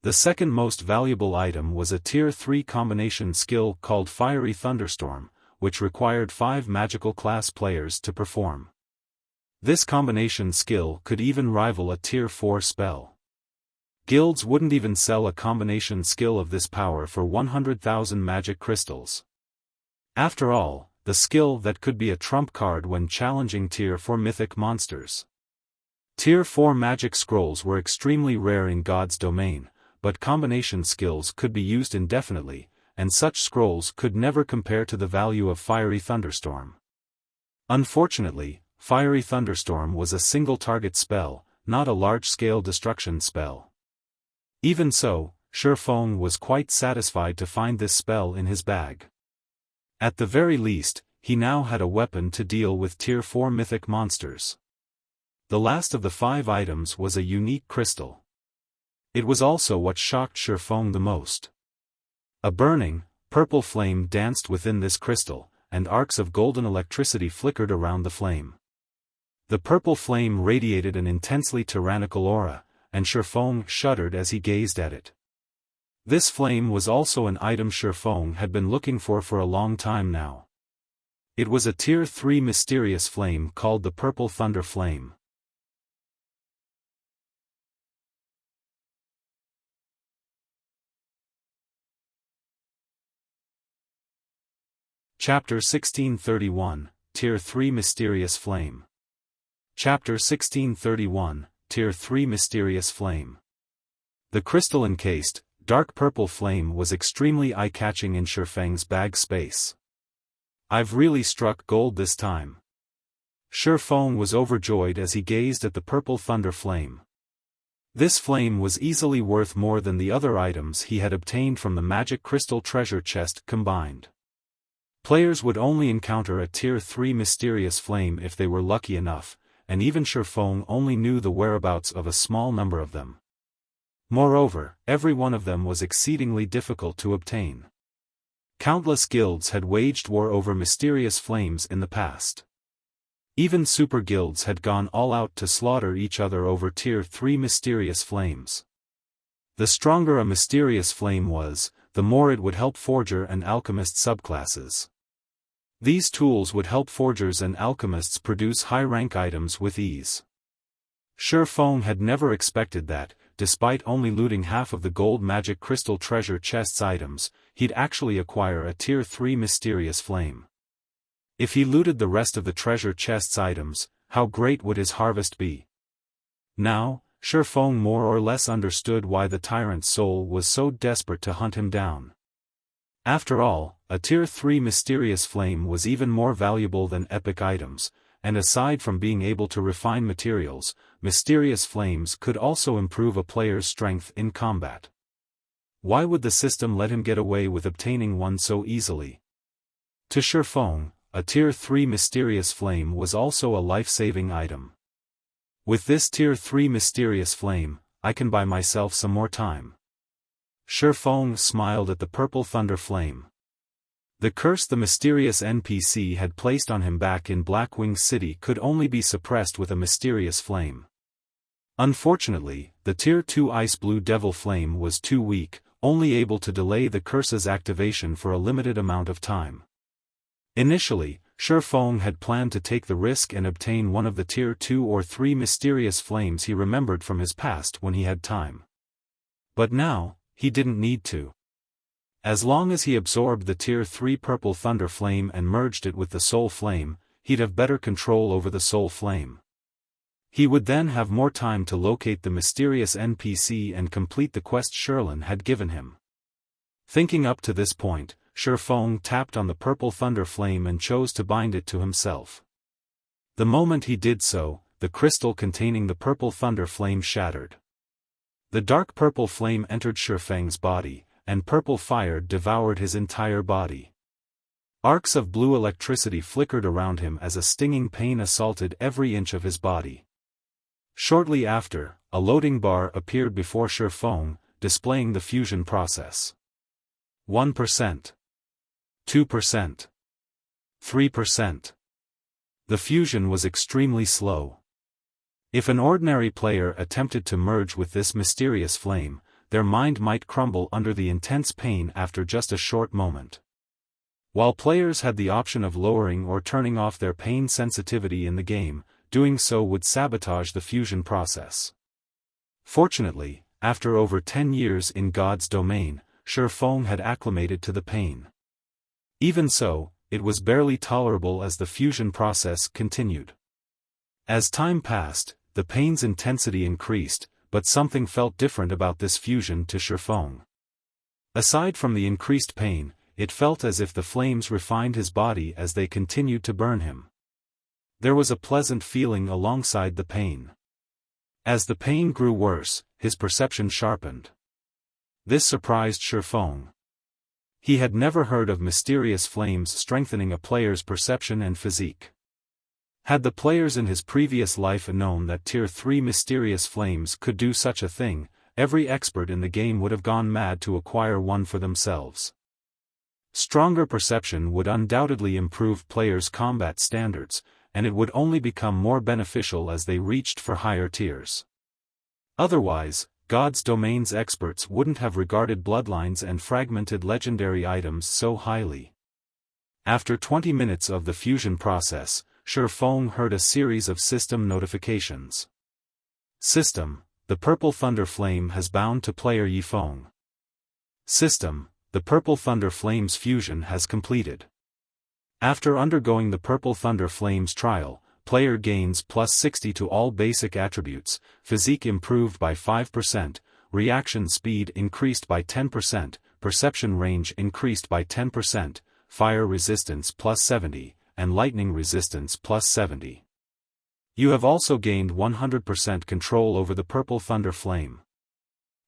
The 2nd most valuable item was a Tier 3 combination skill called Fiery Thunderstorm, which required 5 magical class players to perform. This combination skill could even rival a Tier 4 spell. Guilds wouldn't even sell a combination skill of this power for 100,000 magic crystals. After all, the skill that could be a trump card when challenging Tier 4 mythic monsters. Tier 4 magic scrolls were extremely rare in God's Domain, but combination skills could be used indefinitely, and such scrolls could never compare to the value of Fiery Thunderstorm. Unfortunately, Fiery Thunderstorm was a single-target spell, not a large-scale destruction spell. Even so, Xiaofan was quite satisfied to find this spell in his bag. At the very least, he now had a weapon to deal with Tier 4 mythic monsters. The last of the 5 items was a unique crystal. It was also what shocked Xiaofan the most. A burning, purple flame danced within this crystal, and arcs of golden electricity flickered around the flame. The purple flame radiated an intensely tyrannical aura, and Xiaofan shuddered as he gazed at it. This flame was also an item Xiaofan had been looking for a long time now. It was a Tier 3 mysterious flame called the Purple Thunder Flame. Chapter 1631, Tier 3 Mysterious Flame. Chapter 1631, Tier 3 Mysterious Flame. The crystal-encased, dark purple flame was extremely eye-catching in Xiaofan's bag space. "I've really struck gold this time." Xiaofan was overjoyed as he gazed at the purple thunder flame. This flame was easily worth more than the other items he had obtained from the magic crystal treasure chest combined. Players would only encounter a Tier 3 mysterious flame if they were lucky enough, and even Xiaofan only knew the whereabouts of a small number of them. Moreover, every one of them was exceedingly difficult to obtain. Countless guilds had waged war over mysterious flames in the past. Even super guilds had gone all out to slaughter each other over Tier 3 mysterious flames. The stronger a mysterious flame was, the more it would help forger and alchemist subclasses. These tools would help forgers and alchemists produce high-rank items with ease. Xiaofan had never expected that, despite only looting half of the gold magic crystal treasure chest's items, he'd actually acquire a Tier 3 mysterious flame. If he looted the rest of the treasure chest's items, how great would his harvest be? Now, Xiaofan more or less understood why the Tyrant's soul was so desperate to hunt him down. After all, a Tier 3 mysterious flame was even more valuable than epic items, and aside from being able to refine materials, mysterious flames could also improve a player's strength in combat. Why would the system let him get away with obtaining one so easily? To Xiaofan, a Tier 3 mysterious flame was also a life-saving item. "With this Tier 3 mysterious flame, I can buy myself some more time." Xiaofan smiled at the purple thunder flame. The curse the mysterious NPC had placed on him back in Blackwing City could only be suppressed with a mysterious flame. Unfortunately, the Tier 2 Ice Blue Devil Flame was too weak, only able to delay the curse's activation for a limited amount of time. Initially, Xiaofan had planned to take the risk and obtain one of the Tier 2 or 3 mysterious flames he remembered from his past when he had time. But now, he didn't need to. As long as he absorbed the Tier 3 purple thunder flame and merged it with the soul flame, he'd have better control over the soul flame. He would then have more time to locate the mysterious NPC and complete the quest Xiaofan had given him. Thinking up to this point, Xiaofan tapped on the purple thunder flame and chose to bind it to himself. The moment he did so, the crystal containing the purple thunder flame shattered. The dark purple flame entered Xiaofan's body, and purple fire devoured his entire body. Arcs of blue electricity flickered around him as a stinging pain assaulted every inch of his body. Shortly after, a loading bar appeared before Xiaofan, displaying the fusion process. 1%. 2%. 3%. The fusion was extremely slow. If an ordinary player attempted to merge with this mysterious flame, their mind might crumble under the intense pain after just a short moment. While players had the option of lowering or turning off their pain sensitivity in the game, doing so would sabotage the fusion process. Fortunately, after over 10 years in God's domain, Xiaofan had acclimated to the pain. Even so, it was barely tolerable as the fusion process continued. As time passed, the pain's intensity increased, but something felt different about this fusion to Xiaofan. Aside from the increased pain, it felt as if the flames refined his body as they continued to burn him. There was a pleasant feeling alongside the pain. As the pain grew worse, his perception sharpened. This surprised Xiaofan. He had never heard of mysterious flames strengthening a player's perception and physique. Had the players in his previous life known that Tier 3 mysterious flames could do such a thing, every expert in the game would have gone mad to acquire one for themselves. Stronger perception would undoubtedly improve players' combat standards, and it would only become more beneficial as they reached for higher tiers. Otherwise, God's domain's experts wouldn't have regarded bloodlines and fragmented legendary items so highly. After 20 minutes of the fusion process, Xiaofan heard a series of system notifications. System: the purple thunder flame has bound to player Yifeng. System: the purple thunder flame's fusion has completed. After undergoing the Purple Thunder Flames trial, player gains +60 to all basic attributes, physique improved by 5%, reaction speed increased by 10%, perception range increased by 10%, fire resistance +70, and lightning resistance +70. You have also gained 100% control over the Purple Thunder Flame.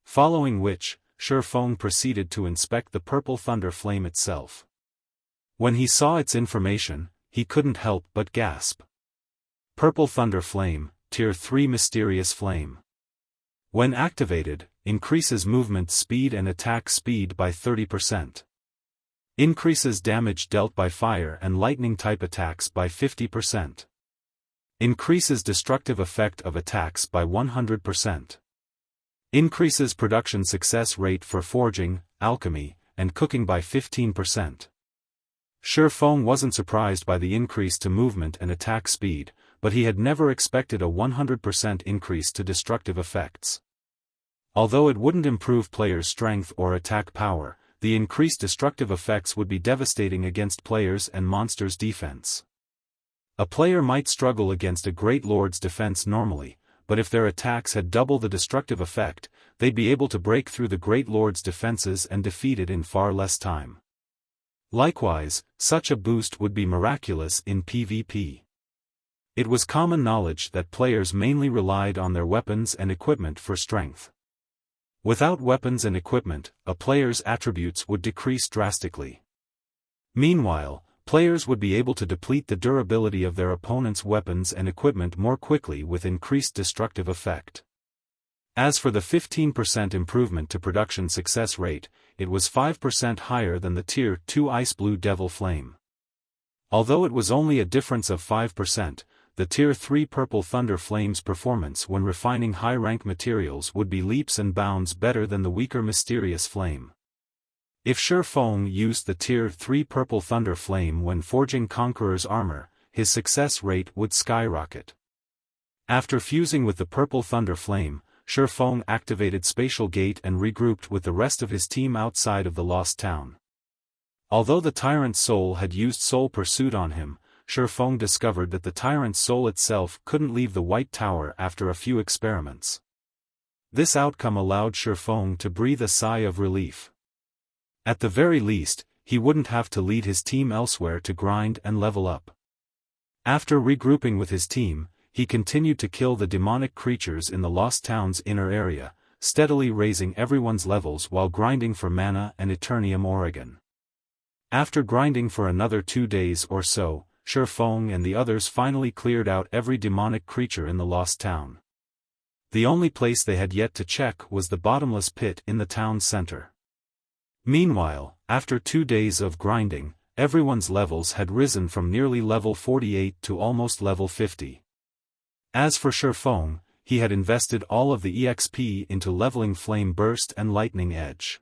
Following which, Xiaofan proceeded to inspect the Purple Thunder Flame itself. When he saw its information, he couldn't help but gasp. Purple Thunder Flame, Tier 3 Mysterious Flame. When activated, increases movement speed and attack speed by 30%. Increases damage dealt by fire and lightning type attacks by 50%. Increases destructive effect of attacks by 100%. Increases production success rate for forging, alchemy, and cooking by 15%. Xiaofan wasn't surprised by the increase to movement and attack speed, but he had never expected a 100% increase to destructive effects. Although it wouldn't improve players' strength or attack power, the increased destructive effects would be devastating against players' and monsters' defense. A player might struggle against a Great Lord's defense normally, but if their attacks had double the destructive effect, they'd be able to break through the Great Lord's defenses and defeat it in far less time. Likewise, such a boost would be miraculous in PvP. It was common knowledge that players mainly relied on their weapons and equipment for strength. Without weapons and equipment, a player's attributes would decrease drastically. Meanwhile, players would be able to deplete the durability of their opponent's weapons and equipment more quickly with increased destructive effect. As for the 15% improvement to production success rate, it was 5% higher than the Tier 2 Ice Blue Devil Flame. Although it was only a difference of 5%, the Tier 3 Purple Thunder Flame's performance when refining high-rank materials would be leaps and bounds better than the weaker Mysterious Flame. If Xiaofan used the Tier 3 Purple Thunder Flame when forging Conqueror's armor, his success rate would skyrocket. After fusing with the Purple Thunder Flame, Xiaofan activated Spatial Gate and regrouped with the rest of his team outside of the Lost Town. Although the Tyrant's soul had used Soul Pursuit on him, Xiaofan discovered that the Tyrant's soul itself couldn't leave the White Tower after a few experiments. This outcome allowed Xiaofan to breathe a sigh of relief. At the very least, he wouldn't have to lead his team elsewhere to grind and level up. After regrouping with his team, he continued to kill the demonic creatures in the Lost Town's inner area, steadily raising everyone's levels while grinding for mana and Eternium Oregon. After grinding for another 2 days or so, Xiaofan and the others finally cleared out every demonic creature in the Lost Town. The only place they had yet to check was the bottomless pit in the town center. Meanwhile, after 2 days of grinding, everyone's levels had risen from nearly level 48 to almost level 50. As for Xiaofan, he had invested all of the EXP into leveling Flame Burst and Lightning Edge.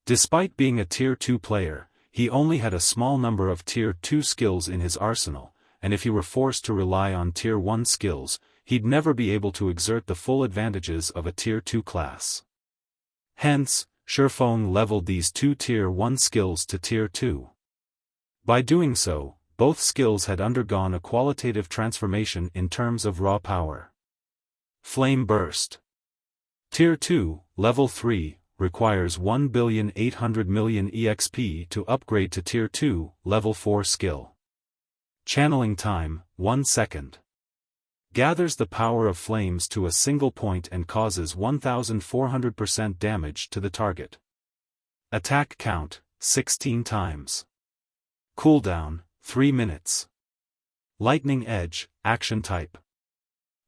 Despite being a Tier 2 player, he only had a small number of Tier 2 skills in his arsenal, and if he were forced to rely on Tier 1 skills, he'd never be able to exert the full advantages of a Tier 2 class. Hence, Xiaofan leveled these 2 Tier 1 skills to Tier 2. By doing so, both skills had undergone a qualitative transformation in terms of raw power. Flame Burst. Tier 2, Level 3, requires 1,800,000,000 EXP to upgrade to Tier 2, Level 4 skill. Channeling time, 1 second. Gathers the power of flames to a single point and causes 1400% damage to the target. Attack count, 16 times. Cooldown, 3 minutes. Lightning Edge, Action Type.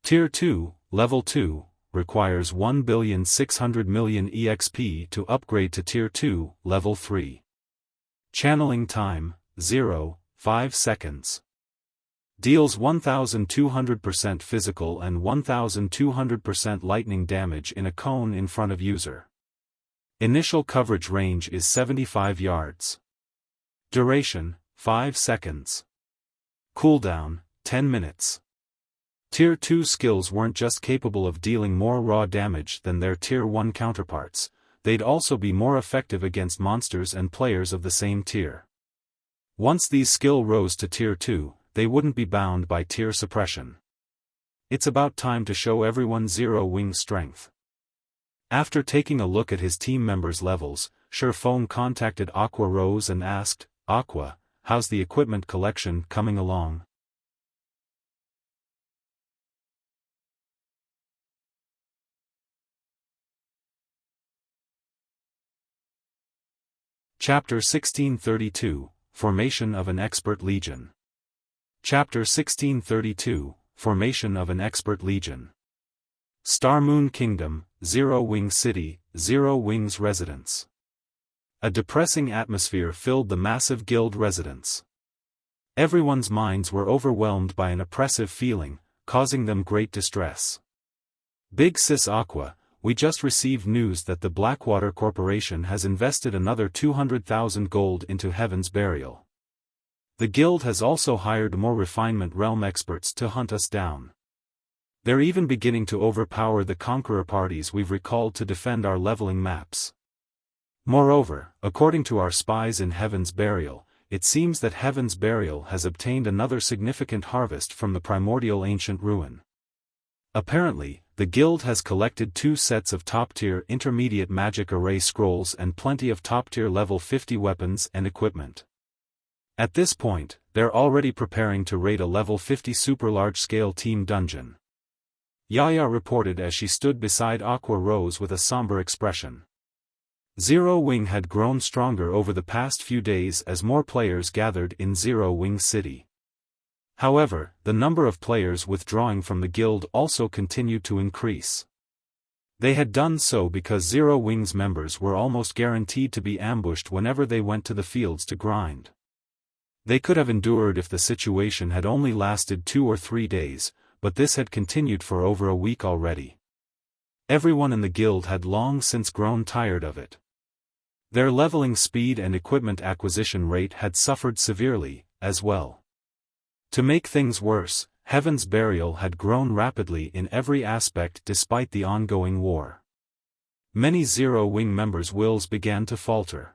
Tier 2, Level 2, requires 1,600,000,000 EXP to upgrade to Tier 2, Level 3. Channeling time, 0.5 seconds. Deals 1200% physical and 1200% lightning damage in a cone in front of user. Initial coverage range is 75 yards. Duration, 5 seconds. Cooldown, 10 minutes. Tier 2 skills weren't just capable of dealing more raw damage than their Tier 1 counterparts, they'd also be more effective against monsters and players of the same tier. Once these skill rose to tier 2, they wouldn't be bound by tier suppression. It's about time to show everyone Zero Wing's strength. After taking a look at his team members' levels, Xiaofan contacted Aqua Rose and asked, "Aqua, how's the equipment collection coming along?" Chapter 1632, Formation of an Expert Legion. Chapter 1632, Formation of an Expert Legion. Star Moon Kingdom, Zero Wing City, Zero Wing's residence. A depressing atmosphere filled the massive guild residence. Everyone's minds were overwhelmed by an oppressive feeling, causing them great distress. "Big Sis Aqua, we just received news that the Blackwater Corporation has invested another 200,000 gold into Heaven's Burial. The guild has also hired more refinement realm experts to hunt us down. They're even beginning to overpower the conqueror parties we've recalled to defend our leveling maps. Moreover, according to our spies in Heaven's Burial, it seems that Heaven's Burial has obtained another significant harvest from the Primordial Ancient Ruin. Apparently, the guild has collected 2 sets of top-tier intermediate magic array scrolls and plenty of top-tier level 50 weapons and equipment. At this point, they're already preparing to raid a level 50 super large-scale team dungeon." Yaya reported as she stood beside Aqua Rose with a somber expression. Zero Wing had grown stronger over the past few days as more players gathered in Zero Wing City. However, the number of players withdrawing from the guild also continued to increase. They had done so because Zero Wing's members were almost guaranteed to be ambushed whenever they went to the fields to grind. They could have endured if the situation had only lasted 2 or 3 days, but this had continued for over a week already. Everyone in the guild had long since grown tired of it. Their leveling speed and equipment acquisition rate had suffered severely, as well. To make things worse, Heaven's Burial had grown rapidly in every aspect despite the ongoing war. Many Zero Wing members' wills began to falter.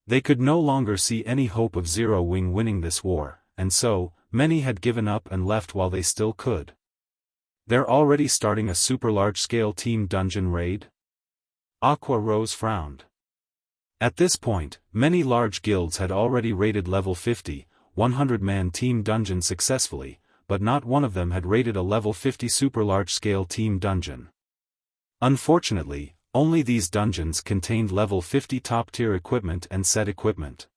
They could no longer see any hope of Zero Wing winning this war, and so, many had given up and left while they still could. "They're already starting a super large-scale team dungeon raid?" Aqua Rose frowned. At this point, many large guilds had already raided level 50, 100-man team dungeon successfully, but not one of them had raided a level 50 super large-scale team dungeon. Unfortunately, only these dungeons contained level 50 top-tier equipment and set equipment.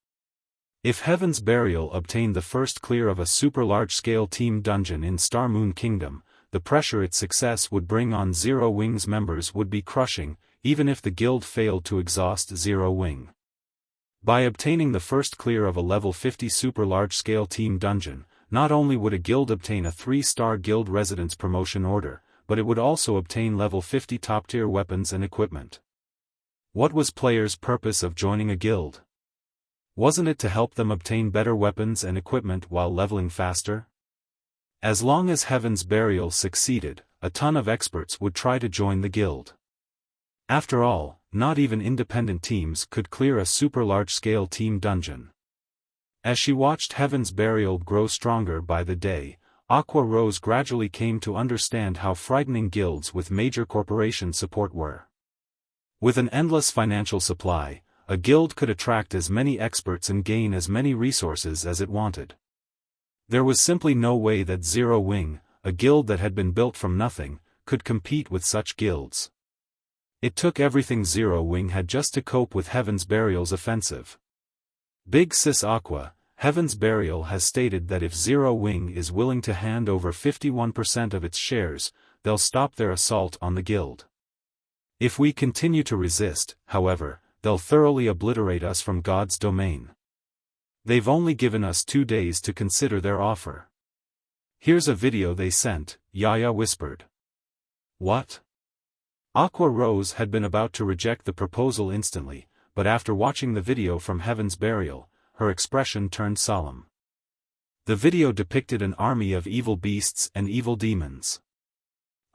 If Heaven's Burial obtained the first clear of a super large-scale team dungeon in Star Moon Kingdom, the pressure its success would bring on Zero Wing's members would be crushing, even if the guild failed to exhaust Zero Wing. By obtaining the first clear of a level 50 super large-scale team dungeon, not only would a guild obtain a 3-star guild residence promotion order, but it would also obtain level 50 top-tier weapons and equipment. What was players' purpose of joining a guild? Wasn't it to help them obtain better weapons and equipment while leveling faster? As long as Heaven's Burial succeeded, a ton of experts would try to join the guild. After all, not even independent teams could clear a super large-scale team dungeon. As she watched Heaven's Burial grow stronger by the day, Aqua Rose gradually came to understand how frightening guilds with major corporation support were. With an endless financial supply, a guild could attract as many experts and gain as many resources as it wanted. There was simply no way that Zero Wing, a guild that had been built from nothing, could compete with such guilds. It took everything Zero Wing had just to cope with Heaven's Burial's offensive. Big Sis Aqua, Heaven's Burial has stated that if Zero Wing is willing to hand over 51% of its shares, they'll stop their assault on the guild. If we continue to resist, however, they'll thoroughly obliterate us from God's domain. They've only given us 2 days to consider their offer. Here's a video they sent, Yaya whispered. What? Aqua Rose had been about to reject the proposal instantly, but after watching the video from Heaven's Burial, her expression turned solemn. The video depicted an army of evil beasts and evil demons.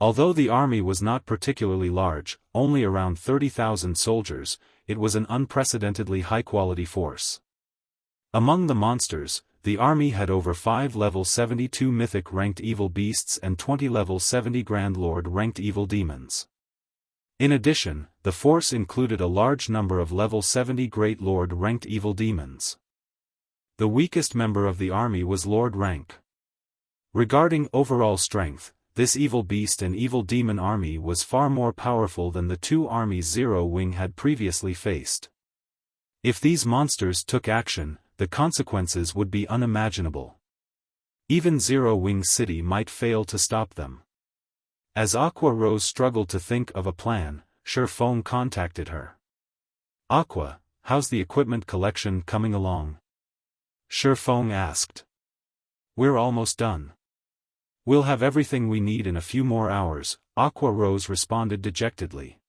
Although the army was not particularly large, only around 30,000 soldiers, it was an unprecedentedly high-quality force. Among the monsters, the army had over 5 level 72 mythic ranked evil beasts and 20 level 70 Grand Lord ranked evil demons. In addition, the force included a large number of level 70 Great Lord ranked evil demons. The weakest member of the army was Lord rank. Regarding overall strength, this evil beast and evil demon army was far more powerful than the two armies Zero Wing had previously faced. If these monsters took action, the consequences would be unimaginable. Even Zero Wing City might fail to stop them. As Aqua Rose struggled to think of a plan, Xiaofan contacted her. "Aqua, how's the equipment collection coming along?" Xiaofan asked. "We're almost done. We'll have everything we need in a few more hours," Aqua Rose responded dejectedly.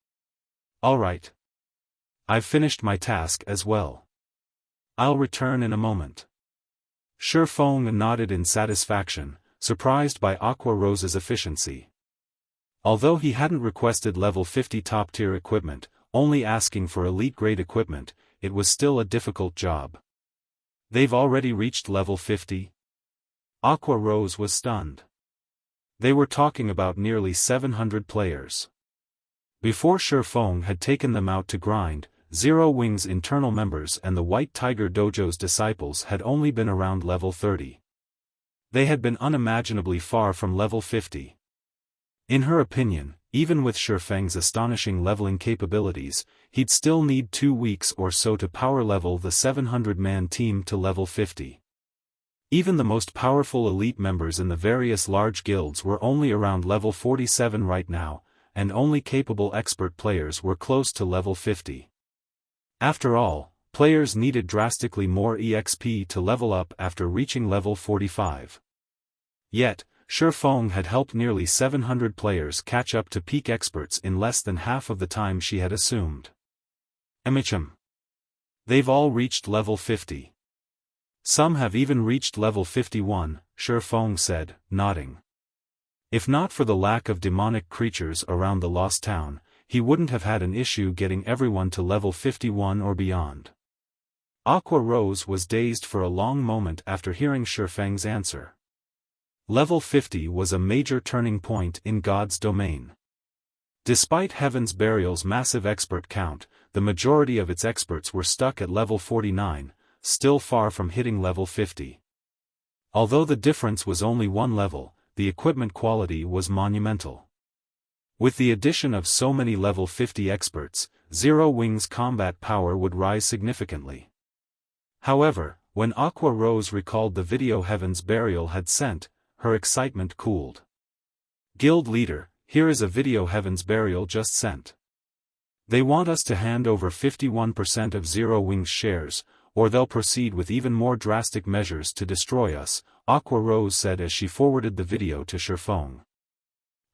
"All right. I've finished my task as well. I'll return in a moment." Xiaofan nodded in satisfaction, surprised by Aqua Rose's efficiency. Although he hadn't requested level 50 top-tier equipment, only asking for elite-grade equipment, it was still a difficult job. "They've already reached level 50? Aqua Rose was stunned. They were talking about nearly 700 players. Before Xiaofan had taken them out to grind, Zero Wing's internal members and the White Tiger Dojo's disciples had only been around level 30. They had been unimaginably far from level 50. In her opinion, even with Xiaofang's astonishing leveling capabilities, he'd still need 2 weeks or so to power level the 700-man team to level 50. Even the most powerful elite members in the various large guilds were only around level 47 right now, and only capable expert players were close to level 50. After all, players needed drastically more EXP to level up after reaching level 45. Yet, Xiaofan had helped nearly 700 players catch up to peak experts in less than half of the time she had assumed. Emicham. They've all reached level 50. Some have even reached level 51, Xiaofan said, nodding. If not for the lack of demonic creatures around the lost town, he wouldn't have had an issue getting everyone to level 51 or beyond. Aqua Rose was dazed for a long moment after hearing Xiaofang's answer. Level 50 was a major turning point in God's domain. Despite Heaven's Burial's massive expert count, the majority of its experts were stuck at level 49, still far from hitting level 50. Although the difference was only one level, the equipment quality was monumental. With the addition of so many level 50 experts, Zero Wing's combat power would rise significantly. However, when Aqua Rose recalled the video Heaven's Burial had sent, her excitement cooled. "Guild leader, here is a video Heaven's Burial just sent. They want us to hand over 51% of Zero Wing's shares, or they'll proceed with even more drastic measures to destroy us," Aqua Rose said as she forwarded the video to Xiaofan.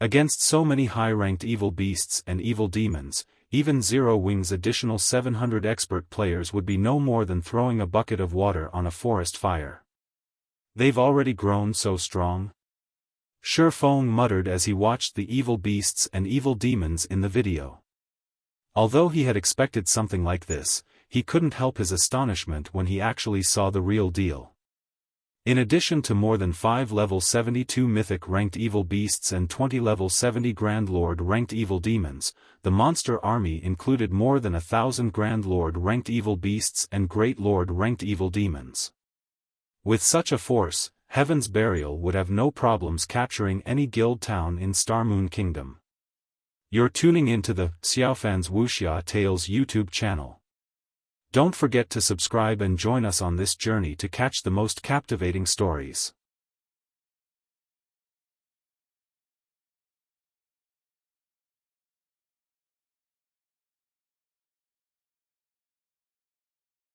Against so many high-ranked evil beasts and evil demons, even Zero Wing's additional 700 expert players would be no more than throwing a bucket of water on a forest fire. "They've already grown so strong?" Xiaofan muttered as he watched the evil beasts and evil demons in the video. Although he had expected something like this, he couldn't help his astonishment when he actually saw the real deal. In addition to more than 5 level 72 mythic ranked evil beasts and 20 level 70 Grand Lord ranked evil demons, the monster army included more than 1,000 Grand Lord ranked evil beasts and Great Lord ranked evil demons. With such a force, Heaven's Burial would have no problems capturing any guild town in Starmoon Kingdom. You're tuning into the Xiaofan's Wuxia Tales YouTube channel. Don't forget to subscribe and join us on this journey to catch the most captivating stories.